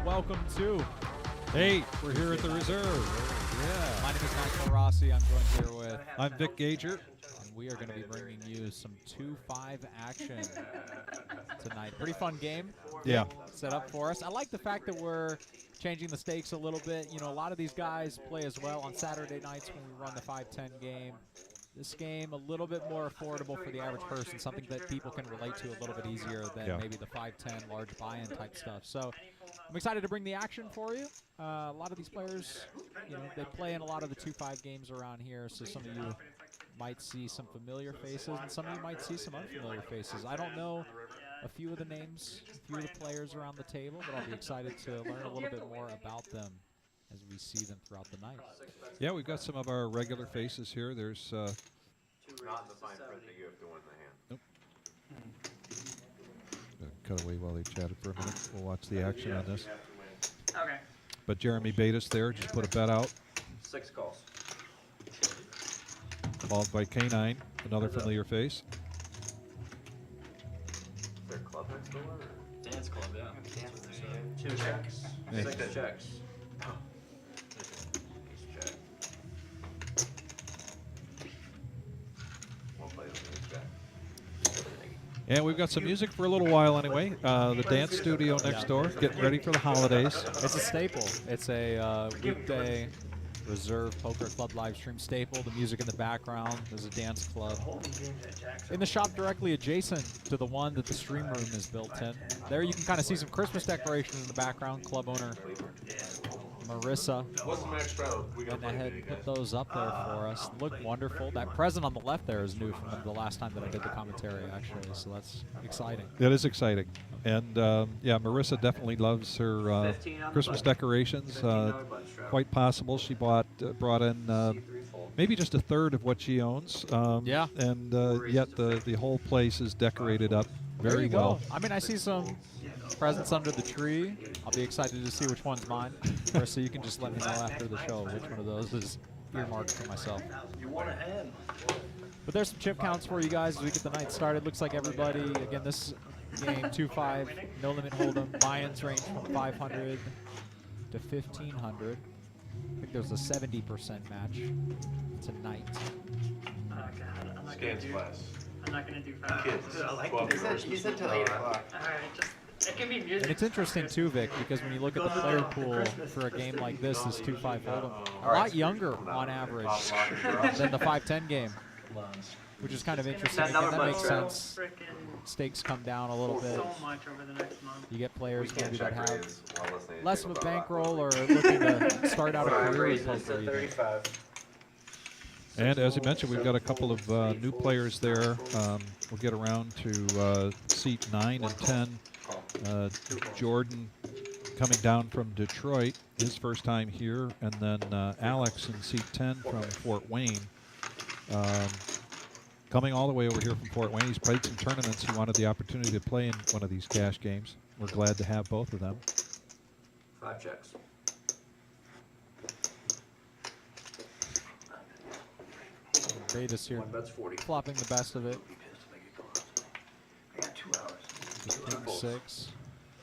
welcome to. Hey, we're here at the Reserve. Yeah. My name is Michael Rossi. I'm joined here with. I'm Vic Gager. And we are going to be bringing you some 2-5 action tonight. Pretty fun game. Yeah. Set up for us. I like the fact that we're changing the stakes a little bit. You know, a lot of these guys play as well on Saturday nights when we run the 5-10 game. This game a little bit more affordable for the average person, something that people can relate to a little bit easier than maybe the 5-10 large buy-in type stuff. So I'm excited to bring the action for you. A lot of these players, you know, they play in a lot of the 2-5 games around here, so some of you might see some familiar faces, and some of you might see some unfamiliar faces. I don't know a few of the names, a few of the players around the table, but I'll be excited to learn a little bit more about them as we see them throughout the night. Yeah, we've got some of our regular faces here. There's not the fine print that you have to win the hand. Nope. Cut away while they chatted for a minute. We'll watch the action on this. Okay. But Jeremy Batis there just put a bet out. 6 calls. Followed by K9, another familiar face. Is there a club next door? Or? Dance club, yeah. 2 checks. Yeah. 6 checks. Ace check. We'll play the ace check. And we've got some music for a little while anyway. The dance studio next door, getting ready for the holidays. It's a staple. It's a weekday Reserve Poker Club live stream staple. The music in the background. There's a dance club in the shop directly adjacent to the one that the stream room is built in. There you can kind of see some Christmas decorations in the background. Club owner Marissa went ahead and put those up there for us. Look wonderful. That present on the left there is new from the last time that I did the commentary, actually, so that's exciting. That is exciting. And yeah, Marissa definitely loves her Christmas decorations. Quite possible she brought in maybe just a third of what she owns. Yeah. And yet the whole place is decorated up very well. I mean, I see some presents under the tree. I'll be excited to see which one's mine. Marissa, you can just let me know after the show which one of those is earmarked for myself. You want to hand. But there's some chip counts for you guys as we get the night started. Looks like everybody, again, this game 2-5, no limit hold'em. Buy-ins range from 500 to 1,500. I think there's a 70% match tonight. Oh, God. I'm not Scans gonna class. I'm not going to do fast. Kids. I like 12 it. He said till 8 o'clock. All right, just, it can be music. And it's interesting too, Vic, because when you look at the player pool for a game like this, this 2-5 hold'em, a lot younger on average than the 5-10 game, which is kind of interesting. Again, that makes sense. Stakes come down a little bit. So much over the next month. You get players We can't maybe that check have raise while listening to less of a people talk. bankroll or looking to start out a career in poker even. 35. And as you mentioned, we've got a couple of new players there. We'll get around to seat 9 and 10. Jordan coming down from Detroit, his first time here, and then Alex in seat 10 from Fort Wayne. Coming all the way over here from Fort Wayne. He's played some tournaments. He wanted the opportunity to play in one of these cash games. We're glad to have both of them. 5 checks. Batis here, 1 bet's 40. flopping the best of it. I got 2 hours. Just king 6.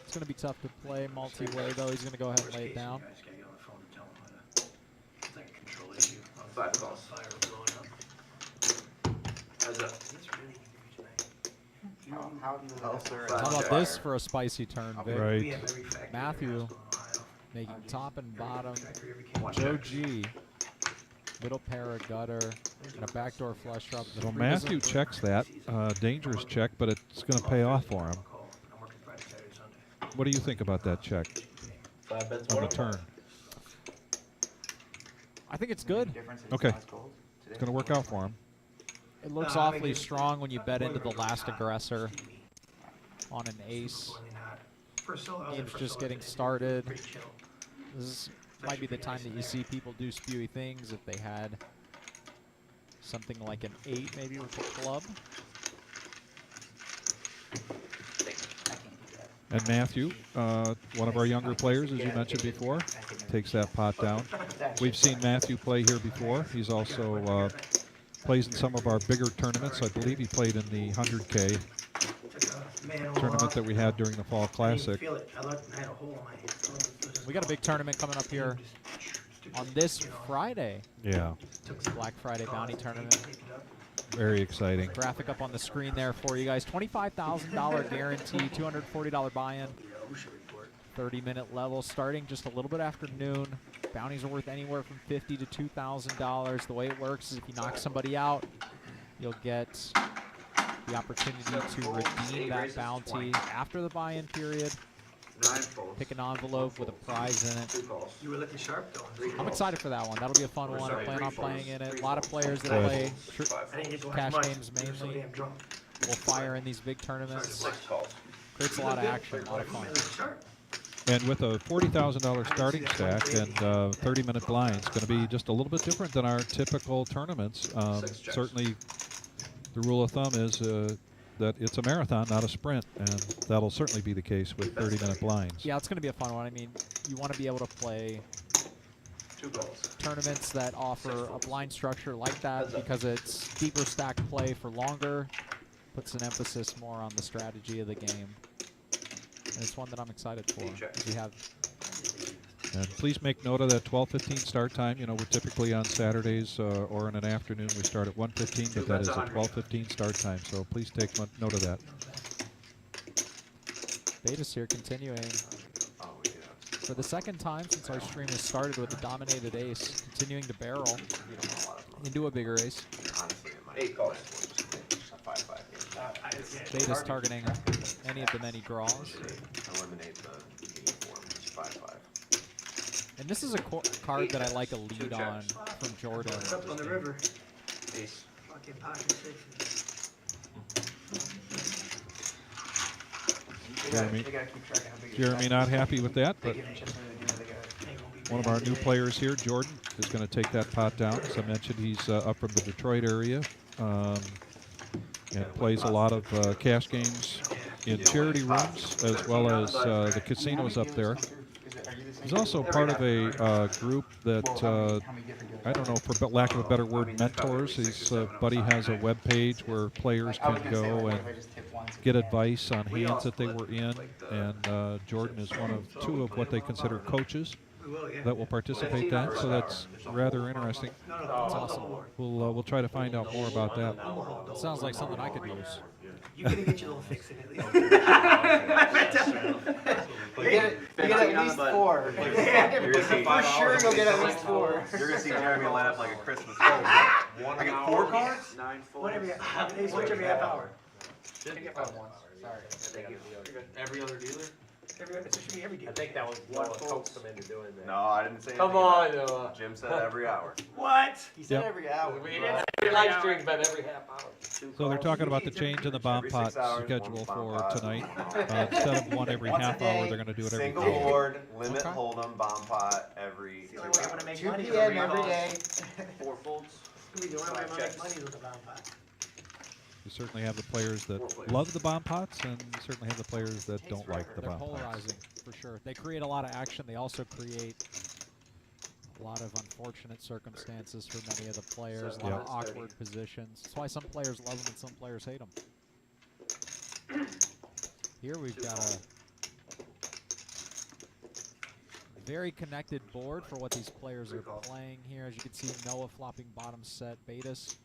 It's going to be tough to play multi-way, though. He's going to go ahead and lay it down. You guys gotta get on the phone and tell them how to. It's like a control issue. 5 calls. Fire blowing up. Heads up. It's really easy to make. How do you Oh, sir. How about this for a spicy turn, Vic? Right. We have every factory Matthew in Ohio. making top and bottom. Factory every kid. 1 Joe check. G, little pair of gutter, and a backdoor flush drop. The Well, three Matthew doesn't- checks that. Dangerous check, but it's going to pay off for him. I'm working Friday, Saturday, Sunday. What do you think about that check 5 bets on the turn? I think it's good. Okay. It's going to work out for him. It looks awfully strong when you bet into the last aggressor on an ace. Game's just getting started. This might be the time that you see people do spewy things if they had something like an 8 maybe with a club. And Matthew, one of our younger players, as you mentioned before, takes that pot down. We've seen Matthew play here before. He's also plays in some of our bigger tournaments. I believe he played in the 100K tournament that we had during the Fall Classic. Feel it. I looked and I had a hole in my hand. We got a big tournament coming up here on this Friday. Yeah, Black Friday Bounty Tournament. very exciting. Graphic up on the screen there for you guys. $25,000 guarantee, $240 buy-in. 30-minute level starting just a little bit after noon. Bounties are worth anywhere from $50 to $2,000. The way it works is if you knock somebody out, you'll get the opportunity to redeem that bounty after the buy-in period. Pick an envelope with a prize in it. You were looking sharp though. I'm excited for that one. That'll be a fun one. I plan on playing in it. A lot of players that play I didn't get to watch cash much. games I was so mainly damn drunk. will fire in these big tournaments. Creates a lot of action, a lot of fun. Sharp. And with a $40,000 starting stack and 30-minute blinds, going to be just a little bit different than our typical tournaments. Certainly, the rule of thumb is that it's a marathon, not a sprint, and that'll certainly be the case with 30-minute blinds. Yeah, it's going to be a fun one. I mean, you want to be able to play tournaments that offer a blind structure like that because it's deeper stack play for longer, puts an emphasis more on the strategy of the game. And it's one that I'm excited for. We have. And please make note of that 12:15 start time. You know, we're typically on Saturdays or in an afternoon. We start at 1:15, but that is a 12:15 start time. So please take note of that. Betas here continuing for the second time since our stream has started with the dominated ace, continuing to barrel into a bigger ace. Beta's targeting any of the many draws. Eliminate the uniform. 5-5. And this is a card that I like a lead on from Jordan. It's up on the river. Ace. Fucking pocket six. Jeremy not happy with that, but one of our new players here, Jordan, is going to take that pot down. As I mentioned, he's up from the Detroit area and plays a lot of cash games in charity rooms as well as the casinos up there. He's also part of a group that, I don't know, for lack of a better word, mentors. His buddy has a web page where players can go and get advice on hands that they were in, and Jordan is one of two of what they consider coaches that will participate in that, so that's rather interesting. That's awesome. We'll try to find out more about that. Sounds like something I could use. You're gonna get your little fix in at least. You get at least 4. For sure you'll get at least 4. You're gonna see Jeremy line up like a Christmas card. I get 4 cards? One every half hour. Didn't get 5 once. Sorry. Thank you. Every other dealer? It should be every day. I think that was what coaxed him into doing that. No, I didn't say Come anything on, about Noah. it. Jim said every hour. What? He said Yep. every hour. We didn't say Every every live hour. stream's been every half hour. So they're talking about the change in the bomb Every pot 6 hours, schedule one bomb for pot. tonight. Instead of one every half hour, they're going to do it every Single day. board, limit Okay. hold'em, bomb pot every It's the 2 only way I'm hours. gonna make 2 money. p.m. every day. 4 folds. It's gonna be the only way I'm gonna make money with the bomb pot. You certainly have the players that love the bomb pots, and you certainly have the players that don't like the They're bomb pots. polarizing, for sure. They create a lot of action. They also create a lot of unfortunate circumstances for many of the players, a lot of awkward positions. That's why some players love them and some players hate them. Here we've got a very connected board for what these players are playing here. As you can see, Noah flopping bottom set, Betas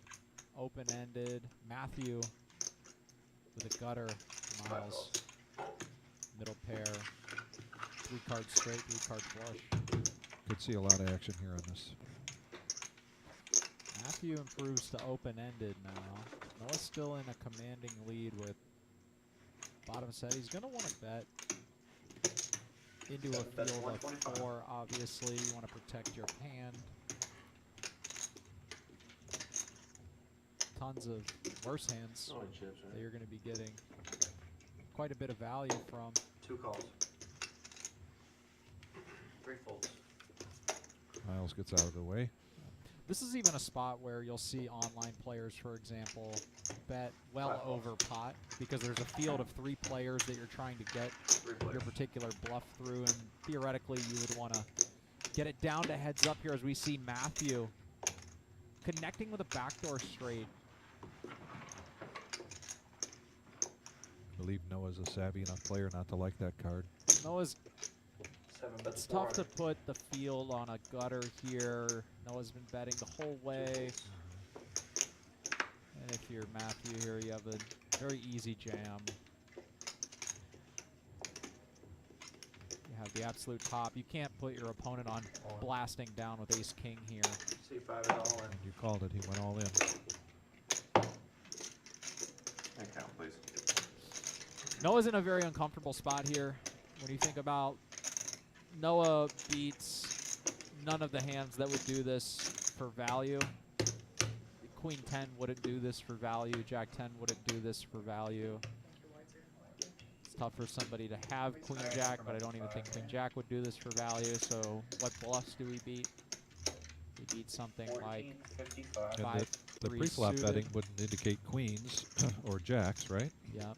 open-ended, Matthew with a gutter, Miles middle pair, 3 cards straight, 3 card flush. Could see a lot of action here on this. Matthew improves to open-ended now. Noah's still in a commanding lead with bottom set. He's going to want to bet into a field of 4, obviously. You want to protect your hand. Tons of worse hands that you're going to be getting quite a bit of value from. 2 calls. 3 folds. Miles gets out of the way. This is even a spot where you'll see online players, for example, bet well over pot because there's a field of 3 players that you're trying to get your particular bluff through, and theoretically you would want to get it down to heads up here as we see Matthew connecting with a backdoor straight. believe Noah's a savvy enough player not to like that card. Noah's. 7 bets It's tough to 400. put the field on a gutter here. Noah's been betting the whole way. And if you're Matthew here, you have a very easy jam. You have the absolute top. You can't put your opponent on blasting down with ace-king here. C5 is all in. And you called it. He went all in. Count, please. Noah's in a very uncomfortable spot here. When you think about Noah beats none of the hands that would do this for value. Queen 10 wouldn't do this for value. Jack 10 wouldn't do this for value. It's tough for somebody to have Queen Jack, but I don't even think Queen Jack would do this for value. So what bluffs do we beat? We beat something like 1455. And 5, the 3 pre-flop suited. betting wouldn't indicate queens or jacks, right? Yeah.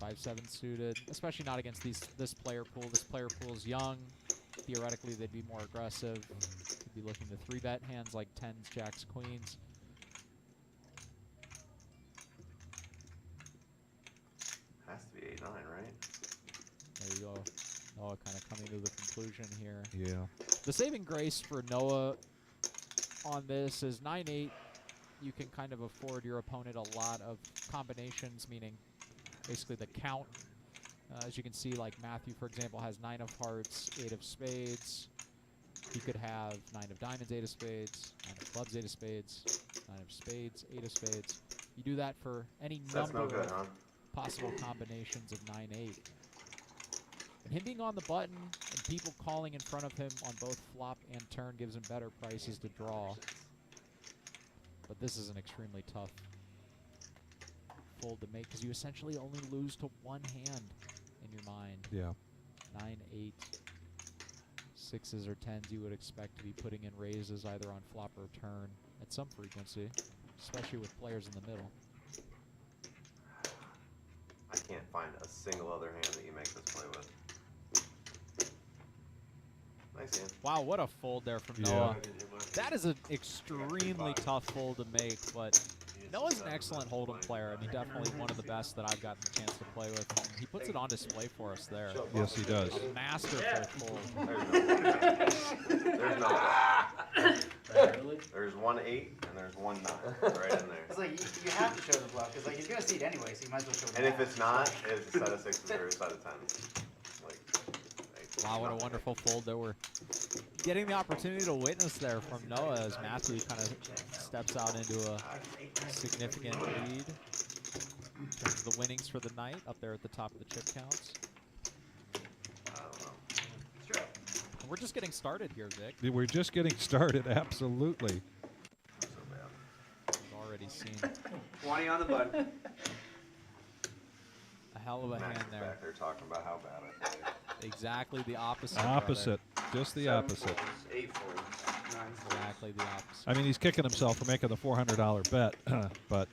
5-7 suited, especially not against this player pool. This player pool is young. Theoretically, they'd be more aggressive. Could be looking to 3-bet hands like 10s, jacks, queens. Has to be 8-9, right? There you go. Noah kind of coming to the conclusion here. Yeah. The saving grace for Noah on this is 9-8. You can kind of afford your opponent a lot of combinations, meaning basically the count. As you can see, like Matthew, for example, has 9 of hearts, 8 of spades. He could have 9 of diamonds, 8 of spades, 9 of clubs, 8 of spades, 9 of spades, 8 of spades. You do that for any That's number no good, of huh? possible combinations of 9-8. And him being on the button and people calling in front of him on both flop and turn gives him better prices to draw. But this is an extremely tough fold to make because you essentially only lose to one hand in your mind. Yeah. 9-8. 6s or 10s you would expect to be putting in raises either on flop or turn at some frequency, especially with players in the middle. I can't find a single other hand that you make this play with. Nice hand. Wow, what a fold there from Yeah. Noah. That is an extremely tough fold to make, but Noah's an excellent hold'em player. I mean, definitely one of the best that I've gotten a chance to play with. And he puts it on display for us there. Yes, he does. A masterful fold. There's no There's 1-8 and there's 1-9 right in there. It's like you have to show the bluff because like he's gonna see it anyway, so you might as well show the And if bluff. it's not, it's a set of 6s or a set of 10s. Like, Wow, what a wonderful fold there. We're getting the opportunity to witness there from Noah as Matthew kind of steps out into a significant lead. In terms of the winnings for the night, up there at the top of the chip counts. I don't know. And we're just getting started here, Vic. We're just getting started, absolutely. So bad. We've already seen 20 on the button. a hell of a Max hand is there. back there talking about how bad I played. Exactly the opposite. brother. Opposite. Just the opposite. 8 folds. 9 folds. Exactly the opposite. I mean, he's kicking himself for making the $400 bet, but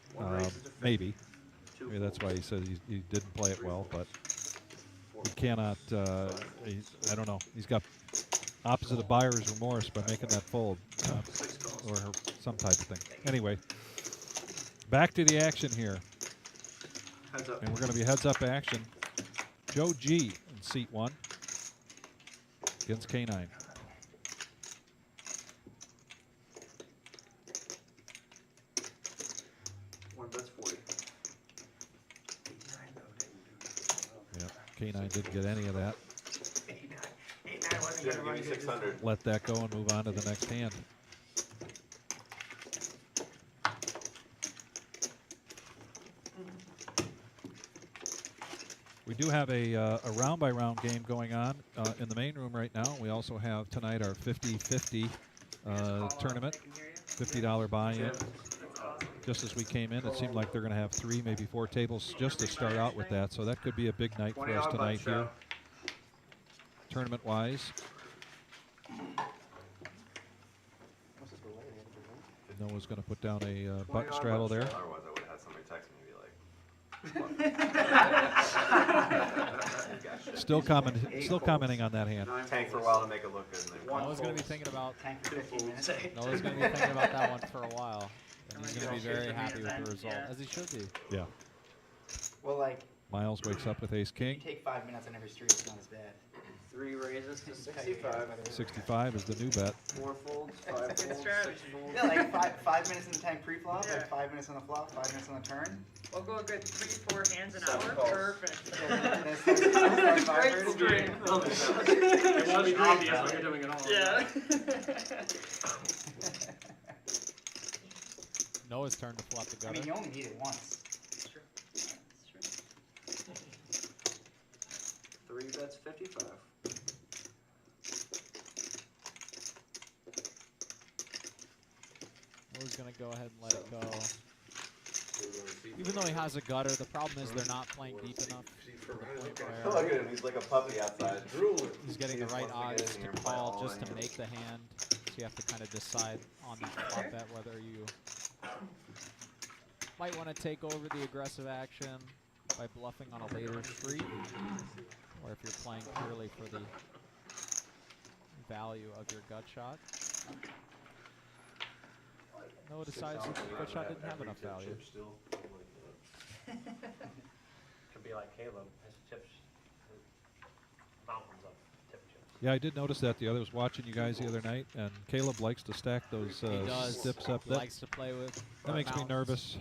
maybe. Maybe that's why he said he didn't play it well, but he cannot, I don't know. He's got opposite of buyer's remorse by making that fold or some type of thing. Anyway, back to the action here. Heads up. And we're going to be heads-up action. Joe G in seat 1 against K9. One bet's 40. Yeah, K9 didn't get any of that. Yeah, give me 600. Let that go and move on to the next hand. We do have a round-by-round game going on in the main room right now. We also have tonight our 50-50 tournament, $50 buy-in. Just as we came in, it seemed like they're going to have 3, maybe 4 tables just to start out with that. So that could be a big night for us tonight here, tournament-wise. Noah's going to put down a button straddle there. Otherwise, I would have had somebody text me and be like, Still commenting on that hand. tank for a while to make it look good. And then Noah's going to be thinking about Tank for 15 minutes. Noah's going to be thinking about that one for a while. And he's going to be very happy with the result, as he should be. Yeah. Well, like Miles wakes up with ace If you king. take 5 minutes on every street, it's not as bad. 3 raises to Tell you 65. whether- 65 is the new bet. 4 folds, 5 That's a good folds, 6 strategy. folds. Yeah, like 5 minutes in the tank pre-flop, Yeah. like 5 minutes on the flop, 5 minutes on the turn. We'll go a good 3-4 hands an Seven hour. calls. Perfect. That's Straight stream. It's such obvious what you're doing at all. Yeah. Noah's turn to flop the I gutter. mean, you only need it once. It's true. It's true. 3 bets 55. Noah's going to go ahead and let it go. Even though he has a gutter, the problem is they're not playing deep enough to the point Look where at him, he's like a puppy outside. he's getting the He right just wants to get odds in to here and play call all just in. to make the hand. So you have to kind of decide on the flop bet whether you might want to take over the aggressive action by bluffing on a later street, or if you're playing purely for the value of your gut shot. Noah decides that the gut shot didn't have enough value. Could be like Caleb. His chips, his mountains of tip chips. Yeah, I did notice that the other was watching you guys the other night, and Caleb likes to stack those He does. dips up. He That, likes to play with. that makes me mountains. nervous.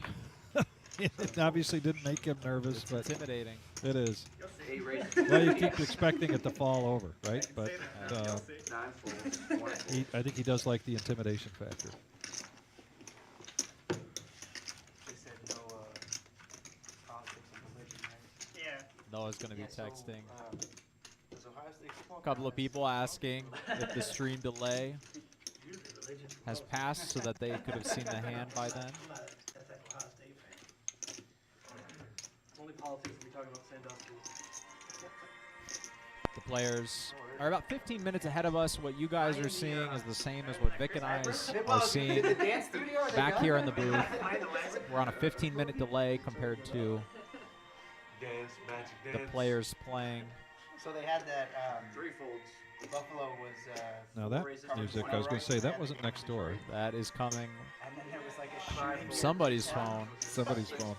It obviously didn't make him nervous, It's but intimidating. it is. 8 raises. Well, you keep expecting it to fall over, right? But 9 folds. 1 fold. I think he does like the intimidation factor. They said no politics and religion, right? Yeah. Noah's going to be Yeah, so, texting. does Ohio State football A couple of count as- people asking if the stream delay Usually religion. has passed so that they could have seen the hand by then. I'm not that type of Ohio State fan. Only politics we talk about Sandusky. The players are about 15 minutes ahead of us. What you guys are seeing is the same as what Vic and I are seeing Did the dance studio, are they back done? here in the booth. We're on a 15-minute delay compared to Dance, magic the dance. players playing. So they had that, 3 folds. Buffalo was, Now that music, I was going to say, that wasn't next door. That is coming. and then there was like a shooting. Somebody's phone. Somebody's phone.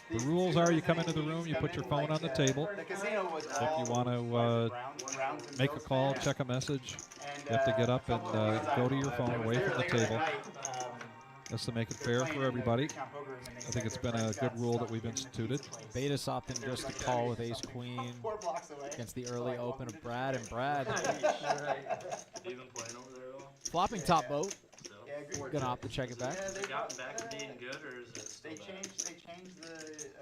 The rules are you come into the room, you put your phone on the table. The casino was If you want to make a call, check a message, you have to get up and go to your phone away from the table. That's to make it fair for everybody. I think it's been a good rule that we've instituted. Betas opting just to call with ace queen against the early open of Brad, and Brad Even playing over there at all? flopping top boat. Yeah, I agree. Gonna opt to check it back. Yeah, Has it gotten back to being good, or is it still They bad? changed the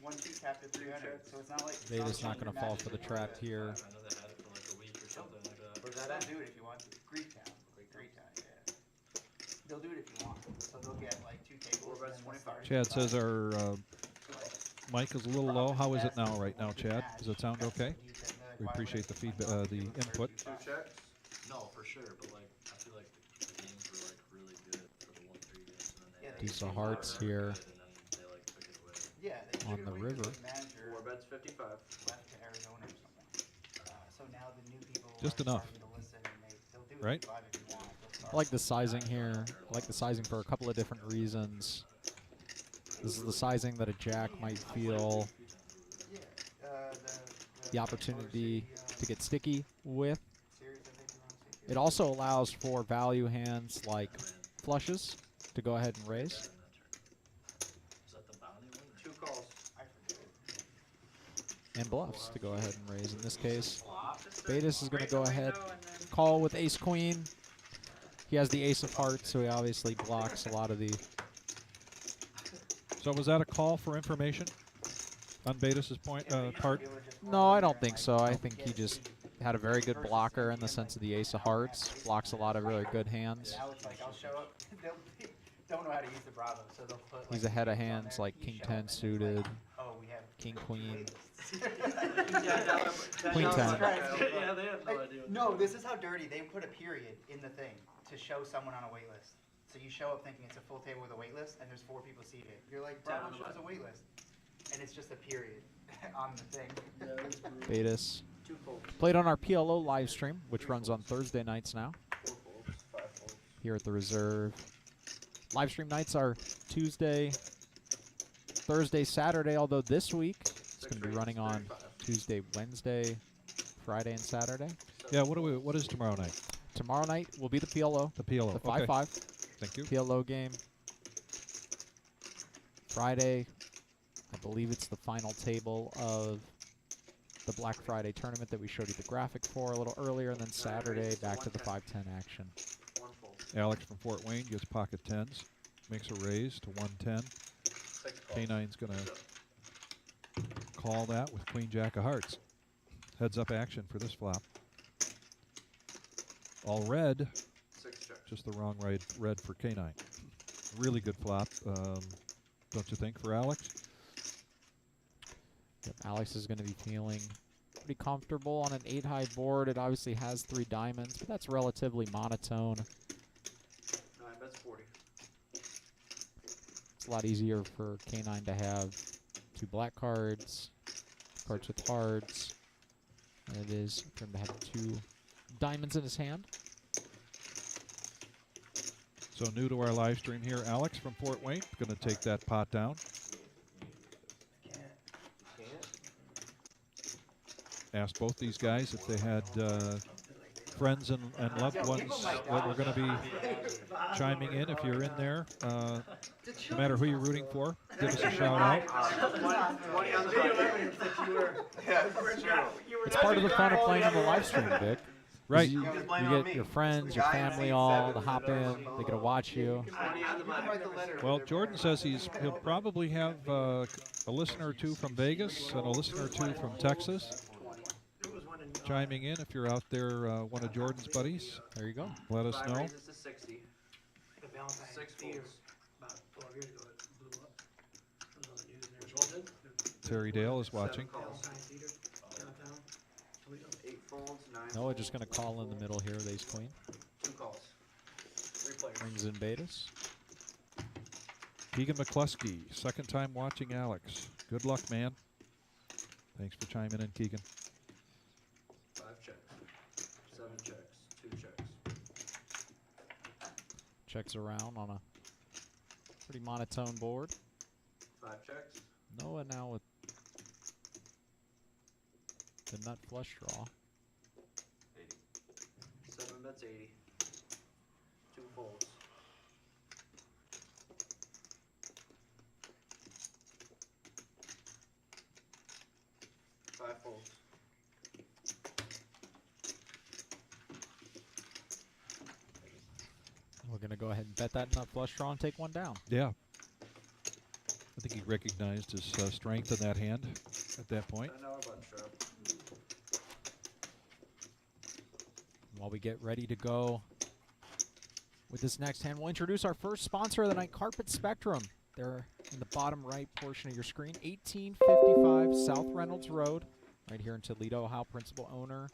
1-2 cap to 300, so it's not like. Betas not gonna fall for the trap here. I know they had it for like a week or something like that. Where's that at? Do it if you want. Greektown. Greektown, yeah. They'll do it if you want. So they'll get like 2 tables. 4 bets, and then 25. Chad says our mic is a little low. How is it now right now, Chad? Does it sound okay? We appreciate the feedback, the input. 2 checks. No, for sure, but like I feel like the games were like really good for the 1-3 games, and then they Piece of hearts here and then they like took it away. Yeah, they on should the have river. manager 4 bets 55. left to Arizona or something. So now the new people Just are enough. starting to listen and they'll do it Right? live if you want. They'll I like the sizing here. I like the sizing for a couple of different reasons. This is the sizing that a jack might feel Yeah, the opportunity to get sticky with. series that they do on CQ. It also allows for value hands like flushes to go ahead and raise, Is that the bounty one? 2 calls. I forget it. and bluffs to go ahead and raise. In this case, Just Betas is gonna break go the ahead, window and then- call with ace queen. He has the ace of hearts, so he obviously blocks a lot of the. So was that a call for information on Betas' part? No, I don't think so. I think he just had a very good blocker in the sense of the ace of hearts. Blocks a lot of really good hands. Now it's like I'll show up. They don't know how to use the Bravo, so they'll put. Like, He's ahead of tables on hands there. like You king show 10 up and it's suited, like, oh, we have king queen. Yeah, Queen 10. Yeah, they have no Like, idea. What no, they're this is how dirty. They put a period in the thing to show someone on a wait list. So you show up thinking it's a full table with a wait list, and there's 4 people seated. You're like, Bravo shows a wait list, and it's just a period on the thing. Betas 2 folds. played on our PLO live stream, which runs on Thursday nights now 4 folds. 5 folds. here at the Reserve. Live stream nights are Tuesday Thursday, Saturday, although this week it's going to be running on Tuesday, Wednesday, Friday, and Saturday. Yeah, what is tomorrow night? Tomorrow night will be the PLO. The PLO. The Okay. 5-5 Thank you. PLO game. Friday, I believe it's the final table of the Black Friday tournament that we showed you the graphic for a little earlier, and then Saturday back to the 5-10 action. One fold. Alex from Fort Wayne gets pocket tens, makes a raise to 110. 6 calls. K9's going to call that with Queen Jack of Hearts. Heads up action for this flop. All red, 6 checks. just the wrong red for K9. Really good flop, don't you think, for Alex? Yep, Alex is going to be feeling pretty comfortable on an 8-high board. It obviously has 3 diamonds, but that's relatively monotone. 9 bets 40. It's a lot easier for K9 to have 2 black cards, cards with hearts, than it is for him to have 2 diamonds in his hand. So new to our live stream here, Alex from Fort Wayne, going to take that pot down. Asked both these guys if they had friends and loved ones that were going to be chiming in. If you're in there, no matter who you're rooting for, give us a shout out. It's part of the fun of playing on the live stream, Vic. Right. You get your friends, your family all to hop in. They get to watch you. Well, Jordan says he'll probably have a listener or 2 from Vegas and a listener or 2 from Texas chiming in. If you're out there, one of Jordan's buddies, There you go. let us 5 know. raises to 60. The Valentine's 6 Day folds. about 12 years ago, it blew up. It was on the news and everything. Terry Dale is watching. 7 calls. Valentine's Theater, downtown, Toledo. 8 folds. 9 Noah folds. just going to call in the middle here with ace queen. 2 calls. 3 players. Rings in betas. Keegan McCluskey, second time watching Alex. Good luck, man. Thanks for chiming in, Keegan. 5 checks. 7 checks. 2 checks. Checks around on a pretty monotone board. 5 checks. Noah now with the nut flush draw. 7 bets 80. 2 folds. 5 folds. We're going to go ahead and bet that nut flush draw and take one down. Yeah. I think he recognized his strength in that hand at that point. $10 button sharp. While we get ready to go with this next hand, we'll introduce our first sponsor of the night, Carpet Spectrum. They're in the bottom right portion of your screen, 1855 South Reynolds Road, right here in Toledo. Ohio. Principal owner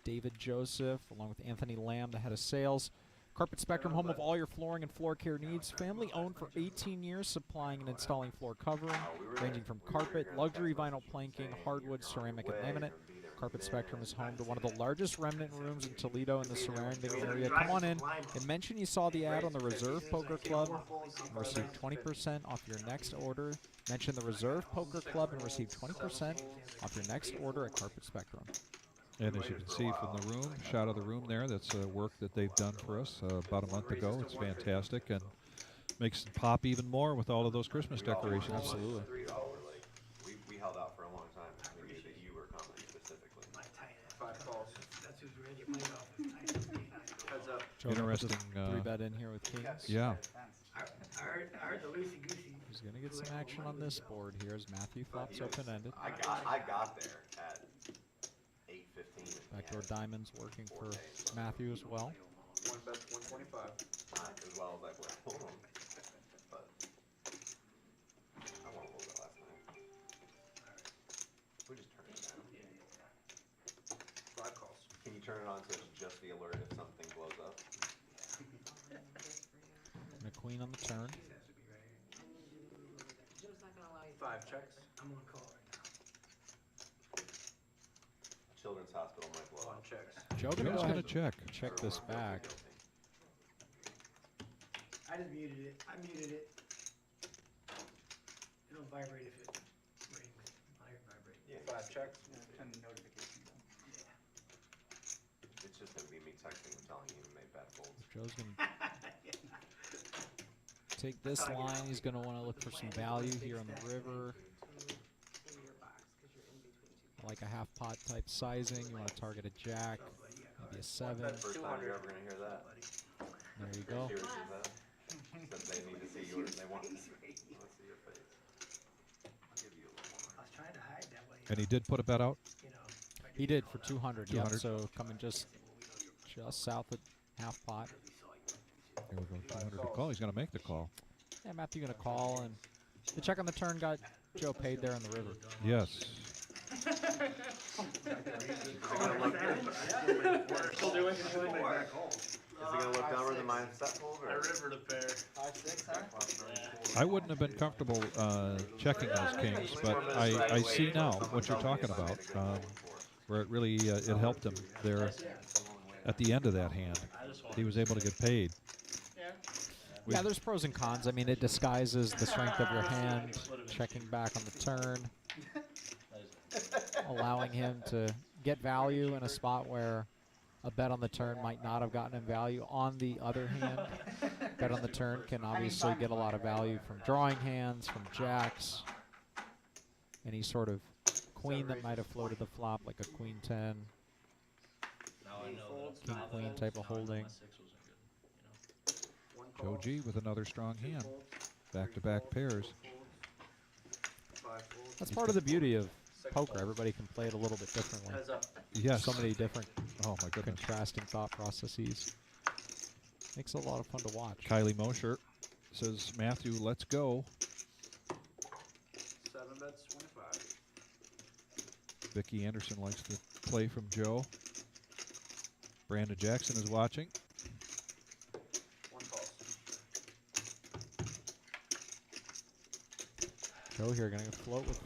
David Joseph, along with Anthony Lamb, the head of sales. Carpet Spectrum, home of all your flooring and floor care needs. Family owned for 18 years, supplying and installing floor covering, ranging from carpet, luxury vinyl planking, hardwood, ceramic, and laminate. Carpet Spectrum is home to one of the largest remnant rooms in Toledo and the surrounding area. Come on in and mention you saw the ad on the Reserve Poker Club and receive 20% off your next order. Mention the Reserve Poker Club and receive 20% off your next order at Carpet Spectrum. And as you can see from the room, shot of the room there, that's work that they've done for us about a month ago. It's fantastic and makes it pop even more with all of those Christmas decorations. Absolutely. $3, like, we held out for a long time. We knew that you were coming specifically. My tight ass. 5 calls. That's who's ready to play off. Is tight ass K9. Heads up. Joe, gonna put the Interesting, 3-bet in here with kings. Yeah. I heard the loosey goosey. He's going to get some action on this board here as Matthew flops open-ended. I got there at 8:15. Backdoor diamonds working for Matthew as well. 1 bet 125. Not as well as I would have told him, but I won a little bit last night. We just turn it down. 5 calls. Can you turn it on so it's just the alert if something blows up? And a queen on the turn. 5 checks. I'm on call right Children's Hospital might blow 1 up. checks. Joe gonna Joe's go going ahead to check. and check this back. now. I just muted it. I muted it. It don't vibrate if it rings. Iron vibrate. Yeah. 5 checks. Turn the notifications on. It's just gonna be me texting and telling you to make bad folds. Joe's going to take this line. He's going to want to look for some value here on the river. I like a half pot type sizing. You want to target a jack, maybe a 7. First time you're ever gonna hear that. There you go. Serious is that? Except they need to see yours. They want to see your face. I'll give you a little more. I was trying to hide that way. And he did put a bet out? You know, He did for 200. Yep, 200. so coming just south of half pot. Here we go. 200 to call. He's going to make the call. Yeah, Matthew going to call, and the check on the turn got Joe paid there on the river. Yes. Still doing it. Is he gonna look dumber than my set fold? I rivered a pair. 5-6, huh? I wouldn't have been comfortable checking those kings, but I see now what you're talking about, where it really it helped him there at the end of that hand. He was able to get paid. Yeah, there's pros and cons. I mean, it disguises the strength of your hand, checking back on the turn, allowing him to get value in a spot where a bet on the turn might not have gotten him value. On the other hand, bet on the turn can obviously get a lot of value from drawing hands, from jacks, any sort of queen that might have floated the flop, like a queen 10, king queen type of holding. Joe G with another strong hand. Back-to-back pairs. That's part of the beauty of poker. Everybody can play it a little bit differently. Heads up. Yes. So many different Oh, my goodness. contrasting thought processes. Makes it a lot of fun to watch. Kylie Mosher says, Matthew, let's go. 7 bets, 25. Vicky Anderson likes the play from Joe. Brandon Jackson is watching. 1 calls. Joe here going to float with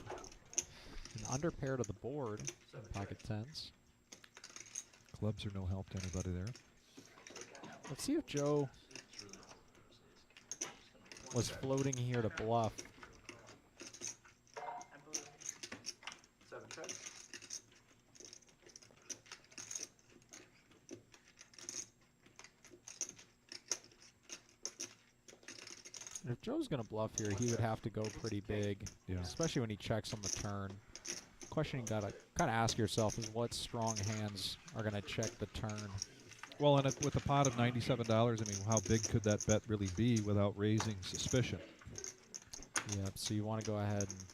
an under pair to the board. Pocket tens. Clubs are no help to anybody there. Let's see if Joe was floating here to bluff. 7 checks. If Joe's going to bluff here, he would have to go pretty big, Yeah. especially when he checks on the turn. The question you got to kind of ask yourself is what strong hands are going to check the turn. Well, and with a pot of $97, I mean, how big could that bet really be without raising suspicion? Yeah, so you want to go ahead and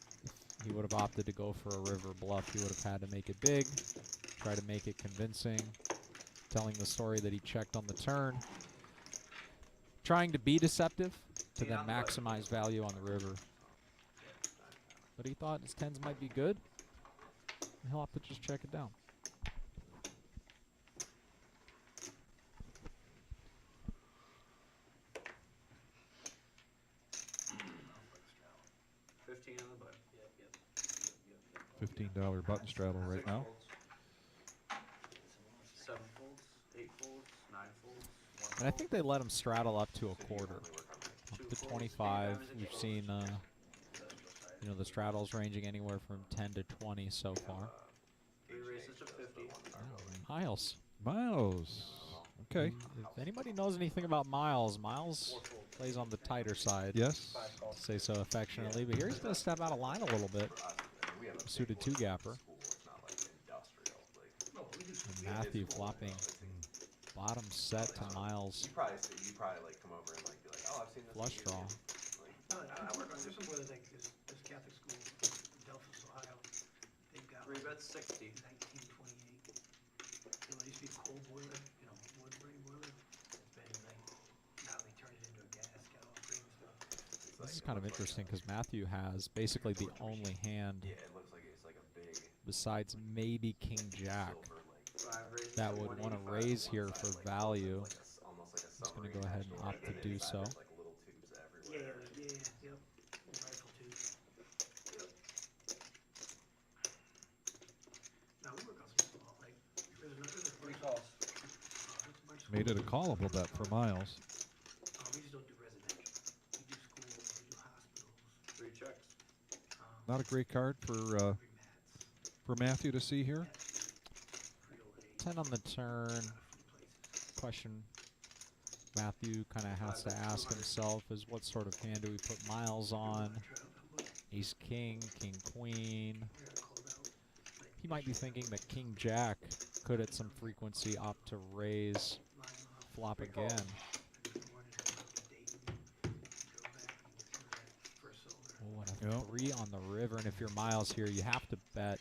if he would have opted to go for a river bluff, he would have had to make it big, try to make it convincing, telling the story that he checked on the turn, trying to be deceptive to then maximize value on the river. But he thought his tens might be good, and he'll have to just check it down. $15 on the button. $15 button straddle right now. 7 folds, 8 folds, 9 folds. 1 And I think they let him straddle up to a quarter, up to 25. We've seen, you know, the straddles ranging anywhere from 10 to 20 so far. 3 races to 50. Miles. Miles. Okay. If anybody knows anything about Miles, Miles plays on the tighter side. Yes. To say so affectionately, but here he's going to step out of line a little bit. Suited 2-gapper. And Matthew flopping bottom set to Miles. You probably like come over and like be like, oh, I've seen this. Flush draw. I work on this one where like this Catholic school in Delphus, Ohio. They've got 3 bets, 60. 1928. You know, it used to be a coal boiler, you know, wood burning boiler. It's been like, now they turned it into a gas, got all green stuff. This is kind of interesting because Matthew has basically the only hand Yeah, it looks like it's like a big besides maybe King Jack silver, like 5 races that to would want to 185. raise here for value. almost like a He's going to submarine go ahead and actual, opt to then do inside so. there's, like little tubes everywhere. Yep. Rifle too. Yep. Now we work on some small, like, there's another 3 calls. Made it a callable bet for Miles. We just don't do residential. We do schools, we do hospitals. 3 checks. Not a great card for Matthew to see here. 10 on the turn. Question Matthew kind of has to ask himself is what sort of hand do we put Miles on? Ace King, King Queen. He might be thinking that King Jack could at some frequency opt to raise, flop again. Oh, and a 3 on the river, and if you're Miles here, you have to bet.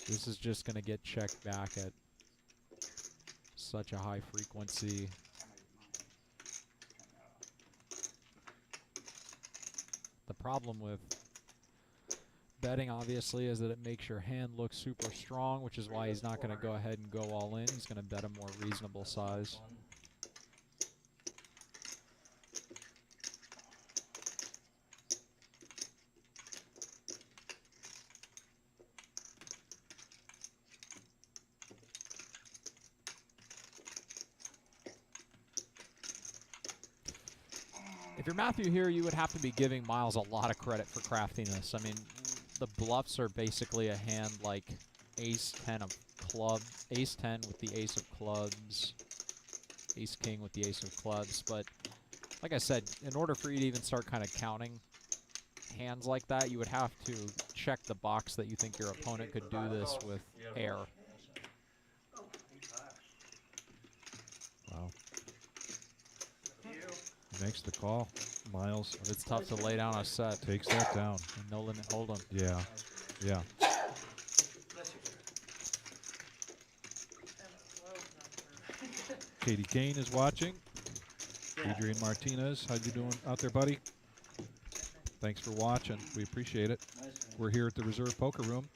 This is just going to get checked back at such a high frequency. The problem with betting, obviously, is that it makes your hand look super strong, which is why he's not going to go ahead and go all in. He's going to bet a more reasonable size. If you're Matthew here, you would have to be giving Miles a lot of credit for crafting this. I mean, the bluffs are basically a hand like Ace 10 of clubs, Ace 10 with the Ace of clubs, Ace King with the Ace of clubs. But like I said, in order for you to even start kind of counting hands like that, you would have to check the box that you think your opponent could do this with air. Wow. He makes the call. Miles. But it's tough to lay down a set. Takes that down. And no limit hold'em. Yeah. Yeah. Katie Kane is watching. Adrian Martinez, how you doing out there, buddy? Thanks for watching. We appreciate it. We're here at the Reserve Poker Room,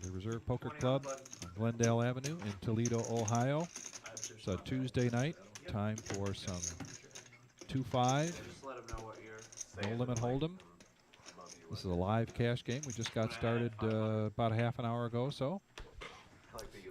the Reserve Poker Club on Glendale Avenue in Toledo, Ohio. It's a Tuesday night. Time for some 2-5. Just let them know what you're. No limit hold'em. This is a live cash game. We just got started about a half an hour ago or so.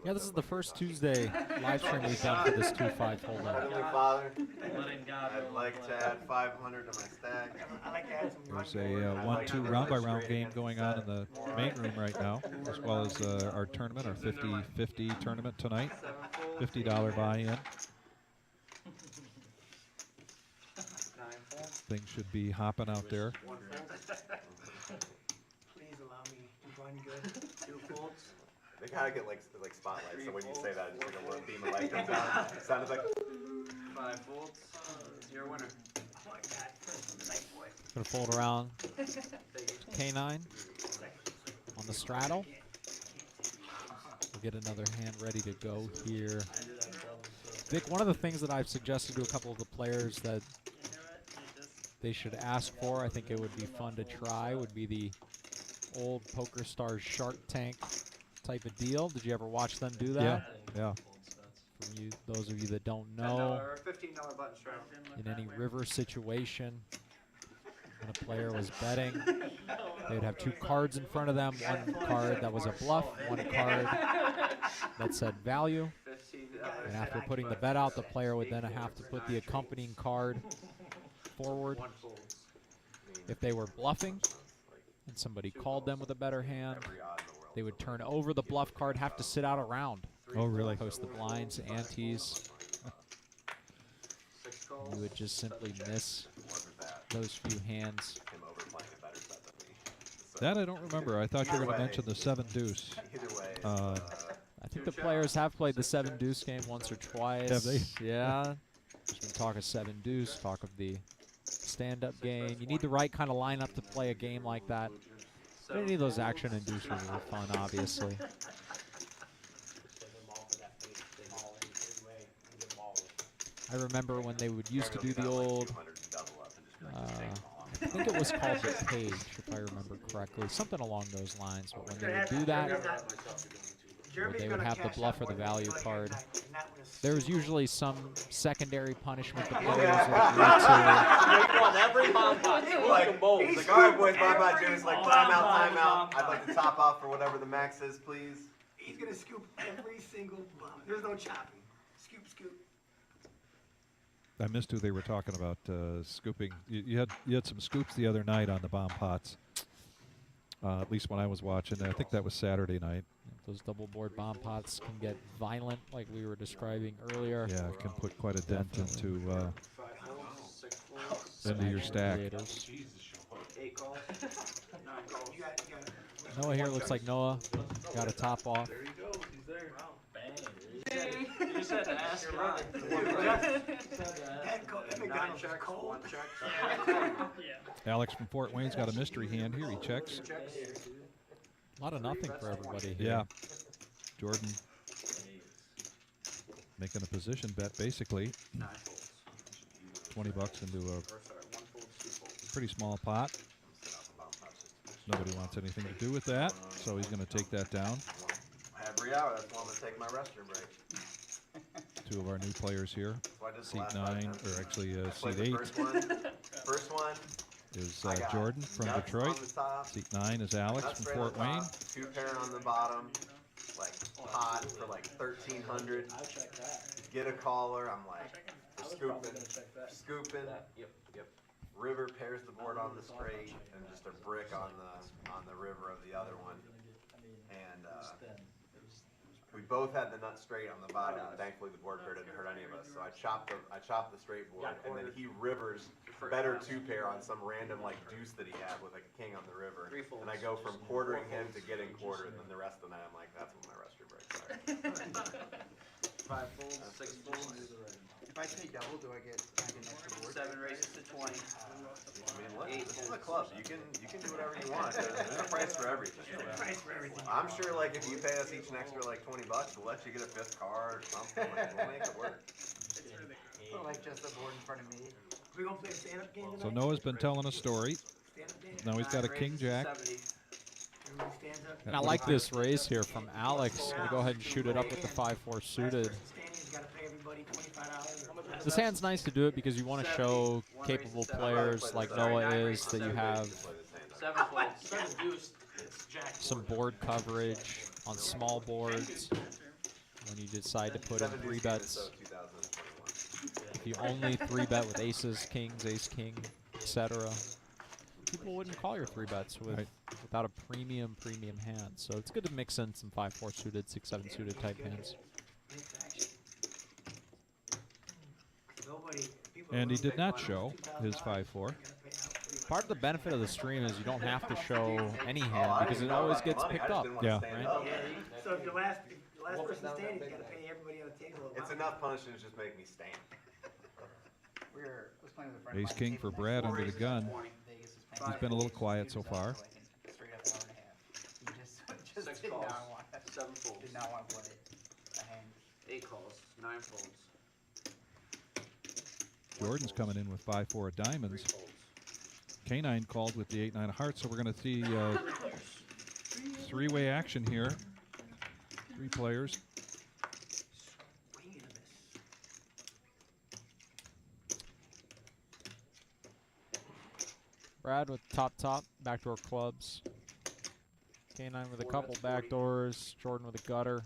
Yeah, this is the first Tuesday live stream we've done for this 2-5 hold'em. Heavenly Father, I'd like to add 500 to my stack. I like to add some There's a 1-2 round-by-round game going on in the main room right now, as well as our tournament, our 50-50 tournament tonight. $50 buy-in. Things should be hopping out there. Please allow me to join good. 2 folds. They kind of get like spotlights, so when you say that, it's like a little beam of light comes out. It sounded like 5 folds. You're a winner. Oh my God. Nice boy. Gonna fold around Take it. K9 on the straddle. We'll get another hand ready to go here. Vic, one of the things that I've suggested to a couple of the players that they should ask for, I think it would be fun to try, would be the old Poker Stars Shark Tank type of deal. Did you ever watch them do that? Yeah, yeah. For you, those of you that don't know, $10 or $15 button straddle. in any river situation, when a player was betting, they would have 2 cards in front of them. One card that was a bluff, one card that said value. And after putting the bet out, the player would then have to put the accompanying card forward. If they were bluffing and somebody called them with a better hand, they would turn over the bluff card, have to sit out a round. Oh, really? Post the blinds, antes. You would just simply miss those few hands. That I don't remember. I thut you were going to mention the 7 deuce. either way. I think the players have played the 7 deuce game once or twice. Have they? Yeah. There's been talk of 7 deuce, talk of the stand-up game. You need the right kind of lineup to play a game like that. But any of those action inducers are fun, obviously. I remember when they would used to do the old, I think it was called the page, if I remember correctly, something along those lines. But when they would do that, where they would have the bluff or the value card, there was usually some secondary punishment the players would agree to. On every bomb pot, Like, all right, boys, bye-bye, Juice. Like, timeout. I'd like to top off for whatever the max is, please. He's gonna scoop every single bomb. There's no chopping. Scoop, scoop. I missed who they were talking about scooping. You had some scoops the other night on the bomb pots. At least when I was watching. I think that was Saturday night. Those double board bomb pots can get violent, like we were describing earlier. Yeah, it can put quite a dent Definitely. into 5 folds, 6 folds, into your stack. Creators. 8 calls, 9 calls. You got Noah here looks like Noah got a top off. There he goes. He's there. Bang. You said to ask your line. That 9 McDonald's is checks, cold. 1 check. Alex from Fort Wayne's got a mystery hand here. He checks. A lot of nothing for everybody here. Yeah. Jordan making a position bet, basically. 9 folds. $20 into a Or sorry, 1 fold, 2 folds. pretty small pot. Nobody wants anything to do with that, so he's going to take that down. Every hour, that's when I'm gonna take my restroom break. 2 of our new players here. So I did the Seat last 9, 5 or times. actually Played seat the 8 First one is I got Jordan from nuts Detroit. on the top, Seat 9 is Alex nuts from right on Fort Wayne. top, 2 pair on the bottom, like pot for like 1,300. I check that. Get a caller, I'm like, I was we're probably scooping, gonna check that. scooping. Yep. River pairs the board on the straight, and just a brick on the river of the other one. And we both had the nut straight on the bottom, and thankfully the board pair didn't hurt any of us. So I chopped the straight board, and then he rivers better 2 pair on some random like deuce that he had with like a king on the river. 3 folds. And I go from quartering him to getting quartered, and then the rest of the night I'm like, that's when my restroom breaks are. 5 folds, 6 folds. If I pay double, do I get an extra board? 7 raises to 20. I mean, look, this is a club. You can do whatever you want. There's a price for everything. Price for everything. I'm sure, like, if you pay us each an extra like $20, we'll let you get a 5th card or something. Like, we'll make it work. So like just a board in front of me. We gonna play a stand-up game tonight? So Noah's been telling a story. Stand-up game? Now he's got a 9 king raises to jack. 70. Everybody stands up. And I like this raise here from Alex. Gonna go ahead and shoot it up with the 5-4 suited. Last person standing has gotta pay everybody $25. This hand's nice to do it because you want to show capable players like Noah is that you have 7 folds. 7 deuce. It's jack. some board coverage on small boards when you decide to put in 3 bets. 2021. If you only 3 bet with aces, kings, ace, king, etc., people wouldn't call your 3 bets with without a premium hand. So it's good to mix in some 5-4 suited, 6-7 suited type hands. Mixed action. Nobody- people And he will did pay not $100, show his $2,000. 5-4. You gotta pay out. Part of the benefit of the stream is you don't have to show any hand because it always gets picked up. Yeah. Right? So if the last person standing, you gotta pay everybody on the table. It's enough punishment to just make me stand. Was playing with a friend of Ace mine, king table for next Brad door. under the gun. Vegas was He's playing been a little Vegas, quiet he so was far. out for, like, straight up an hour and a half. He just 6 did calls. not want 7 folds. did not want to play a hand. 8 calls. 9 folds. Jordan's coming in with 5-4 of 3 diamonds. folds. K9 called with the 8-9 of hearts, so we're going to see 3-way action here. 3 players. Swing and a miss. Brad with top, backdoor clubs. K9 with a couple backdoors. Jordan with a gutter.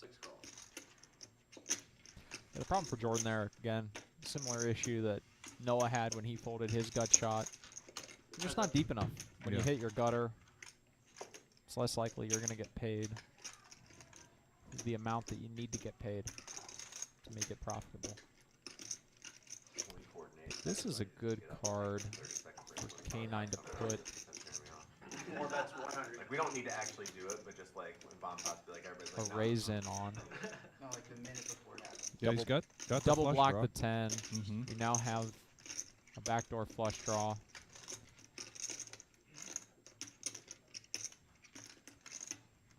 6 calls. Yeah, the problem for Jordan there, again, similar issue that Noah had when he folded his gut shot. You're just not deep enough. When you Yeah. hit your gutter, it's less likely you're going to get paid the amount that you need to get paid to make it profitable. This is a good card for K9 to put. 4 bets 100. Like, we don't need to actually do it, but just like when bomb pots be like everybody's like, A no. raise in on. No, like the minute before it happened. Yeah, he's got the Double flush block draw. the 10. Mhm. You now have a backdoor flush draw.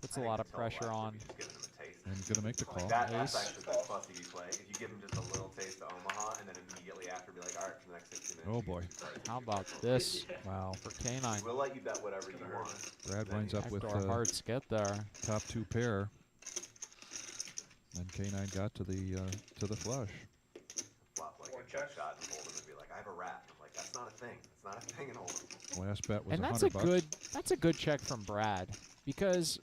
Puts a lot of pressure on. And he's going to make the call. That's Ace. actually the plus you play. If you give him just a little taste of Omaha and then immediately after be like, all right, for the next 60 minutes. Oh, you boy. get 2 cards." How about this? Wow, for K9. We'll let you bet whatever you want. Brad winds up with Backdoor hearts get there. top 2 pair. And K9 got to the flush. Flop like a check shot and hold him and be like, I have a rat. I'm like, that's not a thing. It's not a thing in hold'em. Last bet was And $100. that's a good check from Brad because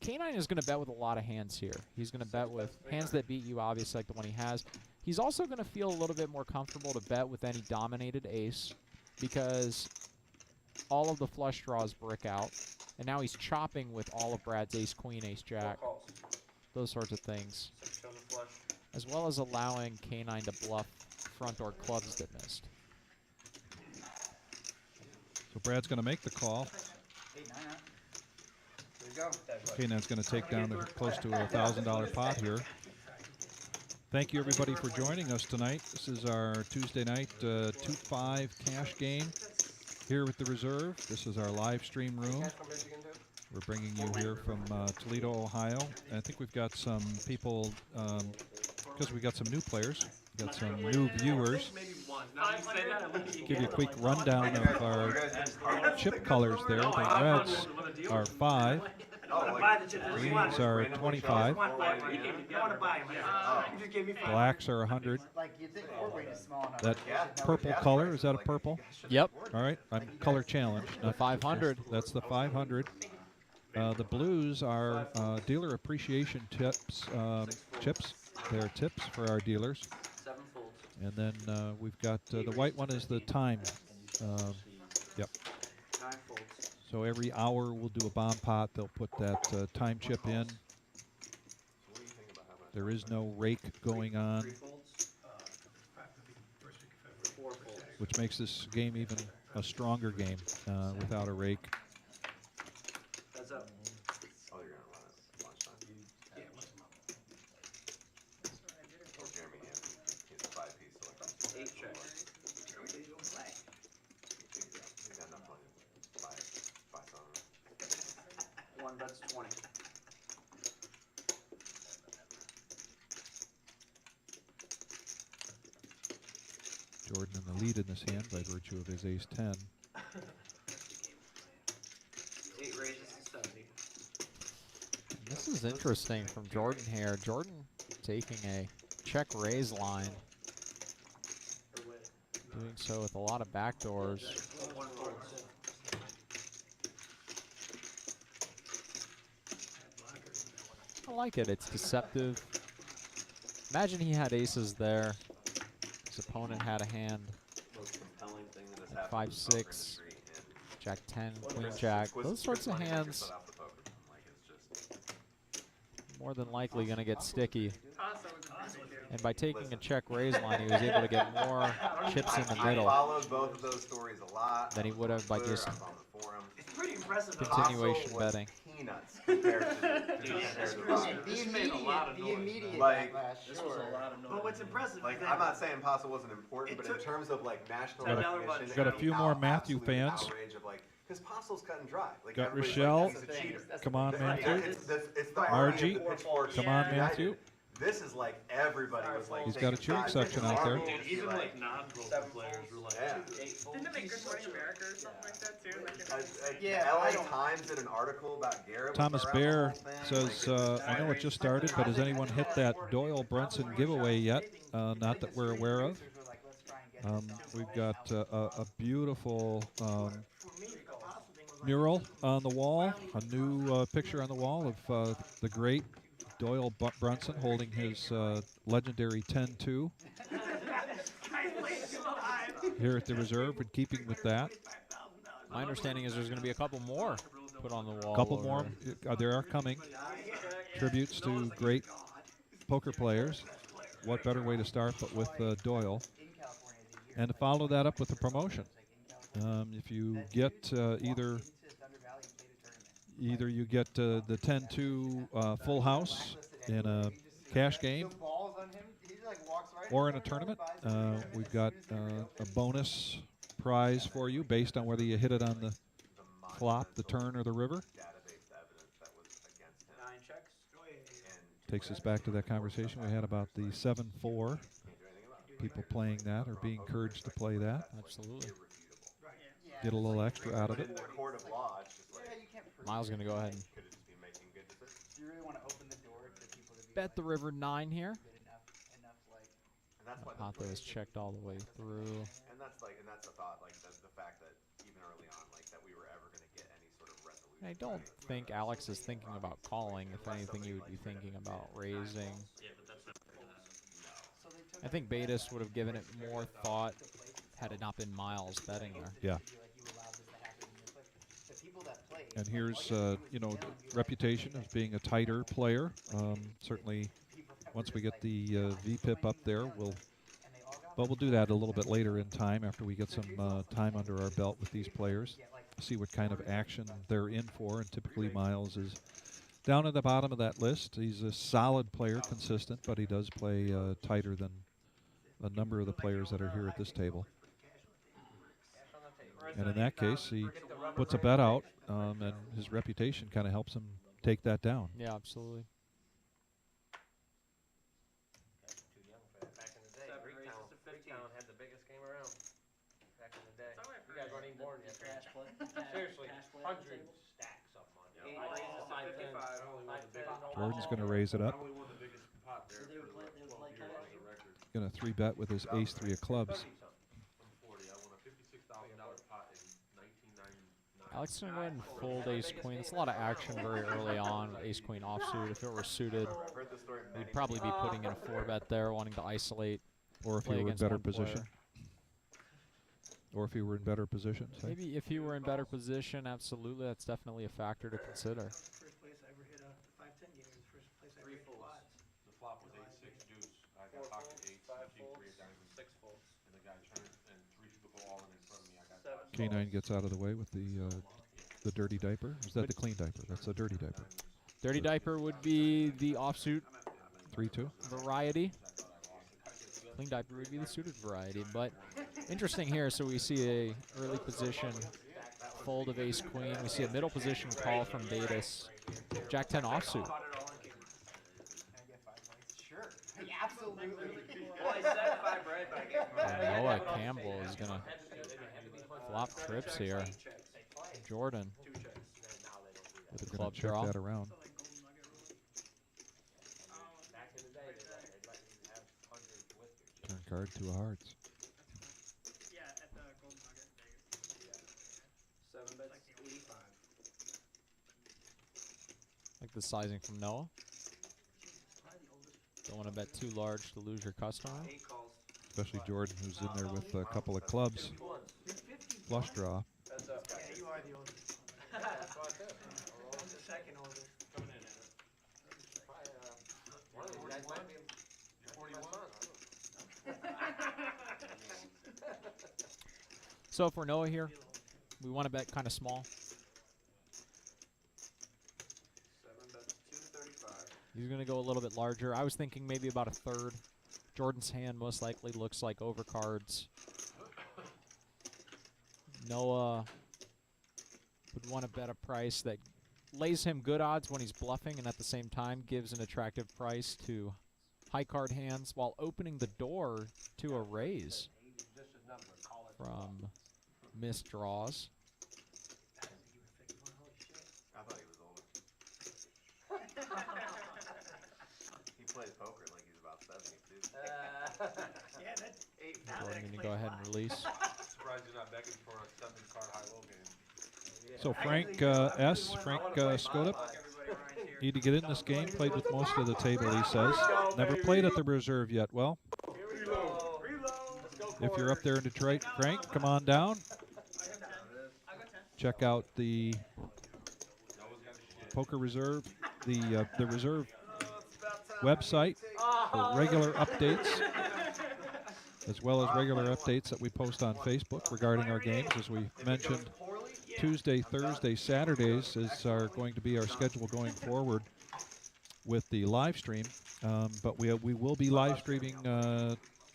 K9 is going to bet with a lot of hands here. He's going to bet with hands that beat you, obviously, like the one he has. He's also going to feel a little bit more comfortable to bet with any dominated ace because all of the flush draws brick out. And now he's chopping with all of Brad's ace, queen, ace, jack, Calls. those sorts of things. Six shows a flush. As well as allowing K9 to bluff front door clubs that missed. So Brad's going to make the call. 8-9, huh? There you go. K9's going to take down close to a $1,000 pot here. Thank you, everybody, for joining us tonight. This is our Tuesday night 2-5 cash game here with the Reserve. This is our live stream room. We're bringing you here from Toledo, Ohio. And I think we've got some people, because we got some new players, got some new viewers. Give you a quick rundown of our chip colors there. The reds are 5. Greens are 25. Blacks are 100. Like, you think four brain is small enough. That purple color, is that a purple? Yep. All right, I'm color challenged. The 500. That's the 500. The blues are dealer appreciation tips, chips. They're tips for our dealers. 7 folds. And then we've got the white one is the time. Yep. 9 folds. So every hour we'll do a bomb pot. They'll put that time chip in. There is no rake going on, 3 folds. 4 folds. which makes this game even a stronger game without a rake. Heads up. Oh, you're gonna run it lunchtime. Yeah, what's the number? Or Jeremy has a 5-piece selection. 8 check. He's got enough money to buy some. 1 bets 20. Jordan in the lead in this hand by virtue of his ace-10. 8 raises to 70. This is interesting from Jordan here. Jordan taking a check raise line, Or win. doing so with a lot of backdoors. 1 folds. I like it. It's deceptive. Imagine he had aces there. His opponent had a hand. Most compelling thing that has happened 5, in the poker 6, industry, and Jack 10, Queen Chris- Jack. Chris- Those sorts Chris of Money Maker hands set off the poker room. Like, it's just more than likely going to get sticky. Also, it's a big deal. And by taking a check raise line, he was able to get more chips in the I middle followed both of those stories a lot. than he would have by just On the forum. It's pretty impressive. continuation Hustle was betting. Peanuts compared to the vodka. The immediate Like, backlash, sure. But what's impressive Like, is that I'm not saying Paso wasn't important, It but in took terms of like national $10 recognition, budget. Got a and few the more Matthew absolute fans. outrage of like, because Paso's cut and dry. Like, Got everybody's Rochelle. like, he's a cheater. Come on, Like, Matthew. It's the Margie. army of the pitchforks Come on, united. Matthew. This is like everybody was like. He's got a taking cheering sides. section out there. Dude, Even like non-broker players were like, Yeah. 8 folds. Didn't it make good for America or something like that too? Like it Yeah, LA I don't- Times did an article about Garrett. Thomas was around the Bear whole thing. says, Like, I know it just started, but has anyone hit that Doyle Brunson giveaway yet? Not that we're aware of. We've got a beautiful mural on the wall, a new picture on the wall of the great Doyle Brunson holding his legendary 10-2 here at the Reserve, and keeping with that. My understanding is there's going to be a couple more put on the wall. Couple over more, there are coming. Tributes to great poker players. What better way to start but with Doyle? And to follow that up with a promotion. If you get either you get the 10-2 full house in a cash game or in a tournament, we've got a bonus prize for you based on whether you hit it on the flop, the turn, or the river. database evidence that was against him. 9 checks. And Takes us back to that conversation we had about the 7-4. People playing that or being encouraged to play that. Absolutely. Get a little extra out of but in it. the court of law, it's just like, Miles going to go ahead and could it just be making good decisions? Do you really want to open the door to people to be bet the river 9 here. good enough like And that's why Pot that was checked all the way through. and that's the thought, like the fact that even early on, like that we were ever going to get any sort of resolution. I don't think Alex is thinking about calling. If anything, he would be thinking about raising. I think Betis would have given it more thought had it not been Miles betting there. Yeah. And here's, you know, reputation as being a tighter player. Certainly, once we get the VPIP up there, we'll do that a little bit later in time after we get some time under our belt with these players. See what kind of action they're in for. And typically, Miles is down at the bottom of that list. He's a solid player, consistent, but he does play tighter than a number of the players that are here at this table. And in that case, he puts a bet out, and his reputation kind of helps him take that down. Yeah, absolutely. Too young for that. Back in the day, Greektown had the biggest game around. Back in the day. You guys weren't even born yet. Seriously, hundreds stacks of money. Jordan's going to raise it up. Going to 3-bet with his ace-3 of clubs. Alex is going to go ahead and fold ace-queen. It's a lot of action very early on. Ace-queen offsuit. If it were suited, we'd probably be putting in a 4-bet there, wanting to isolate. Or if he were in better position. Or if he were in better position. Say. Maybe if he were in better position, absolutely. That's definitely a factor to consider. First place I ever hit a 5-10 game was the first place I ever hit quads. The flop was 8-6 deuce. I got pocket 8, king 3 of diamonds. 6 folds. And the guy turned and 3 people go all in front of me. I got K9 gets out of the way with the dirty diaper. Or is that the clean diaper? That's the dirty diaper. Dirty diaper would be the offsuit 3-2 variety. Clean diaper would be the suited variety. But interesting here, so we see a early position fold of ace-queen. We see a middle position call from Betis. Jack-10 offsuit. Sure. Absolutely. Well, I said 5 red, but I guess Noah Campbell is going to flop trips here. Jordan with the club check draw. that around. back in the day, they let you have hundreds with you. Turn card, 2 of hearts. Yeah, at the Golden Nugget in Vegas. 7 bets, 85. Like the sizing from Noah. Don't want to bet too large to lose your customer. 8 calls. Especially Jordan, who's in there with a couple of clubs. Flush draw. That's up. Yeah, you are the oldest. That's what I said. I'm the second oldest. coming in at it. One of these guys might be You're 41? So if we're Noah here, we want to bet kind of small. 7 bets, 235. He's going to go a little bit larger. I was thinking maybe about a third. Jordan's hand most likely looks like overcards. Noah would want to bet a price that lays him good odds when he's bluffing and at the same time gives an attractive price to high card hands while opening the door to a raise from missed draws. I thought he was older. He plays poker like he's about 72. Yeah, that's 8. Jordan going to go ahead and release. Surprised you're not begging for a 7-card high-low game. So Frank Skoda, need to get in this game. Played with most of the table, he says. Never played at the reserve yet. Well, if you're up there in Detroit, Frank, come on down. Check out the Poker Reserve, the Reserve website for regular updates, as well as regular updates that we post on Facebook regarding our games. As we mentioned, Tuesday, Thursday, Saturdays is going to be our schedule going forward with the live stream. But we will be live streaming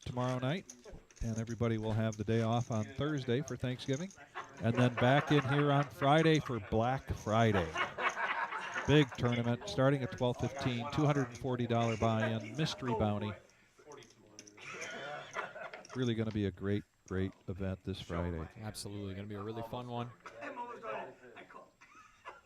tomorrow night, and everybody will have the day off on Thursday for Thanksgiving, and then back in here on Friday for Black Friday. Big tournament starting at 12:15, $240 buy-in, mystery bounty. Really going to be a great event this Friday. Absolutely, going to be a really fun one.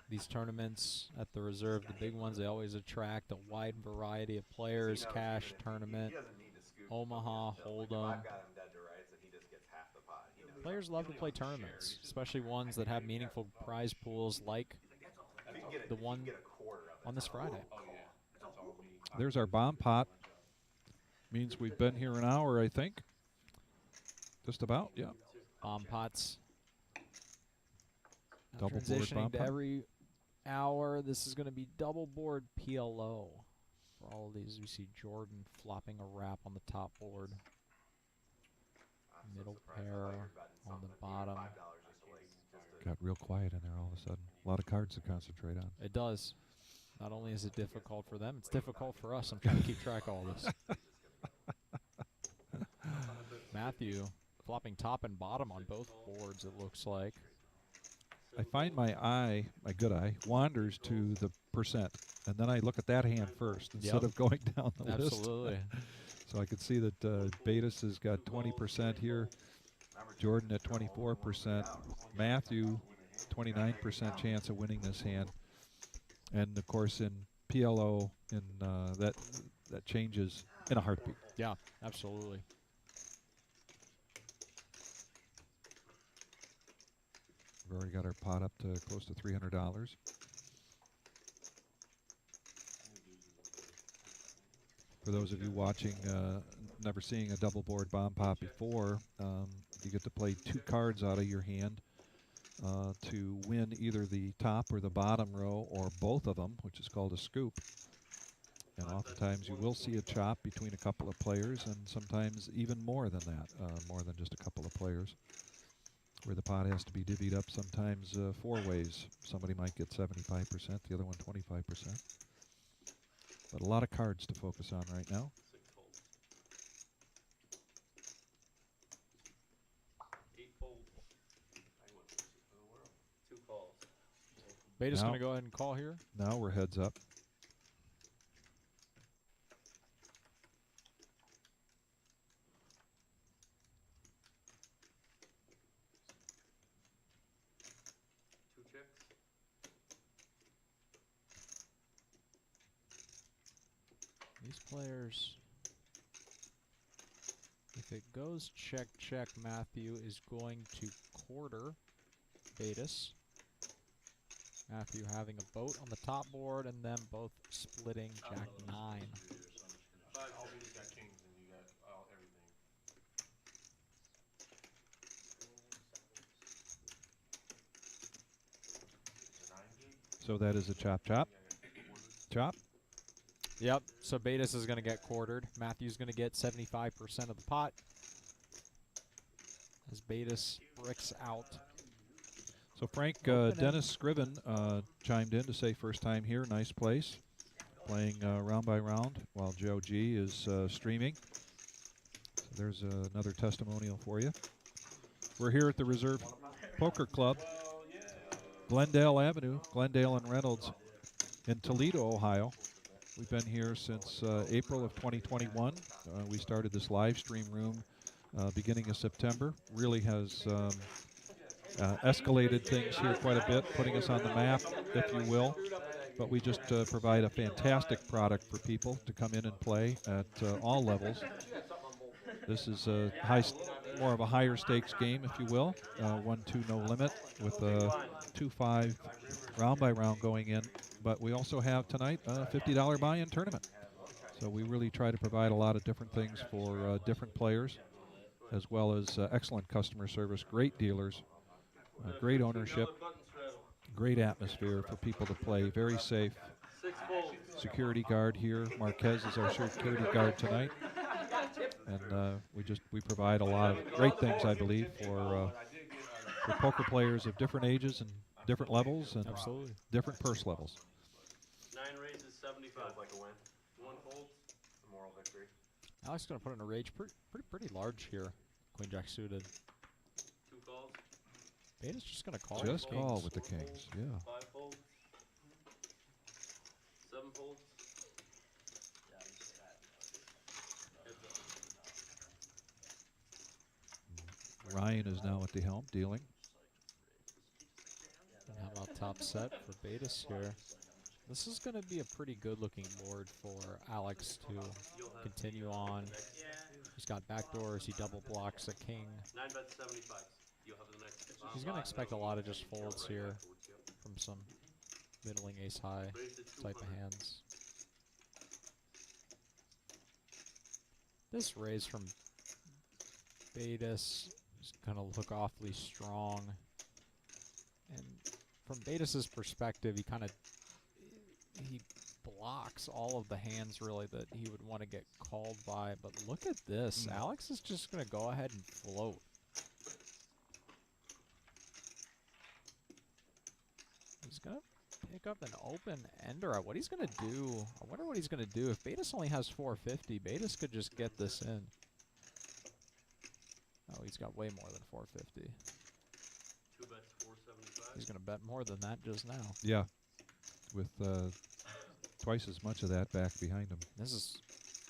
These tournaments at the reserve, the big ones, they always attract a wide variety of players. Cash tournament, He doesn't need to scoop. Omaha, Hold'em. I've got him dead to rights, and he just gets half the pot. Players love to play tournaments, especially ones that have meaningful prize pools like the one get a quarter of it. on this Friday. Oh yeah, that's all me. There's our bomb pot. Means we've been here an hour, I think. Just about, yeah. Bomb pots. Now Double board transitioning bomb to pot. every hour. This is going to be double board PLO. For all of these, we see Jordan flopping a wrap on the top board. I'm so Middle surprised. I pair thought you were betting on the something, even bottom. $5 just to, like, just to Got real quiet in there all of a sudden. A lot of cards to concentrate on. It does. Not only is it difficult for them, it's difficult for us. I'm trying to keep track of all this. Matthew flopping top and bottom on both boards, it looks like. I find my eye, my good eye, wanders to the percent, and then I look at that hand first instead Yep. of going down the list. Absolutely. So I can see that Betis has got 20% here, Jordan at 24%, Matthew 29% chance of winning this hand, and of course in PLO, in that changes in a heartbeat. Yeah, absolutely. We've already got our pot up to close to $300. For those of you watching, never seeing a double board bomb pot before, you get to play 2 cards out of your hand to win either the top or the bottom row or both of them, which is called a scoop. And oftentimes you will see a chop between a couple of players, and sometimes even more than that, more than just a couple of players, where the pot has to be divvied up sometimes 4 ways. Somebody might get 75%, the other one 25%. But a lot of cards to focus on right now. 6 folds. 8 folds. 2 calls. Beta's Now- going to go ahead and call here. Now we're heads up. Two checks. These players, if it goes check, check, Matthew is going to quarter Betis. Matthew having a boat on the top board and them both splitting Jack 9. 5 you got kings and you got everything. The 9 gig. So that is a chop, chop, chop. Yep, so Betis is going to get quartered. Matthew's going to get 75% of the pot as Betis bricks out. So Frank, Open Dennis Scriven chimed in to say first time here, nice place. Playing round by round while Joe G is streaming. So there's another testimonial for you. We're here at the Reserve Poker Club, Glendale Avenue, Glendale and Reynolds in Toledo, Ohio. We've been here since April of 2021. We started this live stream room beginning of September. Really has escalated things here quite a bit, putting us on the map, if you will. But we just provide a fantastic product for people to come in and play at all levels. This is a more of a higher stakes game, if you will. 1-2 no limit with a 2-5 round by round going in. But we also have tonight a $50 buy-in tournament. So we really try to provide a lot of different things for different players, as well as excellent customer service, great dealers, great ownership, great atmosphere for people to play, very safe. 6 folds. Security guard here. Marquez is our security guard tonight. And we provide a lot of great things, I believe, for poker players of different ages and different levels and Absolutely. different purse levels. 9 raises 75. feels like a win. 1 folds. It's a moral victory. Alex is going to put in a rage pretty large here. Queen Jack suited. 2 calls. Beta's just going to call. Just with call kings. with the kings, yeah. 5 folds. 7 folds. Heads up. Ryan is now at the helm, dealing. And how about top set for Betis here? This is going to be a pretty good-looking board for Alex to continue on. He's got backdoors. He double blocks a king. 9 bets 75. You'll have the next. He's going to expect a lot of just folds here from some middling ace high Raise to type of 200. hands. This raise from Betis is going to look awfully strong. And from Betis's perspective, he blocks all of the hands really that he would want to get called by. But look at this. Alex is just going to go ahead and float. He's going to pick up an open ender. What he's going to do, I wonder what he's going to do. If Betis only has 450, Betis could just get this in. Oh, he's got way more than 450. 2 bets 475. He's going to bet more than that just now. Yeah, with twice as much of that back behind him. This is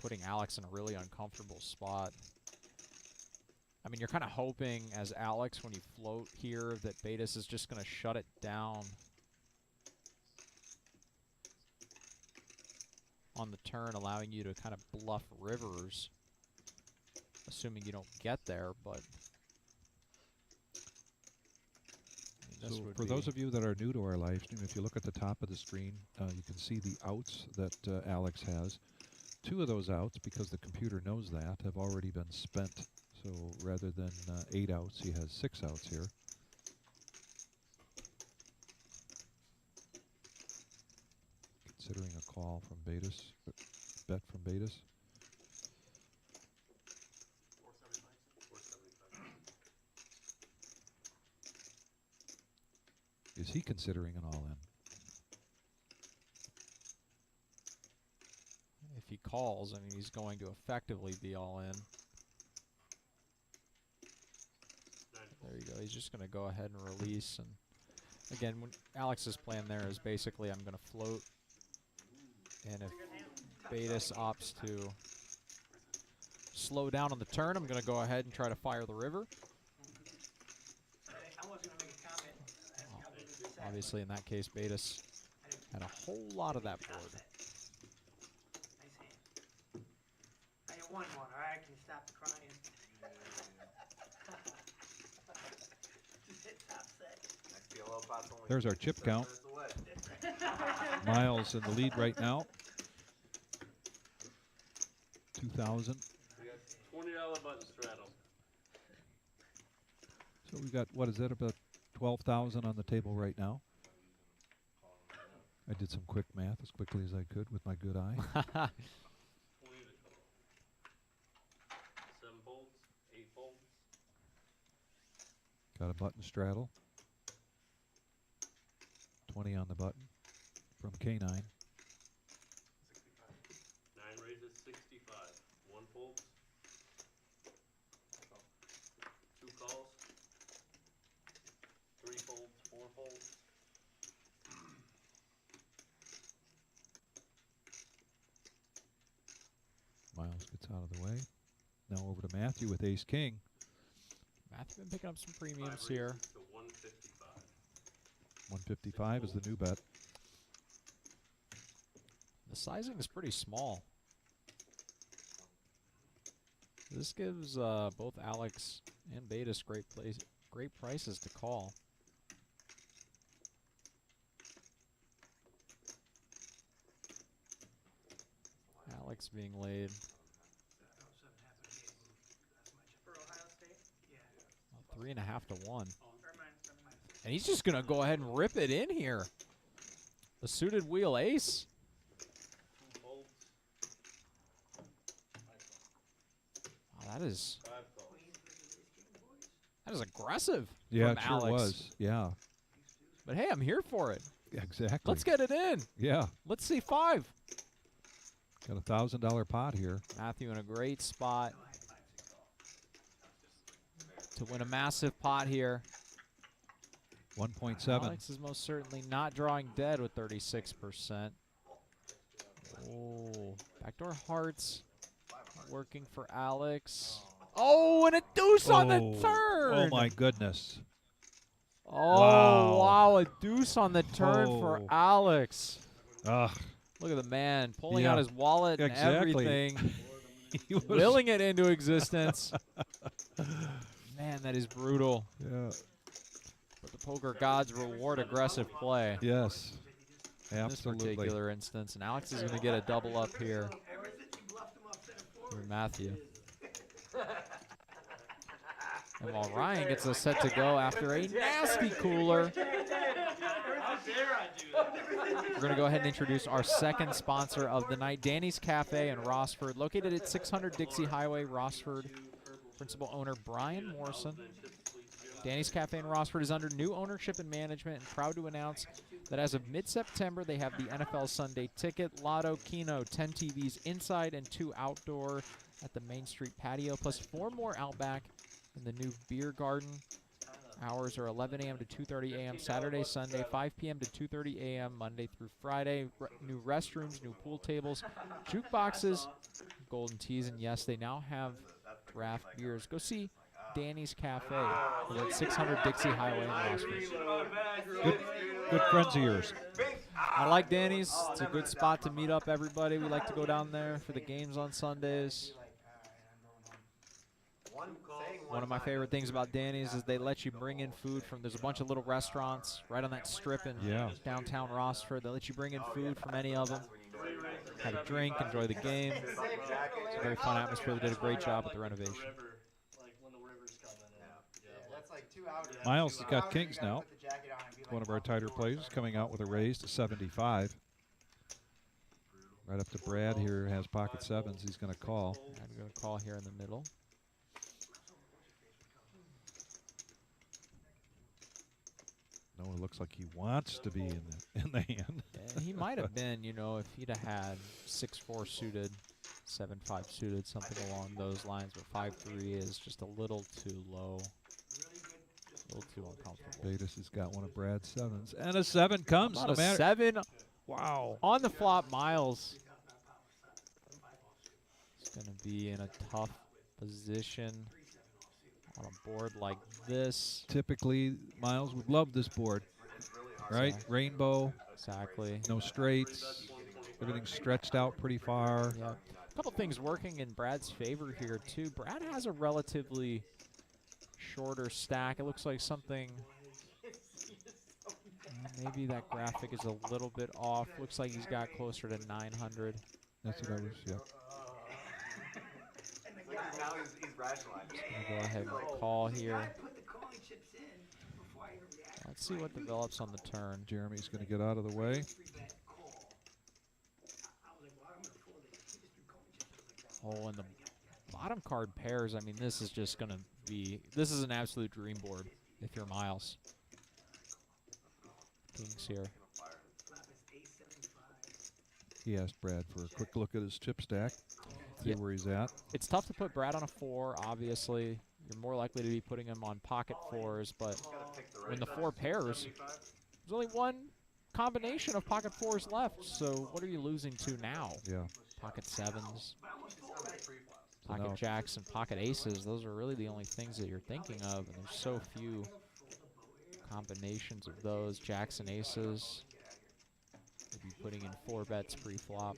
putting Alex in a really uncomfortable spot. I mean, you're kind of hoping as Alex, when you float here, that Betis is just going to shut it down on the turn, allowing you to kind of bluff rivers, assuming you don't get there, but I mean, this So would for be those of you that are new to our live stream, if you look at the top of the screen, you can see the outs that Alex has. 2 of those outs, because the computer knows that, have already been spent. So rather than 8 outs, he has 6 outs here. Considering a call from Betis, bet from Betis. 475. Is he considering an all-in? if he calls, I mean, he's going to effectively be all in. There you go. He's just going to go ahead and release. And again, when Alex's plan there is basically I'm going to float. And if Betis opts to slow down on the turn, I'm going to go ahead and try to fire the river. I was going to make a comment. Obviously, in that case, Betis had a whole lot of that board. Nice hand. I got one, all right? Can you stop the crying? Just hit top set. Next PLO pot's only There's our chip 7 count. minutes away. Miles in the lead right now. 2,000. We got $20 button straddle. So we've got, what is that, about 12,000 on the table right now? I did some quick math as quickly as I could with my good eye. 20 to call. 7 folds, 8 folds. Got a button straddle. 20 on the button from K9. 9 raises 65. 1 folds. 2 calls. 3 folds, 4 folds. Miles gets out of the way. Now over to Matthew with ace king. Matthew been picking up some premiums 5 here. raises to 155. 155 is the new bet. The sizing is pretty small. This gives both Alex and Betis great prices to call. Alex being laid. For Ohio State? Yeah. 3.5 to 1. Or minus. And he's just going to go ahead and rip it in here. The suited wheel ace. 2 folds. Wow, that is 5 calls. aggressive Yeah, from it sure Alex. was. Yeah, But hey, I'm here for it. exactly. Let's get it in. Yeah, Let's see 5. got a $1,000 pot here. Matthew in a great spot to win a massive pot here. 1.7. Alex is most certainly not drawing dead with 36%. Oh, backdoor hearts working for Alex. Oh, and a deuce on the turn. Oh my goodness. Oh, Wow. wow, a deuce on the turn for Oh. Alex. Ugh. Look at the man pulling Yeah, out his wallet and exactly. everything, He was- willing it into existence. Man, that is brutal. Yeah. But the poker gods reward aggressive play. Yes. in this Absolutely. particular instance. And Alex is going to get a double up here Ever since you bluffed him off center through forward. Matthew. And while Ryan gets us set to go after a nasty cooler, we're going to go ahead and introduce our second sponsor of the night, Danny's Cafe in Rossford, located at 600 Dixie Highway, Rossford. Principal owner Brian Morrison. Danny's Cafe in Rossford is under new ownership and management, and proud to announce that as of mid-September, they have the NFL Sunday Ticket, Lotto, Keno, 10 TVs inside and 2 outdoor at the Main Street patio, plus 4 more out back in the new beer garden. Hours are 11 a.m. to 2:30 a.m. Saturday, Sunday, 5 p.m. to 2:30 a.m. Monday through Friday. New restrooms, new pool tables, jukeboxes, golden teas, and yes, they now have draft beers. Go see Danny's Cafe over at 600 Dixie Highway in Rossford. Good friends of yours. I like Danny's. It's a good spot to meet up everybody. We like to go down there for the games on Sundays. One of my favorite things about Danny's is they let you bring in food from, there's a bunch of little restaurants right on that strip in downtown Rossford. They let you bring in food from any of them. Have a drink, enjoy the game. It's a very fun atmosphere. They did a great job with the renovation. Miles has got Kings now. One of our tighter players coming out with a raise to 75. Right up to Brad here, has pocket sevens. He's going to call. I'm going to call here in the middle. No, it looks like he wants to be in the hand. Yeah, he might have been, you know, if he'd have had 6-4 suited, 7-5 suited, something along those lines. But 5-3 is just a little too low, a little too uncomfortable. Batis has got one of Brad's sevens, and a 7 comes. No matter. 7. Wow. On the flop, Miles. It's going to be in a tough position on a board like this. Typically, Miles would love this board, right? Exactly. Rainbow. Exactly. No straights. Everything's stretched out pretty far. Yeah. A couple things working in Brad's favor here, too. Brad has a relatively shorter stack. It looks like something... maybe that graphic is a little bit off. Looks like he's got closer to 900. That's what I was, yeah. Now he's rationalizing. We'll go ahead and call here. Let's see what develops on the turn. Jeremy's going to get out of the way. Oh, and the bottom card pairs, I mean, this is just going to be, this is an absolute dream board if you're Miles. Kings here. He asked Brad for a quick look at his chip stack, see where he's at. It's tough to put Brad on a 4, obviously. You're more likely to be putting him on pocket 4s, but when the 4 pairs, there's only one combination of pocket 4s left, so what are you losing to now? Yeah. Pocket 7s, pocket jacks, and pocket aces. Those are really the only things that you're thinking of, and there's so few combinations of those. Jacks and aces. You'll be putting in 4 bets pre-flop.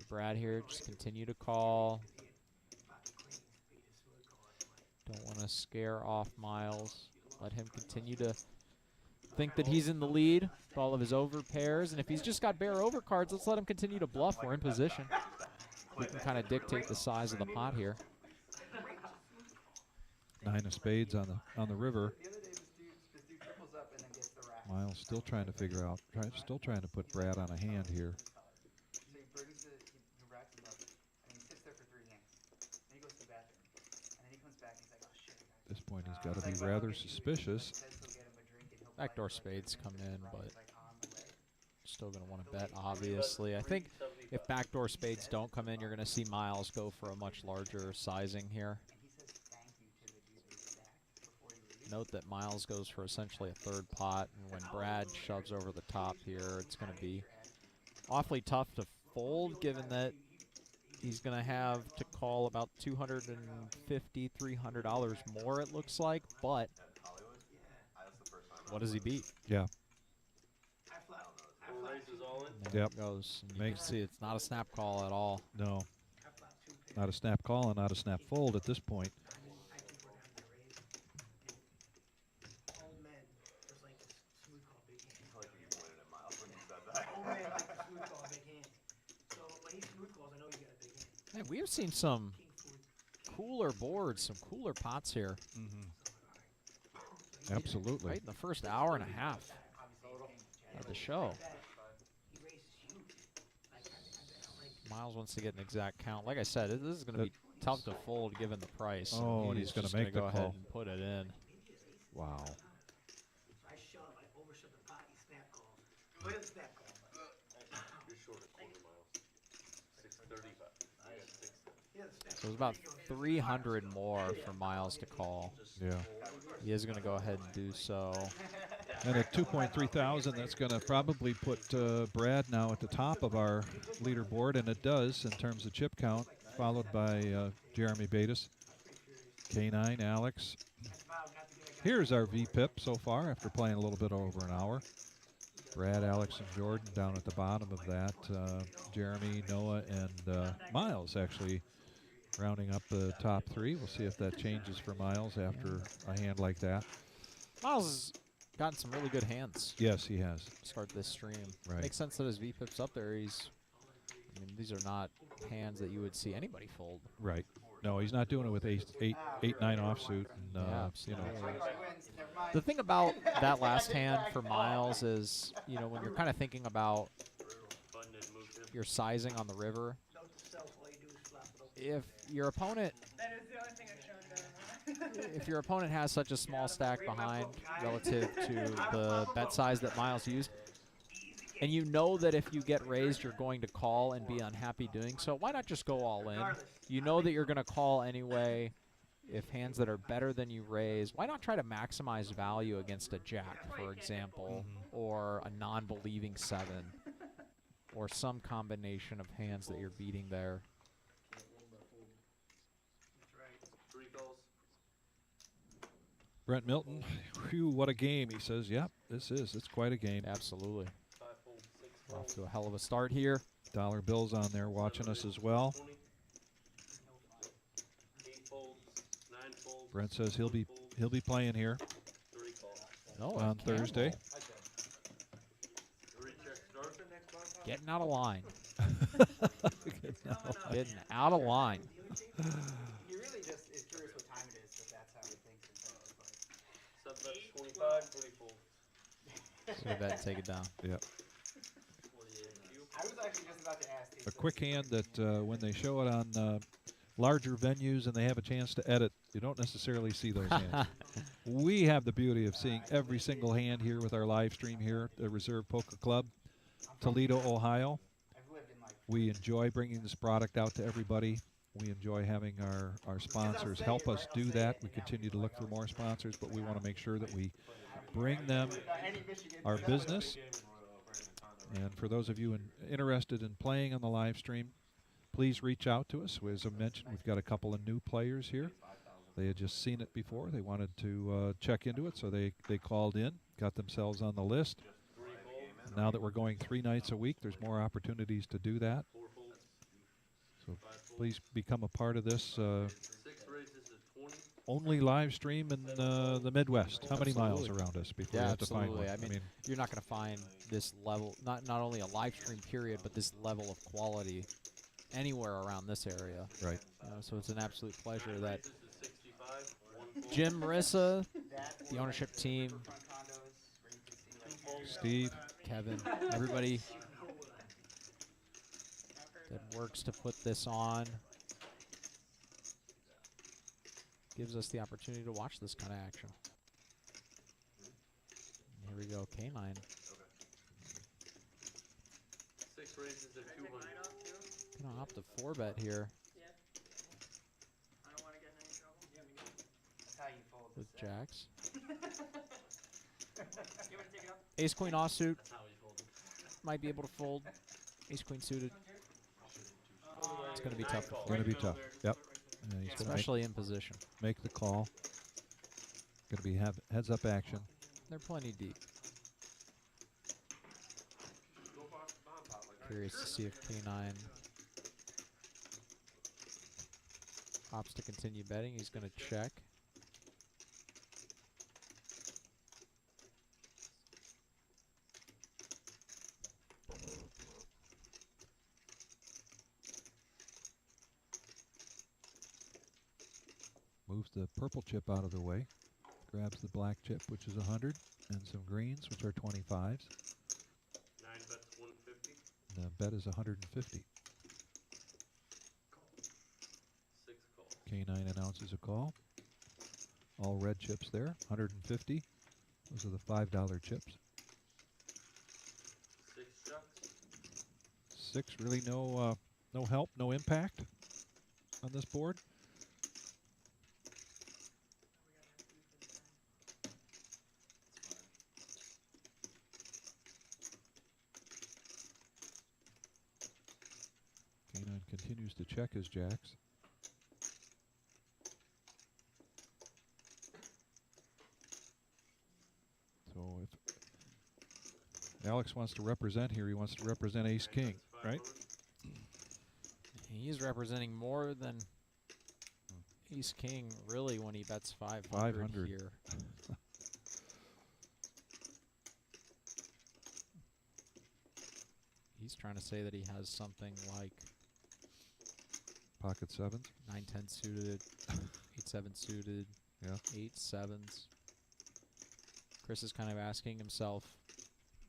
Brad here, just continue to call. Don't want to scare off Miles. Let him continue to think that he's in the lead with all of his over pairs. And if he's just got bare over cards, let's let him continue to bluff. We're in position. We can kind of dictate the size of the pot here. 9 of spades on the river. Miles still trying to figure out, still trying to put Brad on a hand here. At this point, he's got to be rather suspicious. Backdoor spades come in, but still going to want to bet, obviously. I think if backdoor spades don't come in, you're going to see Miles go for a much larger sizing here. Note that Miles goes for essentially a 3rd pot, and when Brad shoves over the top here, it's going to be awfully tough to fold, given that he's going to have to call about $250, $300 more, it looks like. But what does he beat? Yeah. There it goes. And you can see it's not a snap call at all. No. Not a snap call and not a snap fold at this point. We've seen some cooler boards, some cooler pots here. Absolutely. Right in the first hour and a half of the show. Miles wants to get an exact count. Like I said, this is going to be tough to fold given the price. Oh, and he's going to make the go call. ahead and put it in. Wow. So I overshove the pot, he snap calls. Look at the snap call. You're short a quarter mile. 635. I got 6. So it's about 300 more for Miles to call. Yeah. He is going to go ahead and do so. And at 2.3 thousand, that's going to probably put Brad now at the top of our leaderboard, and it does in terms of chip count, followed by Jeremy Batis, K9, Alex. Here's our VPIP so far after playing a little bit over an hour. Brad, Alex, and Jordan down at the bottom of that. Jeremy, Noah, and Miles actually rounding up the top three. We'll see if that changes for Miles after a hand like that. Miles has gotten some really good hands. Yes, he has. To start this stream. Right. Makes sense that his VPIP's up there. I mean, these are not hands that you would see anybody fold. Right. No, he's not doing it with 8-9 offsuit. And, you know. The thing about that last hand for Miles is, you know, when you're kind of thinking about your sizing on the river, if your opponent That is the only thing I've shown them. if your opponent has such a small stack behind relative to the bet size that Miles used, and you know that if you get raised, you're going to call and be unhappy doing so, why not just go all in? You know that you're going to call anyway. If hands that are better than you raise, why not try to maximize value against a jack, for example, or a non-believing 7, or some combination of hands that you're beating there. Brent Milton, whew, what a game. He says, yep, it's quite a game. Absolutely. Off to a hell of a start here. Dollar bills on there watching us as well. Brent says he'll be playing here on Thursday. Getting out of line. Getting out of line. He really just is curious what time it is, but that's how he thinks it's like. 25, 24. So bet, take it down. Yep. I was actually just about to ask you. A quick hand that when they show it on larger venues and they have a chance to edit, you don't necessarily see those hands. We have the beauty of seeing every single hand here with our live stream here at the Reserve Poker Club, Toledo, Ohio. We enjoy bringing this product out to everybody. We enjoy having our sponsors help us do that. We continue to look for more sponsors, but we want to make sure that we bring them our business. And for those of you interested in playing on the live stream, please reach out to us. As I mentioned, we've got a couple of new players here. They had just seen it before. They wanted to check into it, so they called in, got themselves on the list. Now that we're going 3 nights a week, there's more opportunities to do that. So please become a part of this only live stream in the Midwest. How many miles around us before you have to find one? I mean, you're not going to find this level, not only a live stream period, but this level of quality anywhere around this area. Right. So it's an absolute pleasure that Jim, Marissa, the ownership team, Steve, Kevin, everybody that works to put this on gives us the opportunity to watch this kind of action. Here we go, K9. 6 raises at 200. Gonna opt a 4-bet here I don't want to get in any trouble. That's how you fold with the set. jacks. You want to take it up? Ace queen offsuit might be able to fold. Ace queen suited. It's going to be tough to fold, going to be tough. Yep. He's going to especially in position. make the call. Going to be heads up action. They're plenty deep. Curious to see if K9 opts to continue betting. He's going to check. moves the purple chip out of the way, grabs the black chip, which is 100, and some greens, which are 25s. 9 bets 150. The bet is 150. 6 calls. K9 announces a call. All red chips there, 150. Those are the $5 chips. 6 chucks. 6, really no help, no impact on this board. K9 continues to check his jacks. So if Alex wants to represent here, he wants to represent ace-king, right? He's representing more than ace-king, really, when he bets 500 500 here. He's trying to say that he has something like Pocket sevens. 9-10 suited, 8-7 suited, Yeah. 8-7s. Chris is kind of asking himself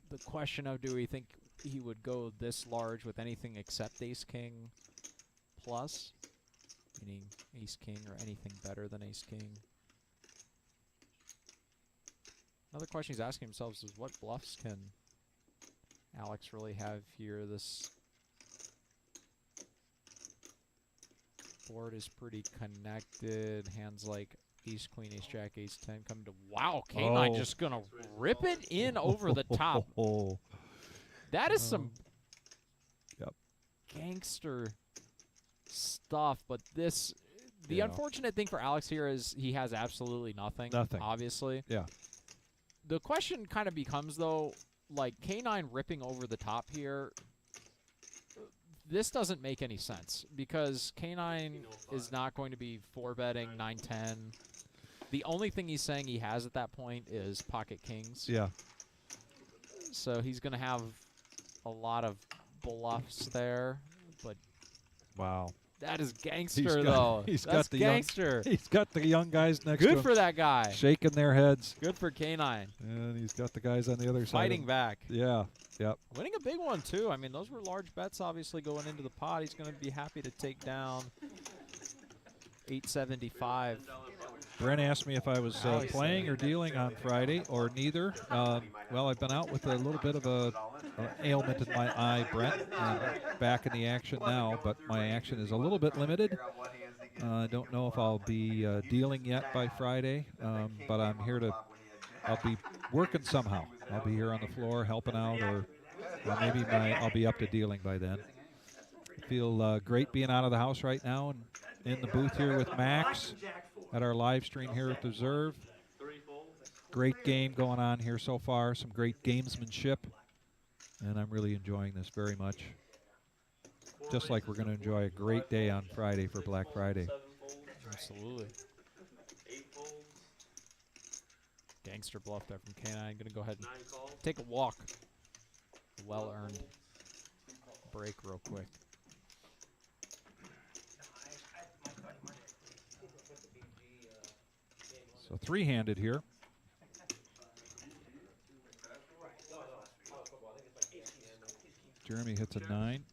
the question of, do we think he would go this large with anything except ace-king plus? Meaning ace-king or anything better than ace-king. Another question he's asking himself is, what bluffs can Alex really have here? This board is pretty connected. Hands like ace, queen, ace, jack, ace, 10 come to... Wow, K9 just going to rip it in over the top. That is some gangster stuff, but this... The unfortunate thing for Alex here is he has absolutely nothing. Obviously. Yeah. The question kind of becomes, though, like K9 ripping over the top here, this doesn't make any sense because K9 is not going to be 4-betting 9-10. The only thing he's saying he has at that point is pocket kings. Yeah. So he's going to have a lot of bluffs there, but wow. That is gangster, though. That's gangster. He's got the young guys next to him. Good for that guy. Shaking their heads. Good for K9. And he's got the guys on the other side. Fighting back. Yeah. Yep. Winning a big one, too. I mean, those were large bets, obviously, going into the pot. He's going to be happy to take down 875. Brent asked me if I was playing or dealing on Friday, or neither. Well, I've been out with a little bit of a ailment in my eye, Brent. I'm back in the action now, but my action is a little bit limited. I don't know if I'll be dealing yet by Friday, but I'm here to. I'll be working somehow. I'll be here on the floor helping out, or maybe I'll be up to dealing by then. I feel great being out of the house right now and in the booth here with Max at our live stream here at the Reserve. Great game going on here so far. Some great gamesmanship. And I'm really enjoying this very much. Just like we're going to enjoy a great day on Friday for Black Friday. Absolutely. Gangster bluff there from K9. Going to go ahead and take a walk. Well-earned break real quick. So three-handed here. Jeremy hits a 9.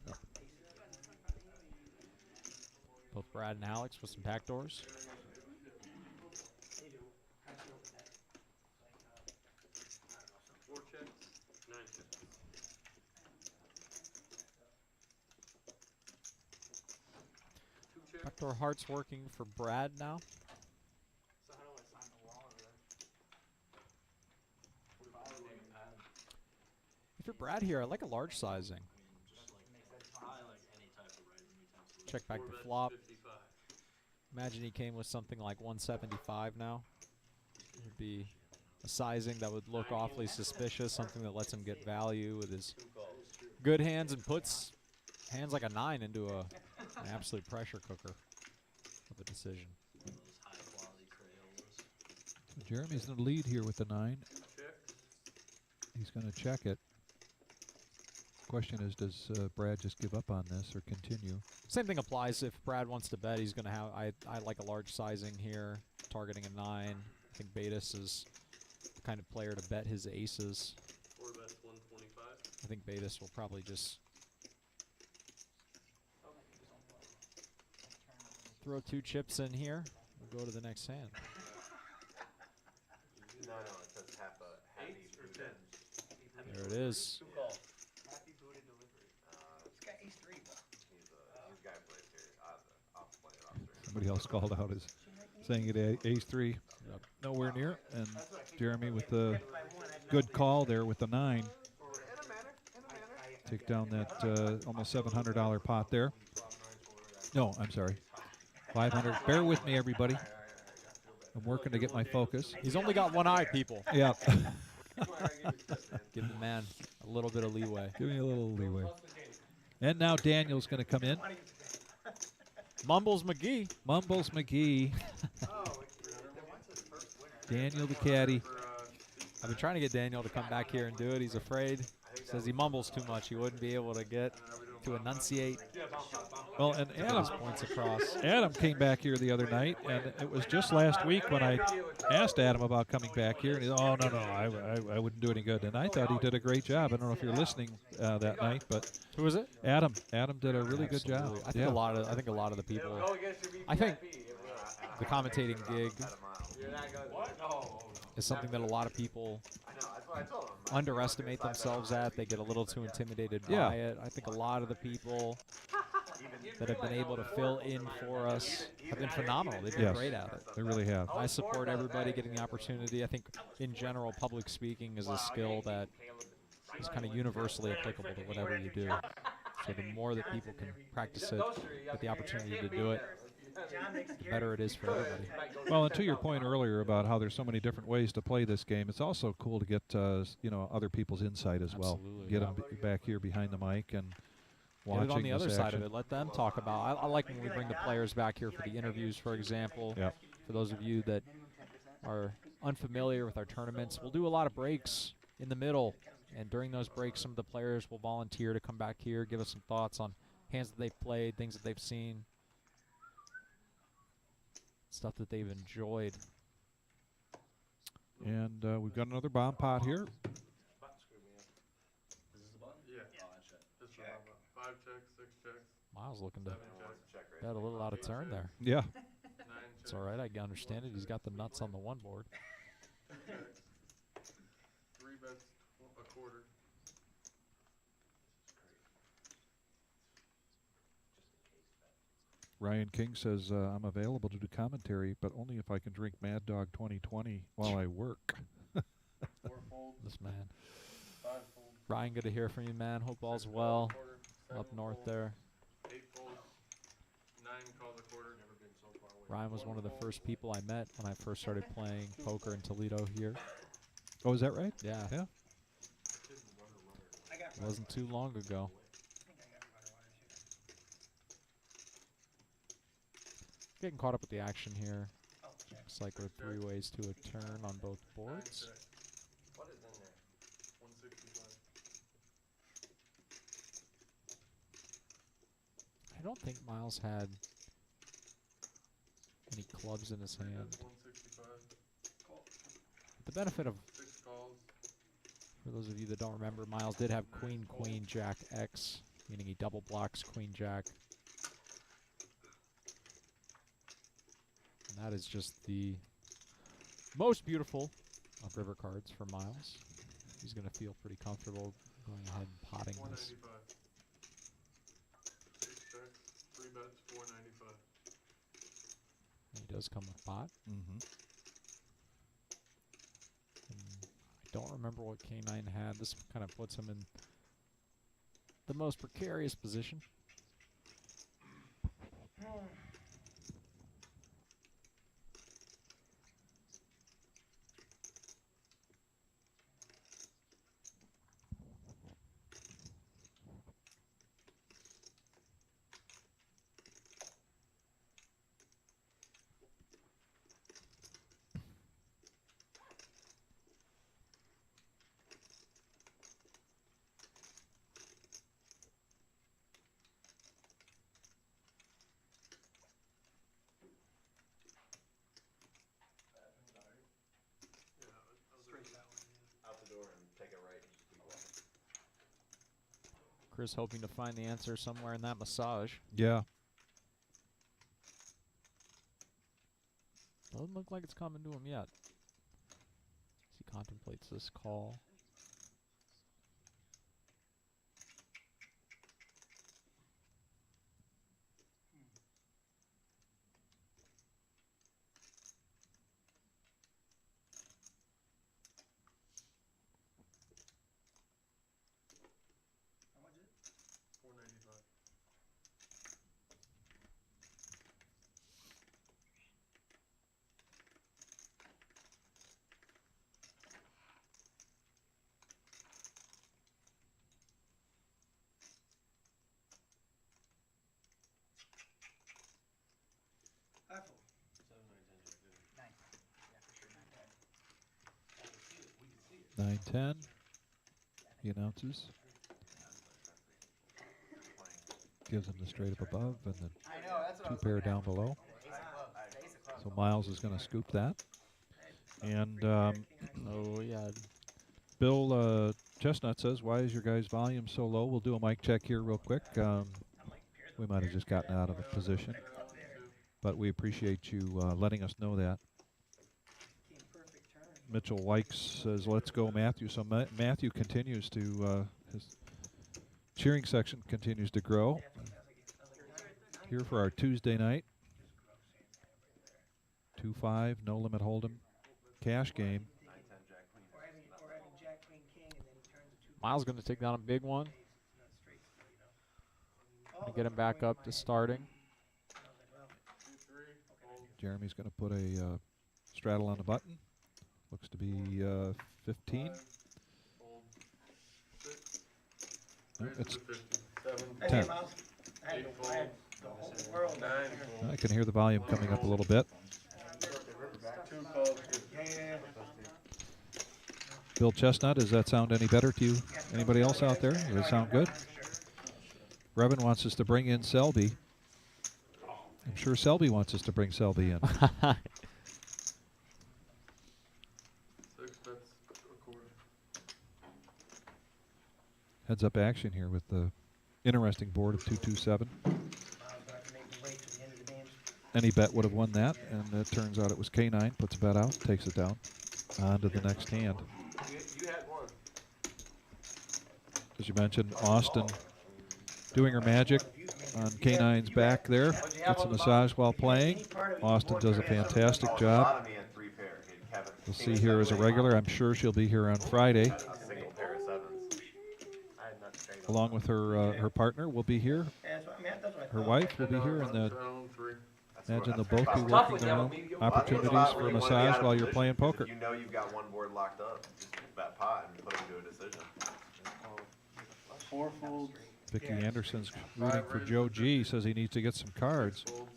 Both Brad and Alex with some backdoors. Backdoor hearts working for Brad now. If you're Brad here, I like a large sizing. Check back the flop. Imagine he came with something like 175 now. It would be a sizing that would look awfully suspicious, something that lets him get value with his good hands and puts hands like a 9 into an absolute pressure cooker of a decision. So Jeremy's in the lead here with the 9. He's going to check it. Question is, does Brad just give up on this or continue? Same thing applies if Brad wants to bet. He's going to have, I like a large sizing here. targeting a 9. I think Betis is the kind of player to bet his aces. 4 bets 125. I think Betis will probably just throw 2 chips in here. We'll go to the next hand. No, it says half a happy Eights or booted. tens? There it is. 2 calls. Happy booted delivery. He's got ace 3, bro. He's a guy who plays here. I'll play it off stream. Somebody else called out as saying it ace 3. Yep. Nowhere near. And Jeremy with the good call there with the 9. In a manner. Take down that almost $700 pot there. No, I'm sorry. 500. Bear with me, everybody. I'm working to get my focus. He's only got one eye, people. Yeah. Give the man a little bit of leeway. Give me a little leeway. And now Daniel's going to come in. Mumbles McGee. Mumbles McGee. Daniel the caddy. I've been trying to get Daniel to come back here and do it. He's afraid. Says he mumbles too much. He wouldn't be able to get to enunciate. Well, and Adam points across. Adam came back here the other night, and it was just last week when I asked Adam about coming back here, and he said, oh, no, I wouldn't do any good. And I thought he did a great job. I don't know if you're listening that night, but Who is it? Adam did a really good job. Absolutely. I think a lot of the people. I think the commentating gig is something that a lot of people underestimate themselves at. They get a little too intimidated by it. I think a lot of the people that have been able to fill in for us have been phenomenal. They've been great at it. They really have. I support everybody getting the opportunity. I think, in general, public speaking is a skill that is kind of universally applicable to whatever you do. So the more that people can practice it, get the opportunity to do it, the better it is for everybody. Well, and to your point earlier about how there's so many different ways to play this game, it's also cool to get other people's insight as well. Absolutely, Get them back here behind the mic and watching Get it on the other this side of action. it. Let them talk about. I like when we bring the players back here for the interviews, for example. Yep. For those of you that are unfamiliar with our tournaments, we'll do a lot of breaks in the middle, and during those breaks, some of the players will volunteer to come back here, give us some thoughts on hands that they've played, things that they've seen, stuff that they've enjoyed. And we've got another bomb pot here. Yeah. Just Check. 5 checks, 6 checks, Miles looking to 7 checks, bet a little out of turn there. Yeah. 9 It's checks. all right. I can understand it. He's got the nuts on the one board. 2 checks. 3 bets a quarter. Ryan King says, I'm available to do commentary, but only if I can drink Mad Dog 2020 while I work. 4 fold, This man. 5 fold, Ryan, good to hear from you, man. Hope all's well quarter, 7 up north fold, there. 8 folds, 9 calls a quarter. Never been so far away. Ryan was one of the first people I met when I first started playing poker in Toledo here. Oh, is that right? Yeah. Yeah. I got It wasn't too long ago. Getting caught up with the action here. Oh, check. Looks like we're 3 ways to a turn on both 9 boards. checks, What is in there? 165. I don't think Miles had any clubs in his 3 hand. bets 165. The benefit of, 6 calls. for those of you that don't remember, Miles did have Queen, Queen, Jack, X, meaning he double blocks Queen, Jack. And that is just the most beautiful of river cards for Miles. He's going to feel pretty comfortable going ahead and potting this. 495. 6 checks, 3 bets, 495. And he does come with pot. Mm-hmm. I don't remember what K9 had. This kind of puts him in the most precarious position. Chris hoping to find the answer somewhere in that massage. Yeah. Doesn't look like it's coming to him yet. As he contemplates this call. How much is it? $4.95. I fold. 7, 9, 10, Jack, didn't it? 9. Yeah, for sure, 9, 10. I can see it, we can see it. 9-10. He announces. Gives him the straight up above and the I know, that's what I 2 was pair looking down at. below. Ace of clubs. Ace of clubs. So Miles is going to scoop that. And Oh, yeah. Bill Chestnut says, why is your guys' volume so low? We'll do a mic check here real quick. We might have just gotten out of a position. But we appreciate you letting us know that. Mitchell Wykes says, let's go, Matthew. So Matthew continues to, his cheering section continues to grow. Here for our Tuesday night. 2-5, no limit hold'em, cash game. Miles going to take down a big one. Gonna get him back up to starting. 2-3, fold. Jeremy's going to put a straddle on the button. Looks to be 15. 5, fold. 6, No, raises it's to 50. 7, Hey, 10. Miles. I had 8, the, I had the whole world. 9, fold. I can hear the volume coming up a little bit. 2 calls, 50. Yeah. Bill Chestnut, does that sound any better to you? Anybody else out there? Does it sound good? Revin wants us to bring in Selby. I'm sure Selby wants us to bring Selby in. 6 bets a quarter. Heads up action here with the interesting board of 227. Any bet would have won that, and it turns out it was K9, puts a bet out, takes it down. On to the next hand. You had one. As you mentioned, Austin doing her magic on K9's back there. Gets a massage while playing. Austin does a fantastic job. Bottom he had 3 pair. He had Kevin. We'll King see here of as a seven, regular. I'm sure she'll be here on Friday. a single pair of 7s. I had not straight. Along with her partner will be here. Yeah, that's what, I mean, that's what I Her thought. wife will be here, and Down 3. imagine they'll both be Tough working with their them, own maybe you'll- opportunities for a massage while you're playing poker. If you know you've got one board locked up, just bet pot and put him to a decision. 4 folds. Vicky Anderson's rooting for Joe G. Says he needs to get some cards. 6 folds.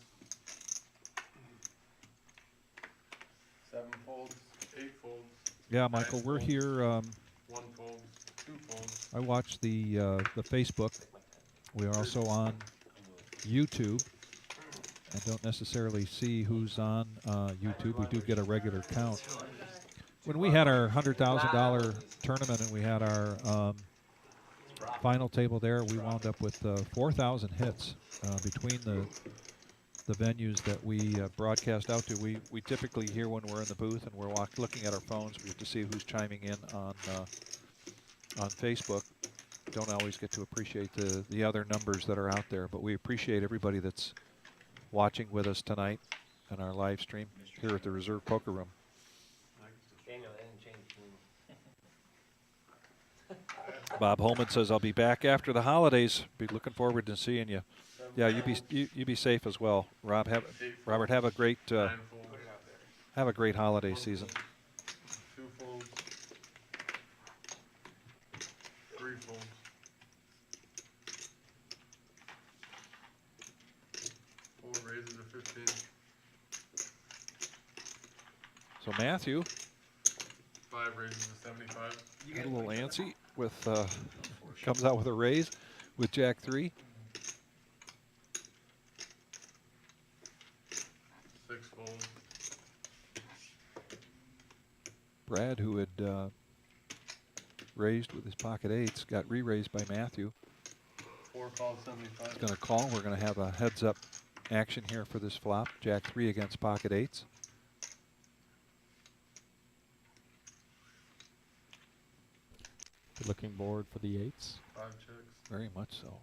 7 folds. 8 folds. Yeah, Michael, we're here. 1 fold. 2 folds. I watch the Facebook. We are also on YouTube. I don't necessarily see who's on YouTube. We do get a regular count. When we had our $100,000 tournament and we had our final table there, we wound up with 4,000 hits between the venues that we broadcast out to. We typically hear when we're in the booth and we're looking at our phones, we get to see who's chiming in on Facebook. Don't always get to appreciate the other numbers that are out there, but we appreciate everybody that's watching with us tonight on our live stream here at the Reserve Poker Room. Daniel, they didn't change the room. Bob Holman says, I'll be back after the holidays. Be looking forward to seeing you. Yeah, you be safe as well. Robert, have a great 9 folds. holiday season. 2 folds. 3 folds. 4 raises to 15. So Matthew, 5 raises to 75. got a little antsy with comes out with a raise with Jack 3. 6 folds. Brad, who had raised with his pocket eights, got re-raised by Matthew. 4 calls 75. He's going to call. We're going to have a heads-up action here for this flop. Jack 3 against pocket 8s. Good looking board for the 8s. 5 checks. Very much so.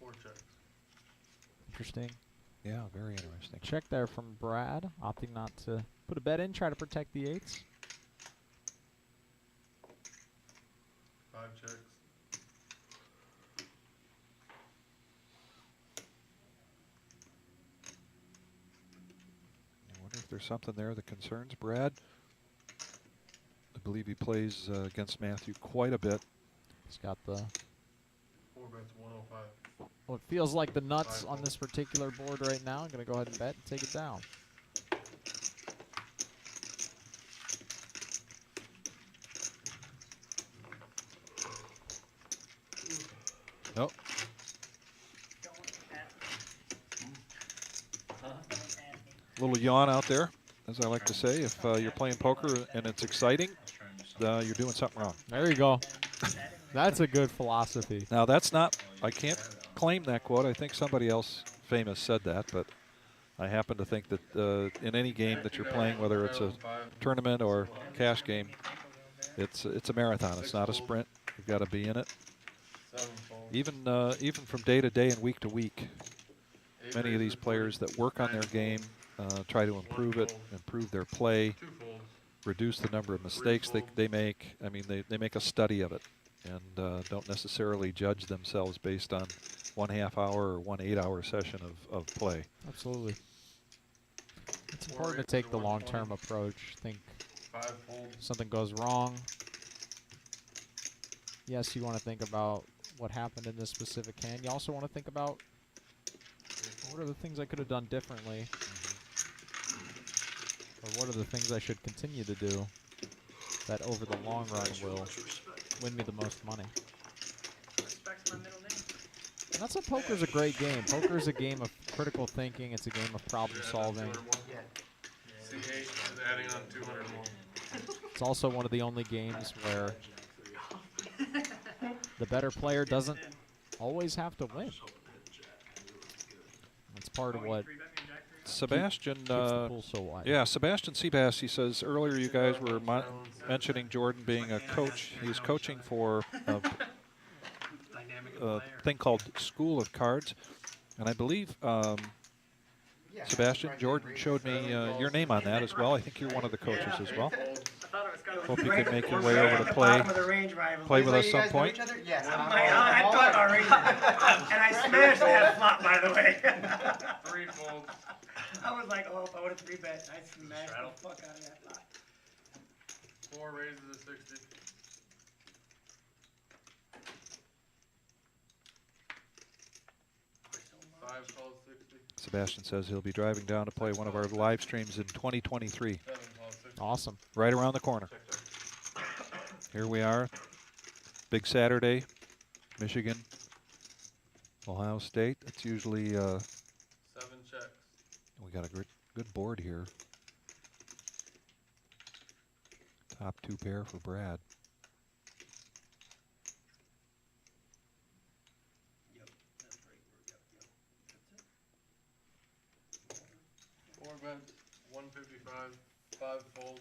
4 checks. Interesting. Yeah, very interesting. Check there from Brad, opting not to put a bet in, try to protect the 8s. 5 checks. I wonder if there's something there that concerns Brad. I believe he plays against Matthew quite a bit. He's got the 4 bets 105. what feels like the nuts on this particular board right now. I'm going to go ahead and bet and take it down. Nope. Little yawn out there, as I like to say. If you're playing poker and it's exciting, you're doing something wrong. There you go. That's a good philosophy. Now, that's not, I can't claim that quote. I think somebody else famous said that, but I happen to think that in any game that you're playing, whether it's a tournament or cash game, it's a marathon. It's not a sprint. You've got to be in it. 7 folds. Even from day to day and week to week, many of these players that work on their game try to improve it, improve their play, 2 folds. reduce the number of mistakes they make. I mean, they make a study of it and don't necessarily judge themselves based on 1/2 hour or 1 8-hour session of play. Absolutely. It's important to take the long-term approach. Think 5 folds. something goes wrong. Yes, you want to think about what happened in this specific hand. You also want to think about what are the things I could have done differently, or what are the things I should continue to do that over the long run will win me the most money. Respect's my middle name. And that's what poker's a great game. Poker's a game of critical thinking. It's a game of problem solving. Yeah. C8 is adding on 200 more. It's also one of the only games where the better player doesn't always have to win. That's part of what Sebastian, keeps the pool so wide. yeah, Sebastian Seabass, he says earlier you guys were mentioning Jordan being a coach. He's coaching for a thing called School of Cards. And I believe, Yeah. Sebastian, Jordan showed me your name on that as well. I think you're one of the coaches as well. Hope you can make your way over to play with us some point. Yes. I thought already. And I smashed that flop, by the way. 3 folds. I was like, oh, if I would have 3-bet, I smashed the fuck out of that flop. 4 raises to 60. Five calls 60. Sebastian says he'll be driving down to play one of our live streams in 2023. 7 calls 60. Awesome. Right around the corner. Here we are. Big Saturday. Michigan. Ohio State. It's usually 7 checks. we got a good board here. Top 2 pair for Brad. Yep, that's right. Yep, that's it. 4 bets 155. 5 folds.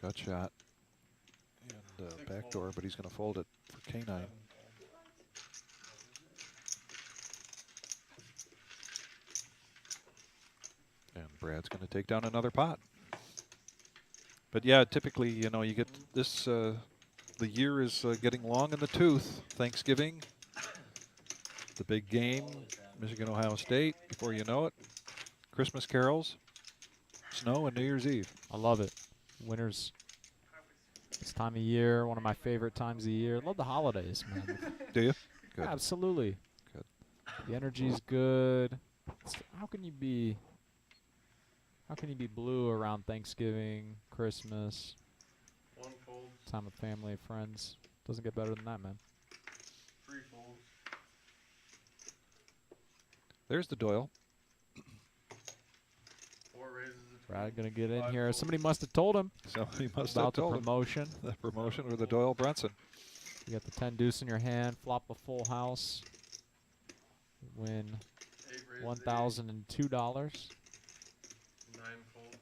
Gut shot. And backdoor, but he's going to fold it for K9. 7 folds. And Brad's going to take down another pot. But yeah, typically, you know, you get this, the year is getting long in the tooth. Thanksgiving, the big game, Michigan, Ohio State, before you know it. Christmas carols, snow, and New Year's Eve. I love it. Winter's this time of year, one of my favorite times of the year. Love the holidays, man. Do you? Good. Absolutely. Good. The energy's good. How can you be blue around Thanksgiving, Christmas, 1 fold. time with family and friends? Doesn't get better than that, man. 3 folds. There's the Doyle. 4 raises to Brad gonna get in here. Somebody must have told him Somebody must have about the told him. promotion. The promotion or the Doyle Brunson. You got the 10 deuce in your hand. Flop a full house. Win $1,002. 9 folds.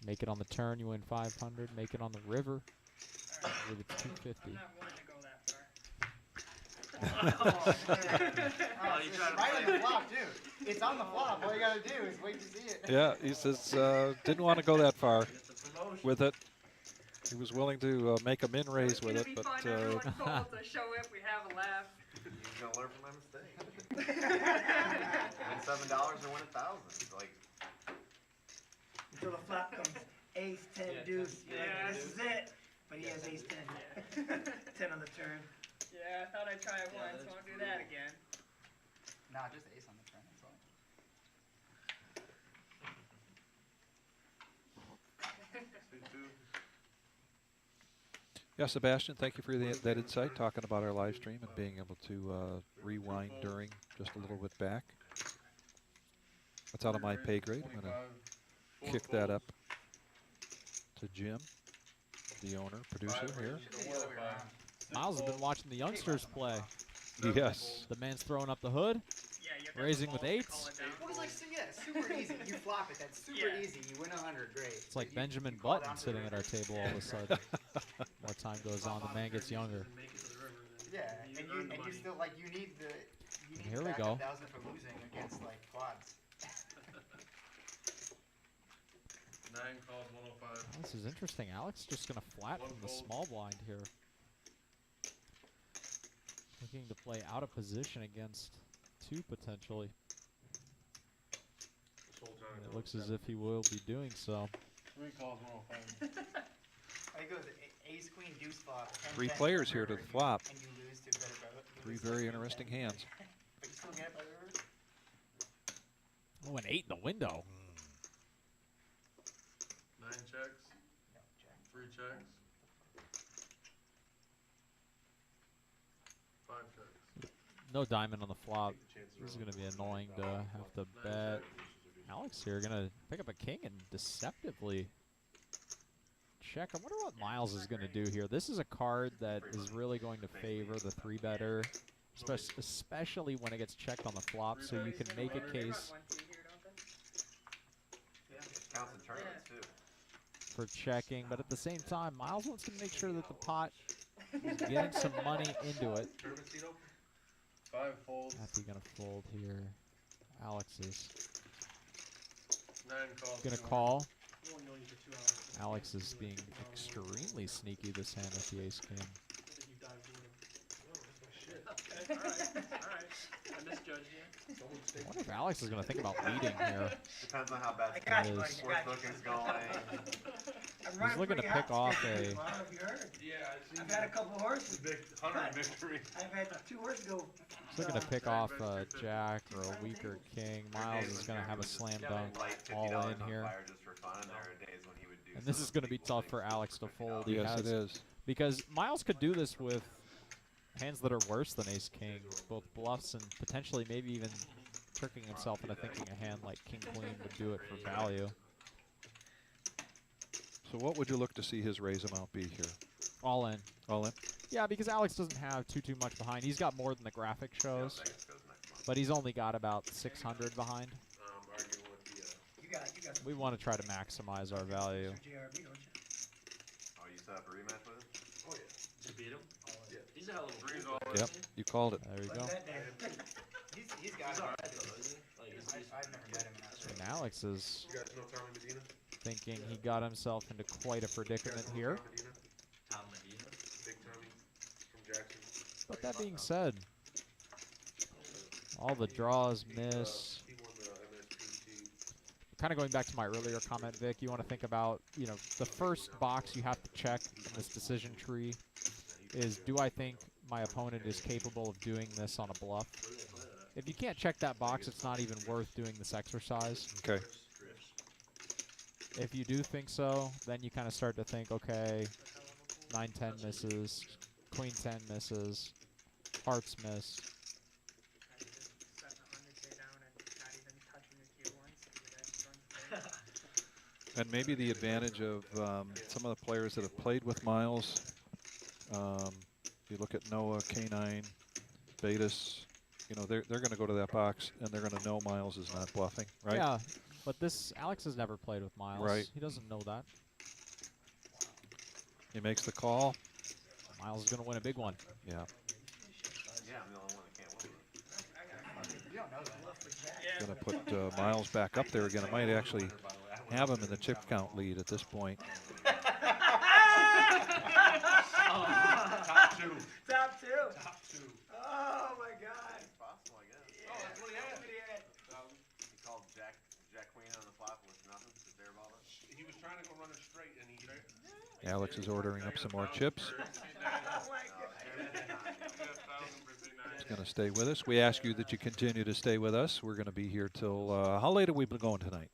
Make it on the turn. You win 500. Make it on the river. I believe it's 250. I'm not wanting to go that far. Oh, you trying to right on play- the flop, too. It's on the flop. All you gotta do is wait to see it. Yeah, he says didn't want to go that far Get the promotion. with it. He was willing to make a min raise with it, It's but gonna be fun. Everyone folds to show it. We have a laugh. He's gonna learn from my mistake. Win $7 or win 1,000. It's like, Until the flop comes, ace, 10, Yeah, deuce. ten. You're Yeah, like, this deuce. is it. But he has ace 10. 10 on the turn. Yeah, I thought I'd try it Yeah, once. that's Won't do brutal. that again. Nah, just ace on the turn. That's all. yeah, Sebastian, thank you for that insight, talking about our live stream and being able to rewind during just a little bit back. That's out of my pay grade. I'm going to kick that up to Jim, the owner, producer here. Should be the other way around. Miles has been watching the youngsters play. Yes. The man's throwing up the hood. Yeah, you have to Raising have with the ball to eights. call it down. Well, it's like, so yeah, super easy. You flop it. That's super Yeah. easy. You win 100. Great. It's like You- Benjamin you call Button down to the sitting at river. our table all of a sudden. More time goes on, the man gets younger. Make it to the river, then Yeah, you and earn the you money. still like you need the Here we back go. 1,000 for losing against like quads. 9 calls, 105. This is interesting. Alex just going to flat from the small blind here. Looking to play out of position against 2 potentially. This whole time. It looks as if he will be doing so. 3 calls, 105. I think it goes ace queen deuce flop. 10, 3 10 players from here to river, the flop. and you lose to better brother. 3 very interesting hands. But you still get it by the river. Oh, an 8 in the window. 9 checks, No, jack. 3 checks. 5 checks. No diamond on the flop. This is going to be annoying to have to bet. Alex here going to pick up a king and deceptively check. I wonder what Miles is going to do here. This is a card that is really going to favor the 3-better, especially when it gets checked on the flop, so you can make a They run case 1T here, don't they? counts in tournaments too. for checking, but at the same time, Miles wants to make sure that the pot is getting some money into it. Tournament seat open? 5 folds, Happy going to fold here. Alex is 9 calls. going to 200. call. You only know you for 2 hours. Alex is being extremely sneaky this hand with the ace king. I think you dived with him. Okay, alright. I misjudged you. I wonder if Alex is going to think about leading here. Depends on how bad I got you, That buddy. is- I sports got you. booking's going. I'm running looking to pretty pick hot off today, a- Bob, have you heard? Yeah, I've had a couple horses. big 100 victory. I've had 2 horses go. He's looking to pick off a jack or a weaker king. Miles is going to have a slam dunk Light all $50 in on here. fire just for fun, and there are days when he would do And this some is going to be equal tough for things Alex to for fold. $50. He Yes, has, it is. because Miles could do this with hands that are worse than ace king, both bluffs and potentially maybe even tricking himself into thinking a hand like king queen would do it for value. So what would you look to see his raise amount be here? All in. All in? Yeah, because Alex doesn't have too much behind. He's got more than the graphic shows, Vegas goes next month. but he's only got about 600 behind. Arguing with the, You got We want to try to maximize our value. JRB, don't you? Oh, you set up a rematch with him? oh yeah. To beat him? Yeah. He's a hell of a Three's player. all in. Yep, you called it. There we Look go. at that day. He's got He's it. alright though, isn't he? Like, he's I've never met him in that And range. Alex is You guys know Tommy Medina? thinking he got himself into quite a predicament here. Tom Medina? Tom Medina. Big Tommy from Jackson. But that being said, all the draws miss. He won the MSPT. Kind of going back to my earlier comment, Vic, you want to think about, you know, the first box you have to check in this decision tree is, do I think my opponent is capable of doing this on a bluff? If you can't check that box, it's not even worth doing this exercise. Okay. If you do think so, then you kind of start to think, okay, 9-10 misses, queen 10 misses, hearts miss. I could just set 100K down and not even touching the Q1s. See what that runs through. And maybe the advantage of some of the players that have played with Miles. If you look at Noah, K9, Betis, you know, they're going to go to that box and they're going to know Miles is not bluffing, right? Yeah, but Alex has never played with Miles. Right. He doesn't know that. He makes the call. Miles is going to win a big one. Yeah. Yeah, I'm the only one that can't win. You don't know that. Going to put Miles back up there again. It might actually have him in the chip count lead at this point. Top two. Top two. Top two. Oh my God. It's possible, I guess. Oh, that's what he had. He called Jack Queen on the flop with nothing to barrel it. He was trying to go runner straight, and he. Alex is ordering up some more chips. He's going to stay with us. We ask you that you continue to stay with us. We're going to be here till, how late have we been going tonight?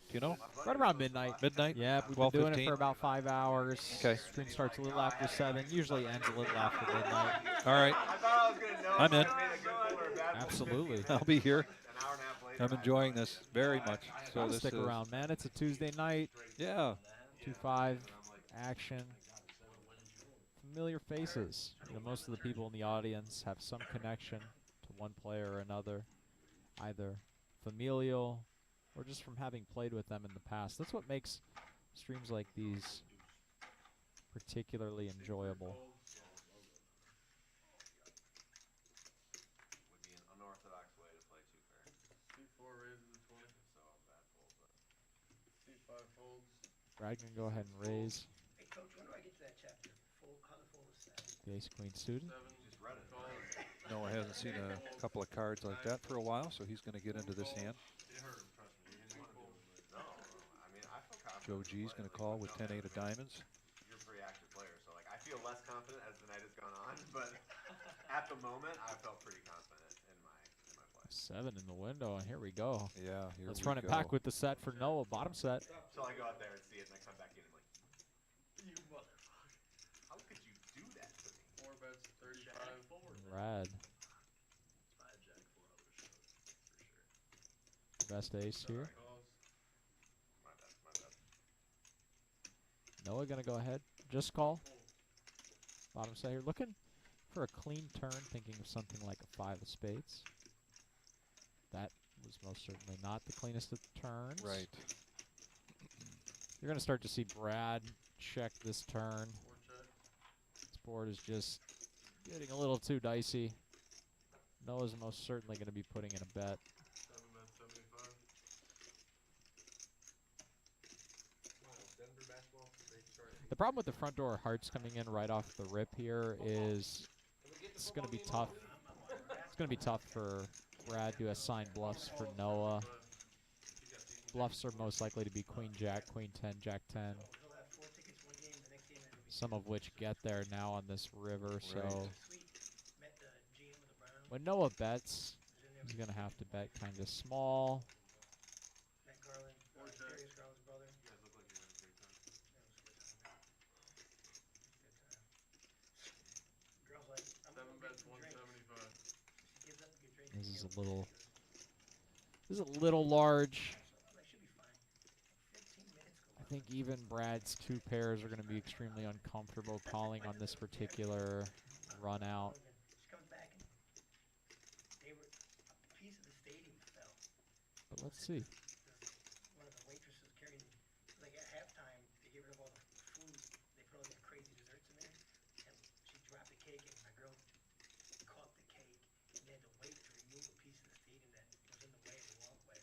Do you know? Right around midnight. Midnight? Yeah, we've been doing it for about 5 hours. Okay. Stream starts a little after 7, usually ends a little after midnight. All right. I thought I was going to know I'm in. if I made a good pull or a bad pull. Absolutely. I'll be here. An hour and a half later. I'm enjoying this very much. So Gotta this stick is, around, man. It's a Tuesday night. Yeah. 2-5 action. Familiar faces. You know, most of the people in the audience have some connection to one player or another, either familial or just from having played with them in the past. That's what makes streams like these particularly enjoyable. Would be an unorthodox way to play two pair. C4 raises the 20. So bad pull, but C5 folds. Brad can go ahead and raise Hey, Coach, when do I get to that chapter? How to fold a set? the ace-queen suited. 7. just read it. Noah hasn't seen a couple of cards like that for a while, so he's going to get into this hand. It hurt him, trust me. He didn't want to do it. No, I mean, I feel confident. Joe G's going to call with 10-8 of diamonds. You're a pretty active player, so like I feel less confident as the night has gone on, but at the moment I felt pretty confident in my play. 7 in the window, and here we go. Yeah, here Let's we run it go. back with the set for Noah, bottom set. So I go out there and see it, and I come back in and like, you motherfucker! How could you do that to me? 4 bets, 35. Rad. Best ace here. Calls. My bad. Noah gonna go ahead. Just call. Bottom set here. Looking for a clean turn, thinking of something like a 5 of spades. That was most certainly not the cleanest of turns. Right. You're gonna start to see Brad check this turn. 4 check. This board is just getting a little too dicey. Noah's most certainly gonna be putting in a bet. 7 bets, 75. Denver basketball. Great start. The problem with the front door hearts coming in right off the rip here is it's going to be tough. It's going to be tough for Brad to assign bluffs for Noah. Bluffs are most likely to be Queen Jack, Queen 10, Jack 10. He'll have 4 tickets one game, the next game it'll be Some of which get there now on this river. So Right. sweet. Met the GM of the Browns. when Noah bets, Was in there he's with going to have to bet kind of small. Matt Garland, Darius Garland's brother. You guys look like you're having a great time. That was a good time. Girl's like, I'm 7 gonna bets, get some drinks. 175. She gives up a good drink. This she is a gives little. up. This is a little large. I'm like, she'll be fine. 15 minutes go I by. think even Brad's 2 pairs are going to be extremely uncomfortable calling on this particular run out. She comes back and a piece of the stadium fell. But let's see. One of the waitresses carried, like at halftime, they get rid of all the food. They put all these crazy desserts in there, and she dropped the cake, and my girl caught the cake, and they had to wait to remove a piece of the stadium that was in the way of the walkway.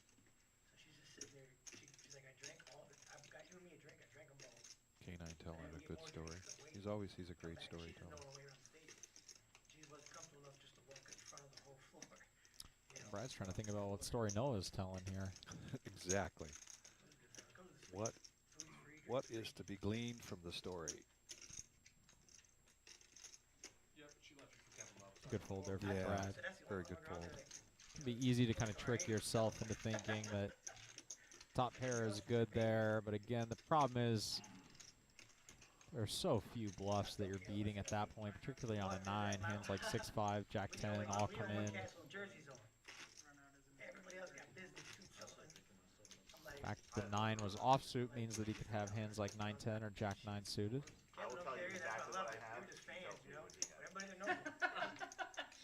So she's just sitting there. She's like, I drank all of it. I've got you and me a drink. I drank them all. K9 telling a good story. He's a great Come back, she storyteller. didn't know her way around the stadium. She wasn't comfortable enough just to walk in front of the whole floor. You know? Brad's trying to think about what story Noah's telling here. Exactly. Come to the suite. What is to be gleaned from the story? Yep, she left you for Kevin Love. Good fold there for Yeah. Brad. So that's the Very only good one around fold. there that- It can be easy to kind of trick yourself into thinking that top pair is good there, but again, the problem is there are so few bluffs that you're beating at that point, particularly on a 9. Hands like 6-5, Jack 10 all come in. Castle, Jersey's on. Everybody else got business too, so I'm like, In fact, the 9 9 was offsuit means that he could have hands like 9-10 or Jack-9 suited. I will tell you exactly what I have. We're just fans, Tell you me know? what he has. Everybody that knows him.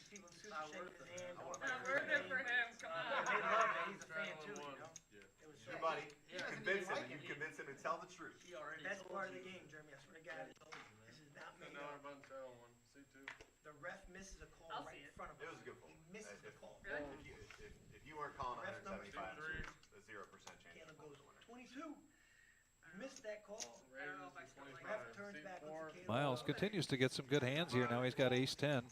People suit Not shake worth his it. hand. I wanna don't wear mind it his for name. him, come on. They love it. He's a fan too, you know? Yeah. It was Your buddy, you doesn't convince even him, like and you him. convince him to tell the truth. He already That's told part of you. the game, Jeremy. I swear to God. This is not made $10 up. button saddle one. C2. The ref misses a call I'll right see in it. front of It him. was a good fold. He misses the If- call. If you weren't calling Ref number 175, three. there's a 0% chance. Caleb goes 22. You missed that call. I don't know if I Raises still to like 25. Ref turns back, C4. looks at Caleb. Miles continues to get some good hands here. Now he's got ace-10.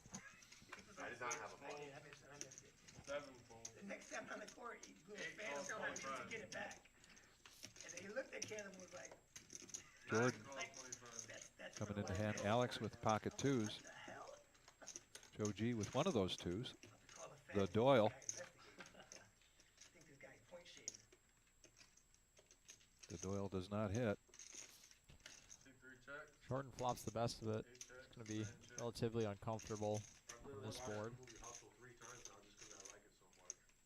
I did not have a I fold. did. I missed it. 7 fold. The next time on the court, he blew a Eight phantom calls, call just to 25. get it back. And then he looked at Caleb and was like, Jordan Call 25. that's coming what into it hand. was. Alex with pocket twos. What the hell? Joe G with one of those twos. Call The phantom. Doyle. I think this guy's point shaving. The Doyle does not hit. C3 check. Jordan flops the best of it. 8 check. It's going to be 9 check. relatively uncomfortable on this board,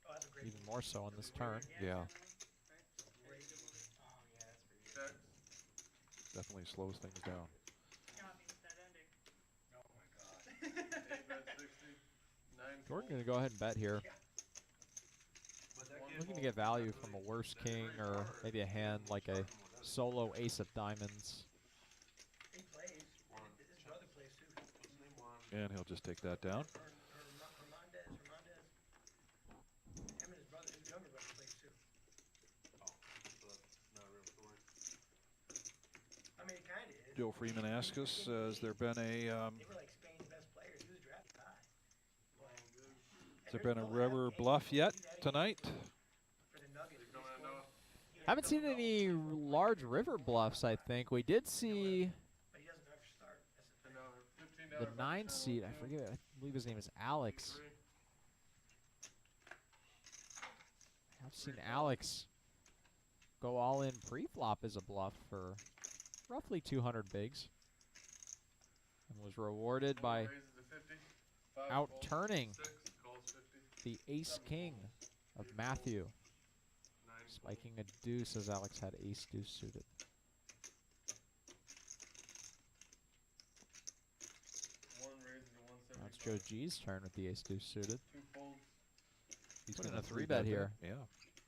Oh, that's a great even more so on this turn. Yeah, great. Oh, yeah, that's pretty good. Checks. definitely slows things down. You know, it means dead ending. Oh, my God. 8 bet 60. 9 Jordan going to go ahead and bet here. Looking to get value from a worse king or maybe a hand like a solo ace of diamonds. He plays. His brother plays too. And he'll just take that down. Hernandez. Him and his brother, his younger brother plays too. I mean, it kind of is. Joe Freeman asks us, has there been a They were like Spain's best players. He was drafted high. has there been a river bluff yet tonight? For the Nuggets. Coming in off. Haven't seen any large river bluffs, I think. We did see But he doesn't ever start. That's the $10. thing. the 9 seed. I forget. I believe his name is Alex. 3. I've seen Alex go all in pre-flop as a bluff for roughly 200 bigs and was rewarded by Raises to 50. 5 out-turning folds. 6 calls 50. the ace king of Matthew, 9 spiking a deuce as Alex had ace deuce suited. folds. 1 raises to 175. Now it's Joe G's turn with the ace deuce suited. 2 folds. He's Put in gonna a 3-bet here. Yeah,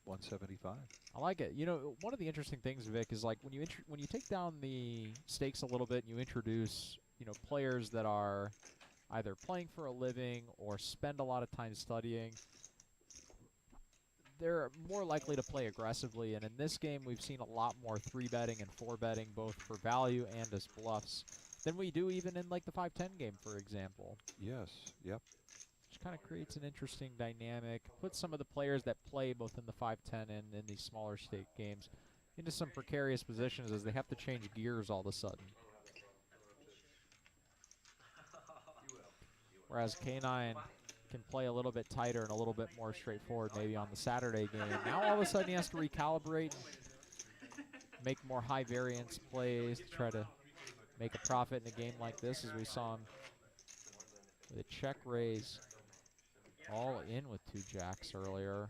175. I like it. You know, one of the interesting things, Vic, is like when you take down the stakes a little bit and you introduce, you know, players that are either playing for a living or spend a lot of time studying, they're more likely to play aggressively. And in this game, we've seen a lot more 3-betting and 4-betting, both for value and as bluffs, than we do even in like the 5-10 game, for example. Yes, yep. Which kind of creates an interesting dynamic. Puts some of the players that play both in the 5-10 and in these smaller stake games into some precarious positions as they have to change gears all of a sudden. Whereas K9 can play a little bit tighter and a little bit more straightforward maybe on the Saturday game. Now all of a sudden he has to recalibrate and make more high variance plays to try to make a profit in a game like this, as we saw him with a check raise all in with 2 jacks earlier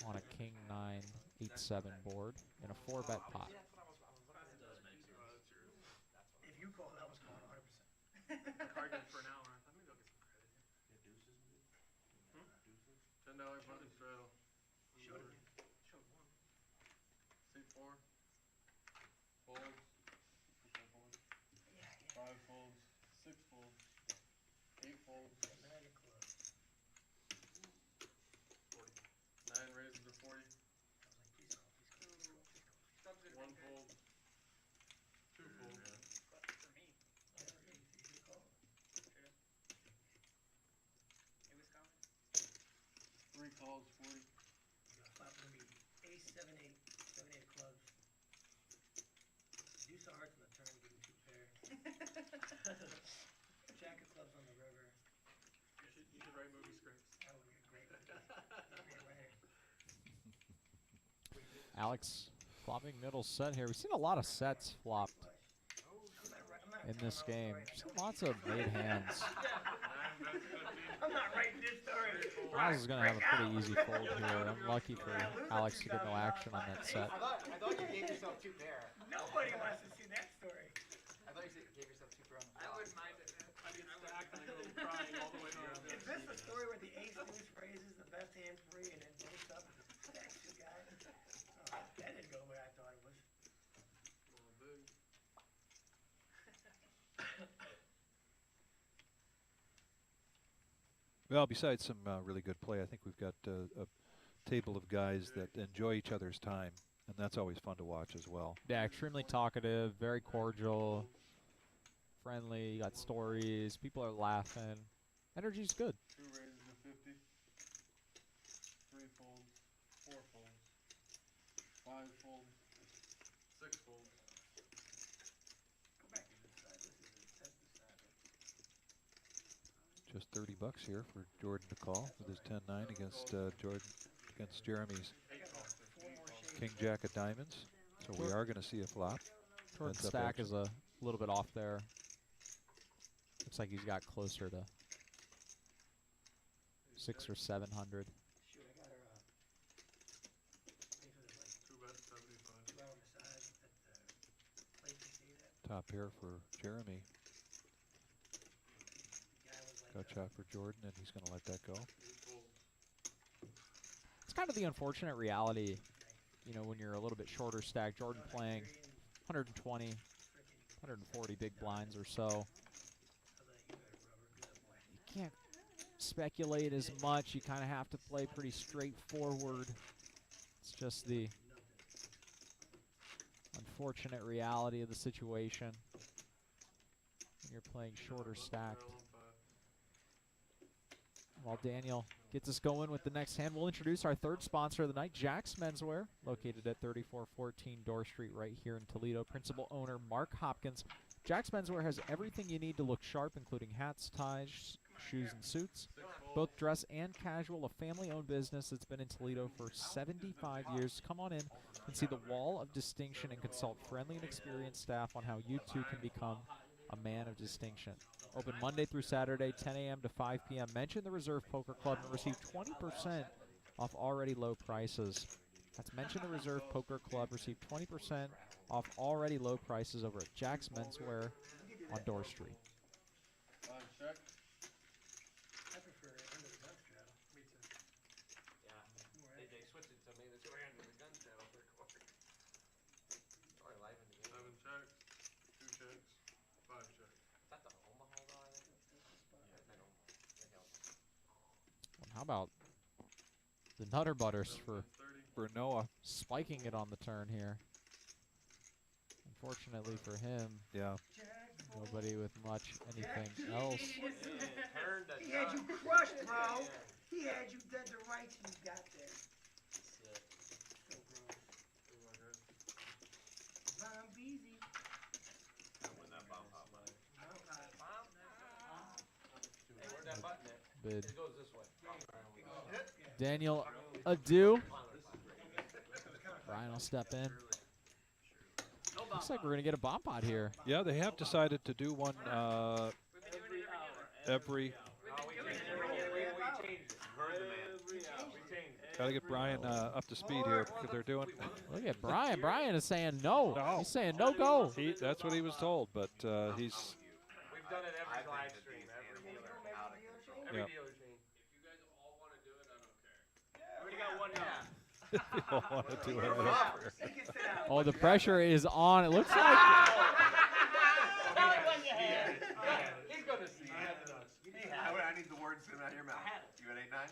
on a king 9 8-7 board in a 4-bet pot. If you call, that was calling 100%. Carded for an hour. Let me go get some credit. $10 button straddle. Showed it. Showed one. C4. Folds. 5 folds. 6 folds. 8 folds. 9 of clubs. 9 raises to 40. I was like, please call, please call, please call, please call. Subs are 1 big fold. 2 folds. for me. Yeah, you should call. True. It was coming. 3 calls 40. Flop gonna be ace, 7, 8, 7, 8 of clubs. Deuce of hearts on the turn, give him 2 pair. Jack of clubs on the river. You should write movie scripts. That would be a great great writer. Alex flopping middle set here. We've seen a lot of sets flopped I'm not in this game. We've seen lots of made hands. 9 bets 50. I'm not writing this story. Miles is going to have a pretty easy fold here. Unlucky for Alex to get no action on that set. I thought you gave yourself 2 pair. Nobody wants to see that story. I thought you gave yourself 2 pair on the I flop. wouldn't mind it, man. I get stacked and I go crying all the way down. Is this the story where the ace deuce raises the best hand free and then breaks up and stacks 2 guys? Oh, that didn't go the way I thought it was. Oh, big. Well, besides some really good play, I think we've got a table of guys that enjoy each other's time, and that's always fun to watch as well. Yeah, extremely talkative, very cordial, friendly, got stories, people are laughing. Energy's good. 2 raises to 50. 3 folds. 4 folds. 5 folds. 6 folds. Go back to this side. This is that's the side. Just $30 here for Jordan to call with his 10-9 against Jeremy's King Jack of Diamonds. So we are going to see a flop. Jordan's Heads up stack action. is a little bit off there. Looks like he's got closer to 600 or 700. Shoot, I got her pay for this like 2 bets, 75. 2-hour massage at the place we stayed at. Top pair for Jeremy. The guy was like, Got shot for Jordan, and he's going to let that go. 8 folds. It's kind of the unfortunate reality, you know, when you're a little bit shorter stack. Jordan playing 120, 140 big blinds or so. I was like, you better rubber good boy. You can't speculate as much. You kind of have to play pretty straightforward. It's just the unfortunate reality of the situation when you're playing shorter stacked. Barrel on 5. While Daniel gets us going with the next hand, we'll introduce our third sponsor of the night, Jack's Menswear, located at 3414 Door Street right here in Toledo. Principal owner Mark Hopkins. Jack's Menswear has everything you need to look sharp, including hats, ties, shoes, and suits. 6 folds. Both dress and casual, a family-owned business that's been in Toledo for 75 years. Come on in and see the wall of distinction and consult friendly and experienced staff on how you too can become a man of distinction. Open Monday through Saturday, 10 a.m. to 5 p.m. Mention the Reserve Poker Club and receive 20% off already low prices. That's mention the Reserve Poker Club. Receive 20% off already low prices over at Jack's Menswear on Door Street. 5 check. I prefer it under the gun straddle. Me too. Yeah. They switched it to me. This way under the gun straddle for a quarter. Sorry, live in the game. 7 checks. 2 checks. 5 checks. Is that the Omaha though, I think? Yeah, that Omaha. That helps. Well, how about the Nutter Butters for 30. For Noah, spiking it on the turn here? Unfortunately for him, yeah. nobody with much anything else. Turn to He had you dust. crushed, bro. Yeah. He had you dead to rights when you got there. So gross. Ooh, I heard. Zombies. When that bomb pop money. Hey, where'd that button at? Bid. It goes this way. Daniel, adieu. Brian will step in. Looks like we're going to get a bomb pot here. Yeah, they have decided to do one every. We changed it. Heard the man. We changed it. Got to get Brian up to speed here because they're doing. Look at Brian. Brian is saying no. No. He's saying no go. That's what he was told, but he's. We've done it I every think live that stream, these every animals dealer. are out of control. Every Yeah. dealer chain. If you guys all want to do it, I don't care. We already got one now. You don't want to do it. Oh, the pressure is on. It looks like He's gonna see. I need the words coming out of your mouth. You at 8-9?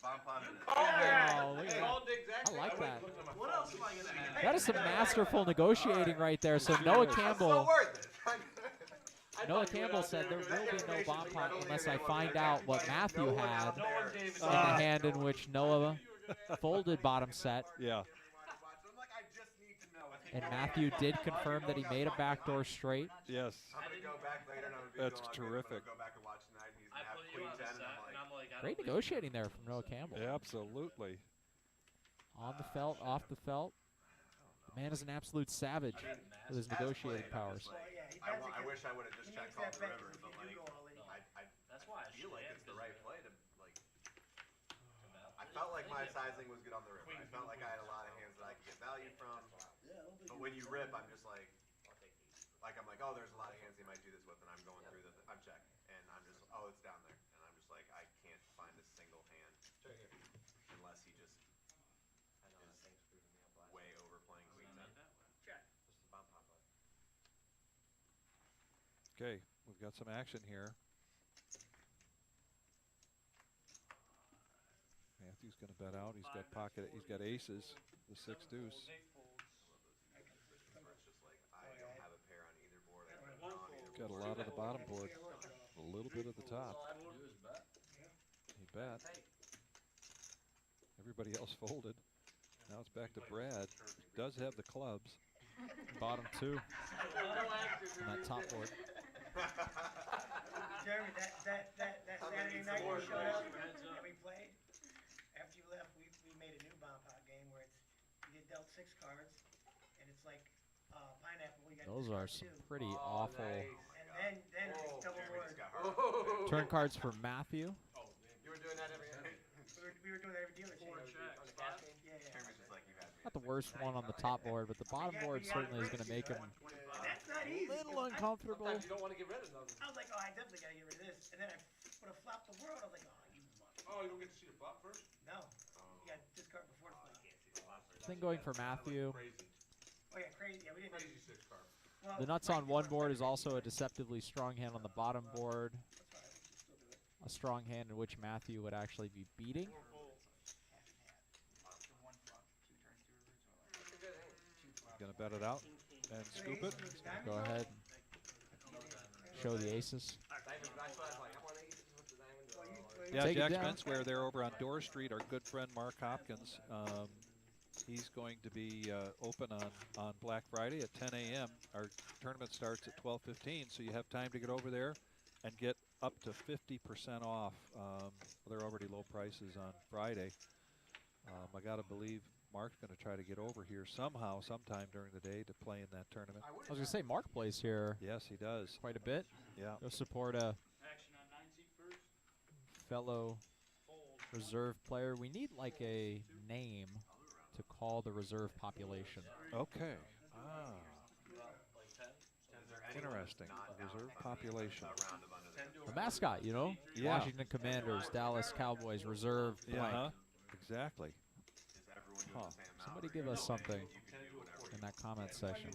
Bomb pot in it. Oh, look at that. Called the exact I same- like would've that. looked at my What phone. else am I gonna have? that is some masterful negotiating right there. So Noah It's Campbell. so worth it. I Noah thought you went Campbell out said there there will with be no bomb pot unless I Don't find even out what look. Matthew No one had out No one there. gave it in to the me. hand in which Noah folded bottom set. Yeah. I'm like, I just need to know. And Matthew did confirm that he made a backdoor straight. Yes. I'm gonna go back later and I'm gonna be That's going, terrific. Go back and watch tonight and he's I gonna have put you queen on the 10 set, and and I'm like, I Great don't negotiating there from Noah Campbell. Absolutely. On the felt, off the felt. The man is an absolute savage with his negotiating powers. I wish I would have just checked off the river, but like, That's why I feel like it's the right play felt like my sizing was good on the river. I felt like I had a lot of hands that I could get value from. But when you rip, I'm just like I'm like, oh, there's a lot of hands they might do this with, and I'm going through I'm checking, and I'm just, oh, it's down there, and I'm just like, I can't find a single hand unless he just is way overplaying C10. Check. Okay, we've got some action here. Matthew's going to bet out. He's got pocket. He's got aces. The 6 deuce. It's just like I don't have a pair on either board. I don't on either Got a lot of the bottom board. A little bit of the top. He bet. Everybody else folded. Now it's back to Brad. Does have the clubs. Bottom 2 on that top board. Jeremy, that Saturday night you showed up and we played, after you left, we made a new bomb pot game where it's, you get dealt 6 cards, and it's like pineapple, we got Those are some pretty awful And then it's double board. turn cards for Matthew. You were doing that every night? We were doing that every dealer Four change. checks. On the cash game? Yeah. Jeremy's just like, you had me. Not the worst one on the top board, but the bottom board certainly is going to make him And that's not a easy. little uncomfortable. Sometimes you don't want to get rid of them. I was like, oh, I definitely got to get rid of this. And then I would have flopped the world. I was like, oh, you mother. Oh, you don't get to see the flop first? No. You got to discard before the flop. I think going for Matthew. Crazy. Oh, yeah, crazy. Yeah, we didn't. Crazy 6 card. Well, The nuts on one board is also a deceptively strong hand on the bottom board. That's fine. We can still do it. A strong hand in which Matthew would actually be beating. Half and half. So 1 flop, 2 turns, 2 rivers, or like That's a good hand. Going to bet it out and scoop it. Go ahead and show the aces. Diamond, that's why I was like, I want aces with the diamond. Yeah, Take it Jack down. Spencewear there over on Dorr Street. Our good friend Mark Hopkins. He's going to be open on Black Friday at 10 a.m. Our tournament starts at 12:15, so you have time to get over there and get up to 50% off. They're already low prices on Friday. I got to believe Mark's going to try to get over here somehow, sometime during the day to play in that tournament. I was going to say, Mark plays here Yes, he does. quite a bit. Yeah. Go support a fellow reserve player. We need like a name to call the reserve population. Okay. Interesting. Reserve population. The mascot, you know? Yeah. Washington Commanders, Dallas Cowboys, reserve blank. Yeah, exactly. Huh. Somebody give us something in that comment section.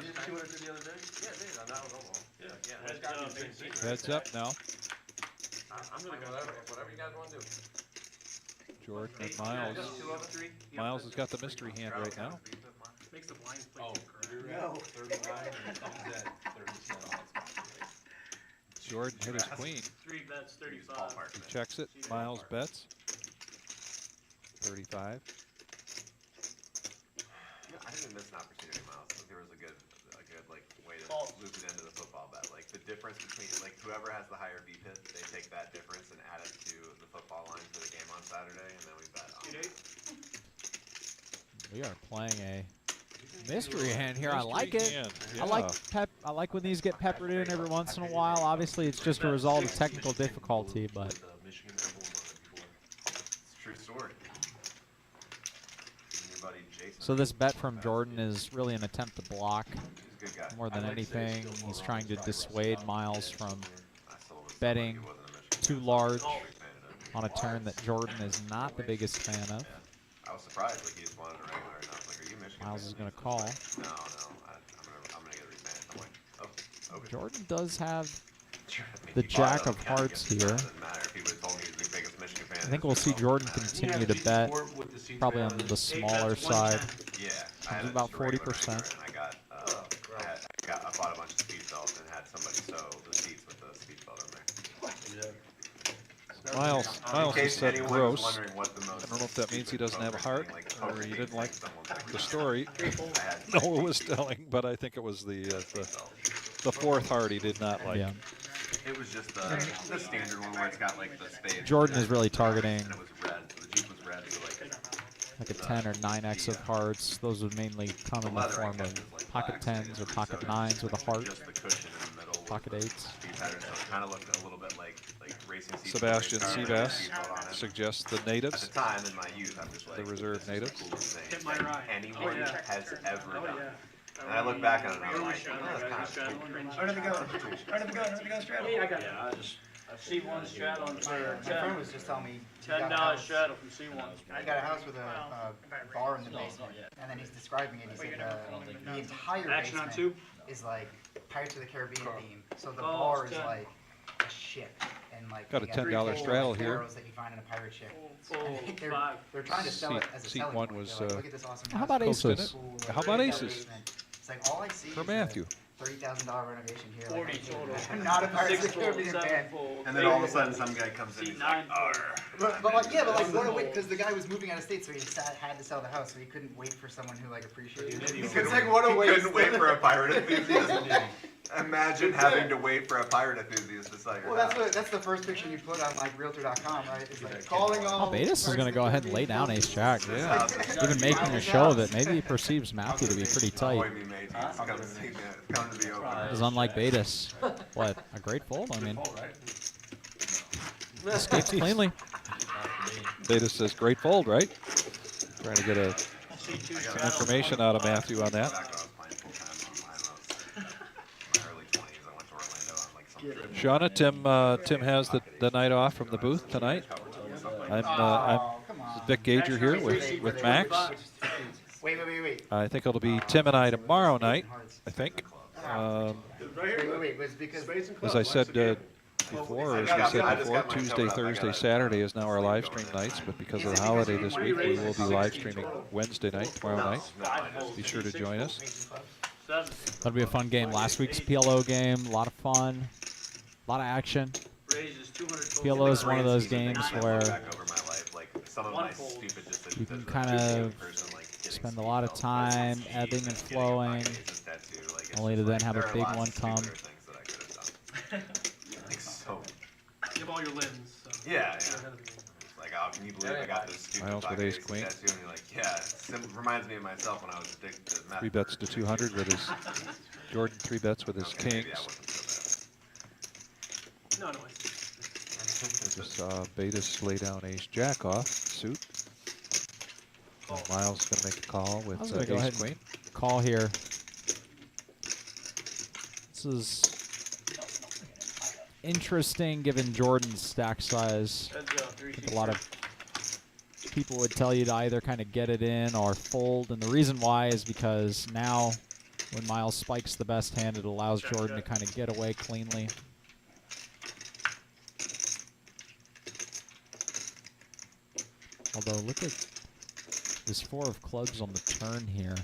You did 200 the other day? Yeah, it is. That was almost. Yeah. Heads up now. I'm gonna go whatever you guys want to do. Jordan and Miles. Miles has got the mystery hand right now. Makes the blinds play too correct. No. 39 and it comes at 37. Jordan hit his queen. 3 bets, 35. He checks it. Miles bets. 35. I didn't miss an opportunity, Miles. I think there was a good like way to loop it into the football bet. Like the difference between like whoever has the higher VPIP, they take that difference and add it to the football line for the game on Saturday, and then we bet on it. We are playing a mystery hand here. I like it. Hand. I like when these get peppered in every once in a while. Obviously, it's just a result of technical difficulty, but It's a true story. And your buddy Jason. so this bet from Jordan is really an attempt to block He's a good guy. more than anything. He's trying to dissuade Miles from I still was betting he wasn't a Michigan too fan. large Big fan of it. on a turn that Jordan is not the biggest fan of. I was surprised, like he just wanted a regular, and I was like, "Are you Michigan?" Miles fan?" is going to call. No, I'm gonna get a rematch. I'm like, oh, okay. Jordan does have Sure, I mean, the he jack bought of it on hearts account. It here. doesn't matter if he would have told me he's the biggest Michigan fan. I think we'll see Jordan continue to bet, probably on the smaller side. Yeah, I Comes had about just a regular 40%. regular, and I bought a bunch of speed belts and had somebody sew the seats with the speed belt in there. Miles In has case said anyone was gross. wondering what the most I don't know if that means he doesn't have a heart or he didn't like the story. I had No, it was telling, but I think it was the fourth heart he did not like. Yeah. It was just the standard one where it's got like the spade. Jordan is really targeting And it was red, so the Jeep was red, so like like a 10 or 9x of hearts. Those would mainly come in the form of pocket 10s or pocket 9s with a heart, Just the cushion in the middle. pocket 8s. Speed pattern, so it kind of looked a little bit like racing seats. Sebastian Race car, Seabass seatbelt on it. suggests the At the natives. time, in my youth, I'm just like, The reserve this is the natives. coolest thing Hit my that ride. anyone Oh, yeah. has ever Oh, done. yeah. And I look back on it and I'm Where like, was Straddle? oh, that's kind of Straddle? Where did it go? Where did it go? Where did it go? Straddle. I got Yeah, I just. C1 straddle for My friend was just telling me he got a $10 house- straddle from C1. He got a house with a bar in the basement, and then he's describing it. He said the entire Action on basement 2. is like Pirates of the Caribbean theme. So the Oh, bar it's is 10. like a ship, and like Got a they got $10 full straddle here. arrows that you find in a pirate ship. Oh, And five. they're trying to sell it as a Seat selling one point. was, They're like, look at this awesome How house. about Coast in aces? it. Cool, How about that aces? basement. It's like all I see For is Matthew. a $30,000 renovation here. $40 Like, total. I'm not a Pirates of the 6 fold, Caribbean 7 fan. fold. And then all of a sudden, some guy comes in and he's like, C9 "Arr." But like, yeah, but like, what a wait, because the guy was moving out of state, so he had to sell the house, so he couldn't wait for someone who like appreciated it. It's like, what a He waste. couldn't wait for a pirate enthusiast. Imagine having to wait for a pirate enthusiast to sell your Well, house. that's the first picture you put on like Realtor.com, right? It's like calling all. Oh, Betis is going to go ahead and lay down ace jack. Yeah. Even making a show of it. Maybe he perceives Matthew to be pretty tight. Boy, me mate, it's come to be over. Because unlike Betis, what, a great fold? I mean, escapes cleanly. Beta says great fold, right? Trying to get a C2 straddle. information out of Matthew on that. Back when I was playing full time online, I was in my early 20s. I went to Orlando on like some trip. Shauna, Tim has the night off from the booth tonight. I'm Oh, come on. Vic Gager here with Max. Wait. I think it'll be Tim and I tomorrow night, I think. Wait. Was because As I said before, or as we said before, Tuesday, Thursday, Saturday is now our live stream nights, but because of the holiday this week, we will be live streaming Wednesday night, tomorrow night. Be sure to join us. 7. That'll be a fun game. Last week's PLO game, a lot of fun, a lot of action. Raises 200 PLO is one of those games where Back over my life, like some of my stupid decisions you can as a kind of person, like getting spend a lot of time ebbing and flowing, only to then have a big one come. So, You have all your limbs. So. yeah. It's like, oh, can you believe I got this stupid Miles with pocket ace ace queen. tattoo? And you're like, yeah, it reminds me of myself when I was addicted to meth. 3 bets to 200 with his Jordan, 3 bets with his Okay, maybe I kings. wasn't so No. Just saw Betis lay down ace jack off suit. And Miles is going to make a call with I was gonna go ahead ace and queen. call here. This is interesting given Jordan's stack size. Heads up, I think a lot of people would tell you to either kind of get it in or fold, and the reason why is because now when Miles spikes the best hand, it allows Jordan to kind of get away cleanly. Although, look at this 4 of clubs on the turn here.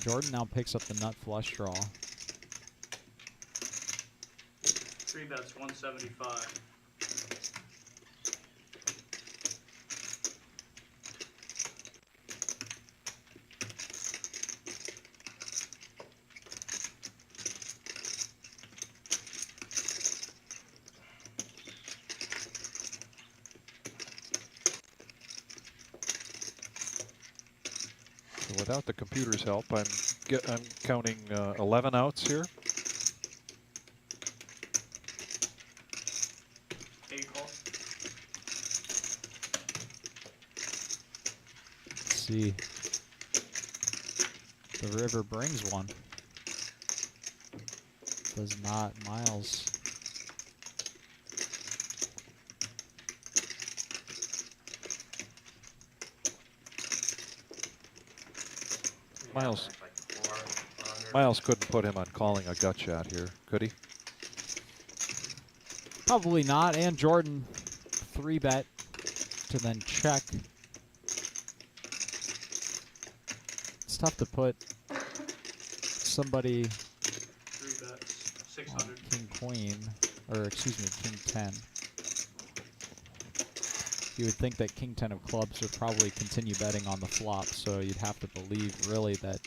Jordan now picks up the nut flush draw. 3 bets 175. So without the computer's help, I'm counting 11 outs here. A call. Let's see. The river brings one. Does not. Miles. Miles couldn't put him on calling a gut shot here, could he? Probably not. And Jordan 3-bet to then check. It's tough to put somebody 3 bets on 600. king queen, or excuse me, king 10. You would think that king 10 of clubs would probably continue betting on the flop, so you'd have to believe really that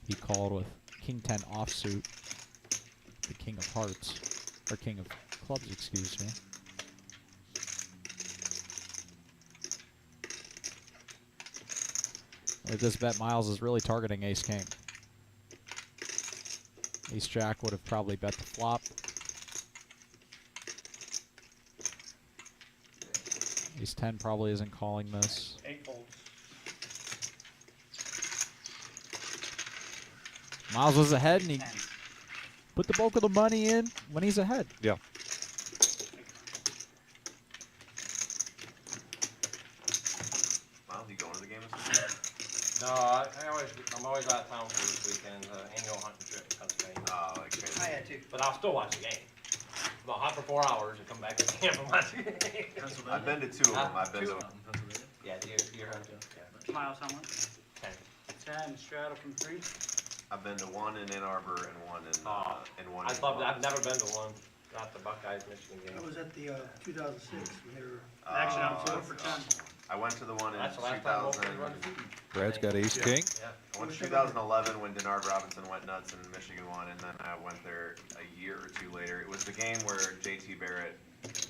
he called with king 10 offsuit, the king of hearts, or king of clubs, excuse me. With this bet, Miles is really targeting Ace King. Ace Jack would have probably bet the flop. Ace 10 probably isn't calling this. 8 folds. Miles was ahead, and he put the bulk of the money in when he's ahead. Yeah. Miles, you going to the game this weekend? No, I'm always out of town for this weekend, annual hunting trip to Pennsylvania. Oh, like crazy. I had to. But I'll still watch the game. I'll hunt for 4 hours and come back to camp and watch the game. I've been to 2 of them. I've been to Yeah, deer hunting. Yeah. Miles, how much? 10. 10, straddle from 3. I've been to 1 in Ann Arbor and 1 in one. I'd love that. I've never been to one. Not the Buckeyes Michigan game. I was at the 2006 when they were Action out 4 that's for 10. awesome. I went to the one in That's the last time 2000. Oakland run the season. Brad's got Ace King. Yeah. I went to 2011 when Denard Robinson went nuts and Michigan won, and then I went there a year or 2 later. It was the game where JT Barrett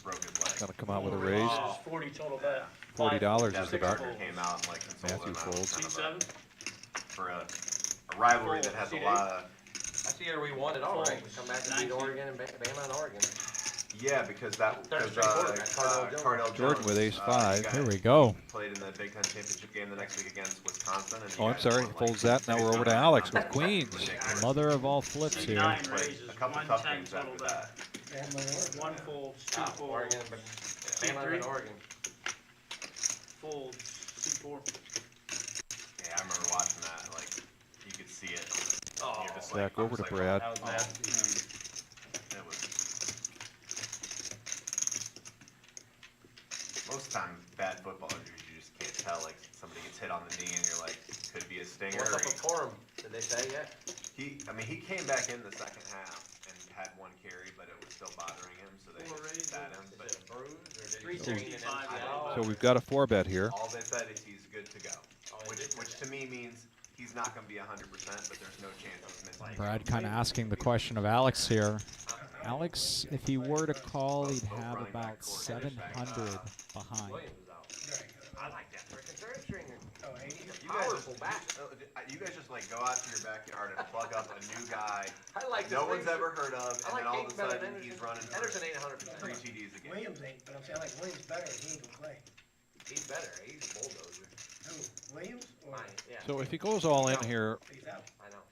broke his leg. Gonna come out with a raise. Oh. 40 total bet. $40 Yeah, is the the bet. Gardner came out and like consoled Matthew him. folds. Kind of for a rivalry that has a lot of. I see here we won it all right. We come back and beat Oregon and Bama and Oregon. Yeah, because that Third because straight quarterback, Cardell Jones. Jordan with ace 5. he Here we go. Played in the Big Ten championship game the next week against Wisconsin. And he Oh, I'm had sorry. won, like, Folds that. Now we're over to Alex with queens. ridiculous. Mother of all flips here. 9 Played raises, a couple tough 110 games total after bet. that. 1 folds, 2 folds. Oregon, but Bama and Oregon. Folds, C4. Yeah, I remember watching that. Like, you could see it. Oh. You're just Back I'm over just to like, Brad. That was bad. It was. Most time, bad football injuries, you just can't tell. Like, somebody gets hit on the knee and you're like, could be a stinger. What's or up with Corum? Did they say yet? he came back in the second half and had 1 carry, but it was still bothering him, so they sat him. Is But it a bruise or did he 365 strain an dollars. So MCL? we've got a 4-bet here. all they said is he's good to go, Oh, which they did which say to me means he's not going to be 100%, but there's no chance of missing. Brad kind of asking the question of Alex here. Alex, if he were to call, he'd have about 700 behind. Williams is out. I like that freaking third stringer. Oh, hey, He's a You guys, powerful just, back. you guys just like go out to your backyard and plug up a new guy I like no this one's thing. ever heard of, I and then like all of a King better sudden than he's Anderson. running for Anderson ain't 100%. 3 TDs a game. Williams ain't, but I'm saying like Williams better. He ain't gonna play. He's better. He's a bulldozer. Who? Williams or Mine, yeah. So if he goes all in here, he's out? I know.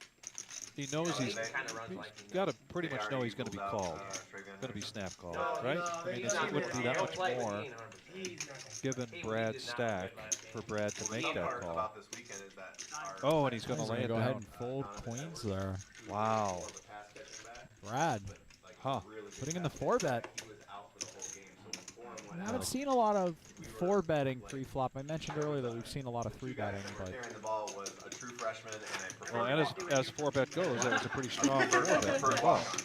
he knows He he's kind of runs like he got to knows. pretty They much know already he's going to be ruled out, called. Travion Going to be Henderson. snap called, No, right? no, I mean, he's this not wouldn't be gonna- that He'll much play, but more he ain't 100%. He's not gonna. given He Brad's did not stack play last game. for Brad to The make fun that part call. about this weekend is that our Oh, and he's going to He's lay gonna it go ahead down. and fold queens there. Wow. more of a pass catching back, Brad like Huh. really good putting in the pass 4-bet. catching back. He was out for the whole game, so when Foreign I went haven't out, seen a lot of 4-betting pre-flop. I mentioned earlier that we've seen a lot of 3-betting, but carrying the ball was a true freshman and a Well, and as 4-bet goes, that was a pretty strong first 4-bet. first Wow. walk-on.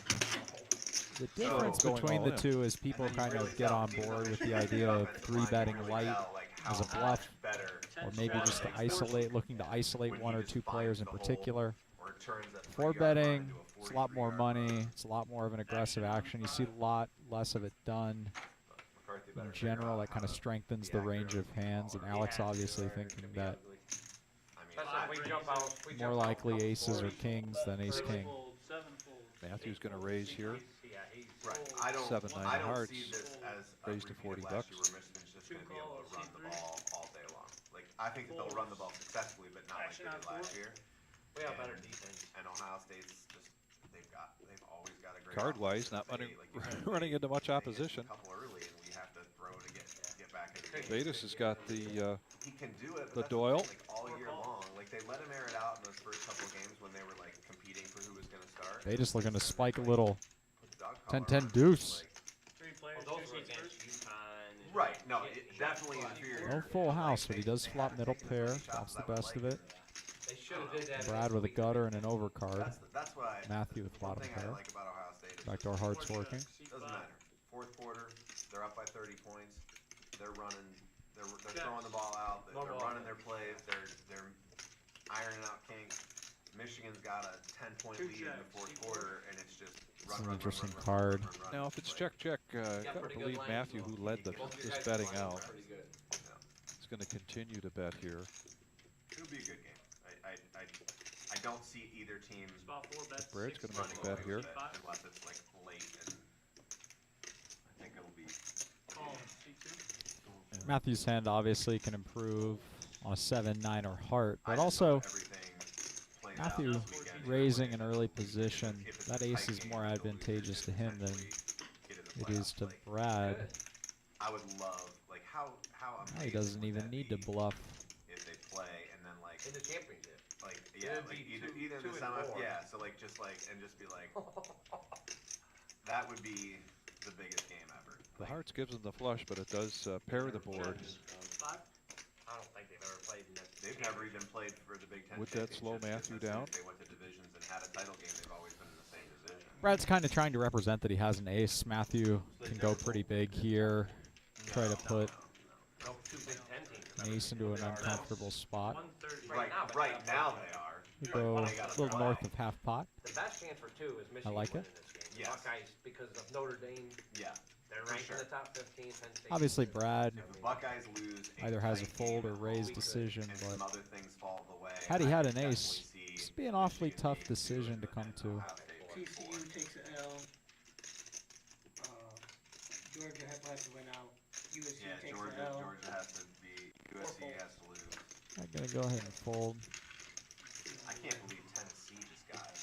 the difference going between all the in. two is people And then you kind really of get tell, on even though board with the Michigan's idea of offensive line, you 3-betting really light tell, like, as a how bluff, much better or maybe just to isolate, looking to isolate when 1 he or just 2 players in finds the hole particular. or turns that 4 3-yard line betting, into a it's a lot more 43-yard money. run. It's a lot more of an aggressive action. You see a lot less of it done McCarthy better in figure general. out That kind how of to strengthens be the accurate range with of the hands. ball. And Alex obviously thinking that Especially if we jump out. We more jump out likely couple aces or 40s. kings than ace 6 king. folds, 7 folds. Matthew's going to raise here. Yeah, he's Right. I don't. 7-9 I don't hearts, see this as a raised to repeat of 40 last year bucks. where Michigan's just going to be able to run the ball all day long. Like I think that they'll run the ball successfully, but not like they did last year. we have better defense. And Ohio State's just they've always got a great Card-wise, offense. not They- running, like you said, running into much they hit opposition. A couple early, and we have to throw to get back in the game. Vedas has got the He can do it. the But that's Doyle. thing, like all year long, like they let him air it out in those first couple of games when they were like competing for who was going to start. They just looking to spike a little Put the dog collar 10-10 on, deuce. like- 3 players, Well, 2 those were seats against first. UConn. and Right. No, he- it definitely inferior. No full house, but he does flop middle pair. Flops the best of it. They should have did that. Brad with a gutter and an overcard. That's why. Matthew with One bottom thing I pair. like about Ohio State is Backdoor just hearts working. doesn't matter. Fourth quarter, they're up by 30 points. They're running. They're throwing the ball out. They're running their plays. They're ironing out kinks. Michigan's got a 10-point lead in the fourth quarter, and it's just This is an interesting card. Now, if it's check-check, got to pretty good believe lines, Matthew, though. who led Both your this guys' betting lines are out, pretty good. is going to continue to bet here. It'll be a good game. don't see either team Spot 4 bets. Braid's gonna make a running bet away here. with it unless it's like late, and I think it'll be. Call C2. Matthew's hand obviously can improve on a 7, 9, or heart, I but just hope also everything plays out Matthew this weekend raising in a an way early that position, if it's that a ace tight is game, more the advantageous to him than potentially get in the it is playoffs. to Like, Brad. I would love, like, how Now amazing he doesn't would even that need to be bluff. if they play and then like In the championship. like It'd like be either two- either in two the and semi, four. yeah, so like just be like that would be the biggest game ever. The Like, hearts gives them the flush, but it does pair the board. 5. I don't think they've ever played in that. they've never even played for the Big Ten. Would that slow championships, Matthew because down? They went to divisions and had a title game. They've always been in the same division. Brad's kind of trying to represent that he has an ace. Matthew can go pretty big here, try to put No, 2 Big Ten teams. have an ever ace been. into an uncomfortable spot. 130. Right now they are. We but go they a gotta little play. north of half pot. The best chance for 2 is Michigan like winning it. this game. Yes. Buckeyes, because of Notre Dame, Yeah. they're For ranked sure. in the top 15. Penn State. Obviously, Brad If the Buckeyes lose either has a tight fold game or at raise home decision, and some but other things fall the way, had he I had could an ace, definitely see this would be an awfully Michigan tough being decision good to come and to. Ohio State won TCU four. takes an L. Georgia has to win out. USC Yeah, takes Georgia an L. has to be. USC has to lose. I'm gonna go ahead and fold. I can't believe Tennessee just got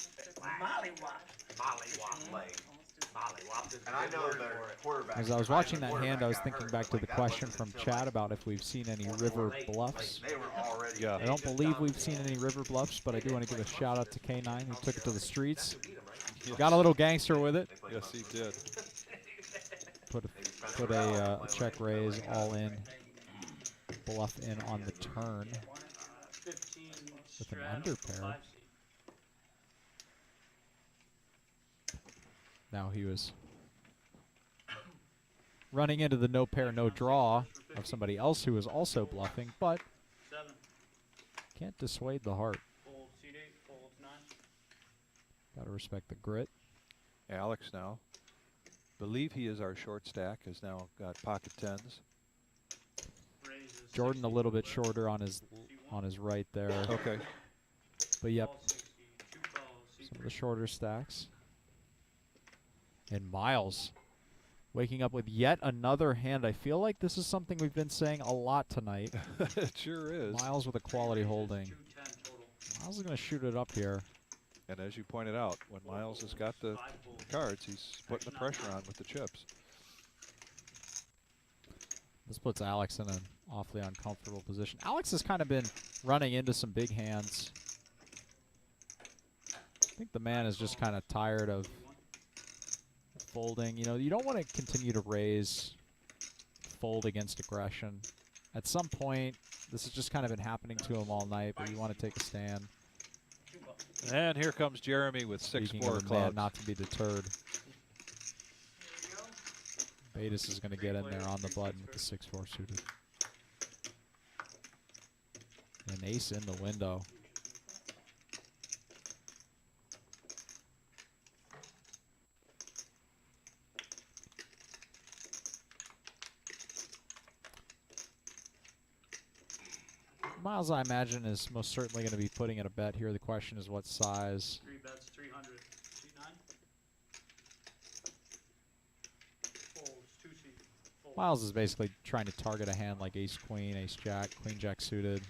Mollywop. Mollywop. like. Mollywop is And I a good know word their for it. quarterback. As I was either watching that hand, quarterback I was got thinking hurt, back but, to like, the that question wasn't from until, Chad like, about if we've seen any river bluffs. They were already. Yeah. I don't believe we've seen any river bluffs, but I do want to give a shout out to K9 who took it to the streets. Got a little gangster with it. Yes, he did. Put a check raise all in, bluff in on the turn 15 with an straddle, under 5 pair. seed. Now he was running into the no pair, no draw of somebody else who was also bluffing, but 7. can't dissuade the heart. Fold seed 8. Fold 9. Gotta respect the grit. Alex now. Believe he is our short stack, has now got pocket tens. Raises. Jordan a little bit shorter on his right there, Okay. but yep, Call 60. 2 calls. some of the shorter stacks. And Miles waking up with yet another hand. I feel like this is something we've been saying a lot tonight. It sure is. Miles with a quality holding. 210 total. Miles is going to shoot it up here. And as you pointed out, when Miles has got the 5 folds. cards, he's putting the pressure on with the chips. This puts Alex in an awfully uncomfortable position. Alex has kind of been running into some big hands. I think the man is just kind of tired of folding. You know, you don't want to continue to raise, fold against aggression. At some point, this has just kind of been happening to him all night, but you want to take a stand. And here comes Jeremy with Speaking 6-4 of a man clubs. not to be deterred. Batis is going to get in there on the button with the 6-4 suited. An ace in the window. Miles, I imagine, is most certainly going to be putting in a bet here. The question is what size. 3 bets. 300. Seed 9. Folds. 2 seed. Fold. Miles is basically trying to target a hand like ace queen, ace jack, queen jack suited.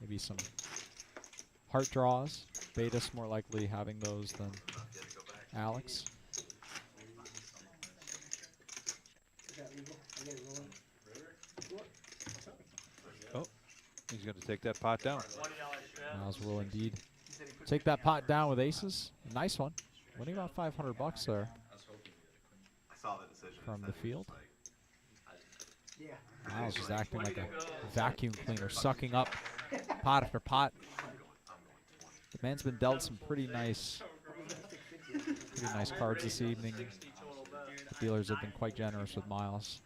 Maybe some heart draws. Batis more likely having those than Alex. Is that legal? I get it rolling. He's going to take that pot down. $20 straddle. Miles will indeed take that pot down with aces. A nice one. Winning about $500 there I saw the decision. from the field. Yeah. Miles is acting like a vacuum cleaner, sucking up pot after pot. The man's been dealt some pretty nice cards this evening. 60 total bet. The dealers have been quite generous with Miles.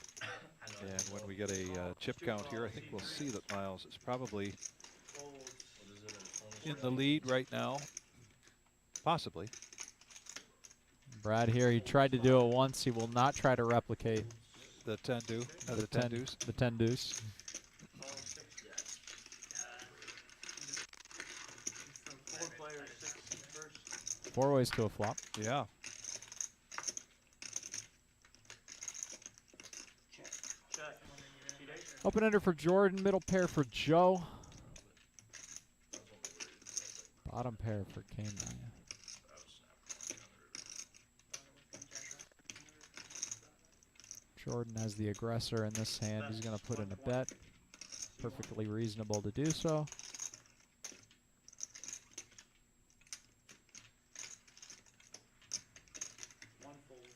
And when we get a chip count here, I think we'll see that Miles is probably Folds. in the lead right now. Possibly. Brad here, he tried to do it once. He will not try to replicate. The 10 do. The 10 deuce. The 10 deuce. Call 6 jacks. Four players, 6 first. 4 ways to a flop. Yeah. Check. Check. Open ender for Jordan, middle pair for Joe. Bottom pair for K9. Jordan as the aggressor in this hand. He's going to put in a bet. Perfectly reasonable to do so. One folds.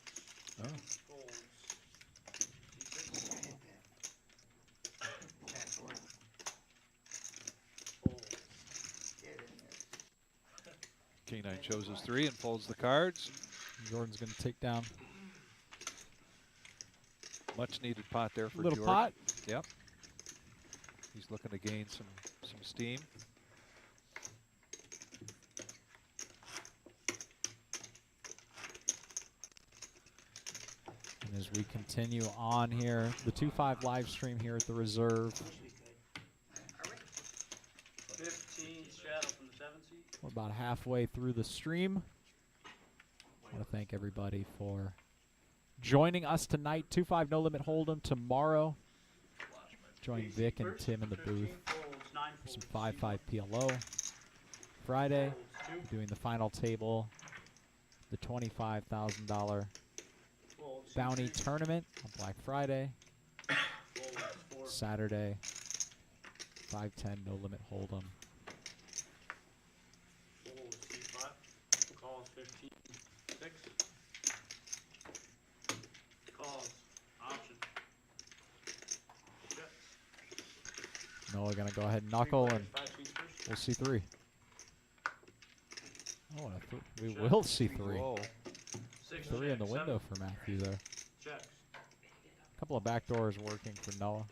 Oh. Folds. K9 shows his 3 and folds the cards. Jordan's going to take down Much needed pot there for a little Jordan. pot. Yep. He's looking to gain some steam. And as we continue on here, the 2-5 live stream here at the Reserve. 15 shadow from the 7 seat. We're about halfway through the stream. I want to thank everybody for joining us tonight. 2-5 No Limit Hold'em tomorrow. Join Vic and Tim in the booth for some 5-5 PLO. Friday, doing the final table, the $25,000 bounty tournament on Black Friday. Saturday, 5-10 No Limit Hold'em. Calls 15. 6. Calls. Option. Check. Noah gonna go ahead and knuckle, and we'll see 3. Oh, we will see 3. Whoa. 3 in the window for Matthew there. Checks. A couple of back doors working for Noah.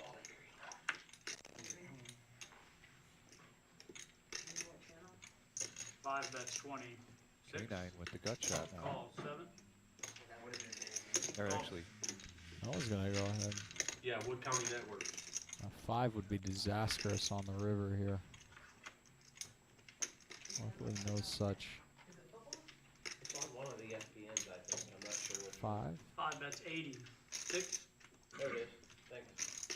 Five bets 20. K9 with the gut shot now. Call 7. Or actually, Noah's gonna go ahead. Yeah, Wood County Network. A 5 would be disastrous on the river here. Luckily, no such. It's on one of the FBNs, I think. I'm not sure which. 5. 5 bets 80. 6. There it is. Thanks.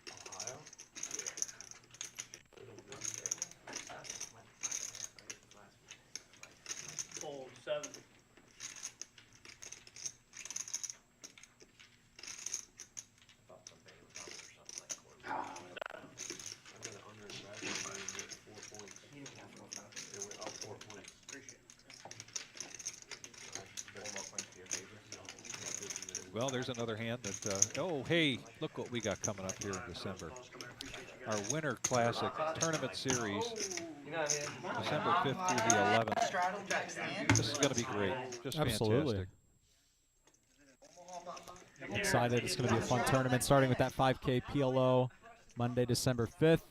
Ohio? Fold 7. I thought something was under or something like quarter. I got an under and back and mine went 4 points. It went up 4 points. well, there's another hand that, oh, hey, look what we got coming up here in December. Our Winter Classic Tournament Series, December 5th through the 11th. This is going to be great. Just Absolutely. fantastic. I'm excited. It's going to be a fun tournament, starting with that 5K PLO Monday, December 5th.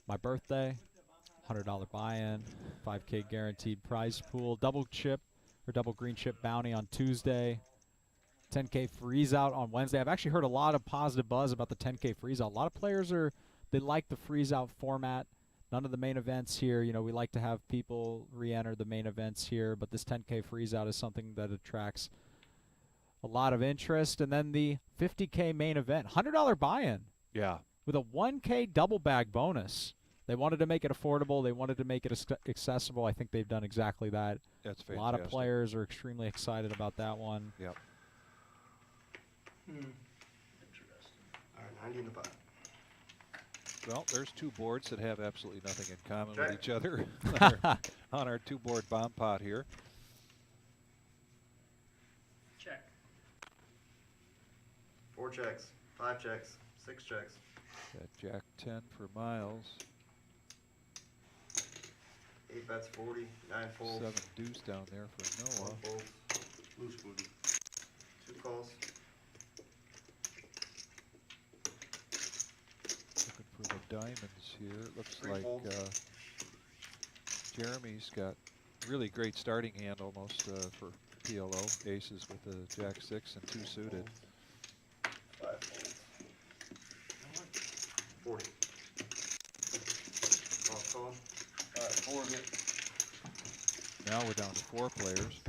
My birthday. $100 buy-in, 5K guaranteed prize pool, double chip or double green chip bounty on Tuesday, 10K freeze out on Wednesday. I've actually heard a lot of positive buzz about the 10K freeze out. A lot of players they like the freeze out format. None of the main events here, you know, we like to have people re-enter the main events here, but this 10K freeze out is something that attracts a lot of interest. And then the 50K main event, $100 buy-in. Yeah. With a 1K double bag bonus. They wanted to make it affordable. They wanted to make it accessible. I think they've done exactly that. That's fantastic. A lot of players are extremely excited about that one. Yep. Interesting. All right, 90 in the pot. Well, there's 2 boards that have absolutely nothing in common with Okay. each other on our 2-board bomb pot here. Check. 4 checks, 5 checks, 6 checks. Got Jack 10 for Miles, 8 bets 40, 9 folds. 7 deuce down there for 1 Noah. fold. Loose booty. 2 calls. Looking for the diamonds here. It looks 3 like folds. Jeremy's got really great starting hand almost for PLO. Aces with the Jack 6 and 2 suited. 5 folds. 40. Off call. Alright, 40. Now we're down to 4 players.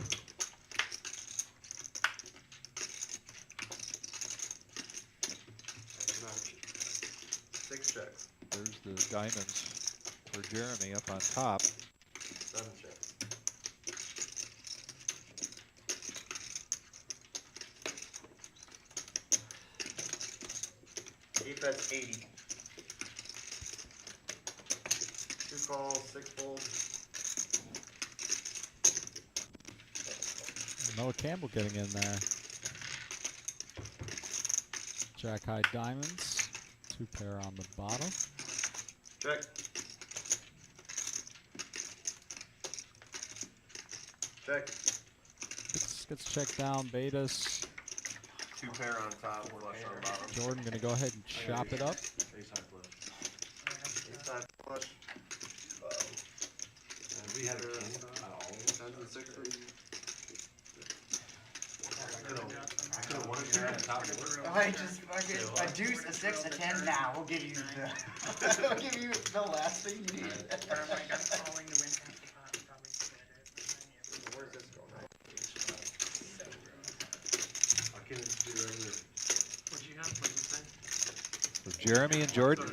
Six checks. There's the diamonds for Jeremy up on top. 7 checks. Eight bets 80. 2 calls, 6 folds. Noah Campbell getting in there. Jack high diamonds. 2 pair on the bottom. Check. Check. Gets checked down. Betas. 2 pair on top, flush on bottom. Jordan gonna go ahead and chop it up. Ace high flush. Ace high flush. We had a king at all. Tens and sixes. I could have won it here at the top of the list. I just fucking a deuce, a 6, a 10. Now we'll give you the. We'll give you the last thing you need. Or am I just calling to win half the pot? Probably better. Where's this going? I can't just do regular. What'd you have? What'd you say? So Jeremy and Jordan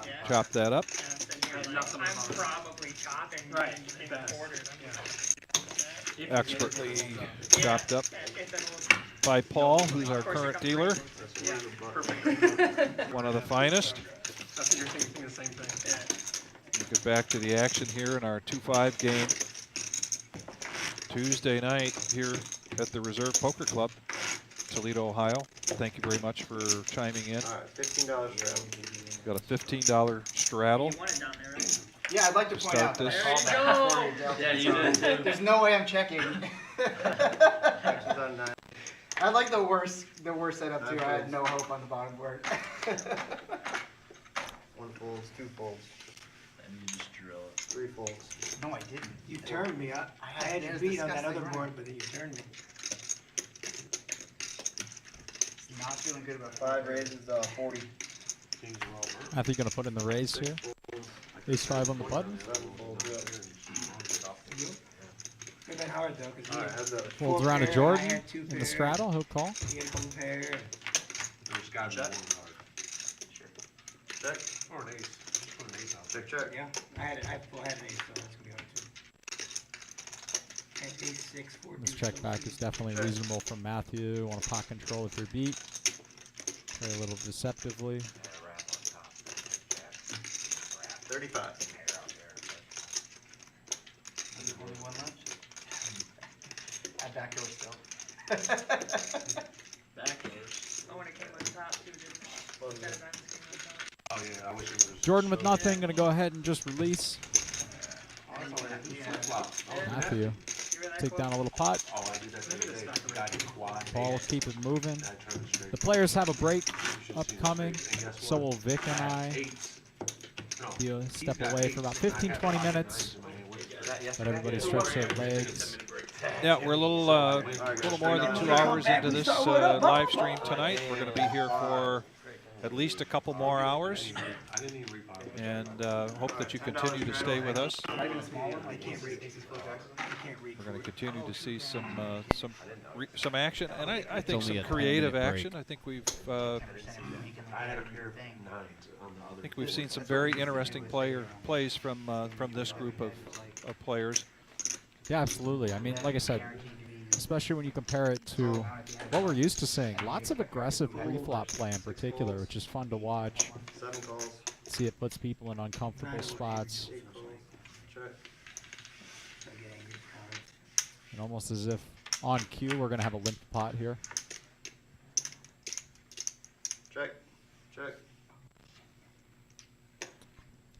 Yeah. chop that up. And I'm sitting here like, I'm probably chopping in quarters. Expertly chopped up It's an old by Paul, who's our current dealer. One of the finest. That's you're thinking the same thing. We'll get back to the action here in our 2-5 game. Tuesday night here at the Reserve Poker Club, Toledo, Ohio. Thank you very much for chiming in. Alright, $15 straddle. Got a $15 straddle. You want it down there, right? Yeah, I'd like to point out that I Start called this. that before you dealt Yeah, it, you so did too. There's no way I'm checking. Actions on 9. I like the worst setup too. I had no hope on the bottom board. 1 folds, 2 folds. And you just drill it. 3 folds. No, I didn't. You turned me. I had you There's beat on that disgusting other right. board, but then you turned me. Not feeling good about 5 raises, 40. Kings are all burnt. Matthew gonna put in the raise here. Ace 5 on the button. 7 folds, yeah. Could have been hard though, because Alright, how's that? Folds around to Jordan in the straddle. He'll call. He had a couple pair. There's got to be one card. Check. Or an ace. Just put an ace out there. Check, check. Yeah, I had an ace, so that's gonna be hard too. And ace 6, 4. This check back is definitely reasonable from Matthew. Want to pot control with your beat. Play a little deceptively. 35. Only 1 left. I backdoor still. Oh, when it came on top too, didn't it? That event came on top. Oh yeah, I wish it would have. Jordan with nothing. Gonna go ahead and just release. Matthew. You were that Take close? down a little pot. Oh, I did that the other day. Got a quad. Paul will keep it moving. I turned it straight. The players have a break You should see the upcoming. straight. And guess So what? will Vic and I. Eights. No, Be a he's step got away eights, for about and I 15, had 20 five minutes. nines in my hand. What is that? Let everybody stretch their legs. Yeah, we're a little more than 2 hours into this live stream tonight. We're going to be here for at least a couple more hours, I didn't even repot it. and hope that you continue to stay with us. Not even a small one. I can't read aces full jacks. I can't read. We're going to continue to see some action, and I think only some a 10-minute creative break. action. I think we've I had a pair of nines on the other. I think we've seen some very interesting plays from this group of players. Yeah, absolutely. I mean, like I said, especially when you compare it to what we're used to seeing. Lots of aggressive pre-flop play in particular, which is fun to watch. 7 calls. See, it puts people in uncomfortable spots, 8 calls. Check. and almost as if on cue we're going to have a limp pot here. Check. Check.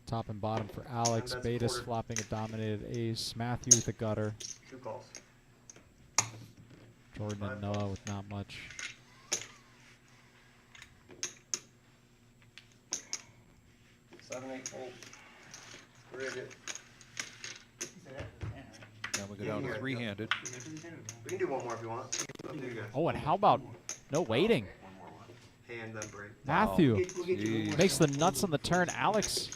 Top and bottom for Alex. And that's Betas quarter. flopping a dominated ace. Matthew with the gutter. 2 calls. Jordan and Noah with not much. Seven, 8 folds. Rig it. Now we go down to three-handed. We can do one more if you want. Up to you guys. Oh, and how about no waiting? One more one. Hand then break. Matthew Jeez. makes the nuts on the turn. Alex,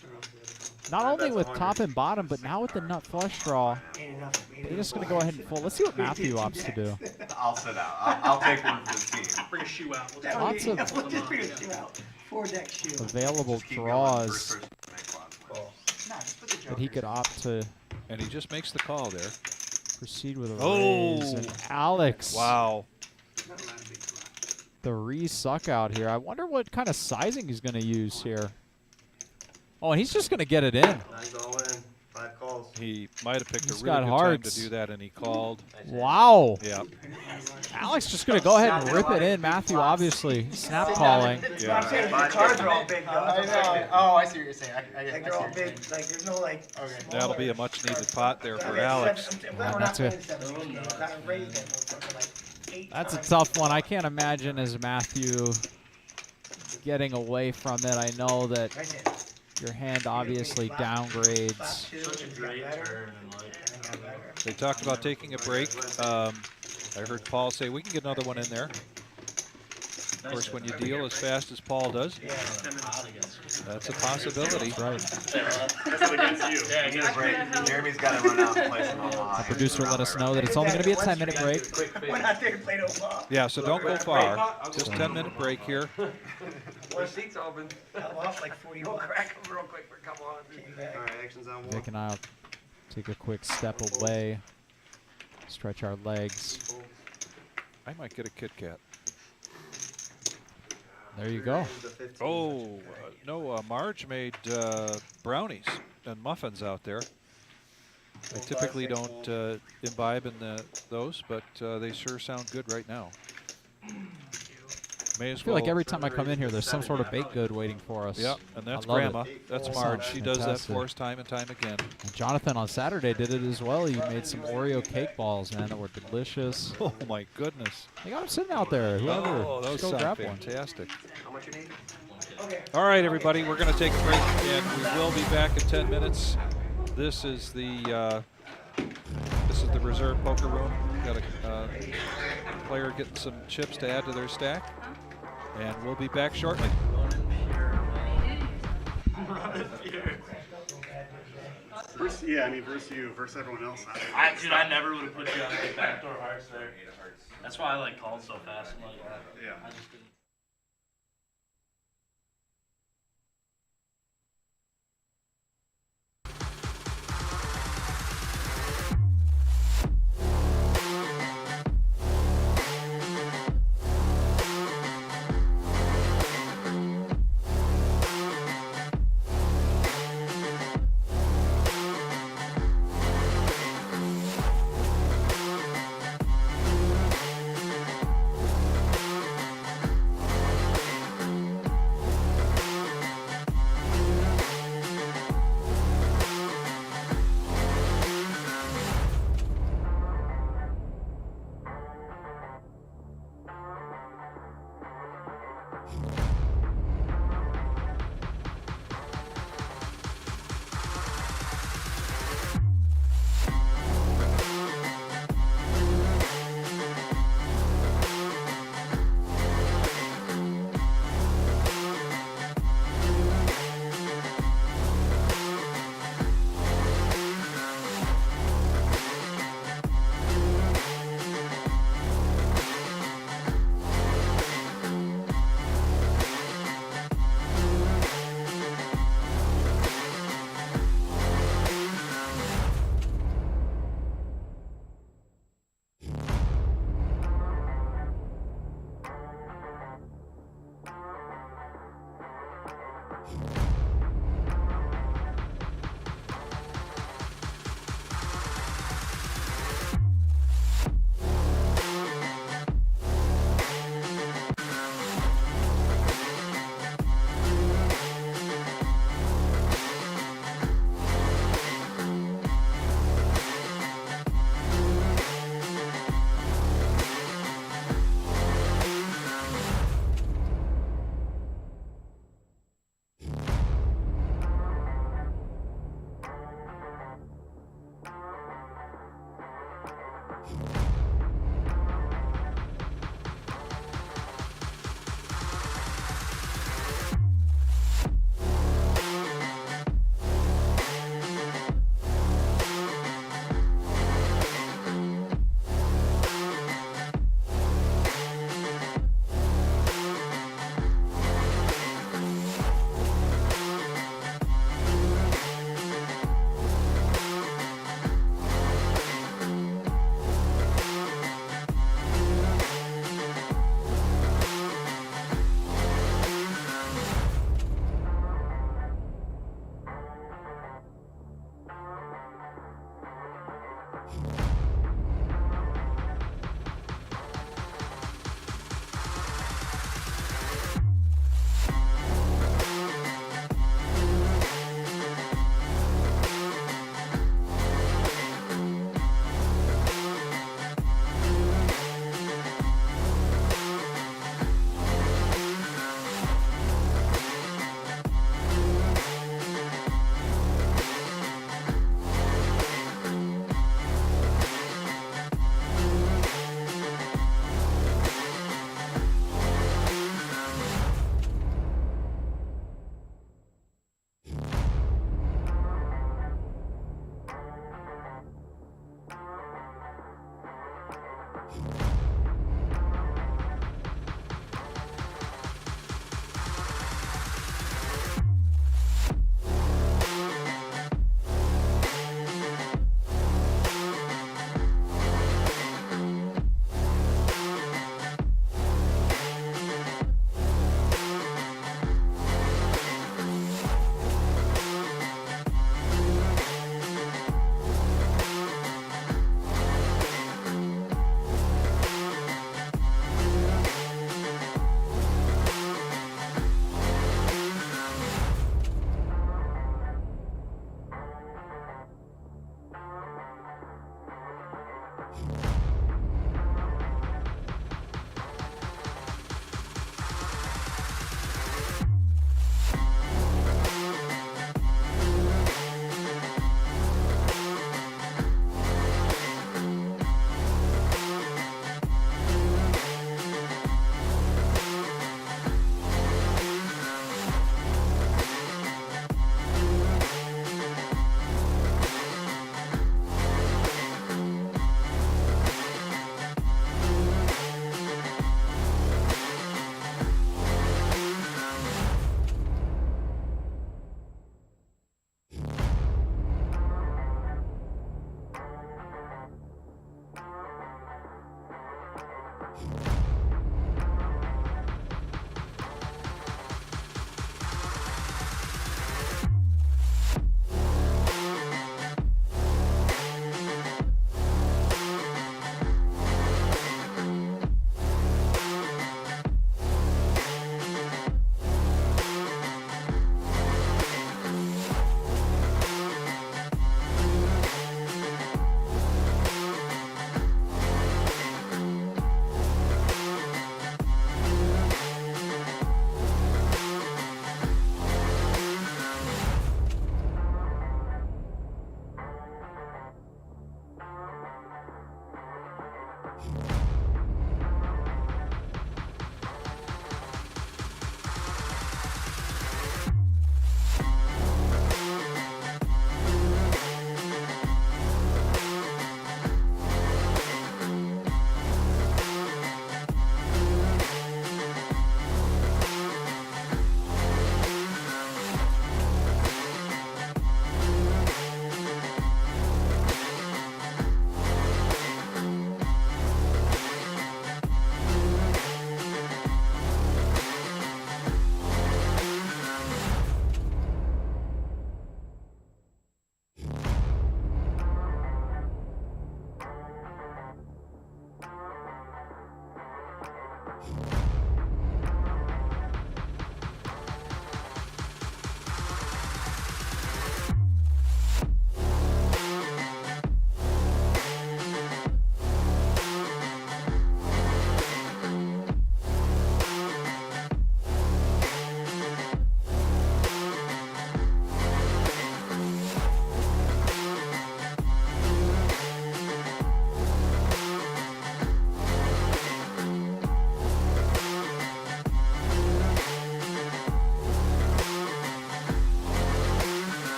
not only with top and bottom, but now with the nut flush draw. They're just going to go ahead and fold. Let's see what Matthew opts to do. I'll sit out. I'll take one for the team. Bring a shoe out. Lots of Just bring a shoe out. 4-deck shoe. available Just keep going. draws First person to make quads win. Nah, just put the that he jokers. could opt to And he just makes the call there. proceed with a Oh. raise. And Alex, Wow. the re-suck out here. I wonder what kind of sizing he's going to use here. Oh, and he's just going to get it in. Nice all in. 5 calls. He might have picked He's a really got good hearts. time to do that, and he called. Wow. Yeah. Alex just going to go ahead and rip it in. Matthew, obviously, snap calling. Yeah. I'm saying the cards are all big, though. I know. Oh, I see what you're saying. I Like, see they're all what you're big. saying. Like, there's no, like, Okay. That'll be a much-needed pot there for Alex. I'm glad we're not That's a- playing 17 games. Gotta raise that motherfucker like 8 That's a times. tough one. I can't imagine as Matthew getting away from it. I know that Right there. your hand obviously downgrades. Flop 2, and it got better, and then got better. They talked about taking a break. I heard Paul say we can get another one in there. Of course, when you deal as fast as Paul does, Yeah. that's a possibility. Right. You need a break. Jeremy's got to run out and play some Omaha. The producer let us know that it's only going to be a 10-minute break. We're not there to play no ball. Yeah, so don't go far. Just 10-minute break here. One seat's open. I lost like 40 We'll more crack them real quick for a couple hundred. All right, action's on Vic one. and I'll take a quick step away, stretch our legs. I might get a Kit Kat. There you go. Oh, no, Marge made brownies and muffins out there. I typically don't imbibe in those, but they sure sound good right now. May I as feel well. like every time I come in here, there's some sort of baked good waiting for us. Yeah, and that's I love Grandma. it. That's Sounds Marge. She does that fantastic. for us time and time again. And Jonathan on Saturday did it as well. He made some Oreo cake balls, man, that were delicious. Oh my goodness! They got them sitting out there. Whoever, Oh, those just go sound grab one. fantastic. How much you need? All right, everybody, we're going to take a break, and we will be back in 10 minutes. This is the reserve poker room. Got a player getting some chips to add to their stack, and we'll be back shortly. Versus you, versus everyone else. Dude, I never would have put you on the backdoor hearts there. That's why I like called so fast. I'm like, Yeah. I just didn't.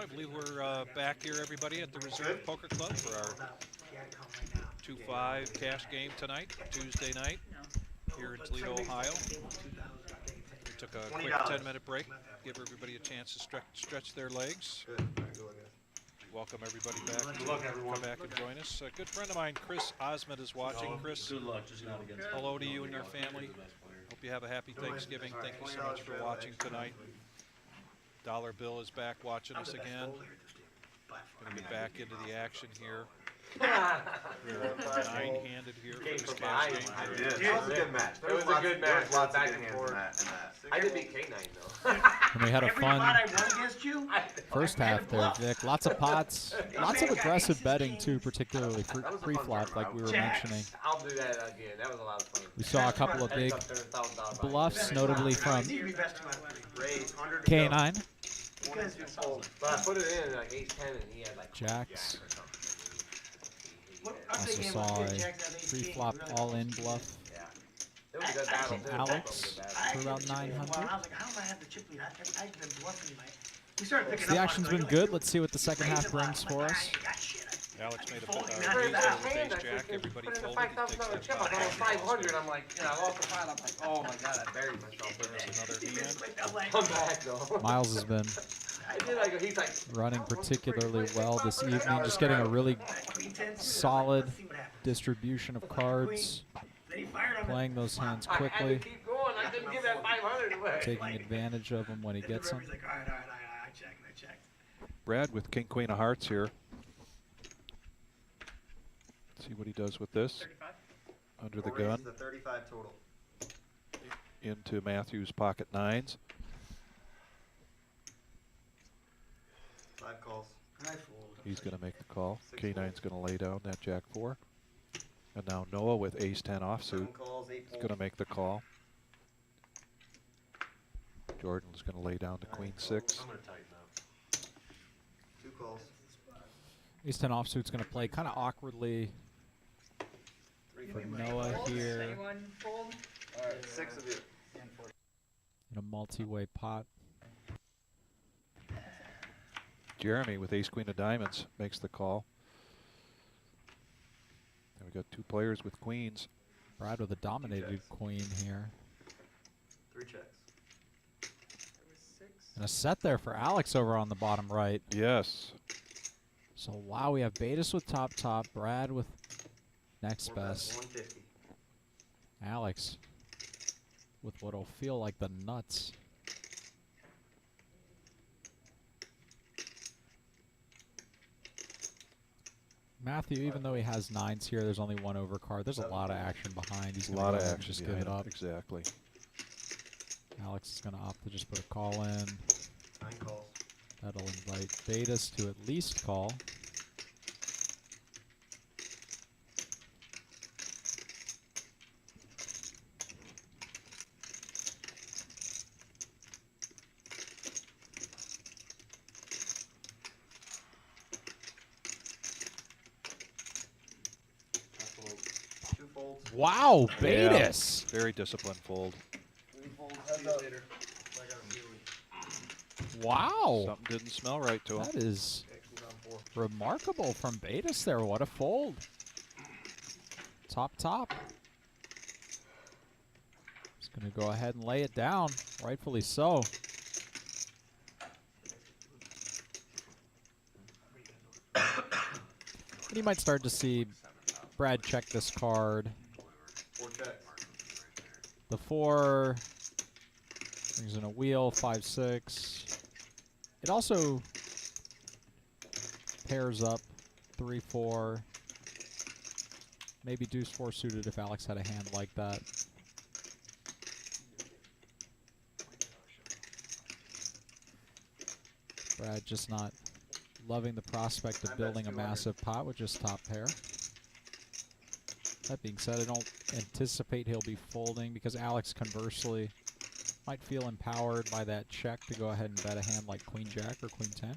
I believe we're back here, everybody, at the Reserve Poker Club for our 2-5 cash game tonight, Tuesday night, here in Toledo, Ohio. We took a quick 10-minute break, give everybody a chance to stretch their legs. Welcome everybody back. Come back and join us. A good friend of mine, Chris Osmond, is watching. Chris, Good luck, just not against. hello to you and your family. Hope you have a happy Thanksgiving. Thank you so much for watching tonight. Dollar Bill is back watching us again. Gonna get back into the action here. Nine-handed here for this cash game. I did. It was a good match. It was a good match. Lots of Back good and hands forth. in that. I did beat K9 though. And we had a Every fun pot I won against you, first half there, Vic. Lots of pots, lots of aggressive betting too, particularly for pre-flop, like we were mentioning. I'll do that again. That was a lot of fun. We saw a couple of big Up there, $1,000 bluffs, notably from need to be best of my Raise 100 to go. K9, But I put it in like ace 10 and he had like jacks. jack or something. Also saw a pre-flop all-in bluff Yeah. It was a good battle. from too. Alex It was a good battle. for about 900. I was like, how am I have the chip lead? I've been bluffing my. We started picking So the up on action's it, been like, good. Let's see what the second half brings for us. I ain't got shit. Alex made a Folding raise that there hand, with ace I jack. just Everybody put in a folded. He takes $5,000 that chip. I was pot. almost 500. I'm like, you know, I lost the pot. I'm like, oh my god, I buried myself. There's another hand. I'm like, Come back though. Miles has been I did like he's like running particularly well this evening, just getting a really solid distribution of cards, then he fired on playing those hands I had quickly, to keep going. I couldn't give that 500 away. taking advantage of them when he gets them. He's like, all right, I checked, and I checked. Brad with King Queen of Hearts here. See what he does with this. 35. Under the Four raises gun to 35 total. into Matthew's pocket nines. 5 calls. I fold. He's going to make the call. Six K9's going to lay down that jack 4. And now Noah with ace 10 offsuit 7 calls, 8 is folds. going to make the call. Jordan's going to lay down to queen 6. I'm gonna tighten up. 2 calls. Ace 10 offsuit's going to play kind of awkwardly 3 for calls. Noah here Anyone fold? Alright, 6 of you. in a multi-way pot. Jeremy with ace queen of diamonds makes the call. And we got 2 players with queens. Brad with a dominated queen here. 3 checks. And a set there for Alex over on the bottom right. Yes. So wow, we have Betis with top, Brad with next 4 bets, best, 150. Alex with what'll feel like the nuts. Matthew, even though he has 9s here, there's only 1 overcard. There's a lot of action behind. He's A gonna lot go of ahead and action. just give it up. Exactly. Alex is going to opt to just put a call in. 9 calls. That'll invite Betis to at least call. I fold. 2 folds. Wow, Yeah. Betis! Very disciplined fold. 3 folds. See you later. Wow! Something didn't smell right to him. That is Okay, she's on 4. remarkable from Betis there. What a fold. Top. He's going to go ahead and lay it down. Rightfully so. And you might start to see Brad check this card. 4 checks. The 4 brings in a wheel, 5, 6. It also pairs up 3, 4. Maybe deuce 4 suited if Alex had a hand like that. Brad just not loving the prospect of building a massive pot with just top pair. That being said, I don't anticipate he'll be folding because Alex, conversely, might feel empowered by that check to go ahead and bet a hand like Queen Jack or Queen 10.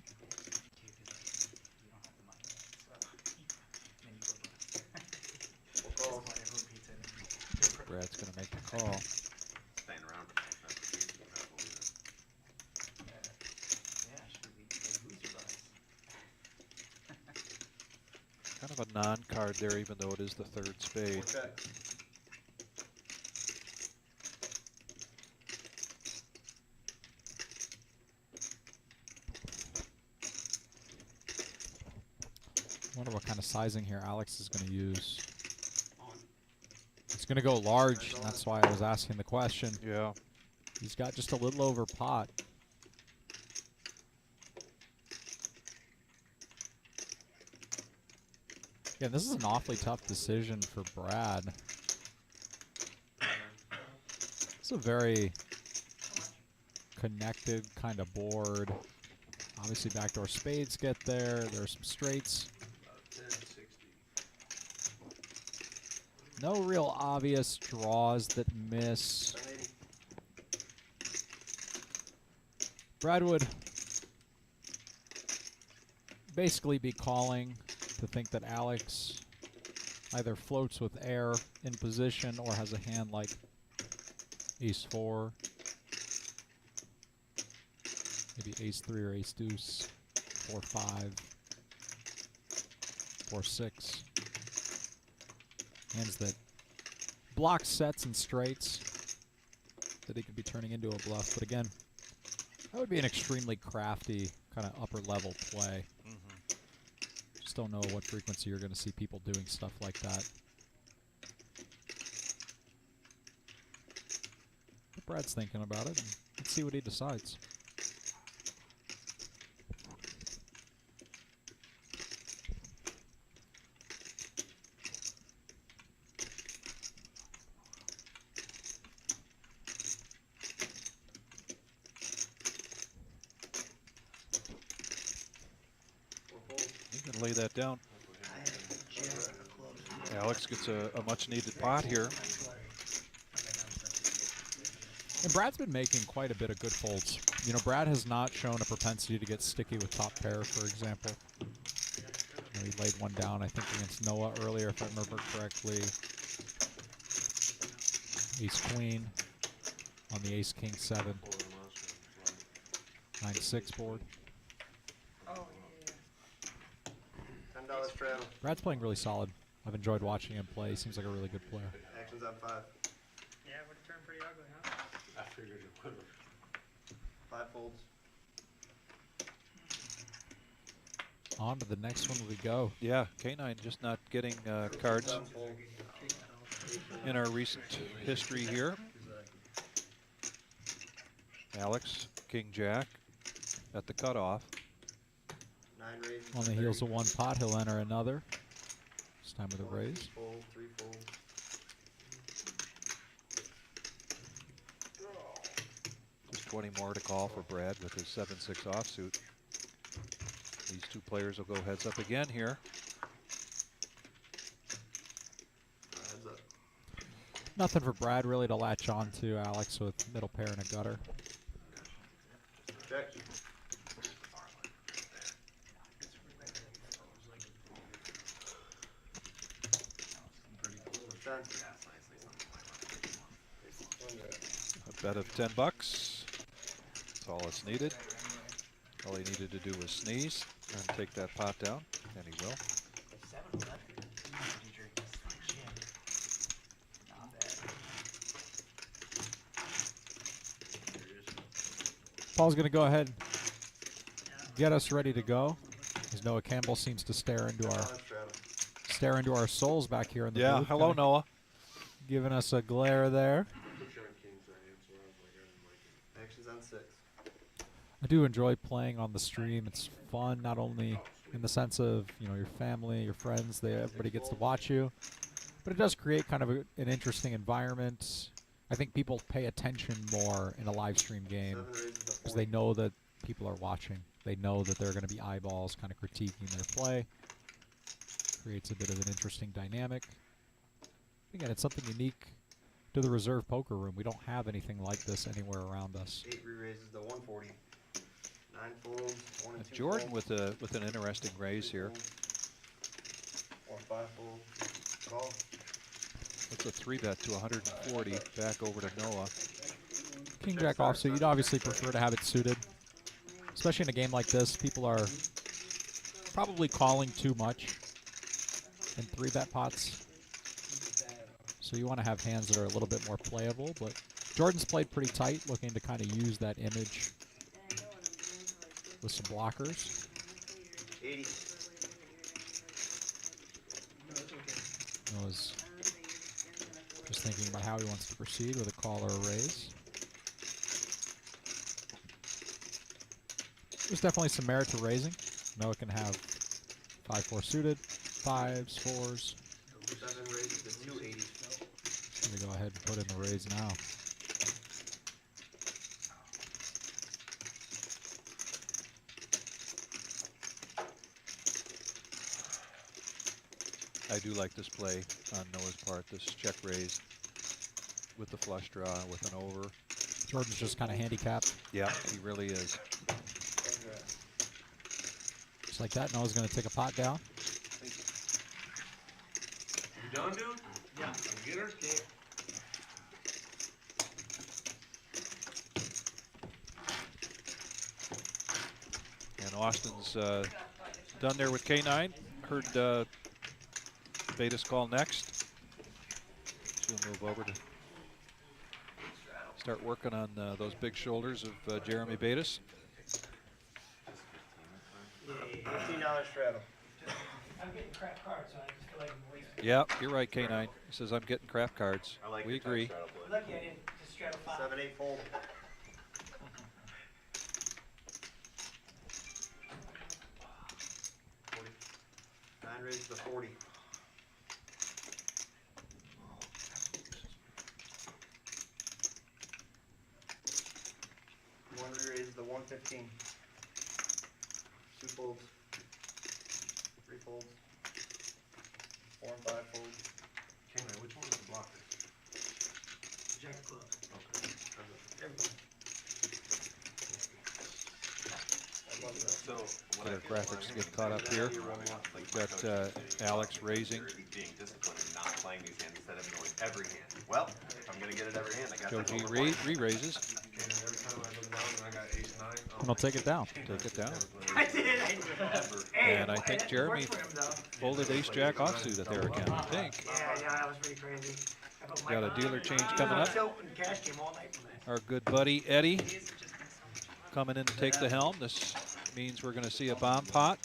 Brad's going to make the call. Staying around. Yeah, should be like loser buys. Kind of a non-card there, even though it is the third spade. Four check. I wonder what kind of sizing here Alex is going to use. It's going to go large, and that's why I was asking the question. Yeah. He's got just a little over pot. Yeah, this is an awfully tough decision for Brad. It's a very connected kind of board. Obviously, backdoor spades get there. There's some straights. 10-60. No real obvious draws that miss. Brad would basically be calling to think that Alex either floats with air in position or has a hand like ace-4, maybe ace-3 or ace-deuce, 4-5, 4-6. Hands that block sets and straights that he could be turning into a bluff. But again, that would be an extremely crafty kind of upper level play. Just don't know what frequency you're going to see people doing stuff like that. But Brad's thinking about it, and let's see what he decides. You can lay that down. Alex gets a much-needed pot here. And Brad's been making quite a bit of good folds. You know, Brad has not shown a propensity to get sticky with top pair, for example. You know, he laid one down, I think, against Noah earlier, if I remember correctly. Ace-queen on the ace-king-7. 9-6 board. Oh, $10 straddle. Brad's playing really solid. I've enjoyed watching him play. He seems like a really good player. Actions on 5. yeah, it would have turned pretty ugly, huh? I figured it would have. 5 folds. On to the next one we go. Yeah, K9 just not getting cards in our recent history here. Alex, King Jack at the cutoff. 9 raises. On the heels of one pot, he'll enter another. This time with a raise. Fold, 3 folds. Just 20 more to call for Brad with his 7-6 offsuit. These two players will go heads up again here. Heads up. Nothing for Brad really to latch on to, Alex, with middle pair and a gutter. Check. A bet of $10. That's all it's needed. All he needed to do was sneeze and take that pot down, and he will. Paul's going to go ahead and get us ready to go. As Noah Campbell seems to stare into our souls back here in the booth. Hello, Kinda Noah. giving us a glare there. Actions on 6. I do enjoy playing on the stream. It's fun, not only in the sense of, you know, your family, your friends, everybody gets to watch you, but it does create kind of an interesting environment. I think people pay attention more in a live stream game because they know that people are watching. They know that there are going to be eyeballs kind of critiquing their play. Creates a bit of an interesting dynamic. Again, it's something unique to the reserve poker room. We don't have anything like this anywhere around us. 8 re-raises to 140. 9 folds, 1 and 2 Jordan folds. with an interesting raise here. 4 5 folds. Call. That's a 3-bet to 140 back over to Noah. King Jack offsuit, you'd obviously prefer to have it suited. Especially in a game like this, people are probably calling too much. and 3-bet pots. So you want to have hands that are a little bit more playable, but Jordan's played pretty tight, looking to kind of use that image with some blockers. 80. I was just thinking about how he wants to proceed with a call or a raise. There's definitely some merit to raising. Noah can have 5-4 suited, 5s, 4s. 7 raises to 280. Just gonna go ahead and put in the raise now. I do like this play on Noah's part, this check raise with the flush draw, with an over. Jordan's just kind of handicapped. Yeah, he really is. Just like that, Noah's going to take a pot down. You done, dude? Yeah. Get her? And Austin's done there with K9. Heard Betis call next. So we'll move over to start working on those big shoulders of Jeremy Betis. $15 straddle. I'm getting crap cards, so I just feel like I'm wasting. Yeah, you're right, K9. He says, I'm getting crap cards. I like We your type agree. straddle play. Lucky I didn't just straddle 5. 7-8 fold. Nine raises to 40. One raises to 115. 2 folds. 3 folds. 4 and 5 folds. K9, which one is the blocker? Jack of clubs. Okay. Everybody. I love that. So what Our I feel graphics like get caught up here. like Got Alex raising. being disciplined and not playing these hands instead of going every hand. Well, if I'm gonna get it every hand, I got Joe to G re-raises. K9, every time I look down and I got ace-9. And I'll take it down. Take it down. I did. And I think Jeremy folded ace-jack offsuit at there again, I think. Yeah, that was pretty crazy. I put Got a my- dealer change coming up. Tilt and cash game all night from that. Our good buddy Eddie coming in to take the helm. This means we're going to see a bomb pot.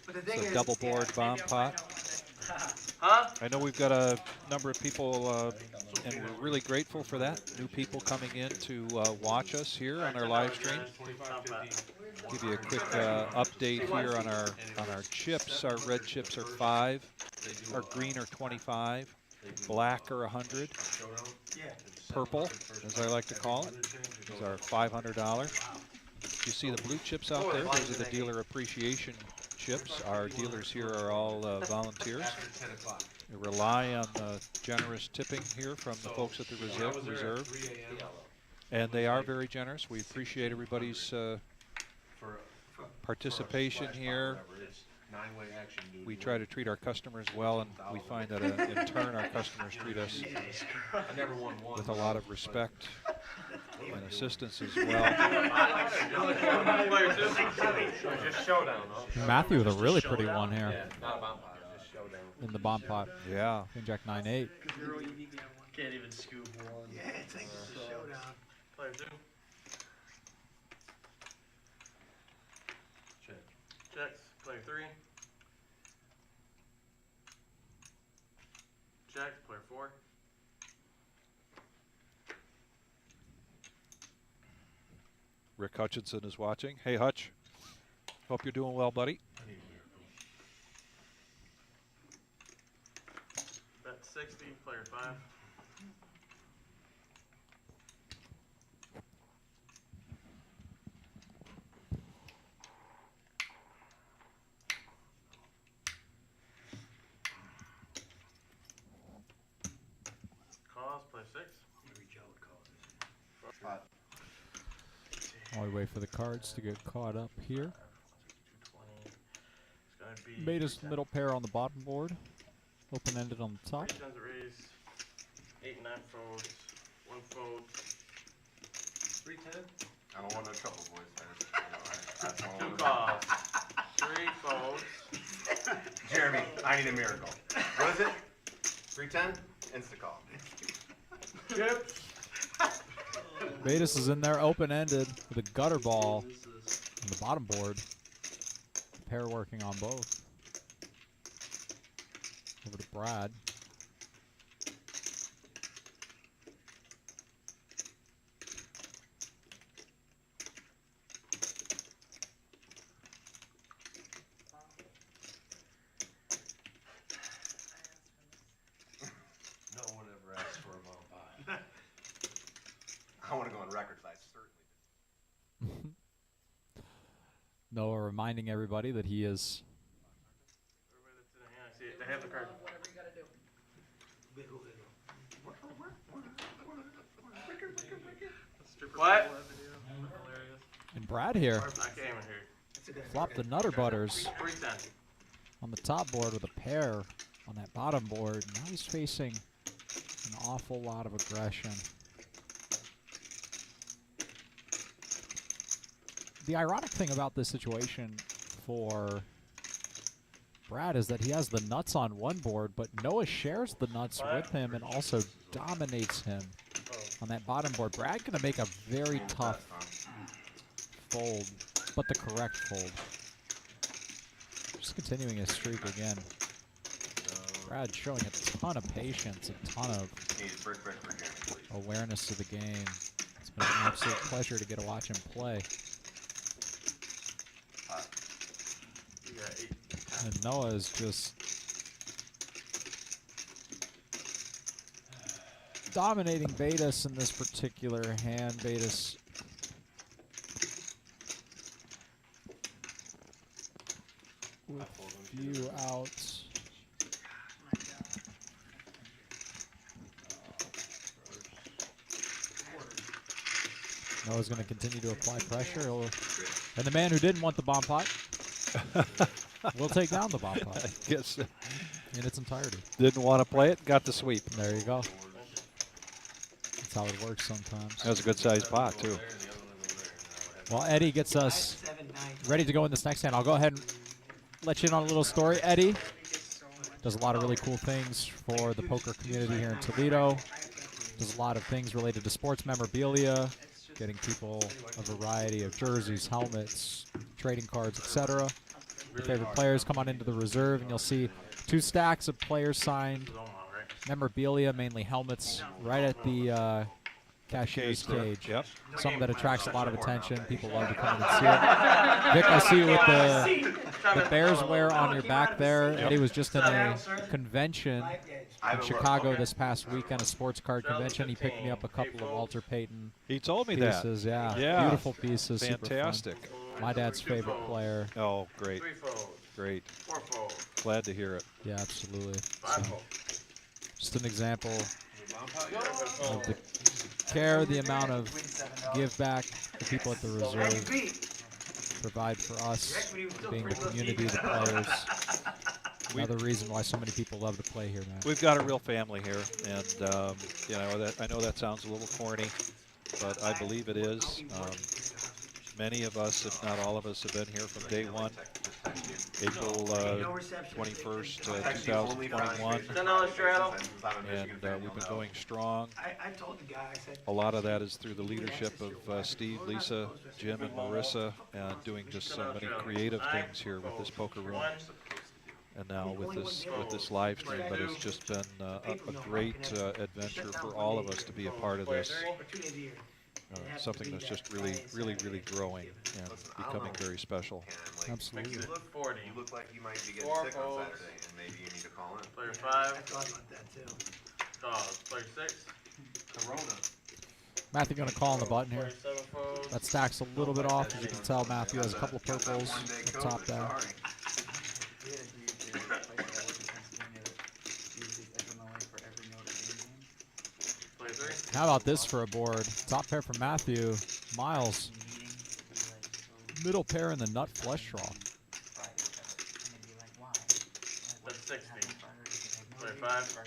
But the thing It's a is, double board yeah, bomb maybe I'll pot. find out. Huh? I know we've got a number of people, and we're really grateful for that. New people coming in to watch us here on our live stream. 25-15. Give you a quick update here on our chips. Our red chips are 5, our green are 25, black are 100, Yeah. purple, as I like to call it, is our $500. You see the blue chips out there? Those are the dealer appreciation chips. Our dealers here are all volunteers. After 10 o'clock. We rely on generous tipping here from the folks at the I was there at reserve, 3 a.m. and they are very generous. We appreciate everybody's for participation here. It's 9-way action, dude. We try to treat our customers well, and we find that in turn our customers treat us I never won one. with a lot of respect and assistance as well. Just showdown, huh? Matthew with a really pretty one here Yeah, not a bomb pot, just showdown. in the bomb pot. Yeah. Queen Jack 9-8. Zero EV got one. Can't even scoop one. Yeah, it's like a showdown. Player 2. Check. Checks. Player 3. Checks. Player 4. Rick Hutchinson is watching. Hey, Hutch. Hope you're doing well, buddy. Bet 60. Player 5. Calls. Player 6. Every Joe would call this. While we wait for the cards to get caught up here. 220. It's going to be. Betis middle pair on the bottom board. Open-ended on the top. 3 times the raise. 8 and 9 folds. 1 fold. 310? I don't want no trouble, boys. That's all I 2 want. calls. 3 folds. Jeremy, I need a miracle. What is it? 310? Insta-call. Yep. Betis is in there open-ended with a gutter ball on the bottom board. The pair working on both. Over to Brad. No one ever asked for a bomb pie. I want to go on record, I certainly did. Noah reminding everybody that he is Everybody that's in the hand, I see it. They have the card. Whatever you gotta do. What? and Brad here. I can't even hear. Flop the Nutter Butters 310. on the top board with a pair on that bottom board. Now he's facing an awful lot of aggression. The ironic thing about this situation for Brad is that he has the nuts on one board, but Noah shares the nuts with him and also dominates him on that bottom board. Brad gonna make a very tough fold, but the correct fold. Just continuing his streak again. Brad showing a ton of patience, a ton of awareness of the game. It's been an absolute pleasure to get to watch him play. And Noah is just dominating Betis in this particular hand. Betis with few outs. Noah's going to continue to apply pressure. And the man who didn't want the bomb pot will take down the bomb pot. I guess in its entirety. Didn't want to play it, got the sweep. There you go. That's how it works sometimes. That was a good sized pot, too. Well, Eddie gets us ready to go in this next hand. I'll go ahead and let you in on a little story. Eddie does a lot of really cool things for the poker community here in Toledo. Does a lot of things related to sports memorabilia, getting people a variety of jerseys, helmets, trading cards, etc. Your favorite players come on into the reserve, and you'll see 2 stacks of players signed memorabilia, mainly helmets, right at the cashier's cage. Yep. Something that attracts a lot of attention. People love to come in and see it. Vic, I see you with the Bears wear on your back there. Yep. Eddie was just in a convention in Chicago this past weekend, a sports card convention. He picked me up a couple of Walter Payton He told me pieces. that. Yeah, beautiful pieces. Fantastic. Super fun. My dad's favorite player. Oh, great. Great. Glad to hear it. Yeah, absolutely. So, just an example of the care, the amount of give back the people at the reserve provide for us, being the community, the players. Another reason why so many people love to play here, man. We've got a real family here, and you know, that, I know that sounds a little corny, but I believe it is. Many of us, if not all of us, have been here from day one. April 21st, 2021, and we've been going strong. I told the guy, I said, A lot of that is through the leadership of Steve, Lisa, Jim, and Marissa, and doing just so many creative things here with this poker room. And now with this live stream, but it's just been a great adventure for all of us to be a part of this. Something that's just really growing and becoming very special. Absolutely. You look like you might be getting sick on Saturday, and maybe you need to call in. Player 5. I thought about that too. Player 6. Corona. Matthew going to call on the button here. Player 7 folds. That stack's a little bit off. As you can tell, Matthew has a couple of purples up top there. How about this for a board? Top pair for Matthew. Miles. Middle pair in the nut flush draw. That's 16. Player 5.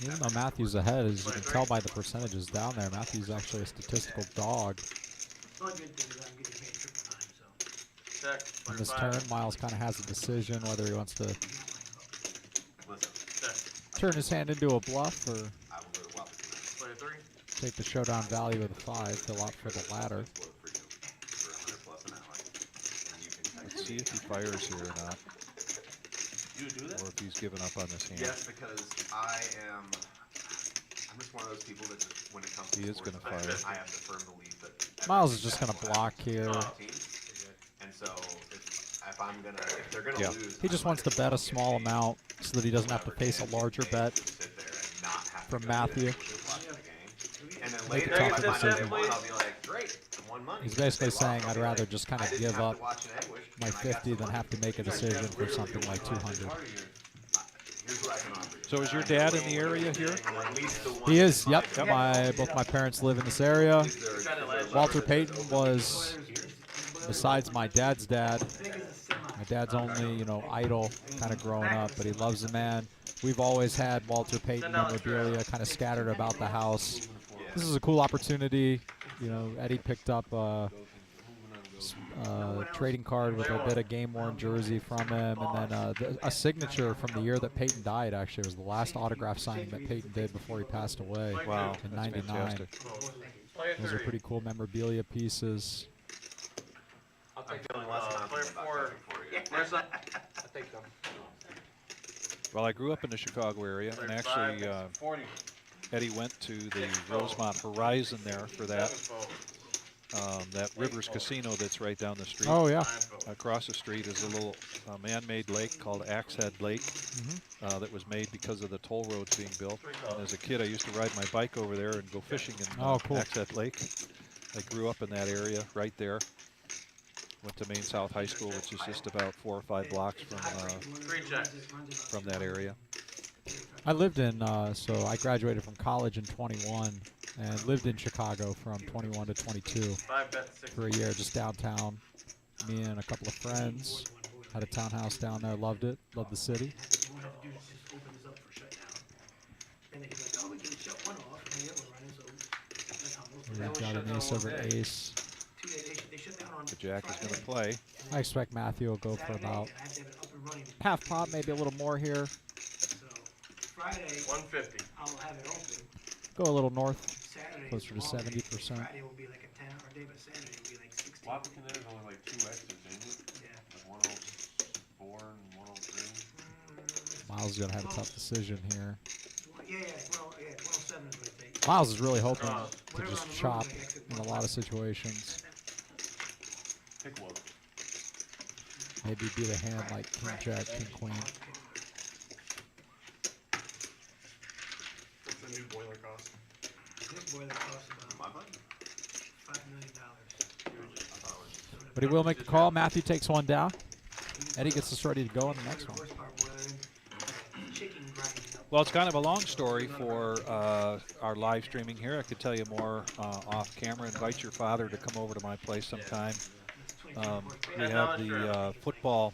Even though Matthew's ahead, as you can tell by the percentages down there, Matthew's actually a statistical dog. The only good thing is I'm getting paid triple time, so. Check. On Player this 5. turn, Miles kind of has a decision whether he wants to Listen, Check. turn his hand into a bluff or I will go to Wildwood tonight. Player 3. take the showdown value of the 5, fill out for the ladder. Explode for you for 100 plus an hour. And you can text Let's see me. if he fires here or not, You do that? or if he's given up on this hand. Yes, because I'm just one of those people that just, when it comes to He is sports, gonna fire. I have the firm belief that Miles is just going to block here. And so if they're gonna Yeah. lose, He just wants to bet a small amount so that he doesn't have to face a larger bet from Matthew. And then Make later, a tough if I find out they decision. won, I'll be like, great, I won money. He's basically If they saying lost, I'll I'd be rather like, just kind I of didn't give have up to watch an anguish, my and I got 50 some than money. have to make a decision for something like 200. Here's what I can offer you. So is your dad in the area here? Or at least the one He is, in yep. my Both my parents live in this area. Is there Walter Payton was, besides my dad's dad, my dad's only, idol kind of growing up, but he loves the man. We've always had Walter Payton memorabilia kind of scattered about the house. This is a cool opportunity. Eddie picked up a trading card with a bit of game-worn jersey from him, and then a signature from the year that Payton died, actually. It was the last autograph signing that Payton did before he passed away Wow, in that's '99. fantastic. Player Those are 3. pretty cool memorabilia pieces. I'm feeling less Player confident about 4. betting for you. Where's that? I take them. Well, I grew up in the Chicago area, and actually 40. Eddie went to the Rosemont Horizon there for that. That Rivers Casino that's right down the street. Oh, yeah. Across the street is a little man-made lake called Axehead Lake that was made because of the toll roads being built. And as a kid, I used to ride my bike over there and go fishing in cool. Axehead Lake. I grew up in that area right there. Went to Maine South High School, which is just about 4 or 5 blocks from that area. I lived in, so I graduated from college in 21 and lived in Chicago from 21 to 22 5 bet 6. for a year, just downtown. Me and a couple of friends had a townhouse down there, loved it, loved the city. All we have to do is just open this up for shutdown. And they can be like, oh, we can shut one off, and the other one running, so that's how most of them. We've got an ace over ace. They shut down on The Jack is going to Friday, play. I expect Matthew will go for Saturday, about and I have to have it up and running. half pot, maybe a little more here. So Friday, 150. I'll have it open. Go a little north, Saturday, closer to is a long day. 70%. Friday will be like a 10-hour day, but Saturday will be like 16. Wapakoneta is only like 2 exits, ain't it? Yeah. Like 104 and 103. Miles is going to have a tough decision here. Yeah, 107 is what it takes. Miles is really hoping to Whatever just on the road, chop like, exit in a one. lot of situations. Pick one. Maybe beat a hand like King Jack, King Queen. What's the new boiler cost? This boiler costs My about money? $5 million. But he will make the call. Matthew takes one down. Eddie gets us ready to go on the next one. Horsepower boiler in, chicken grinding up. Well, it's kind of a long story for our live streaming here. I could tell you more off camera. Invite your father to come over to my place sometime. We have the football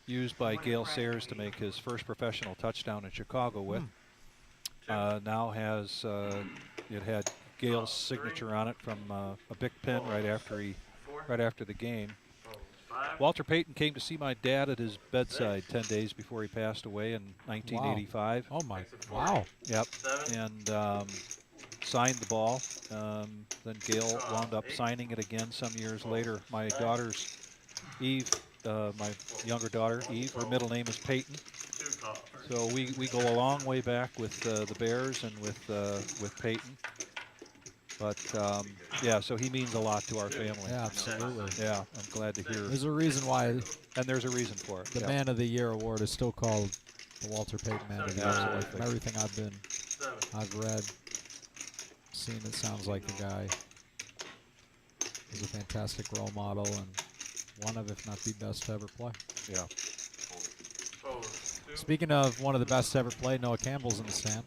used by Gale Sayers to make his first professional touchdown in Chicago with. Now has it had Gale's signature on it from a big pin right after the game. Walter Payton came to see my dad at his bedside 10 days before he passed away in 1985. Oh my! Wow. Yep. And signed the ball. Then Gale wound up signing it again some years later. My daughter's Eve, my younger daughter Eve, her middle name is Payton. So we go a long way back with the Bears and with Payton. But yeah, so he means a lot to our family. Yeah, absolutely. Yeah, I'm glad to hear. There's a reason why And there's a reason for it. the Yep. Man of the Year award is still called the Walter Payton Man of the Year. Absolutely. From everything I've read, seen, it sounds like the guy is a fantastic role model and one of, if not the best to ever play. Yeah. Speaking of one of the best to ever play, Noah Campbell's in the stand.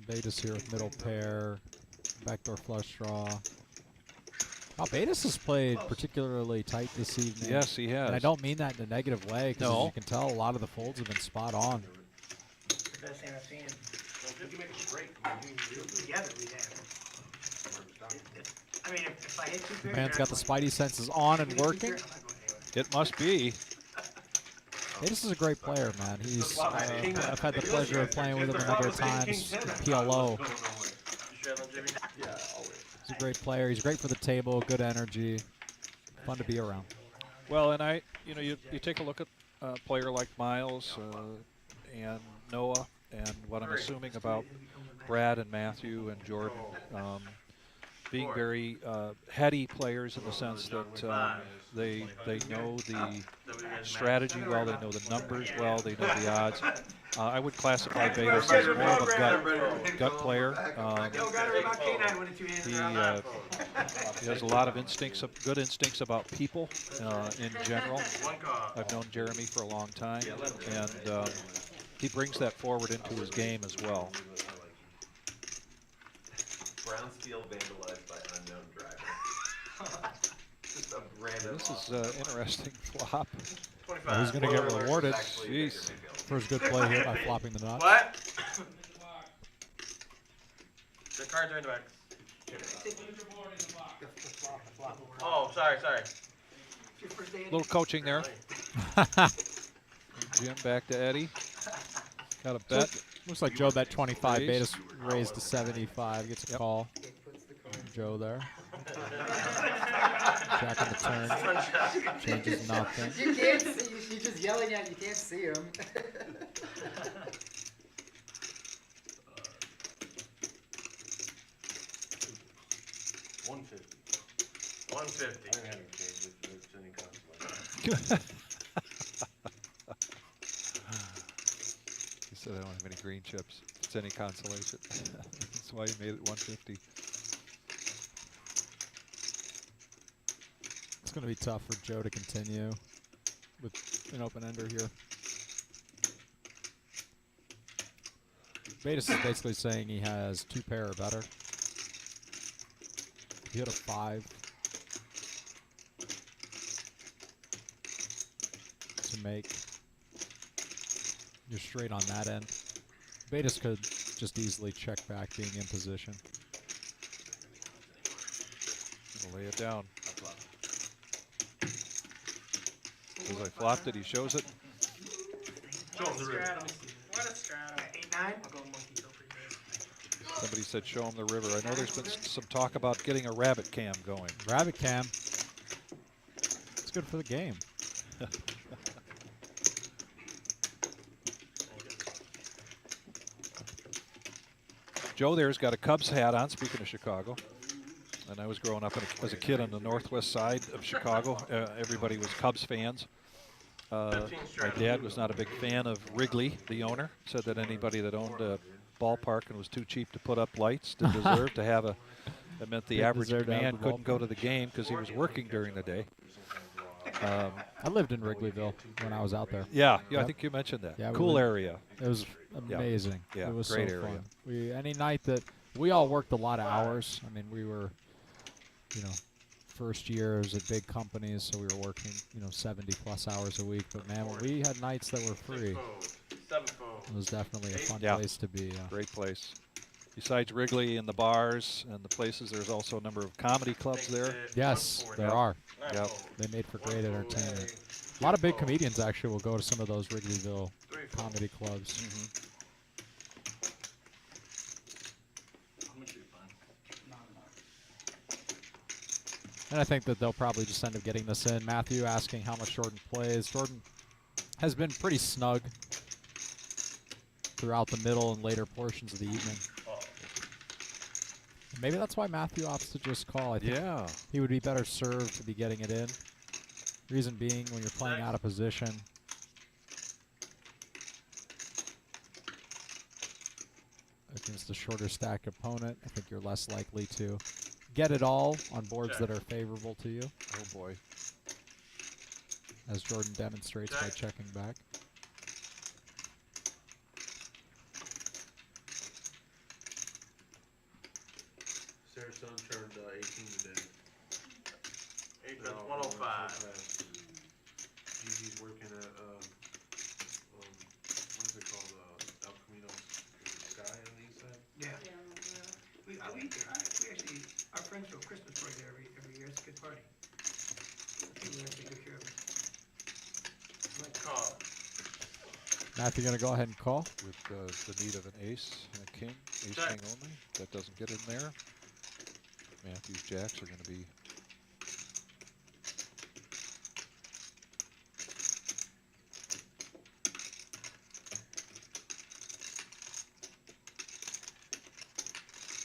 Betas here with middle pair, backdoor flush draw. Betis has played particularly tight this evening. Yes, he has. And I don't mean that in a negative way, because as you can tell, a lot of the folds have been spot on. The best thing I've seen. You can make it straight. Together we have. I mean, if I hit two pairs, Man's got the spidey senses on and working. It must be. Betis is a great player, man. He's I've had the pleasure of playing with him a number of times in PLO. He's a great player. He's great for the table, good energy, fun to be around. Well, and you take a look at a player like Miles and Noah, and what I'm assuming about Brad and Matthew and Jordan being very heady players in the sense that they know the strategy well, they know the numbers well, they know the odds. I would classify Betis as more of a gut player. He has a lot of instincts, good instincts about people in general. I've known Jeremy for a long time, and he brings that forward into his game as well. Brown steel vandalized by unknown driver. Just a random. This is an interesting flop. Well, he's going to get rewarded. Jeez. First good play here by flopping the nut. What? The cards are in the box. Oh, sorry. Little coaching there. Jim back to Eddie. Got a bet. Looks like Joe bet 25. Betis raised to 75. Gets a call. Joe there. Jack on the turn. Changes nothing. You can't see. You're just yelling at. You can't see him. 150. I haven't changed it. It's any consolation. He said I don't have any green chips. If it's any consolation. That's why he made it 150. It's going to be tough for Joe to continue with an open-ender here. Betis is basically saying he has 2 pair or better. He hit a 5 to make. You're straight on that end. Betis could just easily check back being in position. Lay it down. As I flopped it, he shows it. What a straddle. What a straddle. 8-9. I'll go monkey till pretty good. Somebody said show him the river. I know there's been some talk about getting a rabbit cam going. Rabbit cam. It's good for the game. Joe there's got a Cubs hat on, speaking of Chicago. And I was growing up as a kid on the northwest side of Chicago. Everybody was Cubs fans. My dad was not a big fan of Wrigley, the owner. Said that anybody that owned a ballpark and was too cheap to put up lights to deserve to have a, that meant the average man couldn't go to the game because he was working during the day. I lived in Wrigleyville when I was out there. Yeah, I think you mentioned that. Yeah, cool area. It was amazing. Yeah, it was great so area. fun. Any night that we all worked a lot of hours. I mean, we were, first years at big companies, so we were working, 70+ hours a week. But man, when we had nights that were free, it was definitely a fun place to be. Great place. Besides Wrigley and the bars and the places, there's also a number of comedy clubs there. Yes, there are. Yep. They made for great entertainment. A lot of big comedians actually will go to some of those Wrigleyville comedy clubs. And I think that they'll probably just end up getting this in. Matthew asking how much Jordan plays. Jordan has been pretty snug throughout the middle and later portions of the evening. Maybe that's why Matthew opts to just call. I think he would be better served to be getting it in. Reason being, when you're playing out of position, against a shorter stack opponent, I think you're less likely to get it all on boards that are favorable to you. Oh boy. As Jordan demonstrates by checking back. Sarah's son turned 18 today. Eight bets, 105. Gigi's working at, what is it called, El Camino Sky on the east side? Yeah. We actually, our friends throw a Christmas party there every year. It's a good party. People actually take good care of us. Like, Call. Matthew going to go ahead and call. With the need of an ace and a king. Ace Check. king only. That doesn't get in there. Matthew's jacks are going to be.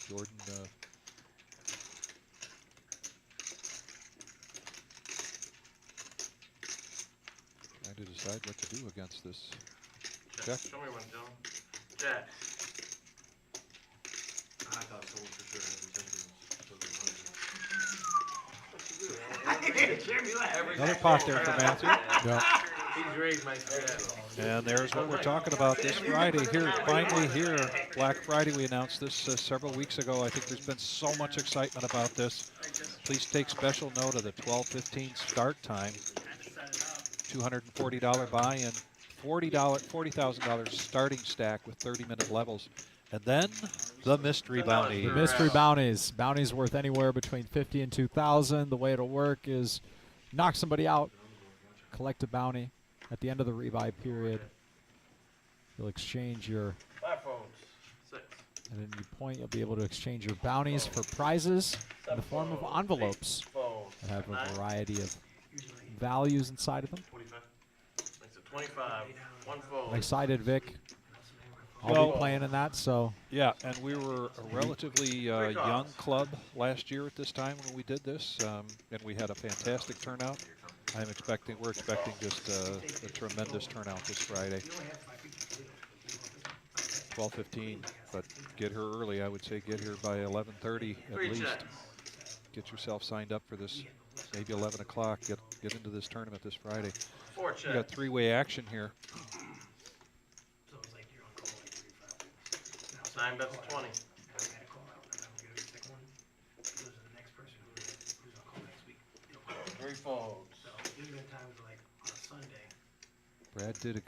Jordan trying to decide what to do against this. Check. Show me one, John. Jack. I thought someone for sure had intentions. Another pot there for Matthew. Yeah. He's raised my stress. And there's what we're talking about this Friday here. Finally here, Black Friday. We announced this several weeks ago. I think there's been so much excitement about this. Please take special note of the 12:15 start time. $240 buy-in, $40,000 starting stack with 30-minute levels. And then the mystery bounty. The mystery bounties. Bounties worth anywhere between 50 and 2,000. The way it'll work is knock somebody out, collect a bounty. At the end of the rebuy period, you'll exchange your, 5 phones. 6. and then you point, you'll be able to exchange your bounties for prizes in the form of envelopes Phone. that have a 9. variety of values inside of them. 25. Makes it 25. 1 phone. I'm excited, Vic. I'll Well, be playing in that, so Yeah, and we were a relatively young club last year at this time when we did this, and we had a fantastic turnout. We're expecting just a tremendous turnout this Friday. 12:15, but get here early. I would say get here by 11:30 at 3 least. checks. Get yourself signed up for this. Maybe 11 o'clock. Get into this tournament this Friday. 4 We got checks. three-way action here. 9 bets, 20. 3 phones. Brad did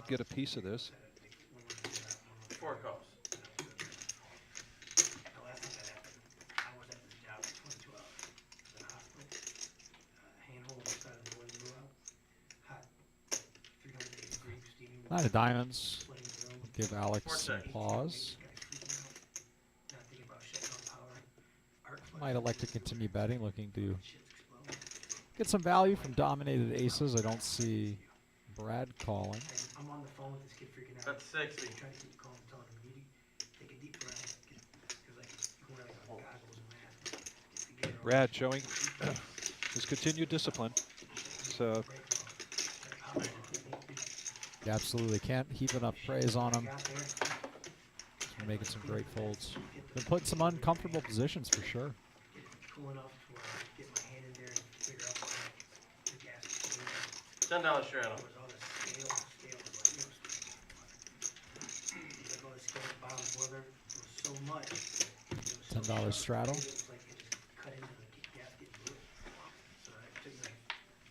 get a piece of this. 4 calls. nine of diamonds. Give Alex some pause. Might elect to continue betting, looking to get some value from dominated aces. I don't see Brad calling. I'm on the phone with this kid freaking out. That's 60. Trying to keep calm, telling him, you need to take a deep breath. Because like, you wear like goggles and mask. Brad showing his continued discipline. So You absolutely can't heap enough praise on him. He's making some great folds. Been put in some uncomfortable positions for sure. Cool enough to where I get my hand in there and figure out the gas. $10 straddle. All the scale was like, like all the scale at the bottom of the boiler. It was so much. $10 straddle. It was like it just cut into the gasket and blew it. So it took me like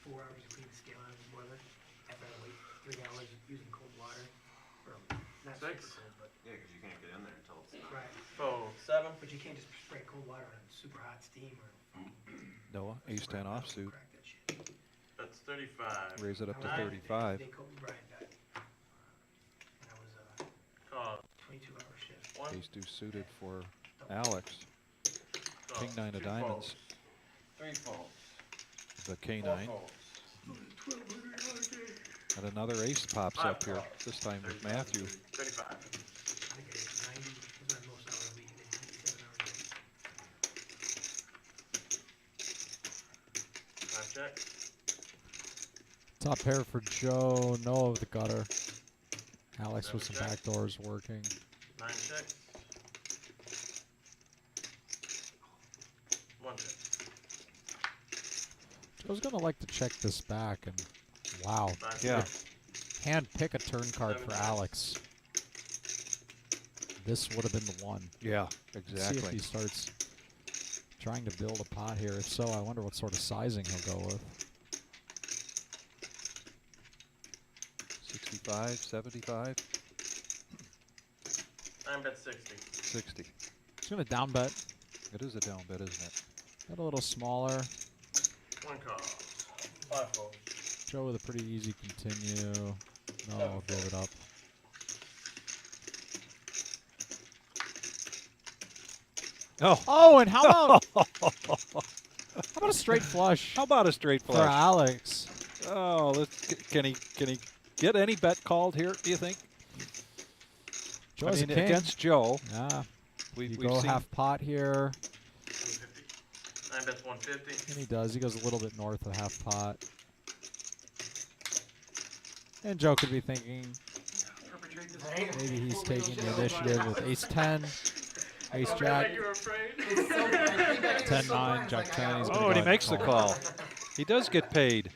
4 hours to clean the scale out of the boiler. After I wait 3 hours using cold water. Or not 6. super cold, but Yeah, because you can't get in there until it's. right. Phone. 7. But you can't just spray cold water on super hot steam or Noah, ace-10 offsuit. crack that shit. That's 35. Raise it up to 9. 35. They Kobe Bryant died. And I was Call. 22-hour shift. 1. Ace-2 suited for Alex. Call. King 9 of 2 diamonds. phones. 3 phones. The 4 K9. phones. And another ace pops up here. This time with Matthew. 35. I think I did 90. It was my most hours a week. I did 97 hours a week. 5 checks. Top pair for Joe. Noah with the gutter. Alex with some 7 check. backdoors working. 9 checks. 1 check. Joe's gonna like to check this back, and wow, 5 Yeah. checks. hand pick a turn card for 7 checks. Alex. This would have been the one. Yeah, Let's see if exactly. he starts trying to build a pot here. If so, I wonder what sort of sizing he'll go with. 65, 75, I bet 60. 60. He's going to down bet. It is a down bet, isn't it? Got a little smaller. One call. 5 fold. Joe with a pretty easy continue. No, I'll give it up. Oh. Oh, and how about a straight flush? How about a straight for flush? Alex? Oh, can he get any bet called here, do you think? Joe's I mean, a king. against Joe. Yeah. We've go seen half pot here. 9 bets 150. And he does. He goes a little bit north of half pot. And Joe could be thinking maybe he's taking the initiative with ace-10, ace-jack, 10-9, jack-10. He's Oh, and he makes the call. He does get paid.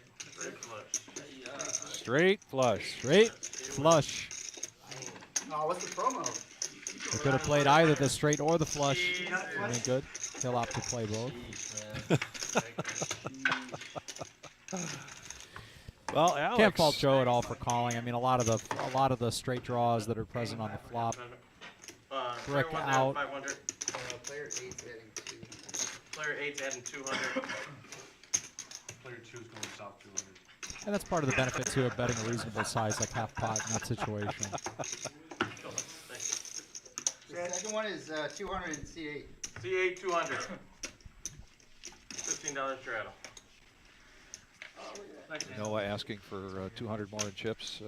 Straight flush. Straight flush. Oh, what's the promo? He could have played either the straight or the flush. Any good? He'll opt to play both. Well, Alex. Can't fault Joe at all for calling. I mean, a lot of the straight draws that are present on the flop brick out. 500. Player 8's adding 2. Player 8's adding 200. Player 2's going south 200. And that's part of the benefit, too, of betting a reasonable size like half pot in that situation. The second one is 200 in C8. C8 200. $15 straddle. Noah asking for 200 more in chips.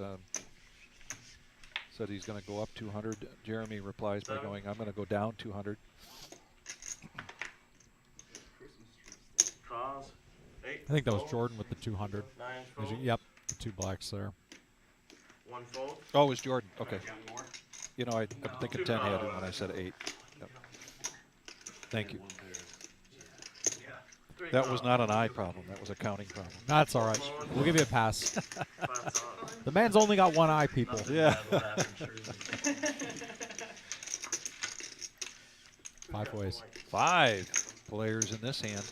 Said he's going to go up 200. Jeremy replies by going, I'm going to go down 200. Draws. 8. I think that was Jordan with the 200. 9 fold. Yep, the 2 blacks there. 1 fold. Oh, it was Jordan. Okay. You know, I'm thinking 10 had when I said 8. Yep. Thank you. That was not an eye problem. That was a counting problem. That's all right. We'll give you a pass. The man's only got one eye, people. Yeah. 5 ways. 5 players in this hand.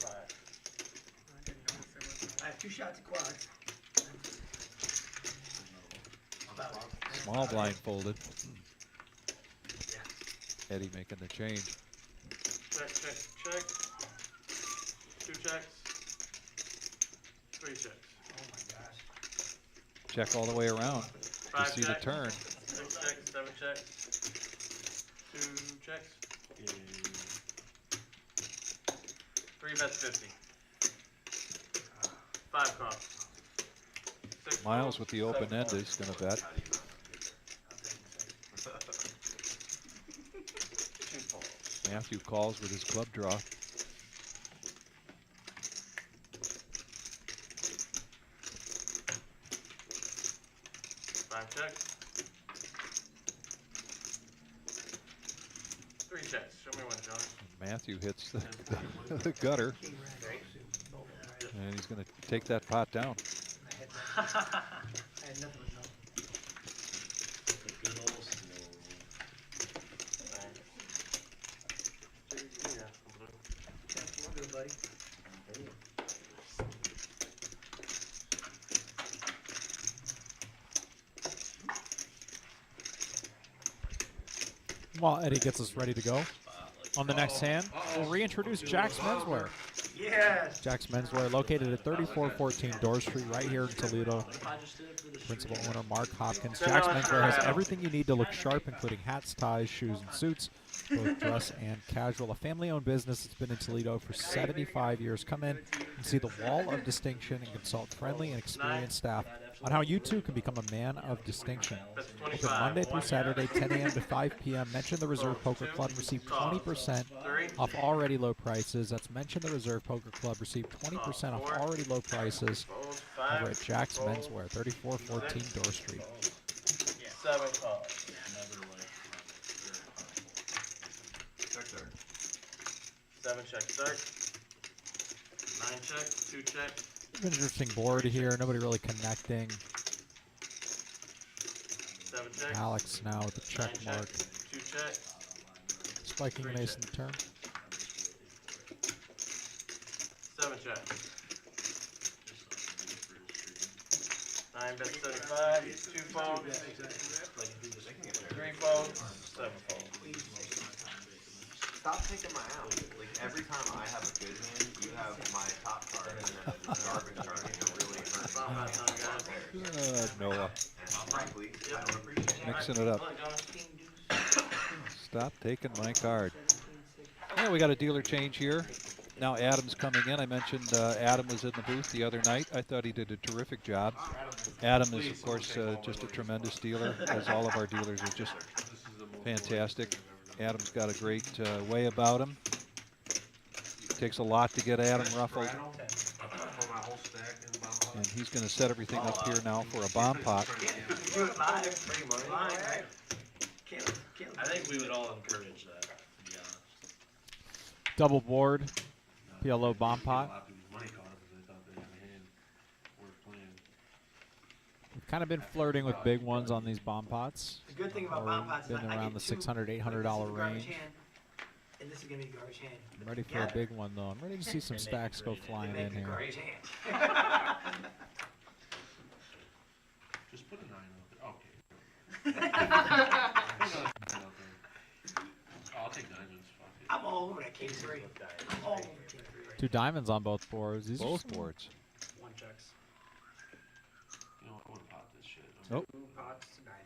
I have 2 shots of quad. Small blind folded. Eddie making the change. Check, check, check. 2 checks. 3 checks. Oh my gosh. Check all the way around to 5 see the checks. turn. 6 checks, 7 checks. 2 checks. 3 bets 50. 5 calls. 6 Miles calls, with the open 7 end calls. is going to bet. 2 calls. Matthew calls with his club draw. 5 checks. 3 checks. Show me one, John. Matthew hits the gutter, and he's going to take that pot down. I had nothing with no. We're good, buddy. While Eddie gets us ready to go, on the next hand, we'll reintroduce Jack's Menswear. Yes. Jack's Menswear, located at 3414 Dorr Street, right here in Toledo. Principal owner Mark Hopkins. Jack's Menswear has everything you need to look sharp, including hats, ties, shoes, and suits, both dress and casual. A family-owned business that's been in Toledo for 75 years. Come in and see the wall of distinction and consult friendly and experienced staff on how you too can become a man of distinction. Open Monday through Saturday, 10 a.m. to 5 p.m. Mention the Reserve Poker Club. Receive 20% off already low prices. That's Mention the Reserve Poker Club. Receive 20% off already low prices over at Jack's Menswear, 3414 Dorr Street. 7 calls. Check there. 7 checks start. 9 checks. 2 checks. Interesting board here. Nobody really connecting. 7 checks. Alex now with the check 9 mark. checks. 2 checks. Spiking an ace in the turn. check. 9 bets 75, 2 folds, 3 folds, 7 folds. Stop taking my out. Like every time I have a good hand, you have my top card and then a garbage card, and you're really hurting. Noah, And frankly, I don't appreciate it. mixing it up. Stop taking my card. Yeah, we got a dealer change here. Now Adam's coming in. I mentioned Adam was in the booth the other night. I thought he did a terrific job. Adam is, of course, just a tremendous dealer, as all of our dealers are just fantastic. Adam's got a great way about him. Takes a lot to get Adam ruffled. And he's going to set everything up here now for a bomb pot. I think we would all encourage that, to be honest. Double board, PLO bomb pot. We've kind of been flirting with big ones on these bomb pots. The good thing about bomb pots is been I around get the $600, $800 range. And this is gonna be garbage hand. I'm ready for a big one though. I'm ready to see some stacks go flying in here. Just put a 9 out there. Okay. I'll take diamonds. Fuck it. I'm all over that king 3. I'm all over king 3. 2 diamonds on both boards. These Both boards. 1 checks. You know what? I want to pop this shit. Oh. 2 pots to 90.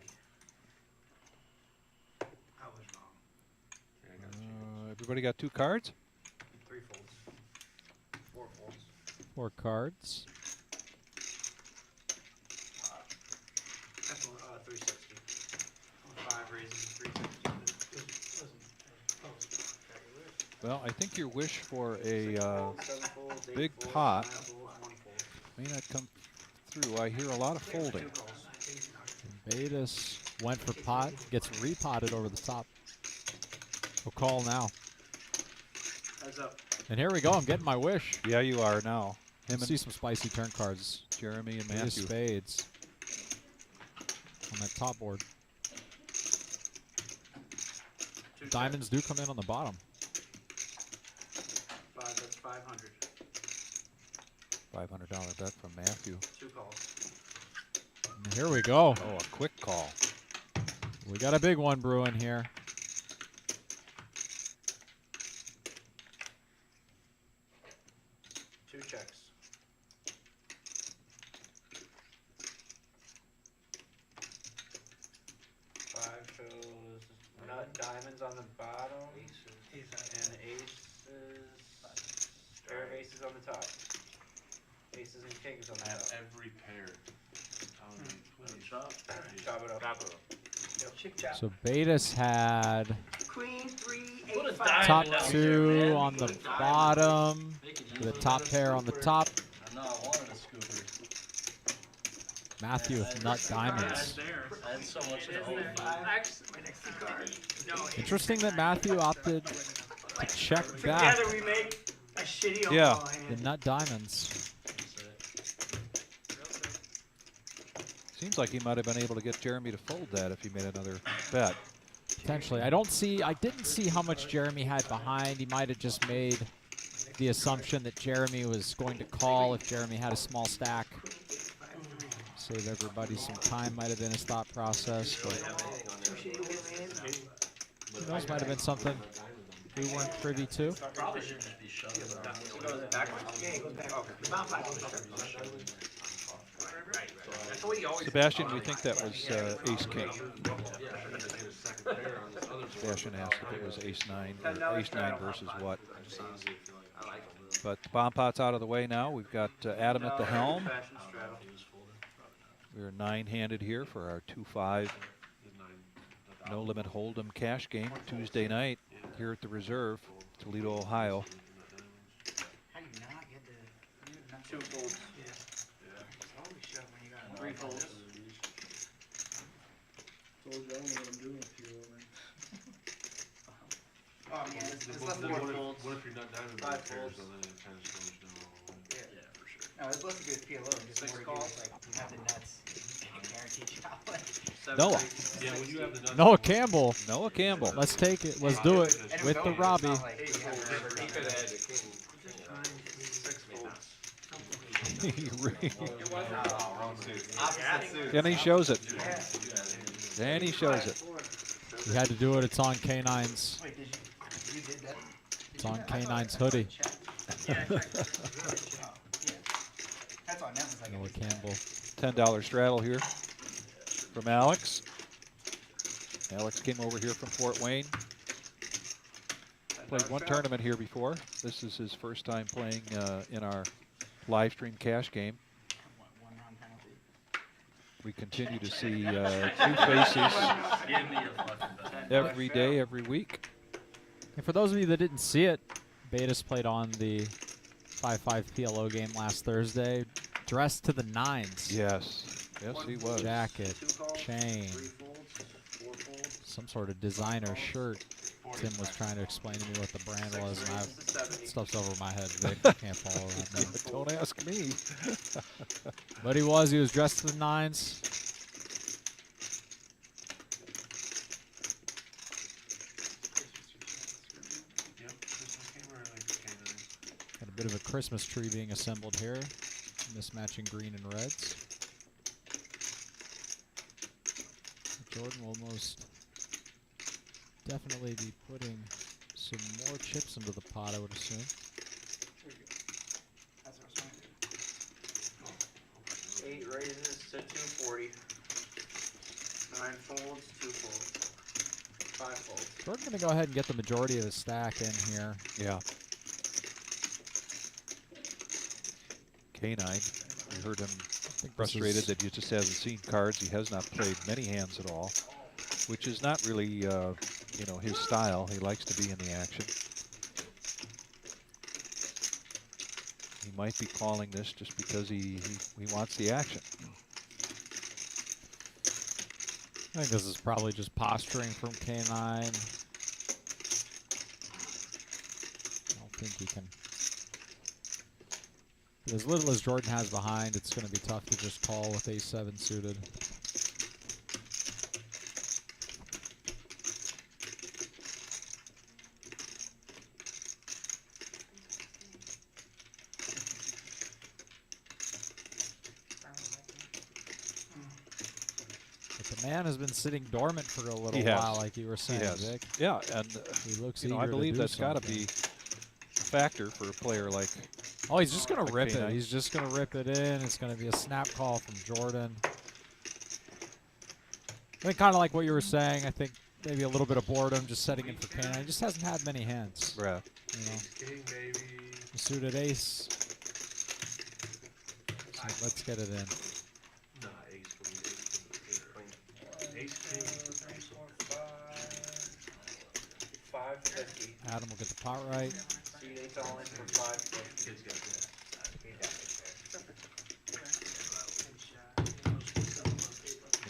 I was wrong. Okay, I got you. Everybody got 2 cards? 3 folds. 4 folds. 4 cards. That's 360. 5 raises, 360. Well, I think your wish for a 7 folds, 8 big folds, pot 9 folds, 1 fold. may not come through. I hear a lot of folding. Betas went for pot, gets repotted over the top. We'll call now. Heads up. And here we go. I'm getting my wish. Yeah, you are now. Him Let's see some spicy turn cards. Jeremy and Three of Matthew. spades on that top board. Diamonds do come in on the bottom. 5, that's 500. $500 bet from Matthew. 2 calls. And here we go. Oh, a quick call. We got a big one brewing here. Two checks. Five shows nut diamonds on the bottom, and aces, pair of aces on the top. Aces and kings on the Have top. every pair. Please. Chop it up. Chop it up. Chick chop. So Betas had Queen 3, 8, Put a 5. top down 2 here, man. on the Put a diamond. bottom, Make it with a easy. top pair on the top. I'm not wanting a scooper. Matthew with nut diamonds. I had so much to hold. Interesting that Matthew opted to check back Together we make a shitty Yeah. all the hand. nut diamonds. Seems like he might have been able to get Jeremy to fold that if he made another bet. Potentially. I didn't see how much Jeremy had behind. He might have just made the assumption that Jeremy was going to call if Jeremy had a small stack. Save everybody some time might have been his thought process, but who knows, might have been something we weren't privy to. Probably should just be shoving around. Yeah, it goes back. The bomb pot goes back. Sebastian, we think that was ace-king. Sebastian asked if it was ace-9, or ace-9 versus what. But the bomb pot's out of the way now. We've got Adam at the helm. We're 9-handed here for our 2-5 No Limit Hold'em cash game Tuesday night here at the Reserve, Toledo, Ohio. How do you not get the... 2 folds. Yeah. Holy shit, when you got... 3 folds. Oh, yeah, it's less than What 4 if- folds. what if you're not diamond 5 pairs, folds. so then it kind of slows you down all the way? Yeah, for sure. No, it's less to do with PLO. Just 6 more to do calls. with, like, you have the nuts. Guaranteed chop. Like, 7 Noah. raises, Yeah, when you have the nuts. Noah Campbell. Noah Campbell. Let's take it. Let's do it and it was with the over. It's Robbie. not like you have a river He down could there. have had a king. 6 folds. And he shows it. And he shows it. You had to do it. It's on K9's. Wait, you did that? It's on K9's hoodie. That's on them. It's like Noah Campbell. $10 straddle here from Alex. Alex came over here from Fort Wayne. Played one tournament here before. This is his first time playing in our live stream cash game. We continue to see new faces every day, every week. And for those of you that didn't see it, Betis played on the 5-5 PLO game last Thursday, dressed to the nines. Yes, yes, he was. Jacket, chain, some sort of designer shirt. Tim was trying to explain to me what the brand was, and stuff's over my head. Vic. I can't follow that. Don't ask me. But he was dressed to the nines. Got a bit of a Christmas tree being assembled here. Mismatching green and reds. Jordan will most definitely be putting some more chips into the pot, I would assume. That's what I was trying to do. 8 raises to 240. 9 folds, 2 folds. 5 folds. Jordan's going to go ahead and get the majority of his stack in here. Yeah. K9, we heard him frustrated that he just hasn't seen cards. He has not played many hands at all, which is not really, you know, his style. He likes to be in the action. He might be calling this just because he wants the action. I think this is probably just posturing from K9. I don't think he can. As little as Jordan has behind, it's going to be tough to just call with A7 suited. But the man has been sitting dormant for a little while, like you were saying, Vic. Yeah, and he looks you know, I believe that's got to be a factor for a player like. Oh, he's just going to rip it. He's just going to rip it in. It's going to be a snap call from Jordan. I think kind of like what you were saying. I think maybe a little bit of boredom just setting in for K9. He just hasn't had many hands. Right. You know. King, baby. Suited ace. So let's get it in. Nah, ace queen, ace king. 550. Adam will get the pot right. See, it's all in for 550. Kids got that.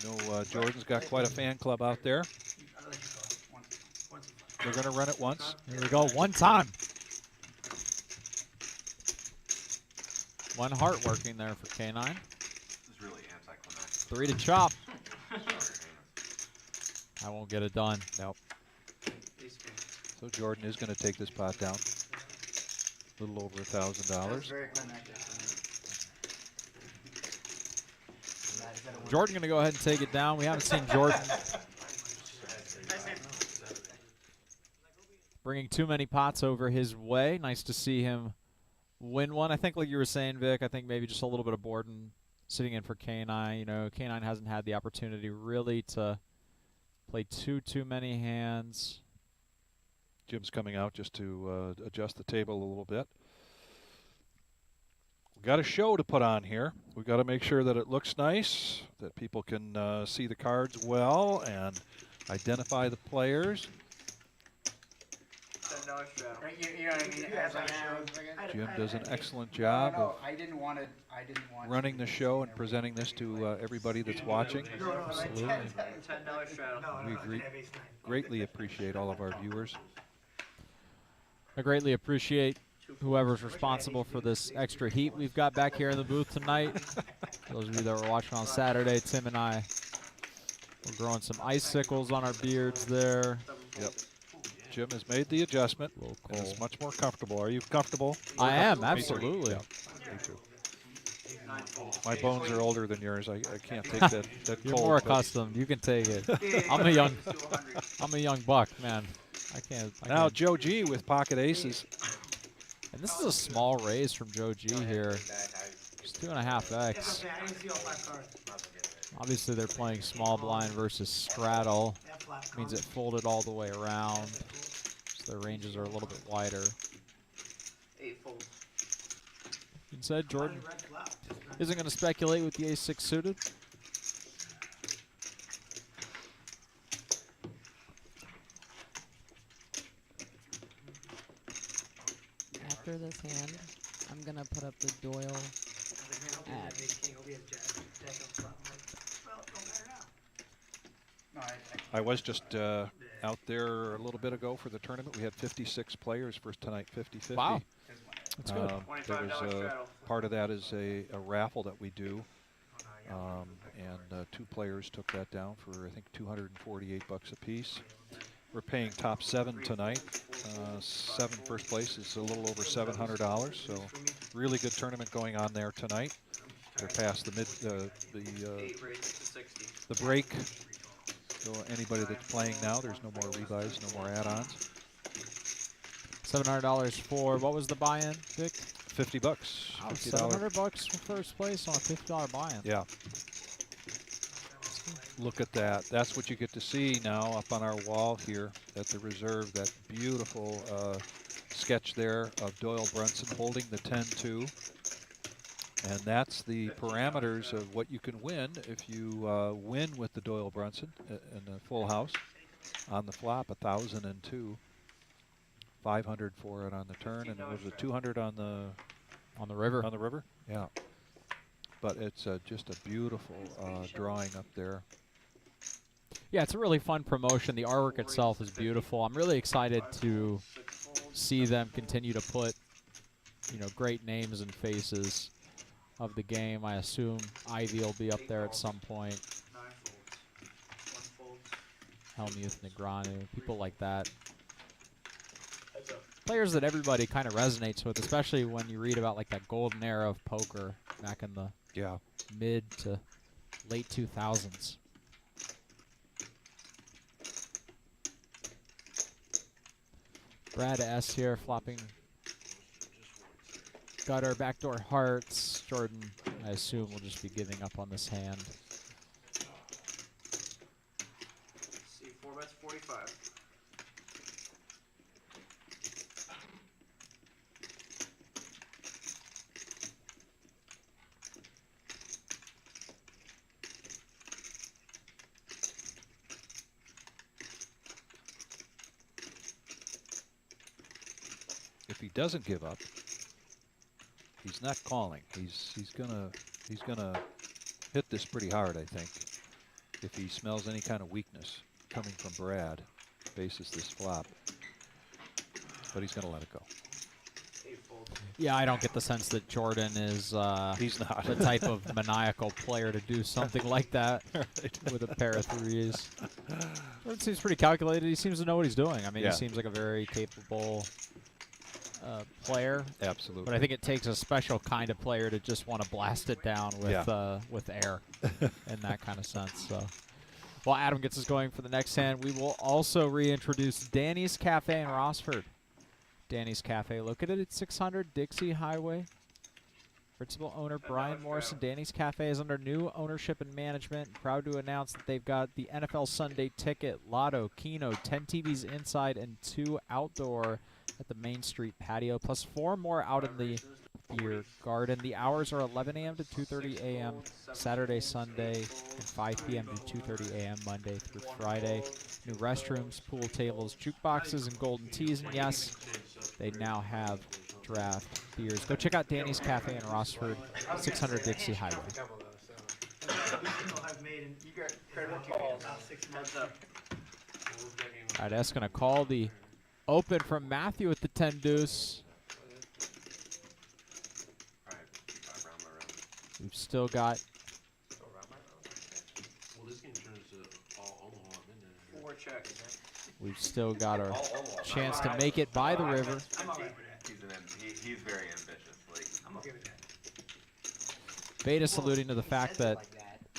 You know, Jordan's got quite a fan club out there. They're going to run it once. Here we go, one time. One heart working there for K9. This is really anticlimactic. 3 to chop. I won't get it done. Nope. So Jordan is going to take this pot down. A little over $1,000. Jordan going to go ahead and take it down. We haven't seen Jordan bringing too many pots over his way. Nice to see him win one. I think like you were saying, Vic, I think maybe just a little bit of boredom sitting in for K9. You know, K9 hasn't had the opportunity really to play too many hands. Jim's coming out just to adjust the table a little bit. We've got a show to put on here. We've got to make sure that it looks nice, that people can see the cards well and identify the players. You know what I mean? As I showed, Jim does an excellent job of I didn't want running the show and presenting this to everybody that's watching. Absolutely. $10 straddle. We greatly appreciate all of our viewers. I greatly appreciate whoever's responsible for this extra heat we've got back here in the booth tonight. Those of you that were watching on Saturday, Tim and I were growing some icicles on our beards there. Yep. Jim has made the adjustment. And it's much more comfortable. Are you comfortable? I am, Me too. absolutely. Yeah, me too. My bones are older than yours. I can't take that You're cold. more but- accustomed. You can take it. I'm a young buck, man. I can't. Now can't. Joe G with pocket aces. And this is a small raise from Joe G here. Just 2.5x. I didn't see all 5 cards. Obviously, they're playing small blind versus straddle. Means it folded all the way around. So their ranges are a little bit wider. 8 folds. Instead, Jordan isn't going to speculate with the ace-6 suited. After this hand, I'm going to put up the Doyle ad. I was just out there a little bit ago for the tournament. We had 56 players for tonight, 50-50. Wow. That's good. There was part of that is a raffle that we do. And 2 players took that down for, I think, $248 a piece. We're paying top 7 tonight. 7 first place is a little over $700. So really good tournament going on there tonight. They're past the the break. So anybody that's playing now, there's no more rebuys, no more add-ons. $700 for, what was the buy-in, Vic? $50. Wow, $700 for first place on a $50 buy-in. Yeah. Look at that. That's what you get to see now up on our wall here at the reserve. That beautiful sketch there of Doyle Brunson holding the 10-2. And that's the parameters of what you can win if you win with the Doyle Brunson in a full house on the flop, 1,002. 500 for it on the turn, and it was a 200 on the river. On the river, yeah. But it's just a beautiful drawing up there. Yeah, it's a really fun promotion. The artwork itself is beautiful. I'm really excited to see them continue to put, great names and faces of the game. I assume Ivy will be up there at some point. Helmuth, Negreanu, people like that. Players that everybody kind of resonates with, especially when you read about like that golden era of poker back in the mid to late 2000s. Brad S here flopping gutter, backdoor hearts. Jordan, I assume, will just be giving up on this hand. See, 4 bets, 45. If he doesn't give up, he's not calling. He's gonna hit this pretty hard, I think. If he smells any kind of weakness coming from Brad, basis this flop, but he's gonna let it go. Yeah, I don't get the sense that Jordan is he's not the type of maniacal player to do something like that with a pair of threes. Jordan seems pretty calculated. He seems to know what he's doing. I mean, he seems like a very capable player. Absolutely. But I think it takes a special kind of player to just want to blast it down with air in that kind of sense. So, while Adam gets us going for the next hand, we will also reintroduce Danny's Cafe in Rossford. Danny's Cafe, located at 600 Dixie Highway. Principal owner Brian Morrison. Danny's Cafe is under new ownership and management. Proud to announce that they've got the NFL Sunday Ticket, Lotto, Keno, 10 TVs inside, and 2 outdoor at the Main Street patio, plus 4 more out in the beer garden. The hours are 11 a.m. to 2:30 a.m. Saturday, Sunday, and 5 p.m. to 2:30 a.m. Monday through Friday. New restrooms, pool tables, jukeboxes, and golden teas. And yes, they now have draft beers. Go check out Danny's Cafe in Rossford, 600 Dixie Highway. All right, that's going to call the open from Matthew with the 10 deuce. We've still got. Well, this game turns to all Omaha midnight. 4 checks. We've still got a chance to make it by the river. He's very ambitious. Like, I'm okay with that. Beta's alluding to the fact that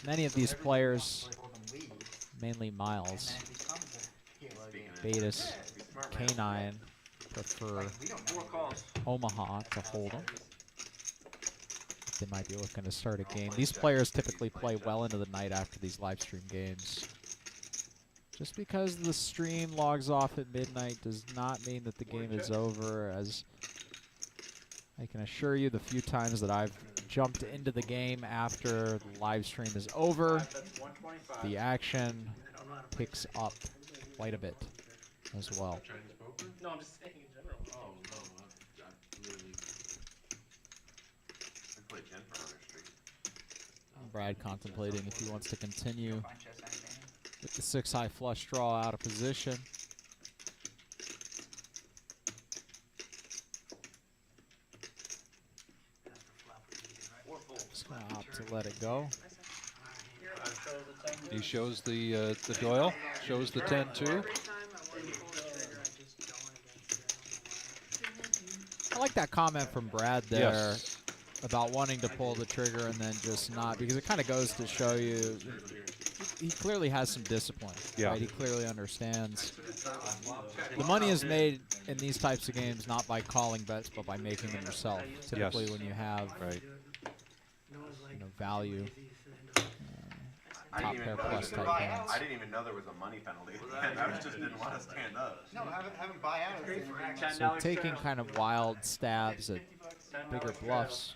many of these players, mainly Miles, Betis, K9, prefer Omaha to Hold'em. They might be looking to start a game. These players typically play well into the night after these live stream games. Just because the stream logs off at midnight does not mean that the game is over, as I can assure you the few times that I've jumped into the game after the live stream is over, the action picks up quite a bit as well. Chinese poker? No, I'm just saying in general. Oh, no, I literally... I play Jennifer on her street. Brad contemplating if he wants to continue with the 6-high flush draw out of position. Just gonna opt to let it go. He shows the Doyle, shows the 10 too. I like that comment from Brad there Yes. about wanting to pull the trigger and then just not, because it kind of goes to show you he clearly has some discipline. Yeah. Right? He clearly understands. The money is made in these types of games not by calling bets, but by making them yourself. Typically, Yes. when you have value, top pair plus type hands. I didn't even know there was a money penalty. I just didn't want to stand up. No, have him buy out. So taking kind of wild stabs at bigger bluffs,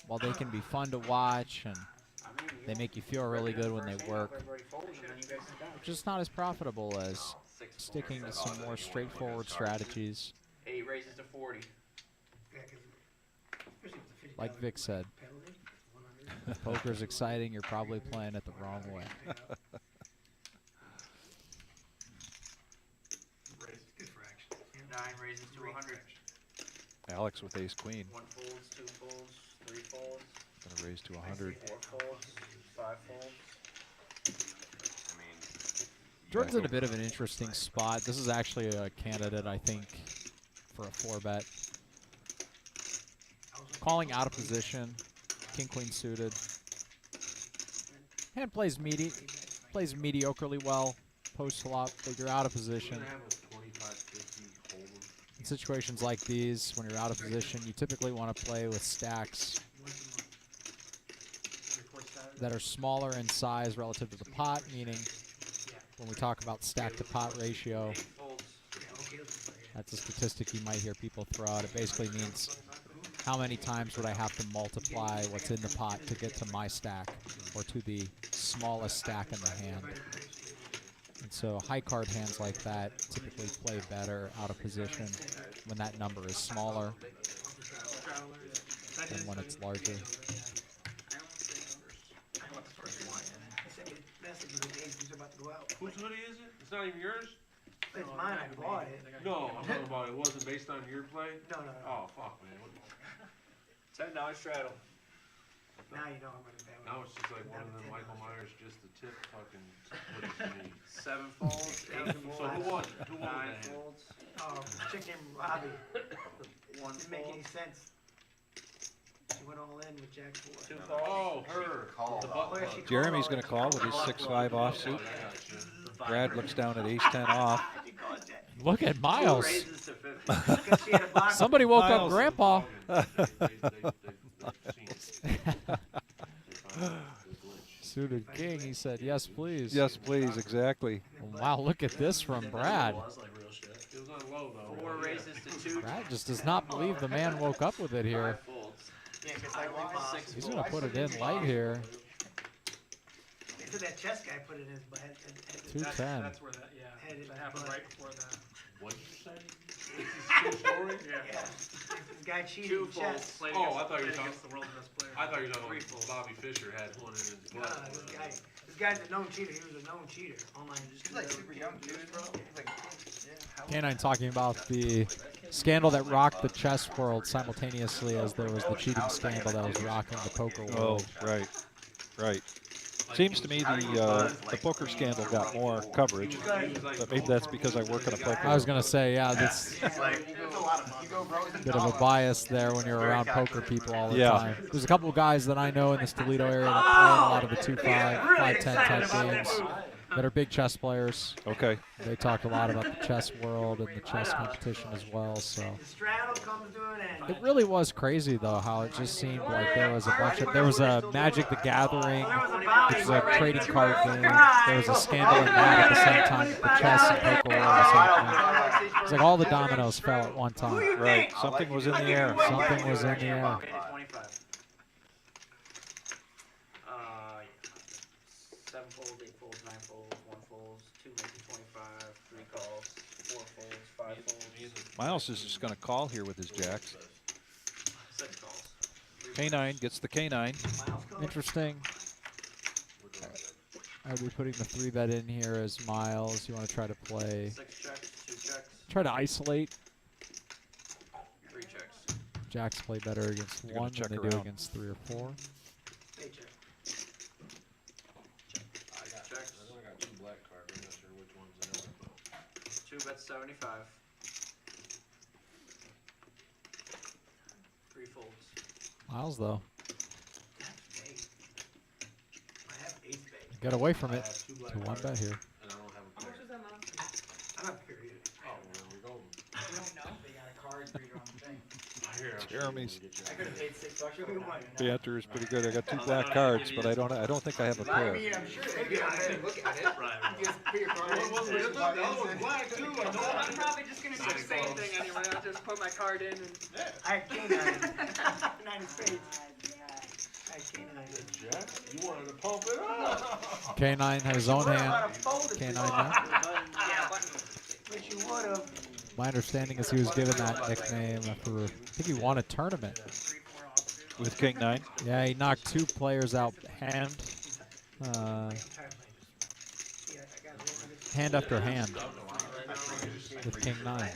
while they can be fun to watch and they make you feel really good when they work, just not as profitable as sticking to some more straightforward strategies. 8 raises to 40. Like Vic said, if poker's exciting, you're probably playing it the wrong way. 9 raises to 100. Alex with ace queen. 1 folds, 2 folds, 3 folds. Gonna raise to 100. 4 folds, 5 folds. Jordan's in a bit of an interesting spot. This is actually a candidate, I think, for a 4-bet. Calling out of position, king queen suited. Hand plays mediocrely well post flop, but you're out of position. In situations like these, when you're out of position, you typically want to play with stacks that are smaller in size relative to the pot, meaning when we talk about stack to pot ratio, that's a statistic you might hear people throw out. It basically means how many times would I have to multiply what's in the pot to get to my stack or to the smallest stack in the hand. And so high card hands like that typically play better out of position when that number is smaller than when it's larger. Whose hoodie is it? It's not even yours? It's mine, I bought it. No, I'm talking about it wasn't based on your play? No. Oh, fuck, man. $10 straddle. Now you know I'm gonna bet. Now it's just like one of them Michael Myers, just the tip fucking hoodies for me. 7 folds, 8 folds. So who won? Who 9 won that? folds. Oh, chick named Robbie. 1 Didn't make any fold. sense. She went all in with Jack 4. 2 folds. Oh, her. Call The though. butt she plug. Jeremy's going to call with his 6-5 offsuit. Brad looks down at ace-10 off. Look at Miles. Raises to 50. Because she had a block. Somebody woke up Miles. Grandpa. Suited king, he said, yes, please. Yes, please, exactly. Wow, look at this from Brad. It was on low though. 4 raises to 2. Brad just does not believe the man woke up with it here. 5 folds. Yeah, because I lost. 6 He's folds. going to put it in light here. They said that chess guy put it in his butt. 210. That's where that, yeah, that happened right before that. What did you say? This is true story? Yeah. This guy cheated 2 in chess. folds. Oh, I thought you were Played talking. against the world's best player. I thought you were talking 3 about folds. Bobby Fischer had one in his blood. This guy's a known cheater. He was a known cheater. Online, just He's like super young, dude, bro. He's like, K9 talking about the scandal that rocked the chess world simultaneously as there was the cheating scandal that was rocking the poker Oh, world. right. Seems to me the poker scandal got more coverage, but maybe that's because I work in a poker. I was gonna say, yeah, that's It's like, there's a lot of a bit of a bias there when you're around poker people all the Yeah. time. There's a couple of guys that I know in this Toledo area that play in a lot of the 2-5, 5-10 type games that are big chess players. Okay. They talk a lot about the chess world and the chess competition as well. So it really was crazy though how it just seemed like there was a Magic the Gathering, which is a trading card game. There was a scandal in that at the same time. The chess and poker were the same thing. It's like all the dominoes fell at one time. Right. Something was in the air. Something was in the air. Okay, 25. 7 folds, 8 folds, 9 folds, 1 folds, 2 makes it 25, 3 calls, 4 folds, 5 folds. Miles is just going to call here with his jacks. 6 calls. K9 gets the K9. Interesting. I would be putting the 3-bet in here as Miles. You want to try to play. 6 checks, 2 checks, Try to isolate. 3 checks. Jacks play better against You're gonna 1 check than they do around. against 3 or 4. Checks. I got 2 black cards. I'm not sure which one's the other. 2 bets 75. 3 folds. Miles, though, I have ace bait. get away from I it have 2 black to 1 cards, bet here. and I don't have a How pair. much was that mouse? I'm not period. Oh, well, there we go. You don't know? They got a card reader on the thing. Here, I'll show you Jeremy's when we get I you could have paid $6 for it. Banter is pretty good. I got 2 black cards, but I don't think I have a I pair. mean, I'm sure they'd be on there and look at it. Right. You just put your card in. What was it? push The buttons, other one's and- black too. I know. I'm probably just gonna do the same thing anyway. I'll just put my card in and. I had K9. 9 of spades. I had K9. Jack, you wanted to pump it up. K9 had his own hand. K9 K9 now. Yeah, button. Which you would have. My understanding is he was given that nickname after, I think he won a tournament. With King 9. Yeah, he knocked 2 players out hand. Hand after hand with King 9. I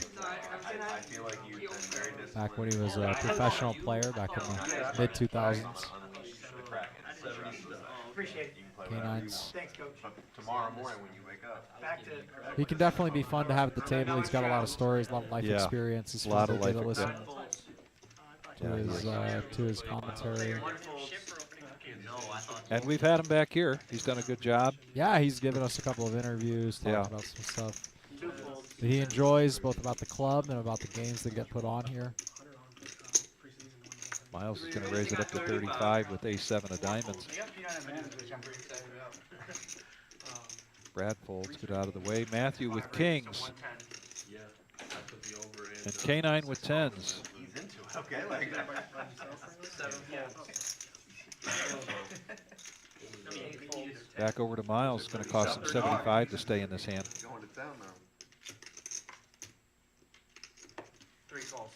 feel like you've been very disciplined. Back when he was a professional player back in the mid-2000s. Unleash the Kraken. So Appreciate it. you can play whatever you K9's. want. Thanks, coach. But tomorrow morning when you wake up, Back to. He can definitely be fun to have at the table. He's got a lot of stories, a lot of life Yeah. experience. It's A lot fun of to get life to listen Yeah, to his commentary. And we've had him back here. He's done a good job. Yeah, he's given us a couple of interviews, talking Yeah. about some stuff that he enjoys, both about the club and about the games that get put on here. Miles is going to raise it up to 35 with A7 of diamonds. We got P9 of diamonds, which I'm pretty excited about. Brad folds, get out of the way. Matthew with kings. Yeah, I put the over in. And K9 with 10s. he's into it. Okay, like that. 7 folds. I mean, 8 folds. Back over to Miles. Going to cost him 75 to stay in this hand. Going to town now. 3 calls.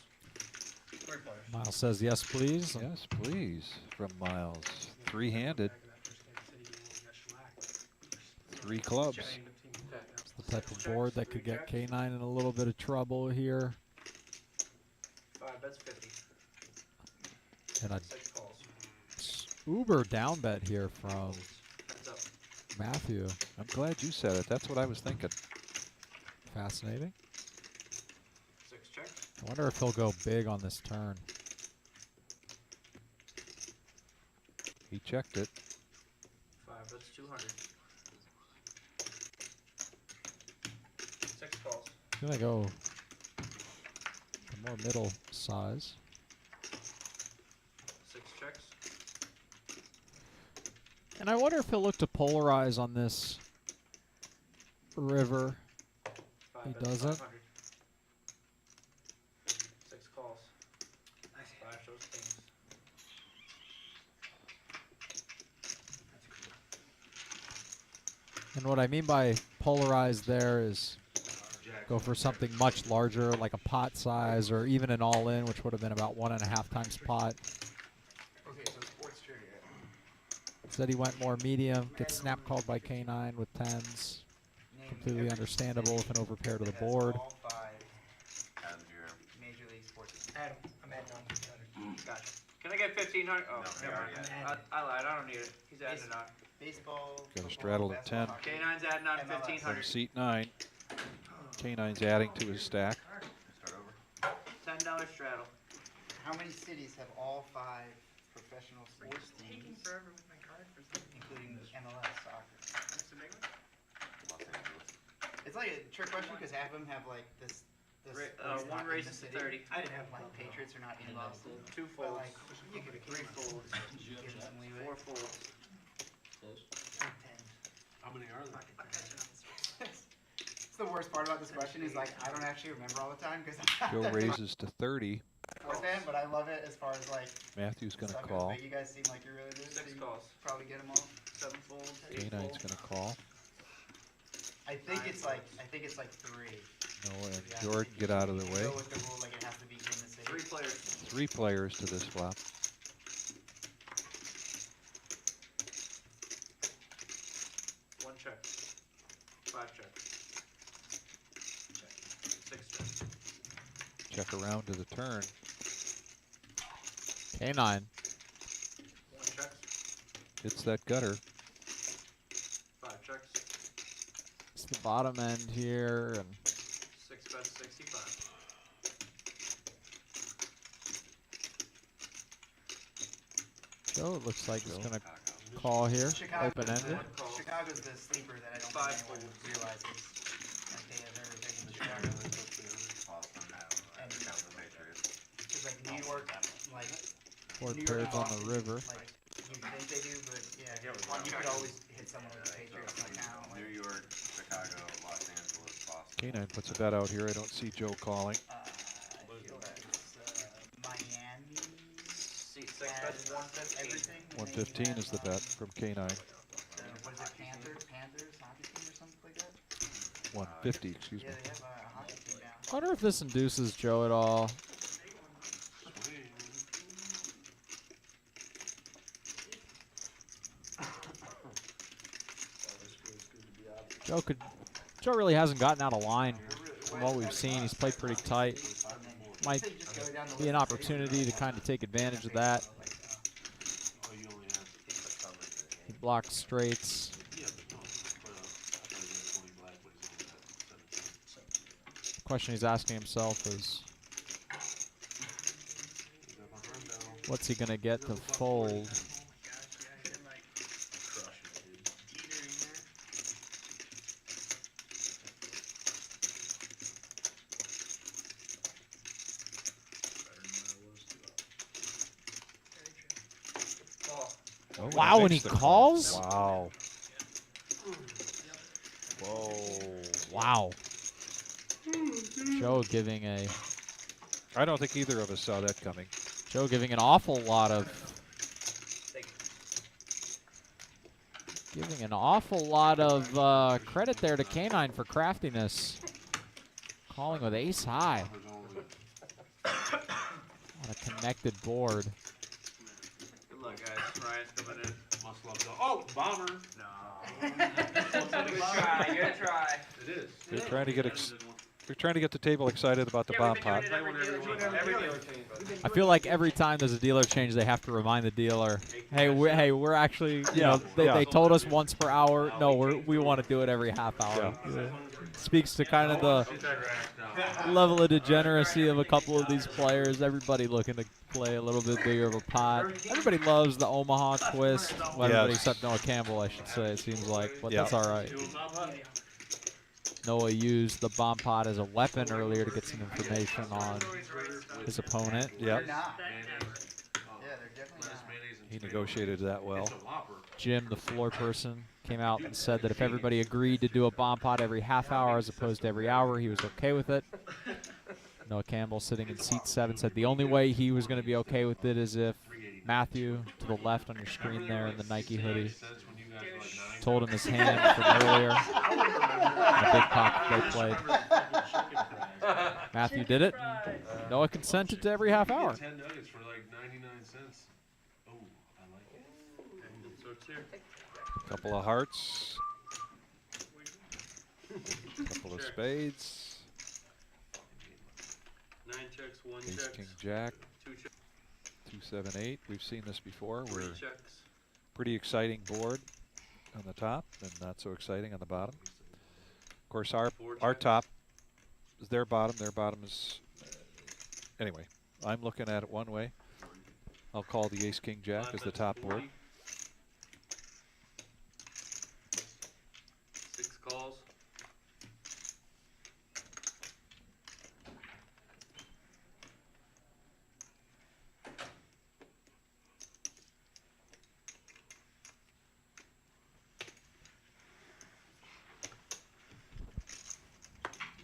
3 players. Miles says yes, please. Yes, please, from Miles. 3-handed. 3 clubs. It's the type of board that could get K9 in a little bit of trouble here. 5 bets 50. And a 6 calls. uber down bet here from That's up. Matthew. I'm glad you said it. That's what I was thinking. Fascinating. 6 checks. I wonder if he'll go big on this turn. He checked it. 5 bets 200. 6 calls. I'm gonna go the more middle size. 6 checks. And I wonder if he'll look to polarize on this river. 5 He bets doesn't. 500. 6 calls. 5 shows kings. And what I mean by polarize there is go for something much larger, like a pot size, or even an all-in, which would have been about 1.5 times pot. Okay, so sports trivia. Said he went more medium, gets snap called by K9 with 10s. Completely understandable if an overpair to the board. All 5 Adam's your major league sports. Adam, I'm adding on to the other. Gotcha. Can I get 1500? Oh, No, never already mind. added. I lied. I don't need it. He's adding it on. baseball. Got a football, straddle of basketball, 10. hockey, K9's adding on MLS. 1,500. From seat 9. K9's adding to his stack. Start over. $10 straddle. How many cities have all 5 professional sports Taking teams, forever with my card for some reason. including MLS soccer? What's the big one? Los Angeles. It's like a trick question because half of them have like this. One not in race the is to city. 30. I didn't have like Patriots are not in Boston. 2 But folds. like you could 3 folds. give them some leeway. 4 folds. 10. How many are there? It's the worst part about this question is like I don't actually remember all the time because Joe raises to 30. fourth fan, but I love it as far as like. Matthew's going to suckers, call. But you guys seem like you're really good. 6 so you calls. Probably get them all. 7 folds. 8 K9's folds. going to call. I think it's like 3. No, and Jordan, get out of the way. Go with the rule like it has to be in the city. 3 players. 3 players to this flop. One check. 5 checks. 6 checks. Check around to the turn. K9. 1 checks. Hits that gutter. 5 checks. It's the bottom end here, and 6 bets 65. Joe, it looks like he's Joe. gonna call here, Chicago's open-ended. Chicago's the sleeper that I don't 5 think anyone folds. realizes. Like they have everything in Chicago. Boston. And Count the Patriots. Because like New York, like Four New York pairs and on Boston, the river. Like you think they do, but yeah, you could always hit someone with the Patriots like now. Like, New York, Chicago, Los Angeles, Boston. K9 puts a bet out here. I don't see Joe calling. I feel like it's Miami. Seat 6 bets 115. Everything. 115 is the bet from K9. What is it, Panthers hockey team or something like that? 150, excuse me. Yeah, they have a hockey team now. I wonder if this induces Joe at all. Joe really hasn't gotten out of line from what we've seen. He's played pretty tight. Might be an opportunity to kind of take advantage of that. Oh, you only have. He blocks straights. Yeah, but no. But, I thought he had 20 black, but he's only got 17. The question he's asking himself is, what's he going to get to fold? Oh, Wow, and he makes the calls? Wow. Whoa. Wow. Joe giving a... I don't think either of us saw that coming. Joe giving an awful lot of... Giving an awful lot of credit there to K9 for craftiness. Calling with ace high. On a connected board. Good luck, guys. Ryan's coming in. Must love Joe. Oh, bomber. No. Good try. Good try. It is. They're trying to get they're trying to get the table excited about the bomb pot. I feel like every time there's a dealer change, they have to remind the dealer, hey, we're actually, you know, they told us once per hour. No, we want to do it every half hour. Yeah. Speaks to kind of the level of degeneracy of a couple of these players. Everybody looking to play a little bit bigger of a pot. Everybody loves the Omaha twist. Well, everybody except Noah Campbell, I should say, it seems like, but that's all right. Noah used the bomb pot as a weapon earlier to get some information on his opponent. Yep. He negotiated that well. Jim, the floor person, came out and said that if everybody agreed to do a bomb pot every half hour as opposed to every hour, he was okay with it. Noah Campbell, sitting in seat 7, said the only way he was going to be okay with it is if Matthew, to the left on your screen there in the Nike hoodie, told him his hand from earlier. A big pot they played. Matthew did it. Noah consented to every half hour. 10 nuggets for like 99 cents. Oh, I like it. So it's here. Couple of hearts. Couple of spades. 9 checks, 1 Ace, check. king, jack. 2 checks. 2, 7, 8. We've seen this before. 3 We're checks. pretty exciting board. on the top and not so exciting on the bottom. Of course, our top is their bottom is, anyway, I'm looking at it one way. I'll call the ace king jack as the top board. 6 calls.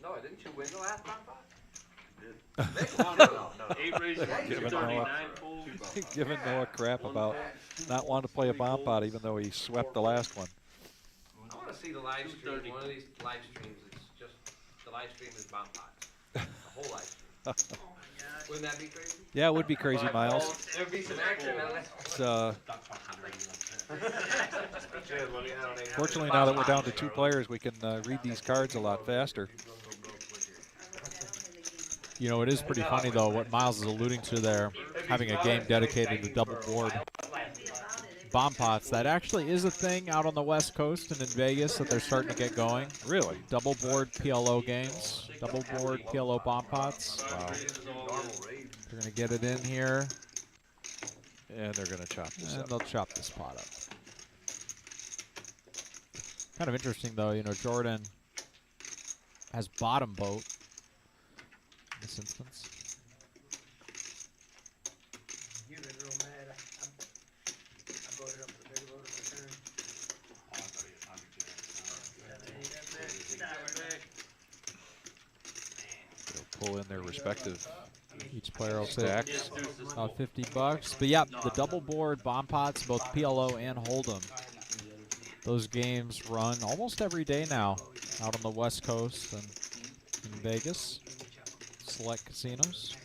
No, didn't you win the last bomb pot? No. 8 raises, Giving 239 Noah, folds. giving Noah crap about not wanting to play a bomb pot even though he swept the last one. I want to see the live stream. One of these live streams, it's just the live stream is bomb pots. The whole live stream. Wouldn't that be crazy? Yeah, it would be crazy, Miles. There'd be some action on it. It's, fortunately, now that we're down to 2 players, we can read these cards a lot faster. You know, it is pretty funny, though, what Miles is alluding to there, having a game dedicated to double board bomb pots. That actually is a thing out on the West Coast and in Vegas that they're starting to get going. Really? Double board PLO games, double board PLO bomb pots. Wow. They're going to get it in here. And they're going to chop this and up. they'll chop this pot up. Kind of interesting, though, you know, Jordan has bottom boat in this instance. You've been real mad. I voted up the big vote of return. They'll pull in their respective Each player will stacks. take about $50. But yeah, the double board bomb pots, both PLO and Hold'em. Those games run almost every day now out on the West Coast and in Vegas. Select casinos.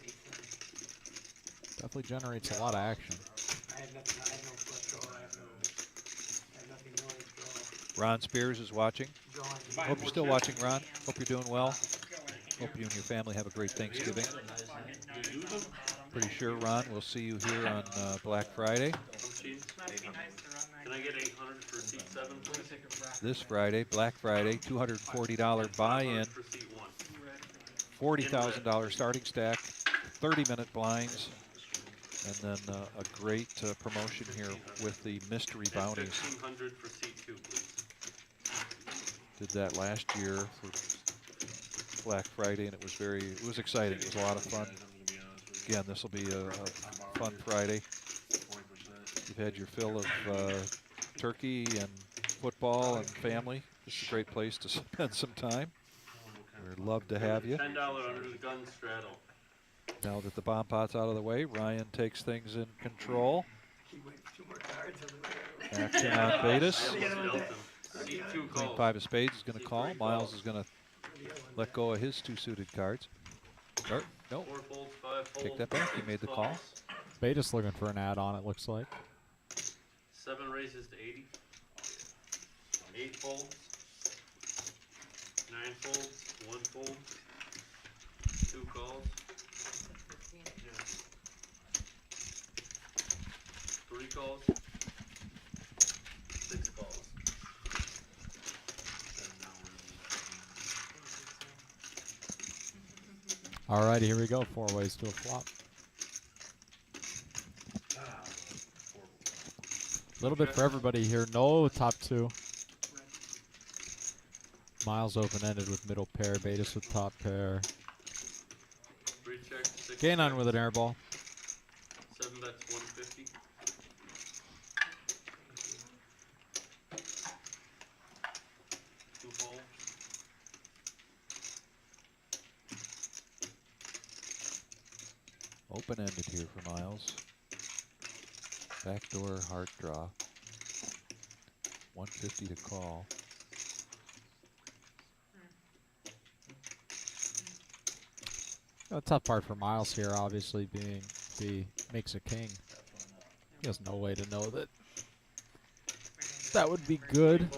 Definitely generates a lot of action. Ron Spears is watching. Hope you're still watching, Ron. Hope you're doing well. Hope you and your family have a great Thanksgiving. Pretty sure, Ron, we'll see you here on Black Friday. Can I get 800 for seat 7, please? This Friday, Black Friday, $240 buy-in, $40,000 starting stack, 30-minute blinds, and then a great promotion here with the mystery bounties. 1,500 for seat 2, please. Did that last year for Black Friday, and it was exciting. It was a lot of fun. Again, this will be a fun Friday. You've had your fill of turkey and football and family. It's a great place to spend some time. We'd love to have you. $10 under the gun straddle. Now that the bomb pot's out of the way, Ryan takes things in control. Action on Betis. Queen 5 of spades is going to call. Miles is going to let go of his 2 suited cards. Nope. 4 folds, 5 folds. Take that back. He made the call. Betis looking for an add-on, it looks like. 7 raises to 80. 8 folds. 9 folds. 1 fold. 2 calls. 3 calls. 6 calls. Alrighty, here we go. 4 ways to a flop. A little bit for everybody here. No top 2. Miles open-ended with middle pair. Betis with top pair. 3 checks. 6 Ganon checks. with an air ball. 7 bets 150. 2 folds. Open-ended here for Miles. Backdoor heart draw. 150 to call. A tough part for Miles here, obviously, being he makes a king. He has no way to know that that would be good.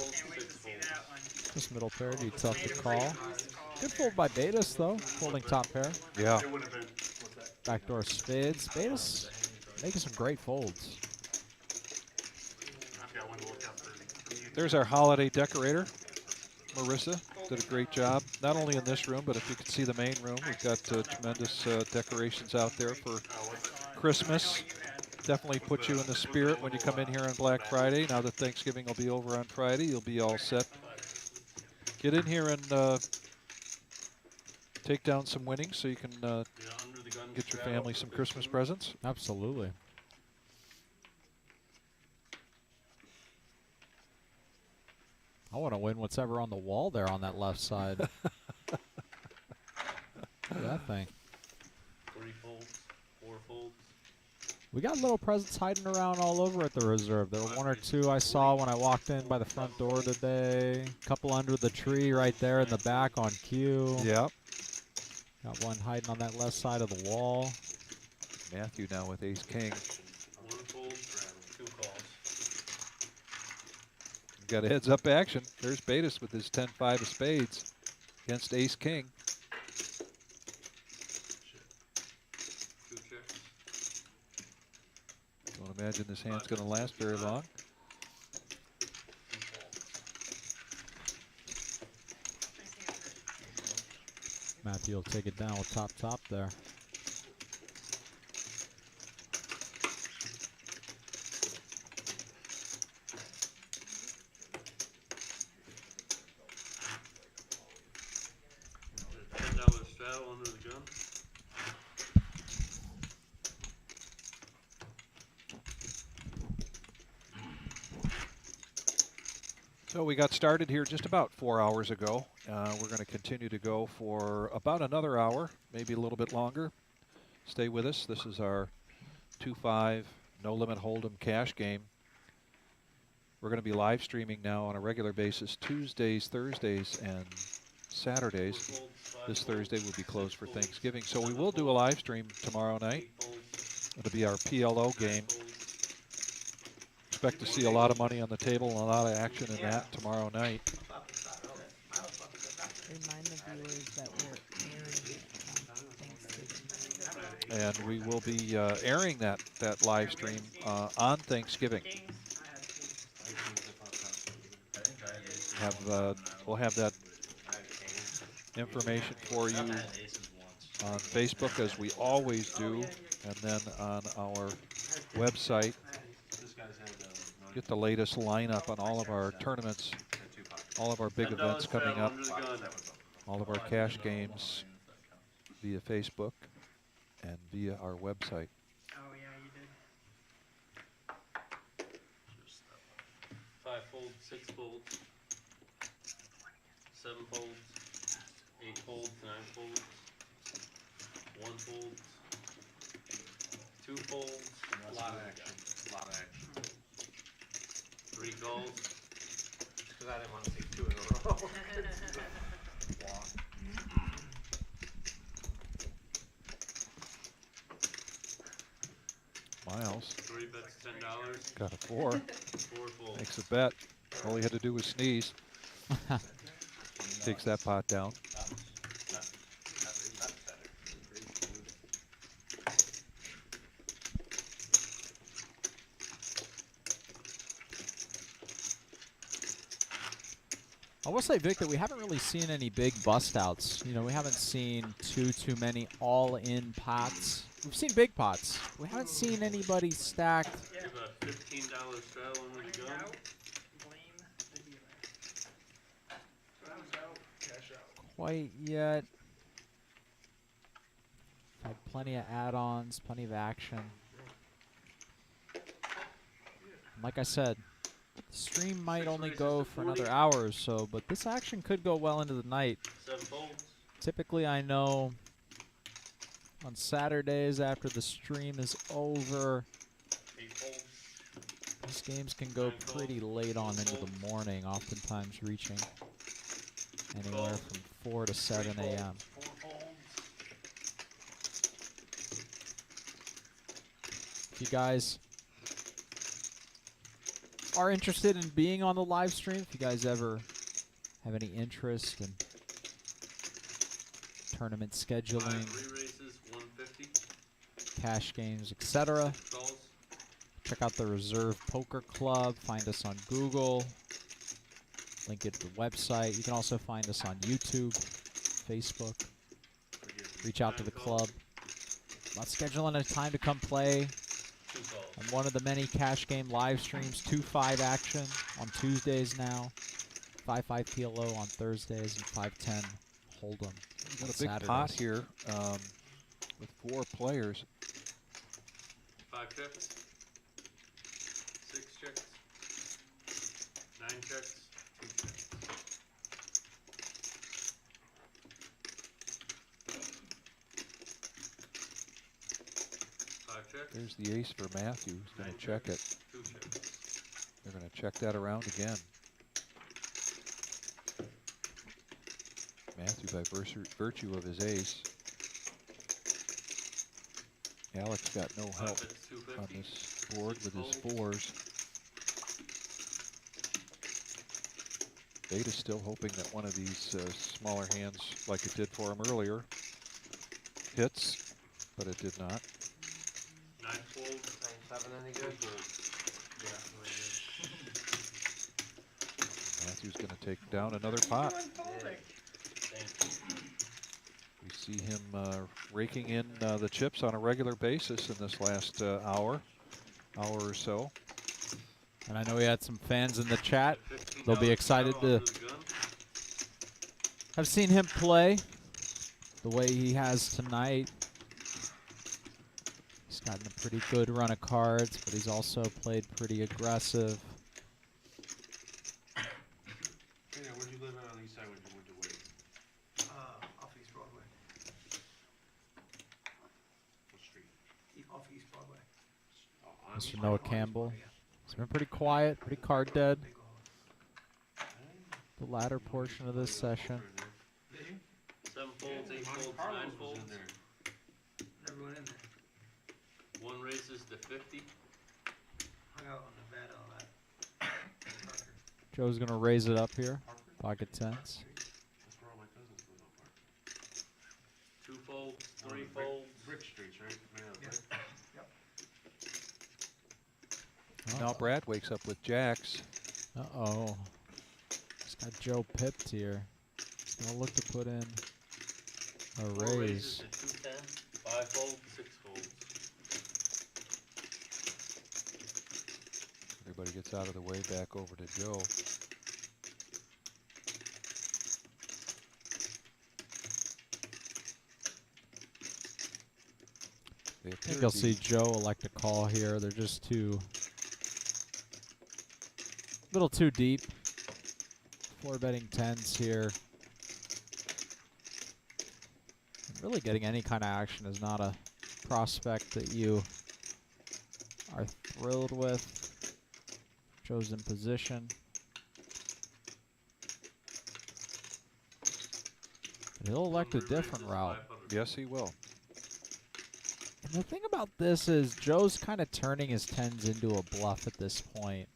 This middle pair would be tough to call. Good fold by Betis, though, holding top pair. Yeah. Backdoor spades. Betis making some great folds. There's our holiday decorator, Marissa. Did a great job, not only in this room, but if you could see the main room, we've got tremendous decorations out there for Christmas. Definitely put you in the spirit when you come in here on Black Friday. Now that Thanksgiving will be over on Friday, you'll be all set. Get in here and take down some winnings so you can get your family some Christmas presents. Absolutely. I want to win what's ever on the wall there on that left side. Look at that thing. 3 folds, 4 folds. We got little presents hiding around all over at the reserve. There were 1 or 2 I saw when I walked in by the front door today. A couple under the tree right there in the back on cue. Yep. Got one hiding on that left side of the wall. Matthew now with ace king. 1 fold, 2 calls. Got a heads up action. There's Betis with his 10-5 of spades against ace king. 2 checks. Don't imagine this hand's going to last very long. Matthew will take it down with top there. $10 straddle under the gun. So we got started here just about 4 hours ago. We're going to continue to go for about another hour, maybe a little bit longer. Stay with us. This is our 2-5 No Limit Hold'em cash game. We're going to be live streaming now on a regular basis Tuesdays, Thursdays, and Saturdays. This Thursday will be closed for Thanksgiving. So we will do a live stream tomorrow night. It'll be our PLO game. Expect to see a lot of money on the table and a lot of action in that tomorrow night. Remind the viewers that we're airing it on Thanksgiving. And we will be airing that live stream on Thanksgiving. We'll have that information for you on Facebook as we always do, and then on our website. Get the latest lineup on all of our tournaments, all of our big events coming up, all of our cash games via Facebook and via our website. Oh, yeah, you did. 5 folds, 6 folds, 7 folds, 8 folds, 9 folds, 1 fold, 2 folds. A lot of action. A lot of action. 3 calls. Because I didn't want to see 2 in a row. Miles 3 bets, $10. got a 4. 4 folds. Makes a bet. All he had to do was sneeze. Takes that pot down. I will say, Vic, that we haven't really seen any big bust outs. You know, we haven't seen too many all-in pots. We've seen big pots. We haven't seen anybody stacked. Give a $15 straddle under the gun. Quite yet. Had plenty of add-ons, plenty of action. Like I said, the stream might only go for another hour or so, but this action could go well into the night. 7 folds. Typically, I know on Saturdays after the stream is over, 8 folds. these games can go pretty late on into the morning, oftentimes reaching anywhere from 4 to 7 a.m. 4 folds. If you guys are interested in being on the live stream, if you guys ever have any interest in tournament scheduling, 5 re-races, 150. cash games, etc., Calls. check out the Reserve Poker Club. Find us on Google. Link it to the website. You can also find us on YouTube, Facebook. Reach out to the club about scheduling a time to come play on one of the many cash game live streams. 2-5 action on Tuesdays now. 5-5 PLO on Thursdays and 5-10 Hold'em. We've got a big pot here with 4 players. 5 chips. 6 chips. 9 chips. 2 chips. There's the ace for Matthew. He's going to check it. 2 chips. They're going to check that around again. Matthew, by virtue of his ace. Alex got no help on this board with his 4s. Beta's still hoping that one of these smaller hands, like it did for him earlier, hits, but it did not. 9 folds. 9-7 any good? Yeah, really good. Matthew's going to take down another pot. We see him raking in the chips on a regular basis in this last hour or so. And I know we had some fans in the chat. They'll be excited to have seen him play the way he has tonight. He's gotten a pretty good run of cards, but he's also played pretty aggressive. Hey, where'd you live on the east side when you went to Wade? Off East Broadway. What street? Off East Broadway. Oh, on Mr. East Noah Broadway. Campbell. He's been pretty quiet, pretty card dead. The latter portion of this session. 7 folds, 8 folds, 9 folds. Never went in there. 1 raises to 50. Hung out on the bed all that. Joe's going to raise it up here. Pocket tens. That's where all my cousins live on Park. 2 folds, 3 Brick- folds. Brick streets, right? Made out of brick. Now Brad wakes up with jacks. Uh-oh. He's got Joe pipped here. He's going to look to put in a 4 raise. raises to 210. 5 folds, 6 folds. Everybody gets out of the way, back over to Joe. I think you'll see Joe elect a call here. They're just too, little too deep. 4 betting tens here. And really getting any kind of action is not a prospect that you are thrilled with. Joe's in position. But he'll elect a different route. Yes, he will. And the thing about this is Joe's kind of turning his tens into a bluff at this point.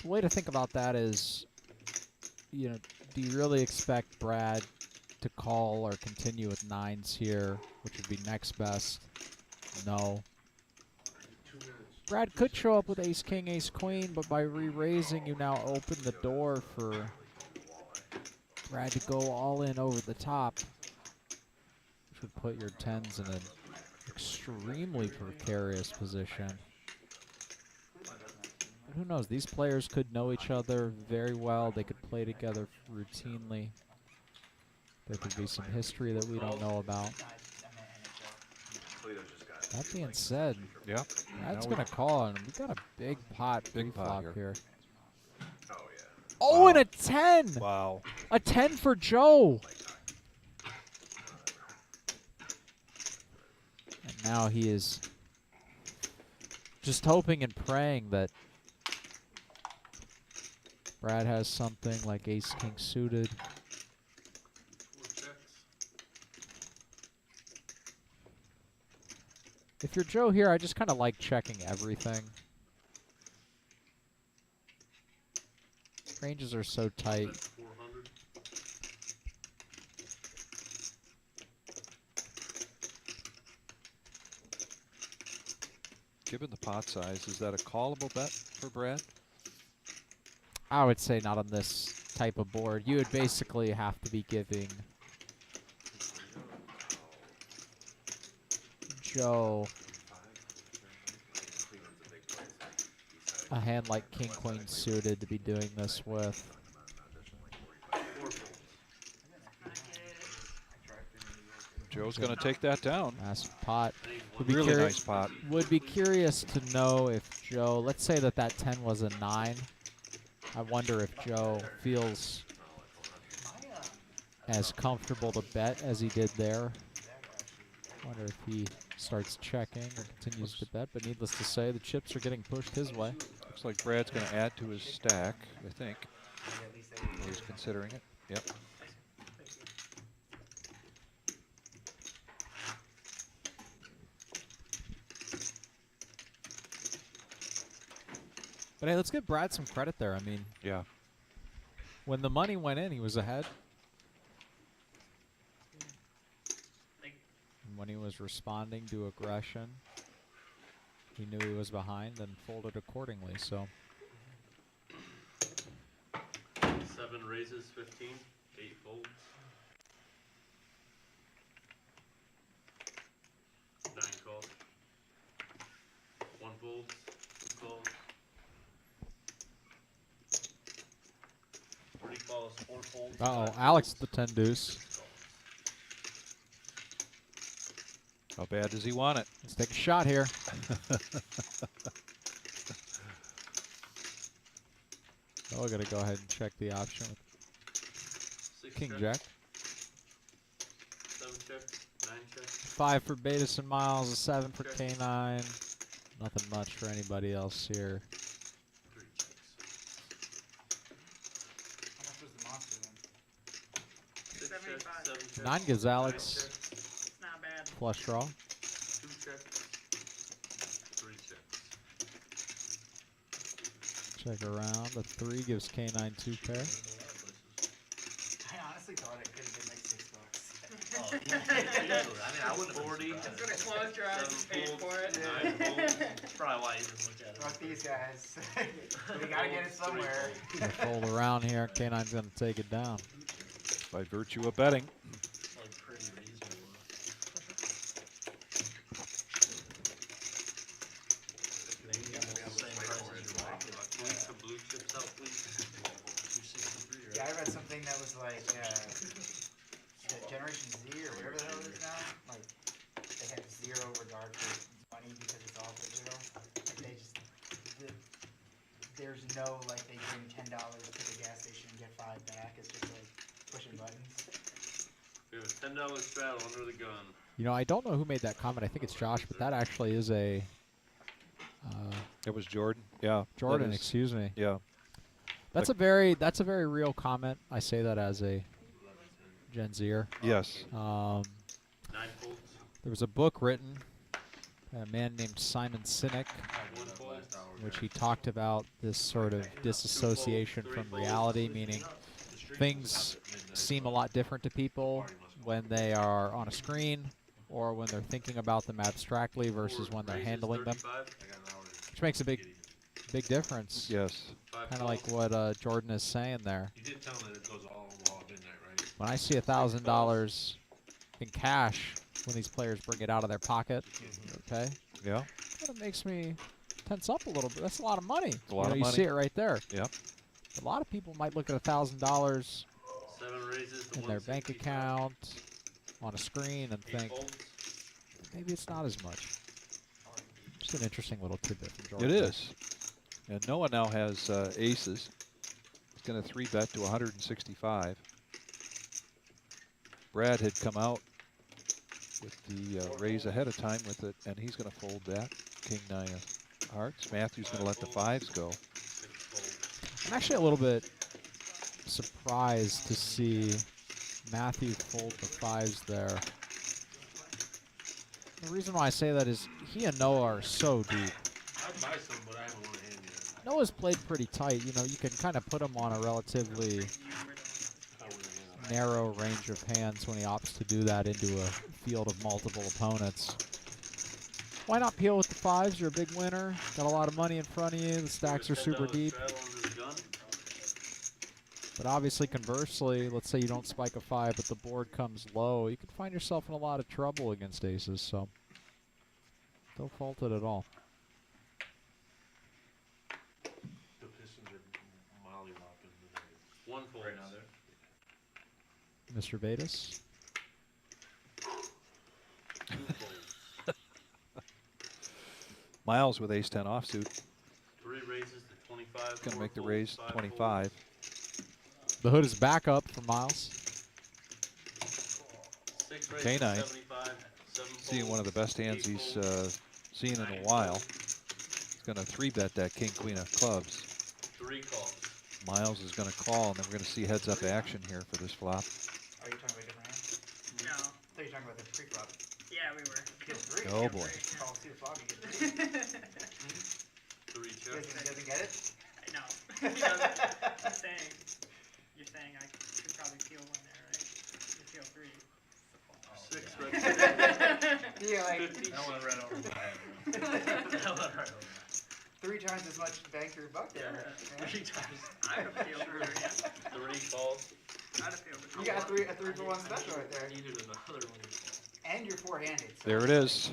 The way to think about that is, you know, do you really expect Brad to call or continue with 9s here, which would be next best? No. Brad could show up with ace king, ace queen, but by re-raising, you now open the door for Brad to go all in over the top, which would put your tens in an extremely precarious position. But who knows? These players could know each other very well. They could play together routinely. There could be some history that we don't know about. That being said, yeah, that's going to call, and we got a big pot, Big pot flop here. here. Oh, yeah. Oh, Wow. and a 10! Wow. A 10 for Joe! And now he is just hoping and praying that Brad has something like ace-king suited. 4 checks. If you're Joe here, I just kind of like checking everything. Ranges are so tight. Bet 400. Given the pot size, is that a callable bet for Brad? I would say not on this type of board. You would basically have to be giving Joe a hand like King Queen suited to be doing this with. Joe's going to take that down. Massive pot. Really nice pot. Would be curious to know if Joe, let's say that 10 was a 9. I wonder if Joe feels as comfortable to bet as he did there. Wonder if he starts checking or continues to bet, but needless to say, the chips are getting pushed his way. Looks like Brad's going to add to his stack, I think. He's considering it. Yep. But hey, let's give Brad some credit there. I mean, yeah. When the money went in, he was ahead. And when he was responding to aggression, he knew he was behind and folded accordingly. So 7 raises, 15, 8 folds. 9 calls. 1 fold, 2 calls. 3 calls, 4 folds. Uh-oh, Alex the 10 deuce. How bad does he want it? Let's take a shot here. Oh, we're going to go ahead and check the option with King Jack. 7 check, 9 check. 5 for Betis and Miles, a 7 for K9. Nothing much for anybody else here. 3 checks. How much was the monster then? 6 checks, 7 checks. 9 gives Alex 9 checks, Not bad. flush draw. 2 checks, 3 checks. Check around. The 3 gives K9 2 pair. I honestly thought it could have been like $6. Oh, yeah. I mean, I wouldn't have 40. Close your eyes and paid for it. 9 folds. That's probably why you didn't look at it. Fuck these guys. We gotta get it somewhere. Gonna fold around here. K9's going to take it down. By virtue of betting. It's like pretty reasonable. Maybe you have the same price as your regular. Please, the blue chips out, please. 263, right? Yeah, I read something that was like, the Generation Z or whatever the hell it is now, like, they have zero regard for money because it's all digital. Like, they just, there's no, like, they bring $10 to the gas station and get 5 back. It's just like pushing buttons. We have a $10 straddle under the gun. You know, I don't know who made that comment. I think it's Josh, but that actually is a... it was Jordan. Yeah. Jordan, excuse me. Yeah. That's a very real comment. I say that as a Gen Zer. Yes. 9 folds. There was a book written by a man named Simon Sinek, 1 fold. which he talked about this sort of disassociation from reality, meaning things seem a lot different to people when they are on a screen or when they're thinking about them abstractly versus when they're handling them, which makes a big difference. Yes. Kind of like what Jordan is saying there. You did tell them that it goes all midnight, right? When I see $1,000 in cash when these players bring it out of their pocket, okay, Yeah. kind of makes me tense up a little bit. That's a lot of money. A lot of You money. see it right there. Yep. A lot of people might look at $1,000 7 raises to in their bank 165. account on a screen and 8 think folds. maybe it's not as much. Just an interesting little tidbit from Jordan. It is. And Noah now has aces. He's going to 3-bet to 165. Brad had come out with the raise ahead of time with it, and he's going to fold that. King 9 of hearts. Matthew's going to let the 5s go. 6 folds. I'm actually a little bit surprised to see Matthew fold the 5s there. The reason why I say that is he and Noah are so deep. I'd buy some, but I haven't won a hand yet. Noah's played pretty tight. You know, you can kind of put him on a relatively narrow range of hands when he opts to do that into a field of multiple opponents. Why not peel with the 5s? You're a big winner. Got a lot of money in front of you. The stacks are super deep. Straddle under the gun. But obviously, conversely, let's say you don't spike a 5, but the board comes low, you could find yourself in a lot of trouble against aces. So don't fault it at all. The Pistons are mollywopping today. One fold. Right now, they're Mr. Vedas. Two folds. Miles with ace-10 offsuit. 3 raises to 25. Gonna 4 make the folds, raise 5 25. The hood is back up for Miles. 6 raises to K9. 75. 7 Seeing folds, one of the best hands 8 he's folds, seen in 9 a while. folds, He's gonna 3-bet that king, queen of clubs. 3 calls. Miles is gonna call, and then we're gonna see heads-up action here for this flop. Are you talking about a different hand? No. I thought you were talking about the pre-flop. Yeah, we were. Get 3. Oh boy. Call, see the flop, you get 3. 3 He checks. doesn't get it? No. He doesn't. I'm saying. You're saying I could probably feel one there, right? You feel 3. 6 yeah. red. Yeah, like 50. That went right over my head. That went right over. 3 times as much bang for your buck there. Yeah. 3 times. I'd have feel 3 again. 3 calls. I'd have feel 3. You got a 3 for 1 special right there. Needed another one. And you're 4-handed. So There it is.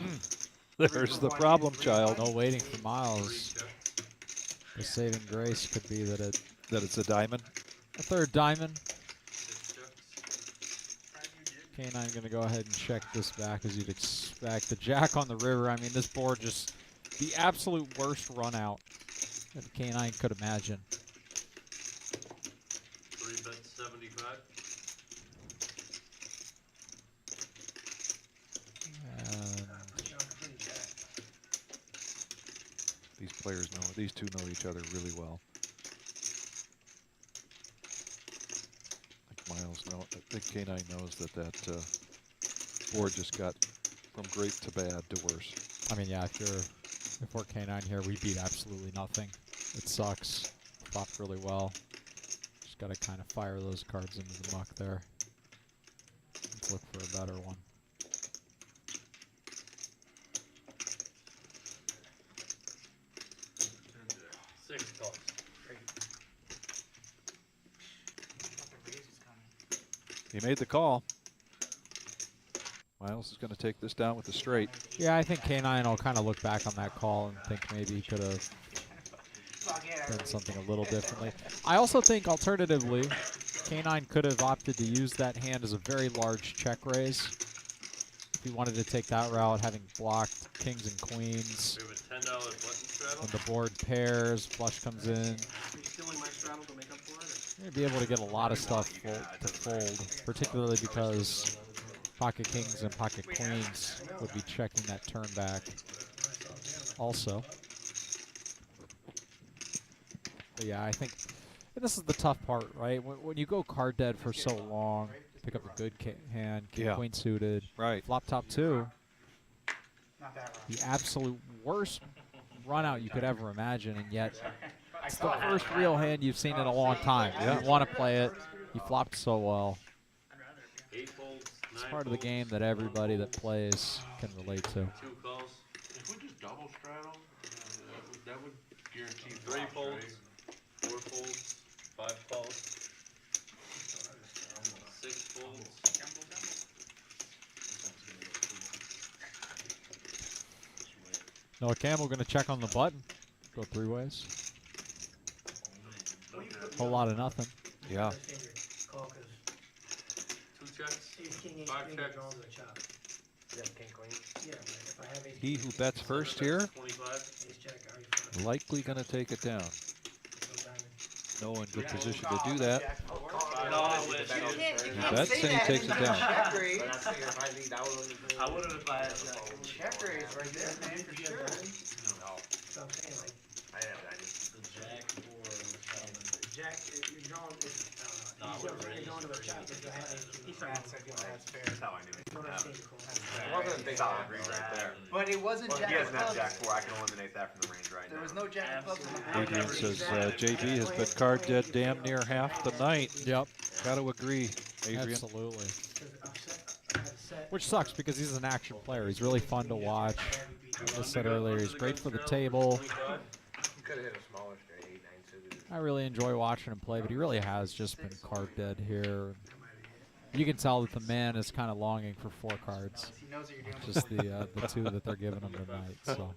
There's the problem, child. No waiting for 3 Miles. checks. The saving grace could be that That it's a diamond. a third diamond. 6 checks. K9 going to go ahead and check this back as you'd expect. The jack on the river, I mean, this board just the absolute worst run out that K9 could imagine. 3 bet 75. And These players know, these two know each other really well. I think Miles know, I think K9 knows that board just got from great to bad to worse. I mean, yeah, if we're K9 here, we beat absolutely nothing. It sucks. Flopped really well. Just got to kind of fire those cards into the muck there. Let's look for a better one. 6 calls. He made the call. Miles is going to take this down with the straight. Yeah, I think K9 will kind of look back on that call and think maybe he could have done something a little differently. I also think, alternatively, K9 could have opted to use that hand as a very large check raise. If he wanted to take that route, having blocked kings and queens. We have a $10 button straddle. When the board pairs, flush comes in. Are you stealing my straddle to make up for it? You'd be able to get a lot of stuff to fold, particularly because pocket kings and pocket queens would be checking that turn back also. But yeah, I think this is the tough part, right? When you go card dead for so long, pick up a good hand, king queen suited, right? Flop top 2. Not that wrong. The absolute worst run out you could ever imagine, and yet it's the first real hand you've seen in a long time. You want to play it. You flopped so well. 8 folds. 9 It's part of the folds, game that everybody that plays can relate to. 2 calls. If we just double straddle, that would guarantee 3 flops, folds. right? 4 folds. 5 calls. 6 folds. Noah Campbell going to check on the button. Go 3 ways. Whole lot of nothing. Yeah. Call because 2 checks. ace king, ace 5 queen, checks. draws a chop. Yeah, king, queen. Yeah, but if I have ace He who bets first here, 25. ace jack, I already fought. likely going to take it down. No diamond. No in good position to do that. You Bets and he takes it down. Check raise. But I figure if I lead, I wouldn't if I had Check raise right there, man, for sure. No. So I'm saying, like, I have diamond. The jack or jack, you're drawing, No, I you're would've going raised to a first. chop, if you have ace king. That's fair. That's how I knew it. You don't understand your call. It wasn't a big solid read right there. But it wasn't Well, jack he doesn't of have clubs. jack 4. I can eliminate that from the range right There now. was no jack of clubs in the hand. Adrian says JB has been card dead damn near half the night. Yep. Got to agree, Adrian. Absolutely. I had a set. Which sucks because he's an action player. He's really fun to watch. As I said earlier, he's great for the table. 25. You could have hit a smaller straight, 8, 9 suited. I really enjoy watching him play, but he really has just been card dead here. You can tell that the man is kind of longing for 4 cards. He knows what you're doing. Just the 2 that they're giving him tonight. So.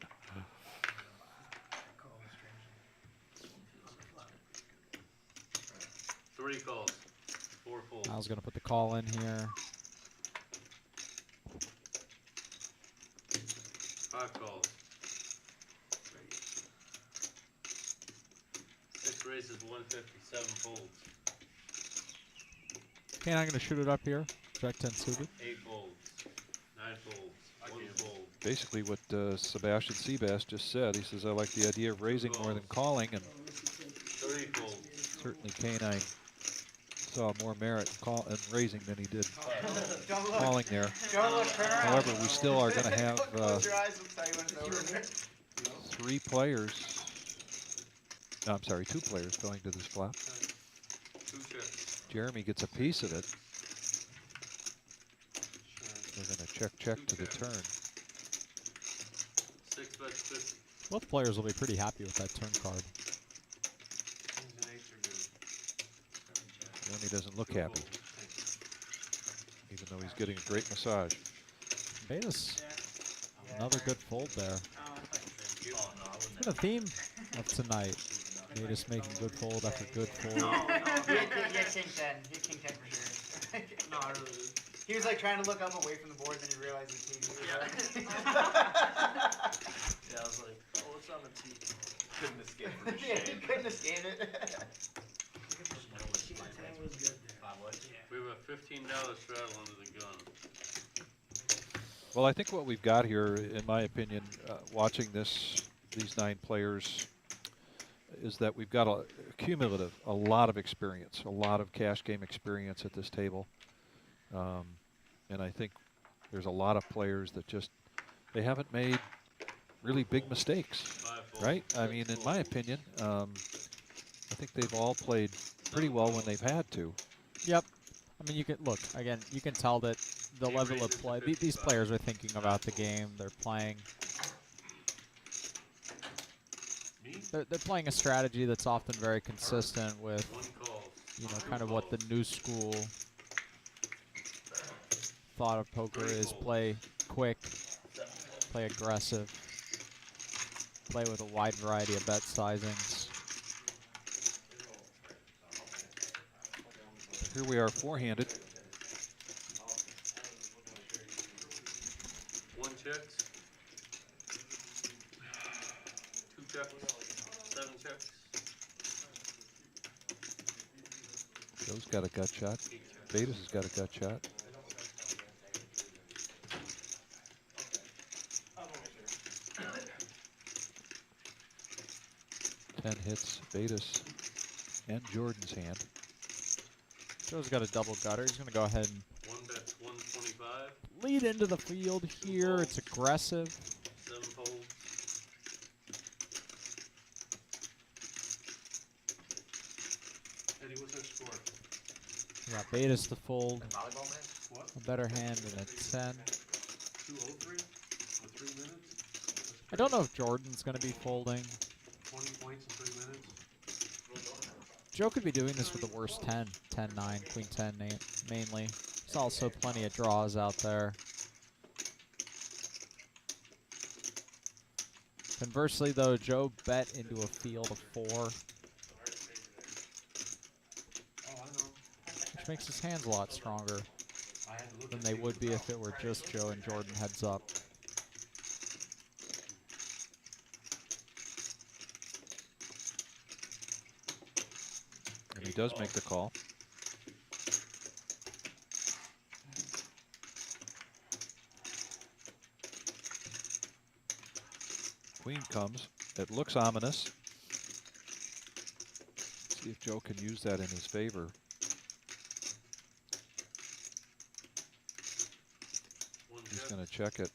Three calls, 4 folds. I was going to put the call in here. 5 calls. 6 raises, 150, 7 folds. Okay, I'm going to shoot it up here. Jack 10 suited. 8 folds, 9 folds, 1 fold. Basically what Sebastian Seabass just said. He says, I like the idea of raising more than calling, and 30 folds. certainly Canine saw more merit in raising than he did Don't look. calling there. Don't look, turn around. However, we still are going to have Close your eyes, we'll tell you when it's over. 3 players. No, I'm sorry, 2 players going to this flop. 2 chips. Jeremy gets a piece of it. We're going to check to the turn. 6 bets, 50. Both players will be pretty happy with that turn card. Jeremy doesn't look happy, even though he's getting a great massage. Betas, another good fold there. It's been a theme of tonight. Betas making good fold after good fold. He had king 10. He had king 10 for sure. No, I really did. He was like trying to look up away from the board, then he realized the TV was Yeah. Yeah, I was like, oh, what's on the TV? Couldn't escape from the Yeah, shame. he couldn't escape it. We have a $15 straddle under the gun. Well, I think what we've got here, in my opinion, watching these 9 players, is that we've got a lot of experience, a lot of cash game experience at this table. And I think there's a lot of players that they haven't made really big mistakes, right? I mean, in my opinion, I think they've all played pretty well when they've had to. Yep. I mean, you can look again. You can tell that the level of play. These players are thinking about the game. They're playing. They're playing a strategy that's often very consistent with, kind of what the new school thought of poker is: play quick, play aggressive, play with a wide variety of bet sizings. Here we are, 4-handed. 1 checks. 2 checks. 7 checks. Joe's got a gut shot. Betas has got a gut shot. Ten hits Betas and Jordan's hand. Joe's got a double gutter. He's going to go ahead and 1 bet's 125. lead into the field here. It's aggressive. 7 folds. Eddie, what's that score? We got Betas to fold. Volleyball match? What? A better hand than a 10. 2:03 with 3 minutes? I don't know if Jordan's going to be folding. 20 points in 3 minutes? Joe could be doing this with the worst 10. 10-9, Queen 10 mainly. There's also plenty of draws out there. Conversely, though, Joe bet into a field of 4. Oh, I know. Which makes his hands a lot stronger I had to look than at they the would be top. if it were just Joe and Jordan heads up. And he does make the call. Queen comes. It looks ominous. See if Joe can use that in his favor. He's going to check it.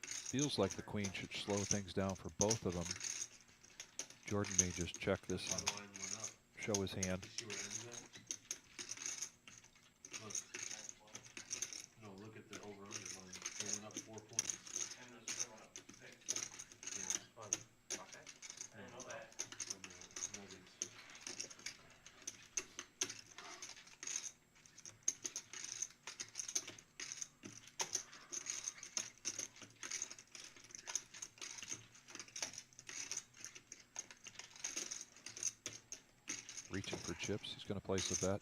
Feels like the queen should slow things down for both of them. Jordan may just check this and show his hand. See where it ends at? Look. No, look at the over-under line. They went up 4 points. Yeah. chips. He's going to place a bet.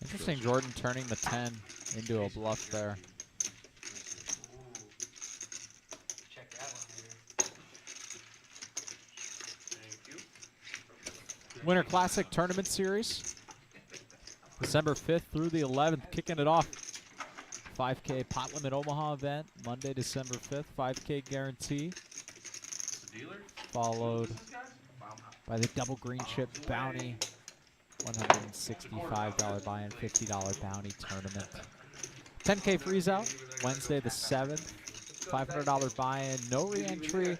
Interesting, Jordan turning the 10 into a bluff there. Check that one later. Winter Classic Tournament Series. December 5th through the 11th, kicking it off. 5K Pot Limit Omaha event, Monday, December 5th, 5K guarantee. Followed by the double green chip bounty, $165 buy-in, $50 bounty tournament. 10K freeze out, Wednesday the 7th, $500 buy-in, no re-entry.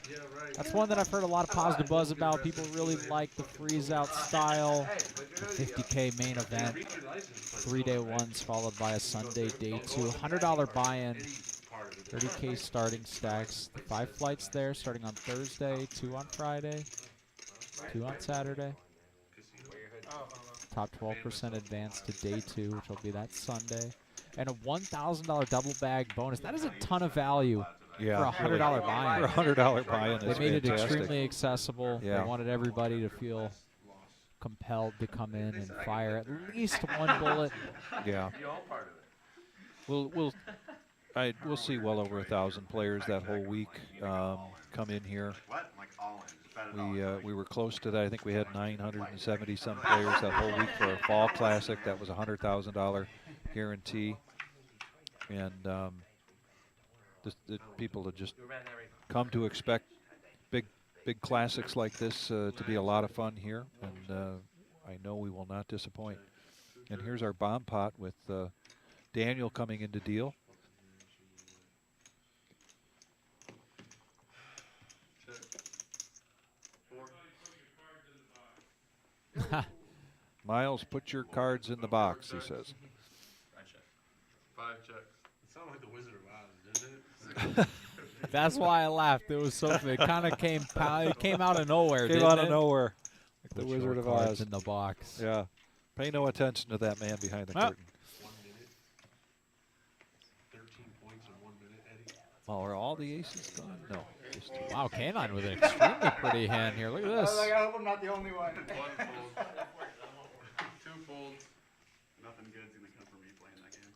That's one that I've heard a lot of positive buzz about. People really like the freeze out style. The 50K main event, 3-day ones followed by a Sunday day 2. $100 buy-in, 30K starting stacks. 5 flights there starting on Thursday, 2 on Friday, 2 on Saturday. Top 12% advance to day 2, which will be that Sunday. And a $1,000 double bag bonus. That is a ton of value for a $100 buy-in. For a $100 buy-in, They made it extremely accessible. They wanted everybody to feel compelled to come in and fire at least one bullet. Yeah. We'll see well over 1,000 players that whole week come in here. We were close to that. I think we had 970 some players that whole week for a fall classic. That was a $100,000 guarantee, and the people have just come to expect big classics like this to be a lot of fun here, and I know we will not disappoint. And here's our bomb pot with Daniel coming into deal. Miles, put your cards in the box, he says. 5 checks. It sounded like the Wizard of Oz, didn't it? That's why I laughed. It was so. It kind of came out of nowhere. Came out of nowhere, like the Wizard of Oz. In the box. Yeah. Pay no attention to that man behind the curtain. 13 points in 1 minute, Eddie. Oh, are all the aces gone? No. Just 2. Wow, Canine with an extremely pretty hand here. Look at this. I hope I'm not the only one. 1 fold. 2 folds. Nothing good's gonna come from me playing that game.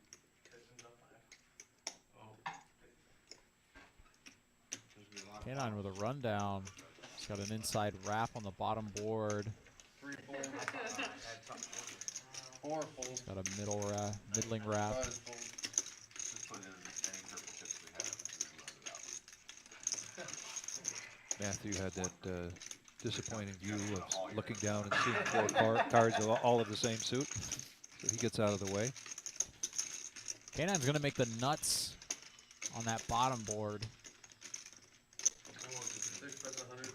Canine with a rundown. He's got an inside wrap on the bottom board. 3 folds. 4 folds. Got a middling wrap. 5 folds. Just put in any purple chips we have and move Matthew had that disappointing view of looking down and seeing 4 cards all of the same suit. So he gets out of the way. Canine's going to make the nuts on that bottom board. 6 bets 100.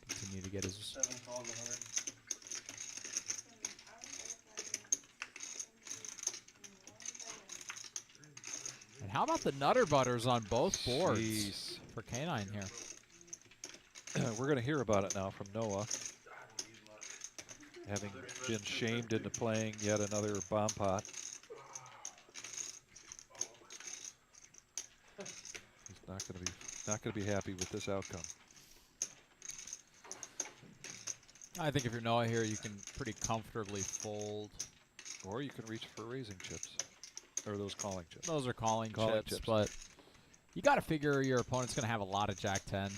Continue to get his 7 calls 100. And how about the Nutter Butters on both boards Jeez. for Canine here? We're going to hear about it now from Noah. Having been shamed into playing yet another bomb pot. He's not going to be happy with this outcome. I think if you're Noah here, you can pretty comfortably fold. Or you can reach for raising chips. Or those calling chips. Those are calling chips, but you got to figure your opponent's going to have a lot of Jack-10.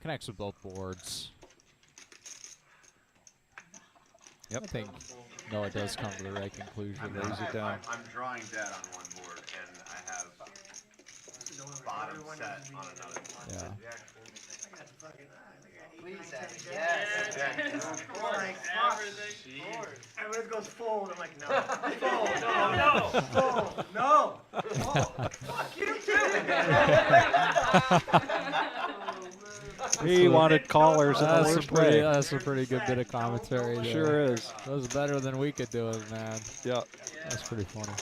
Connects with both boards. Yep. I think Noah does come to the right conclusion. Lays it down. I'm drawing dead on one board, and I have bottom set on another one. Yeah. Please, yes. Everyone goes fold. I'm like, no. Fold. No. Fold. No. Fold. Fuck you too. He wanted callers in the worst way. That's a pretty good bit of commentary there. Sure is. That was better than we could do it, man. Yeah. That's pretty funny.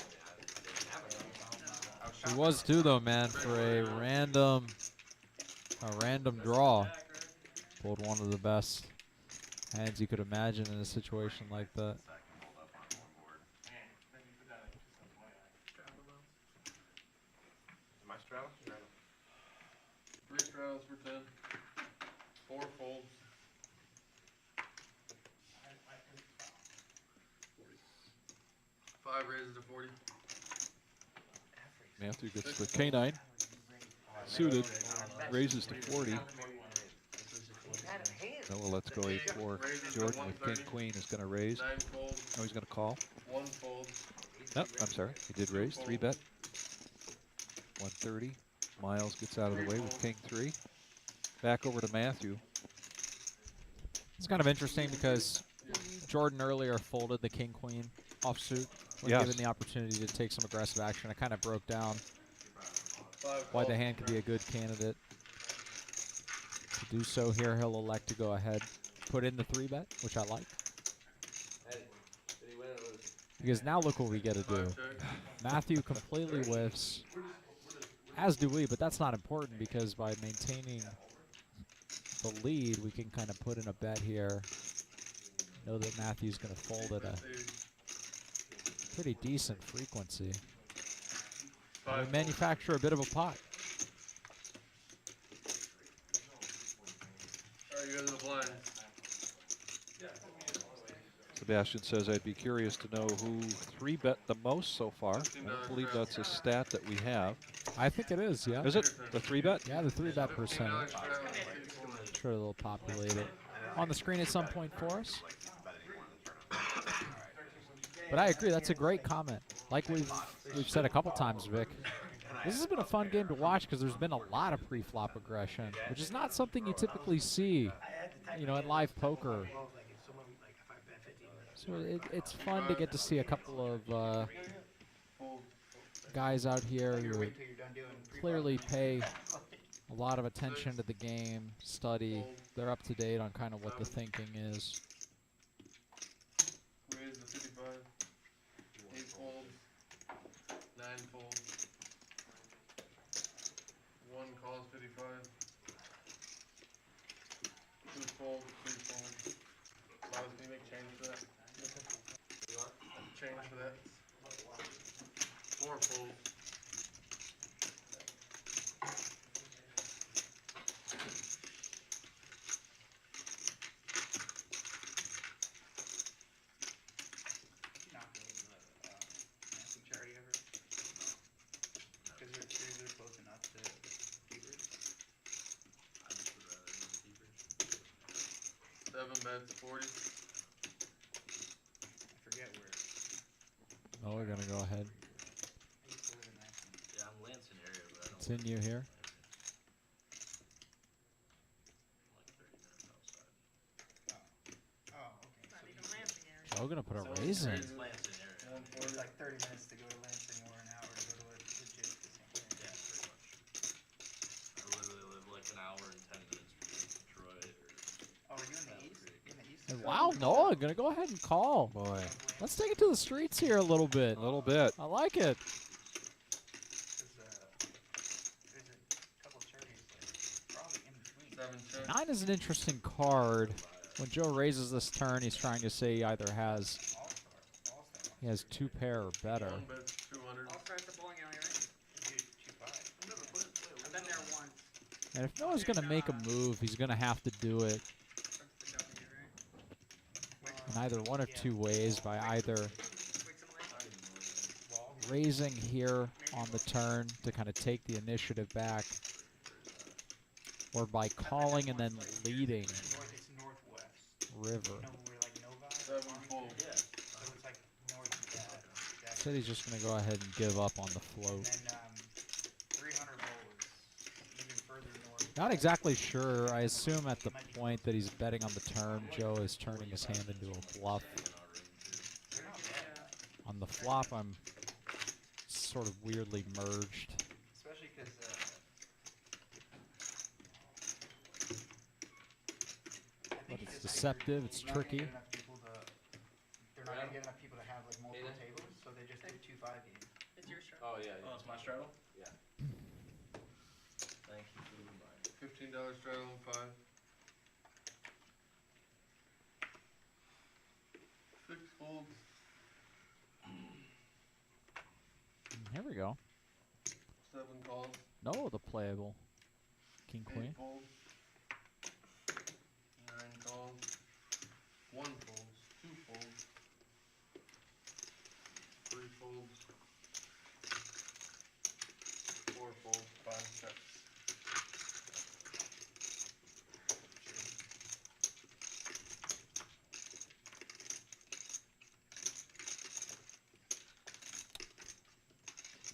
He was too, though, man, for a random draw. Pulled one of the best hands you could imagine in a situation like that. My straddle? 3 straddles for 10. 55 raises to 40. Matthew gets the K9 suited, raises to 40. No, well, let's go 8-4. Jordan with King Queen is going to raise. 9 fold, Oh, he's going to call. 1 fold. Nope, I'm sorry. He did raise. 3-bet. 130. Miles gets out of the way with King 3. Back over to Matthew. It's kind of interesting because Jordan earlier folded the King Queen offsuit when Yes. given the opportunity to take some aggressive action. I kind of broke down 5 why the fold. hand could be a good candidate. To do so here, he'll elect to go ahead, put in the 3-bet, which I like. Because now look what we get to do. Matthew completely whiffs, as do we, but that's not important because by maintaining the lead, we can kind of put in a bet here. Know that Matthew's going to fold at a pretty decent frequency. We manufacture a bit of a pot. Alright, you guys are the blind. Sebastian says, I'd be curious to know who 3-bet the most so far. I don't believe that's a stat that we have. I think it is, yeah. Is it? The 3-bet? Yeah, the 3-bet percentage. Sure they'll populate it on the screen at some point for us. But I agree, that's a great comment. Like we've said a couple times, Vic. This has been a fun game to watch because there's been a lot of pre-flop aggression, which is not something you typically see, you know, in live poker. So it's fun to get to see a couple of guys out here who clearly pay a lot of attention to the game, study. They're up to date on kind of what the thinking is. Raise the 55. 8 folds. 9 folds. 1 calls 55. 2 folds, 3 folds. Miles, can you make change for that? Change for that. 4 folds. Not go to the dancing charity ever. Because your series are close enough to keepers. I just would rather go keepers. 7 bets 40. I forget where. Oh, we're gonna go ahead. I used to live in Lansing. Yeah, I'm Lansing area, but I don't. It's in you here. Like 30 minutes outside. Oh, okay. Not even Lansing area. Oh, we're gonna put a raise in. It's Lansing area. It's like 30 minutes to go to Lansing or an hour to go to legit the same thing. Yeah, pretty much. I literally live like an hour and 10 minutes from Detroit or. Oh, are you in the east? In the east? And wow, Noah, gonna go ahead and call. Boy, Let's take it to the streets here a little bit. a little bit. I like it. There's a couple charities like probably in between. 7 check. 9 is an interesting card. When Joe raises this turn, he's trying to say he either has he has 2 pair or better. 1 bets 200. All start at the bowling alley, right? Dude, 2-5. I've been there once. And if Noah's gonna make a move, he's gonna have to do it That's the W, right? in either one of 2 ways, by either Wait, some light? raising here on the turn to kind of take the initiative back, or by calling and then leading It's northwest. river. You know where like Novi? 7 folds. So it's like north of that. Said he's just gonna go ahead and give up on the float. And then 300 bowls, even further north. Not exactly sure. I assume at the point that he's betting on the turn, Joe is turning his hand into a bluff. They're not bad. On the flop, I'm sort of weirdly merged. Especially because But it's deceptive, it's tricky. They're not gonna get enough people to have like multiple tables, so they just do 2-5 games. It's your show. Oh, yeah. Oh, it's my straddle? Yeah. Thank you for the reminder. $15 straddle 5. 6 folds. Here we go. 7 calls. No, the playable. King, 8 queen. folds. 9 calls. 1 folds. 2 folds. 3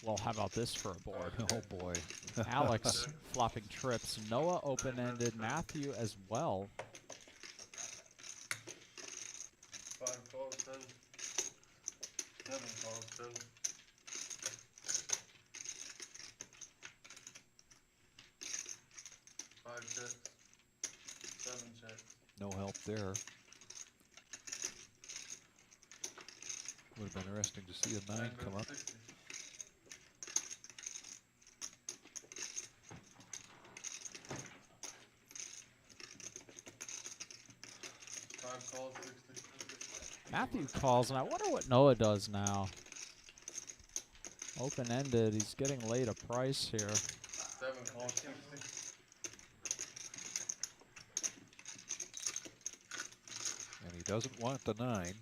Well, how about this for a board? Oh boy. Alex flopping trips. Noah open-ended. Matthew as well. 5 calls, 10. 7 calls, 10. 5 checks. 7 checks. No help there. Would have been interesting to see a 9 come up. 60. 5 calls, 60. Matthew calls, and I wonder what Noah does now. Open-ended. He's getting laid a price here. 7 calls, 60. And he doesn't want the 9. 5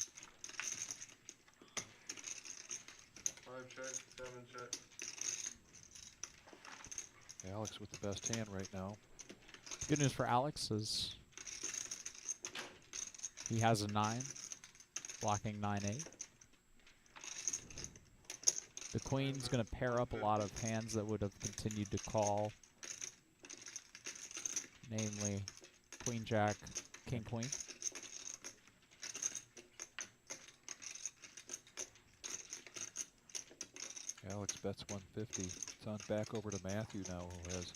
checks, 7 checks. Alex with the best hand right now. Good news for Alex is he has a 9, blocking 9-8. The queen's going to pair up a lot of hands that would have continued to call, namely queen, jack, king, queen. Alex bets 150. It's on back over to Matthew now, who has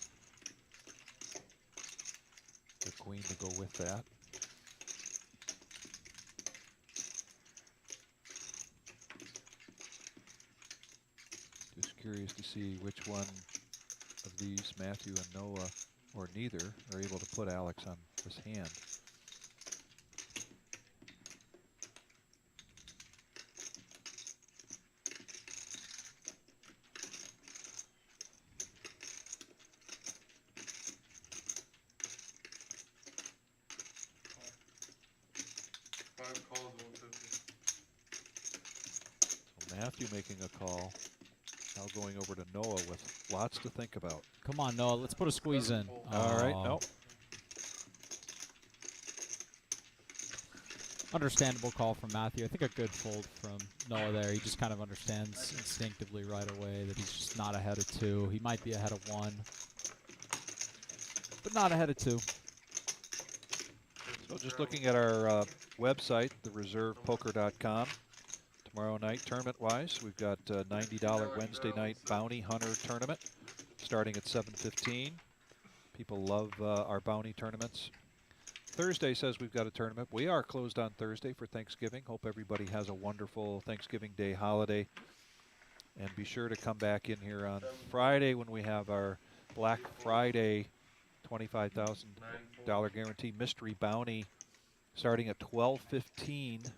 the queen to go with that. Just curious to see which one of these, Matthew and Noah, or neither, are able to put Alex on this hand. Matthew making a call. Now going over to Noah with lots to think about. Come on, Noah. Let's put a squeeze in. All right. Nope. Understandable call from Matthew. I think a good fold from Noah there. He just kind of understands instinctively right away that he's just not ahead of 2. He might be ahead of 1, but not ahead of 2. So just looking at our website, thereservepoker.com. Tomorrow night, tournament-wise, we've got a $90 Wednesday night bounty hunter tournament starting at 7:15. People love our bounty tournaments. Thursday says we've got a tournament. We are closed on Thursday for Thanksgiving. Hope everybody has a wonderful Thanksgiving Day holiday. And be sure to come back in here on Friday when we have our Black Friday $25,000 guarantee mystery bounty starting at 12:15.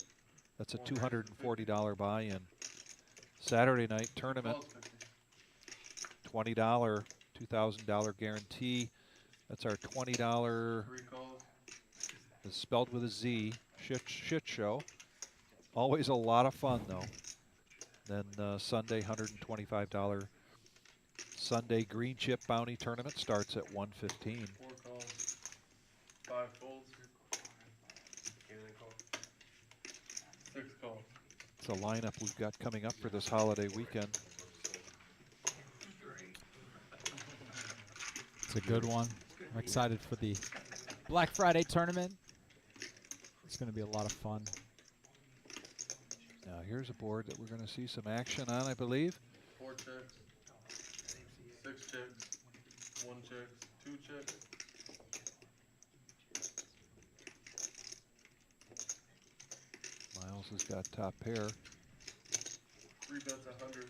That's a $240 buy-in. Saturday night tournament, $20, $2,000 guarantee. That's our $20. It's spelled with a Z. Shit show. Always a lot of fun though. Then Sunday, $125 Sunday green chip bounty tournament starts at 1:15. 4 calls, 5 folds. 6 calls. It's a lineup we've got coming up for this holiday weekend. It's a good one. I'm excited for the Black Friday tournament. It's going to be a lot of fun. Now here's a board that we're going to see some action on, I believe. 4 checks, 6 checks, 1 check, 2 checks. Miles has got top pair. 3 bets 100.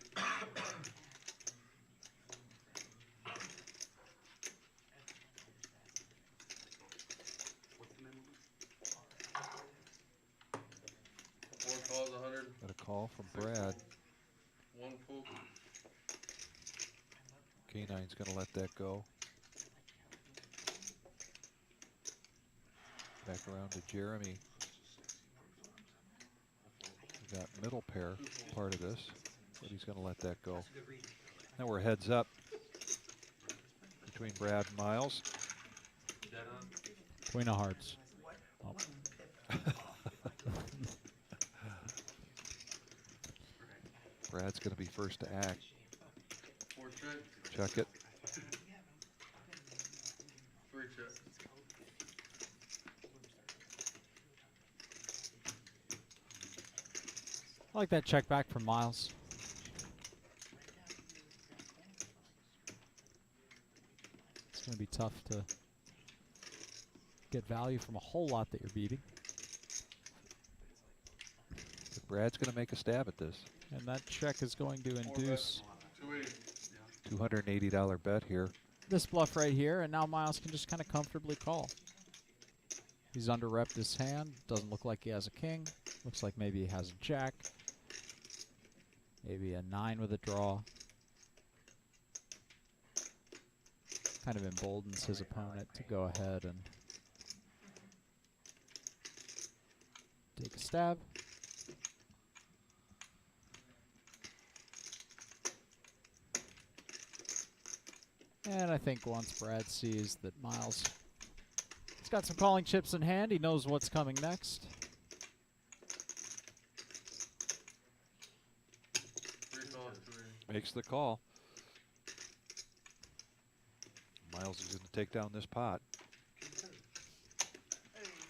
Calls 100. Got a call from Brad. 1 full. K9's going to let that go. Back around to Jeremy. We got middle pair part of this, but he's going to let that go. Now we're heads up between Brad and Miles. Queen of hearts. Oh. Brad's going to be first to act. Check it. 3 checks. I like that check back from Miles. It's going to be tough to get value from a whole lot that you're beating. But Brad's going to make a stab at this. And that check is going to induce $280 bet here. this bluff right here, and now Miles can just kind of comfortably call. He's under-repped his hand. Doesn't look like he has a king. Looks like maybe he has a jack. Maybe a 9 with a draw. Kind of emboldens his opponent to go ahead and take a stab. And I think once Brad sees that Miles has got some calling chips in hand, he knows what's coming next. Makes the call. Miles is going to take down this pot.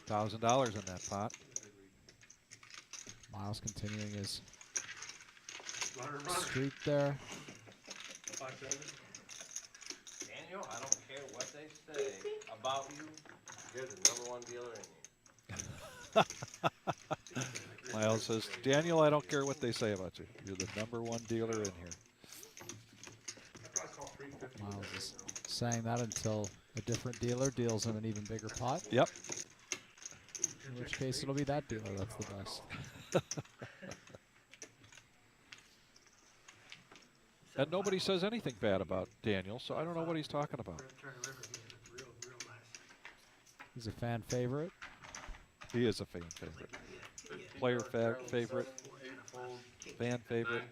$1,000 in that pot. Miles continuing his streak there. Daniel, I don't care what they say about you. You're the #1 dealer in here. Miles says, Daniel, I don't care what they say about you. You're the #1 dealer in here. Miles is saying that until a different dealer deals him an even bigger pot. Yep. In which case it'll be that dealer that's the best. And nobody says anything bad about Daniel, so I don't know what he's talking about. He's a fan favorite. He is a fan favorite. Player favorite. Fan favorite.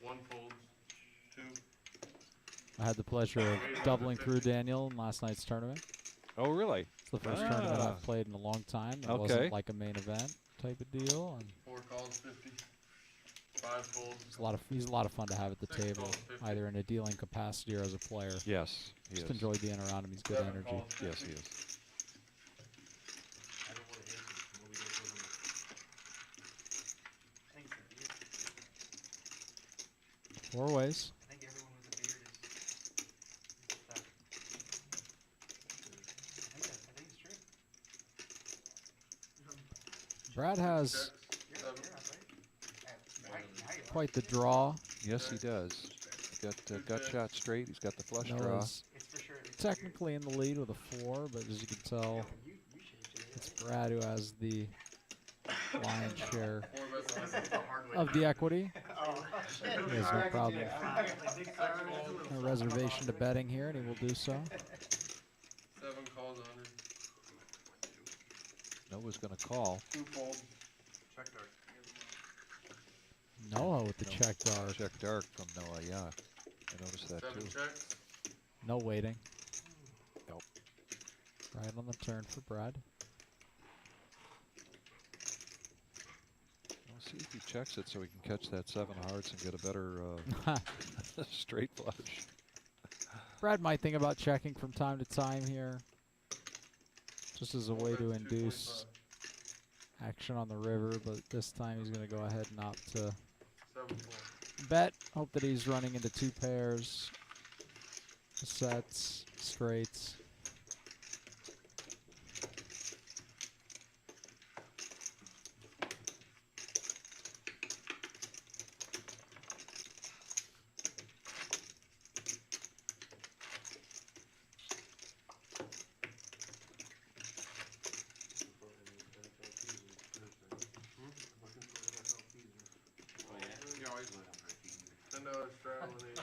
1 folds, 2. I had the pleasure of doubling through Daniel in last night's tournament. Oh, really? It's the first tournament I've played in a long time. It wasn't like a main event type of deal. And 4 calls, 50. 5 folds. he's a lot of fun to have at the table, either in a dealing capacity or as a player. Yes, he Just is. enjoy being around him. He's good energy. Yes, he is. Four ways. I think everyone with a beard is stuck. I think it's true. Brad has quite the draw. Yes, he does. He's got gut shot straight. He's got the flush draw. Knows technically in the lead with a 4, but as you can tell, it's Brad who has the lion's share of the equity. There's no problem. No reservation to betting here, and he will do so. 7 calls, 100. Noah's going to call. 2 folds. Check dark. Noah with the check dark. Check dark from Noah, yeah. I noticed that 7 too. checks. No waiting. Nope. Right on the turn for Brad. We'll see if he checks it so he can catch that 7 hearts and get a better straight flush. Brad might think about checking from time to time here, just as a way to induce action on the river, but this time he's going to go ahead and opt to bet. Hope that he's running into 2 pairs, sets, straights. $10 straddle and 8.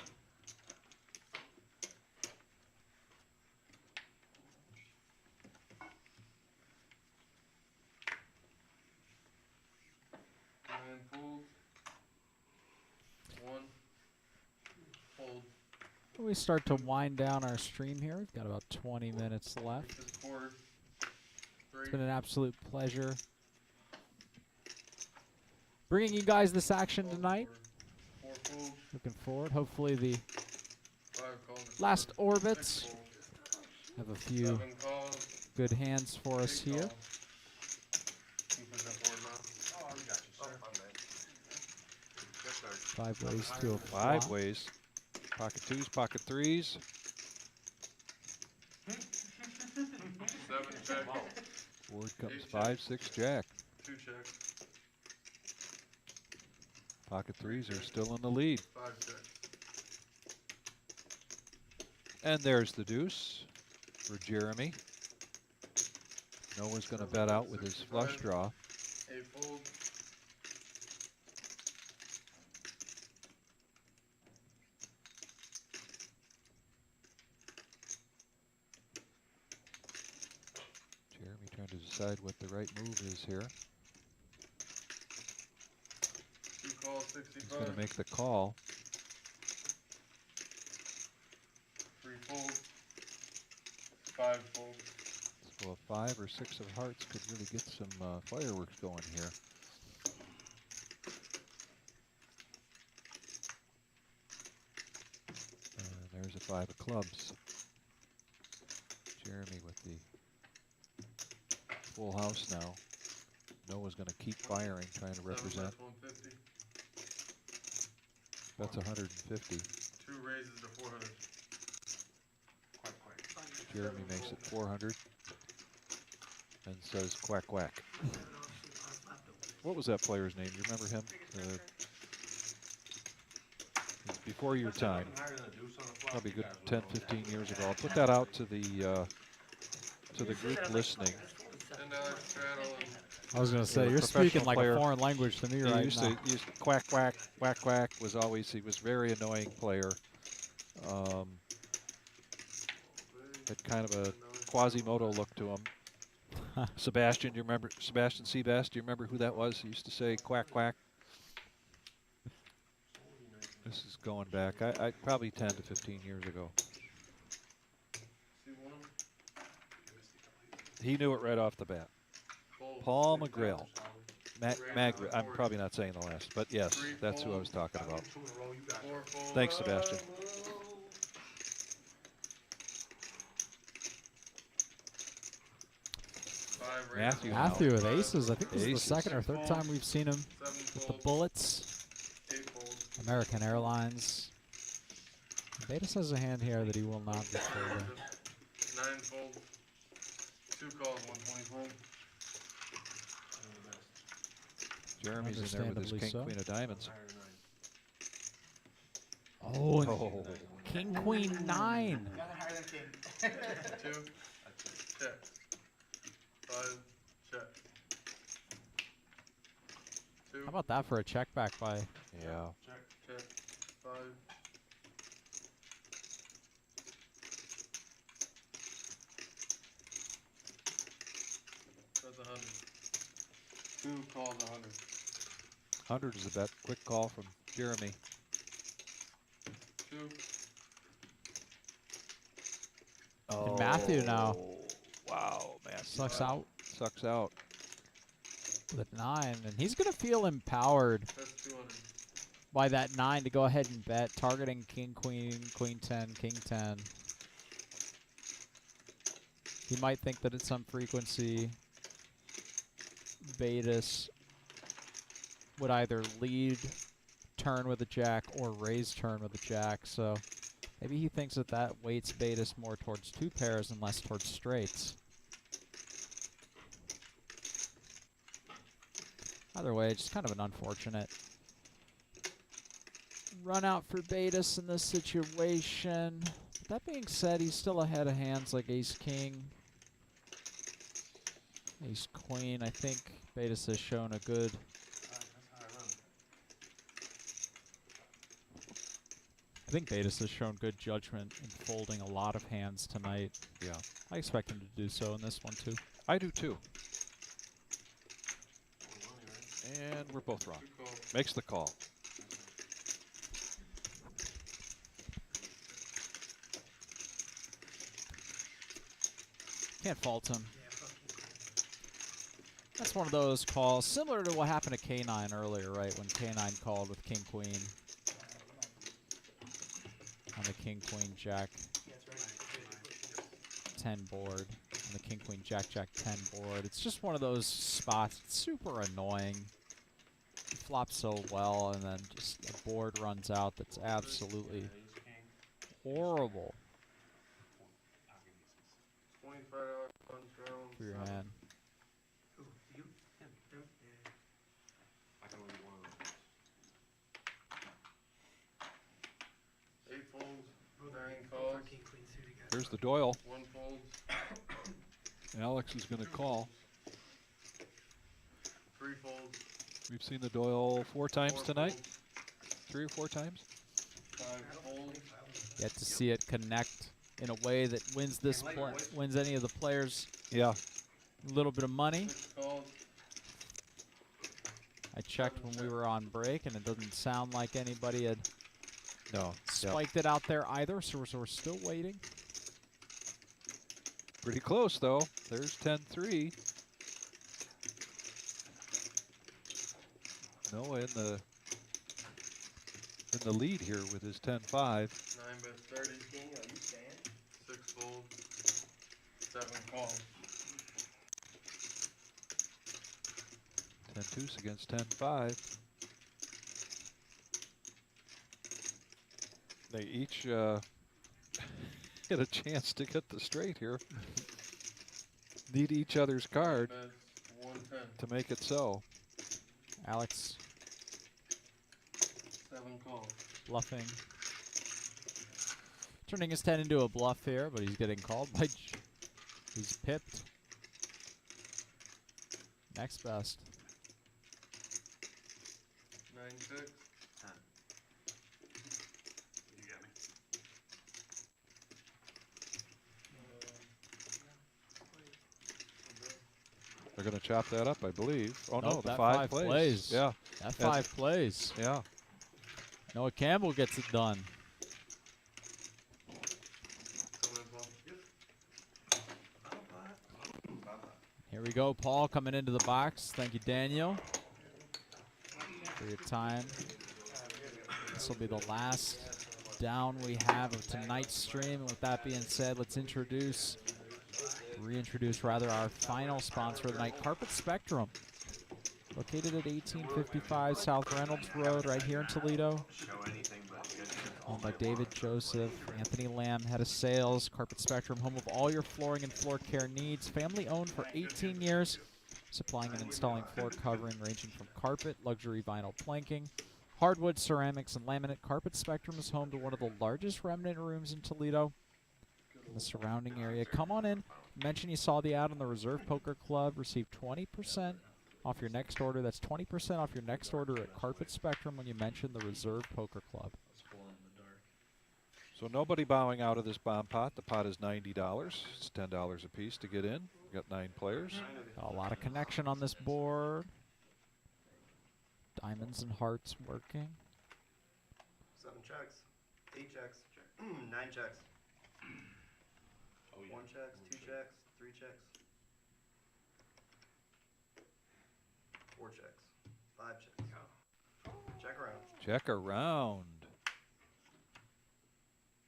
Fold. 1. Fold. We start to wind down our stream here. We've got about 20 minutes left. It's been an absolute pleasure bringing you guys this action tonight. fold, Looking forward. Hopefully the 5 calls. last 6 orbits folds, have a few 7 calls, good hands for us 8 here. calls. You put that board now. Oh, we got you, sir. Oh, Check back. 5 ways to a 5 flop. ways. Pocket 2s, pocket 3s. 7 check. Board comes 8 5, check. 6, jack. 2 check. Pocket 3s are still in the lead. 5 check. And there's the deuce for Jeremy. Noah's going to bet out with his flush draw. 8 fold. Jeremy trying to decide what the right move is here. 2 calls, He's going 65. to make the call. 3 folds. 5 folds. So a 5 or 6 of hearts could really get some fireworks going here. And there's a 5 of clubs. Jeremy with the full house now. Noah's going to keep firing, trying to 7 represent. bets 150. That's 150. 2 raises to 400. Jeremy makes it 400 and says quack quack. What was that player's name? You remember him? He's before your time. Probably a good 10, 15 years ago. I'll put that out to the group listening. $10 straddle and I was going to say, a you're speaking professional like player. a foreign language to me He right used now. to quack quack quack quack was always, he was a very annoying player. Had kind of a Quasimodo look to him. Sebastian, you remember Sebastian Seabass? Do you remember who that was? He used to say quack quack. This is going back, I probably 10 to 15 years ago. He knew it right off the bat. Paul McGrail. I'm probably not saying the last, but yes, that's who I was talking about. Thanks, Sebastian. Matthew. Matthew with aces. I think this is Aces. the second or third time we've seen him with the bullets. American Airlines. Betis has a hand here that he will not be folding. 9 folds. 2 calls, 125. Jeremy's in there with his Understandably king, so. queen of diamonds. Oh, and Oh. king, queen, 9. Nothing higher than king. 2 check. 5 check. 2 How about that for a check back by? Yeah. check. 5 that's 100. 2 calls 100. 100 is a bet. Quick call from Jeremy. 2 And Matthew now Wow, man. sucks out Sucks out. with 9, and he's going to feel empowered that's 200. by that 9 to go ahead and bet, targeting king, queen, queen 10, king 10. He might think that at some frequency, Betis would either lead turn with a jack or raise turn with a jack, so maybe he thinks that that weights Betis more towards 2 pairs and less towards straights. Either way, just kind of an unfortunate run out for Betis in this situation. But that being said, he's still ahead of hands like ace-king, ace-queen. I think Betis has shown a good judgment in folding a lot of hands tonight. Yeah. I expect him to do so in this one too. I do too. And we're both wrong. 2 calls. Makes the call. Can't fault him. That's one of those calls similar to what happened to K9 earlier, right? When K9 called with king queen. on the king, queen, jack 10 board. On the king, queen, jack, jack 10 board. It's just one of those spots. It's super annoying. You flop so well, and then just the board runs out. That's absolutely horrible $25 funds round. for your hand. Who? You? Him? Him? Yeah. I can only do one of those. 8 folds, 9 Four, calls, king, queen suited, guys. Here's the Doyle. 1 fold, Alex is going to call. 3 folds, We've seen the Doyle 4 times 4 tonight. folds, 3 or 4 times. 5 folds, Get to see it connect in a way that wins this wins any of the players Yeah. a little bit of money. 6 calls, I checked when we were on break, and it doesn't sound like anybody had No. spiked it out there either, so we're still waiting. Pretty close, though. There's 10-3. Noah in the lead here with his 10-5. 9 bets 30, 6 folds, 7 calls. 10-2 against 10-5. They each get a chance to get the straight here. Need each other's card Bets 110, to make it so. Alex 7 calls. bluffing. Turning his 10 into a bluff here, but he's getting called by he's pipped. Next best. 9-6, You got me. They're going to chop that up, I believe. Oh, no, Nope, the that 5 plays. plays. Yeah. That 5 plays. Yeah. Noah Campbell gets it done. come in, Paul. Here we go, Paul coming into the box. Thank you, Daniel, for your time. This will be the last down we have of tonight's stream. And with that being said, let's reintroduce our final sponsor of the night, Carpet Spectrum. Located at 1855 South Reynolds Road, right here in Toledo. Owned by David Joseph, Anthony Lamb, head of sales. Carpet Spectrum, home of all your flooring and floor care needs. Family owned for 18 years, supplying and installing floor covering ranging from carpet, luxury vinyl planking, hardwood, ceramics, and laminate. Carpet Spectrum is home to one of the largest remnant rooms in Toledo and the surrounding area. Come on in. Mention you saw the ad on the Reserve Poker Club. Receive 20% off your next order. That's 20% off your next order at Carpet Spectrum when you mention the Reserve Poker Club. So nobody bowing out of this bomb pot. The pot is $90. It's $10 a piece to get in. We've got 9 players. Got a lot of connection on this board. Diamonds and hearts working. 7 checks, 8 checks, 9 checks. Oh, yeah. 1 checks, 2 checks, 3 checks. 4 checks, 5 checks. Check around. Check around.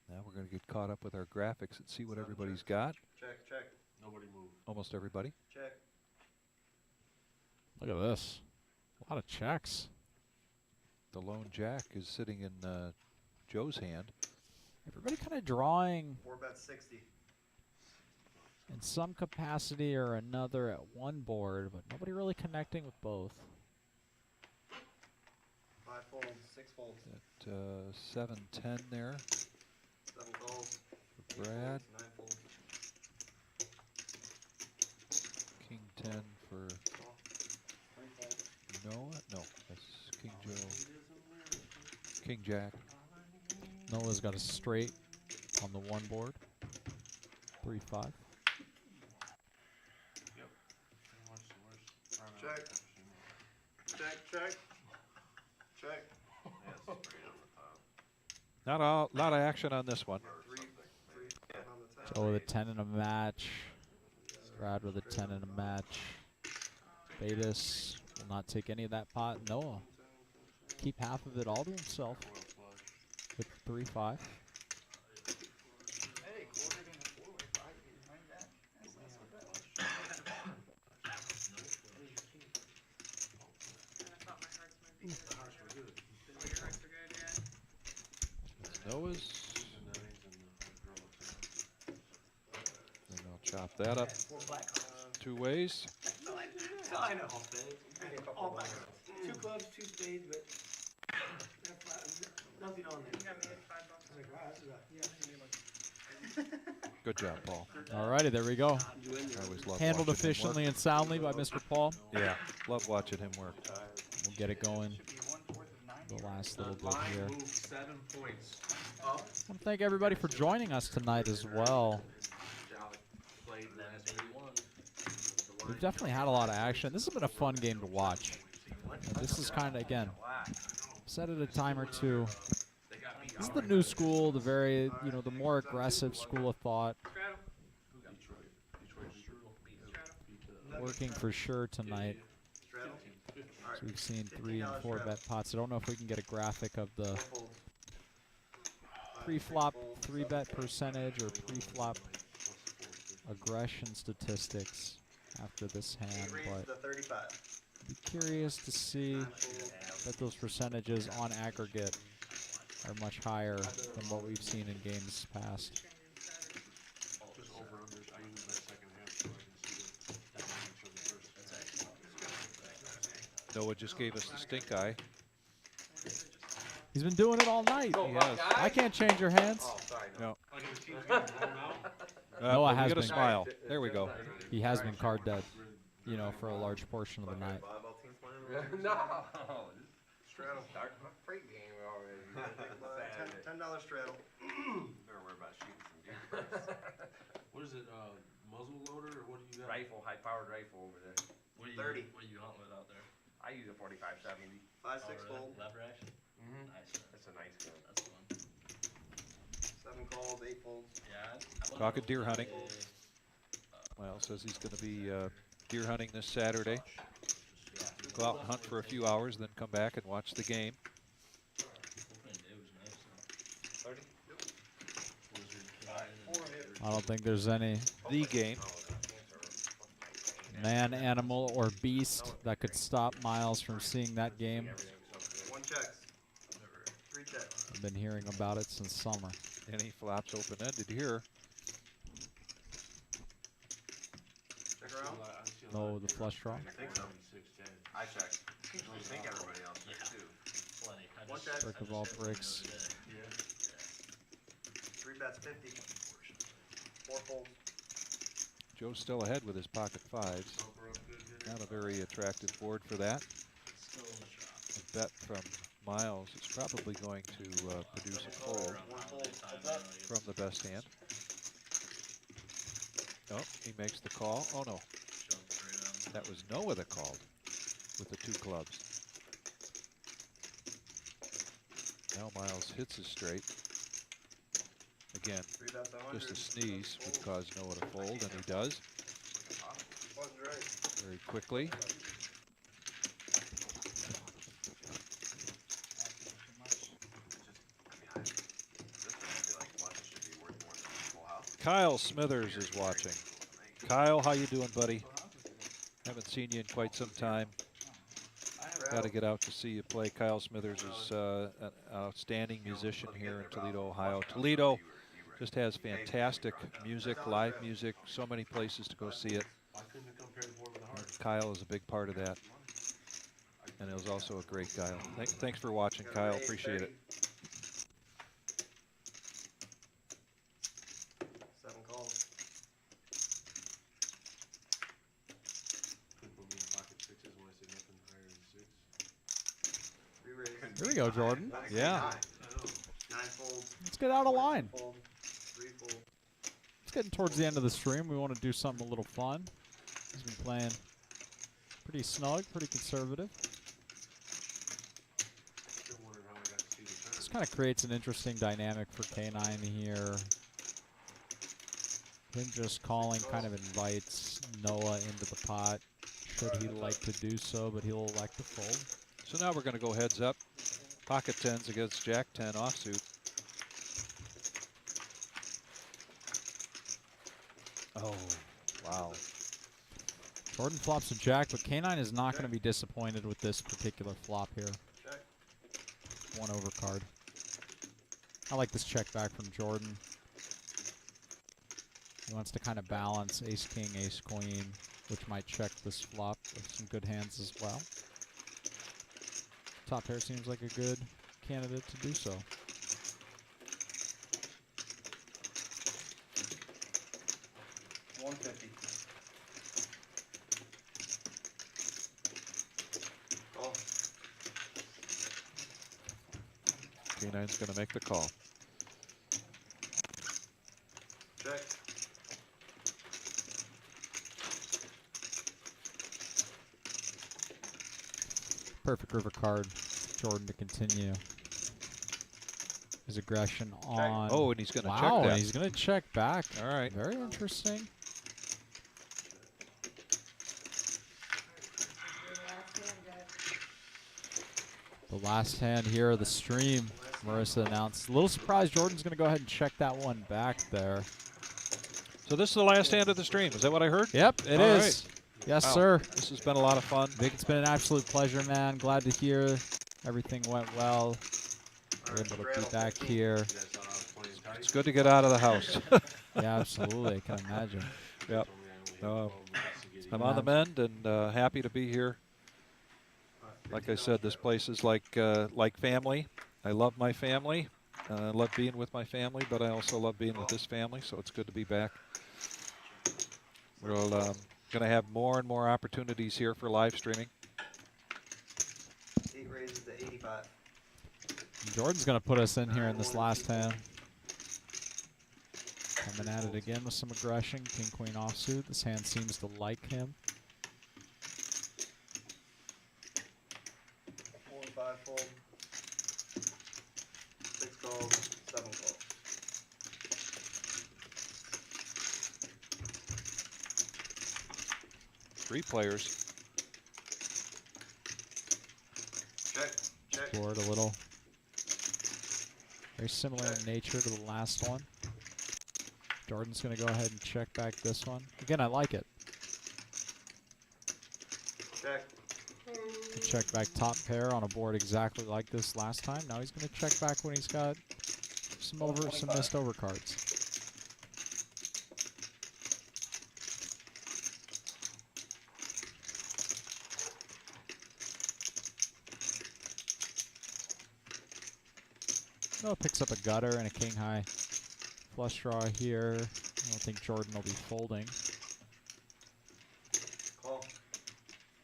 Now we're going to get caught up with our graphics and see what everybody's got. Check, check, Nobody moved. Almost everybody. check. Look at this. A lot of checks. The lone jack is sitting in Joe's hand. Everybody kind of drawing 4 bets 60. in some capacity or another at one board, but nobody really connecting with both. 5 folds, 6 folds, At 7-10 there 7 calls, for Brad. 9 folds. King 10 for 3 folds. Noah. No, that's King Joe. King Jack. Noah's got a straight on the one board. 3-5. Yep. Pretty much the worst round I've Check. ever seen. Check, check, check. Yeah, straight on the top. Not a lot of action on this one. 3 on the top. Joe with a 10 in a match. Brad with a 10 in a match. Betis will not take any of that pot. Noah keep half of it all to himself Well flush. with 3-5. Noah's. And I'll chop that up 2 ways. I know. All black cards. 2 clubs, 2 spades, but nothing on there. You got me at $5. I was like, wow, this is a. Good job, Paul. Alrighty, there we go. I always love Handled watching him efficiently work. and soundly by Mr. Paul. Yeah, love watching him work. We'll get it going. The last little bit here. Line moved 7 points up. I want to thank everybody for joining us tonight as well. Played last week. We've definitely had a lot of action. This has been a fun game to watch. This is kind of, again, set it a time or two. This is the new school, the very, the more aggressive school of thought. Working for sure tonight. So we've seen 3 and 4 bet pots. I don't know if we can get a graphic of the pre-flop 3-bet percentage or pre-flop aggression statistics after this hand, but be curious to see that those percentages on aggregate are much higher than what we've seen in games past. Noah just gave us the stink eye. He's been doing it all night. He has. I can't change your hands. Oh, sorry. No. Noah has get a been. smile. There we go. He has been card dead, for a large portion of the night. No. Straddle. Start my free game already. $10 straddle. Better worry about shooting some dudes. What is it, muzzle loader, or what do you got? Rifle, high-powered rifle over there. What are you, 30. What are you hunting with out there? I use a 45-70. 5-6 fold. Lever action? Mm-hmm. Nice. That's a nice gun. That's fun. 7 calls, 8 folds. Yeah. Talking deer hunting. Well, says he's going to be deer hunting this Saturday. Go out and hunt for a few hours, then come back and watch the game. 30? I don't think there's any The game. man, animal, or beast that could stop Miles from seeing that game. 1 checks. 3 checks. I've been hearing about it since summer. And he flops open-ended here. Check around. No, the flush draw. I think so. I checked. I think everybody else checks too. Plenty. 1 check. Brick of all bricks. 3 bets, 50. 4 folds. Joe's still ahead with his pocket 5s. Not a very attractive board for that. A bet from Miles is probably going to produce a fold from the best hand. Oh, he makes the call. Oh no, that was Noah that called with the 2 clubs. Now Miles hits his straight. Again, 3 bets, 100. just a sneeze would cause Noah to fold, and he does very quickly. Kyle Smithers is watching. Kyle, how you doing, buddy? Haven't seen you in quite some time. Got to get out to see you play. Kyle Smithers is an outstanding musician here in Toledo, Ohio. Toledo just has fantastic music, live music, so many places to go see it. And Kyle is a big part of that. And he was also a great guy. Thanks for watching, Kyle. Appreciate it. 7 calls. Here we go, Jordan. Yeah. 9 folds. Let's get out of line. Fold. 3 folds. It's getting towards the end of the stream. We want to do something a little fun. He's been playing pretty snug, pretty conservative. This kind of creates an interesting dynamic for K9 here. Him just calling kind of invites Noah into the pot, should he like to do so, but he'll elect to fold. So now we're going to go heads up. Pocket 10s against Jack 10 offsuit. Oh, wow. Jordan flops a jack, but K9 is not going to be disappointed with this particular flop here. Check. 1 overcard. I like this check back from Jordan. He wants to kind of balance ace king, ace queen, which might check this flop with some good hands as well. Top pair seems like a good candidate to do so. $150. Oh, K9's going to make the call. check. Perfect river card. Jordan to continue his aggression on. Oh, and he's going to check wow, that. and he's going to check back. All right. Very interesting. The last hand here of the stream, Marissa announced. A little surprised Jordan's going to go ahead and check that one back there. So this is the last hand of the stream. Is that what I heard? Yep, it All is. right. Yes, Wow. sir. This has been a lot of fun. Vic, it's been an absolute pleasure, man. Glad to hear everything went well. We're able to be back here. It's good to get out of the house. Yeah, absolutely. I can imagine. Yep. I'm on the mend and happy to be here. Like I said, this place is like family. I love my family. I love being with my family, but I also love being with this family, so it's good to be back. We're going to have more and more opportunities here for live streaming. 8 raises to 85. Jordan's going to put us in here in this last hand. Coming at it again with some aggression. King, queen offsuit. This hand seems to like him. 4 and 5 fold. 6 calls, 7 calls. Three players. Check. Board a little. Very similar in nature to the last one. Jordan's going to go ahead and check back this one. Again, I like it. Check. He checked back top pair on a board exactly like this last time. Now he's going to check back when he's got some missed overcards. Oh, picks up a gutter and a king high flush draw here. I don't think Jordan will be folding. Call.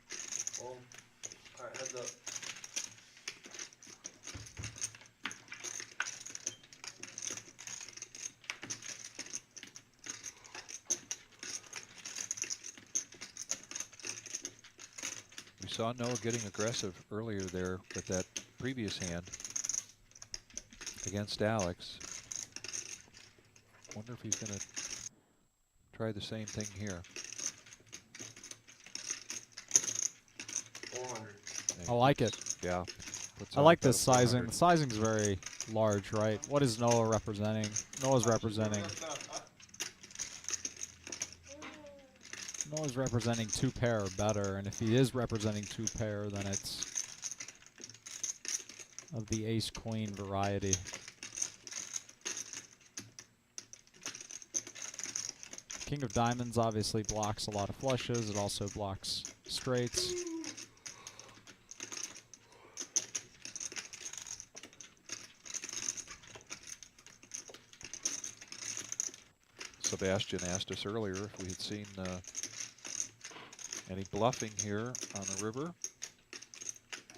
Fold. Alright, heads up. We saw Noah getting aggressive earlier there with that previous hand against Alex. Wonder if he's going to try the same thing here. 400. I like it. Yeah. I like this sizing. The sizing's very large, right? What is Noah representing? Noah's representing two pair or better, and if he is representing two pair, then it's of the ace-queen variety. King of diamonds obviously blocks a lot of flushes. It also blocks straights. Sebastian asked us earlier if we had seen any bluffing here on the river.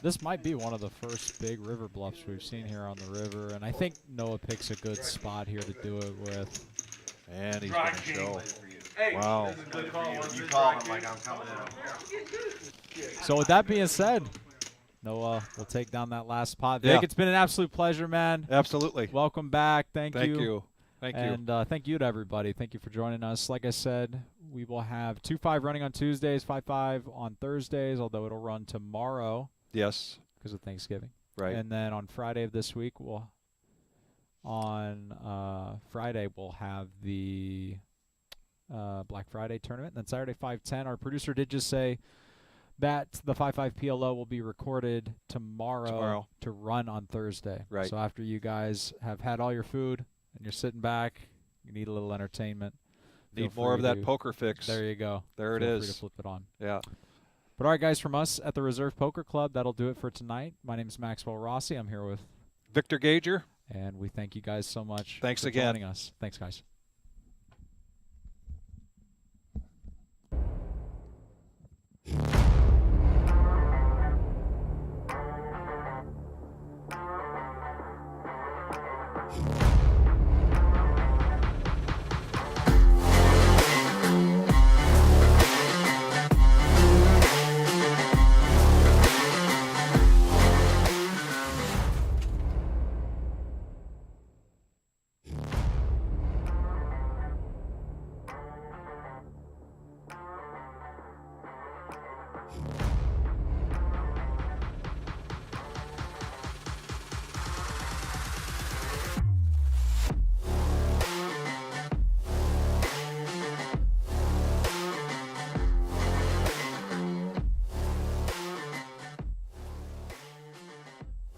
This might be one of the first big river bluffs we've seen here on the river, and I think Noah picks a good spot here to do it with. And he's going to show. Hey, Wow. You call him like I'm coming in. So with that being said, Noah will take down that last pot. Yeah. Vic, it's been an absolute pleasure, man. Absolutely. Welcome back. Thank you. Thank you. And thank you to everybody. Thank you for joining us. Like I said, we will have 2-5 running on Tuesdays, 5-5 on Thursdays, although it'll run tomorrow. Yes. Because of Thanksgiving. Right. And then on Friday of this week, Friday we'll have the Black Friday tournament. And then Saturday 5-10. Our producer did just say the 5-5 PLO will be recorded tomorrow to run on Thursday. Right. So after you guys have had all your food and you're sitting back, you need a little entertainment. Need more of that poker fix. There you go. There it Feel is. free to flip it on. Yeah. But all right, guys, from us at the Reserve Poker Club, that'll do it for tonight. My name is Maxwell Rossi. I'm here with Victor Gager. And we thank you guys so much Thanks for again. joining us. Thanks, guys.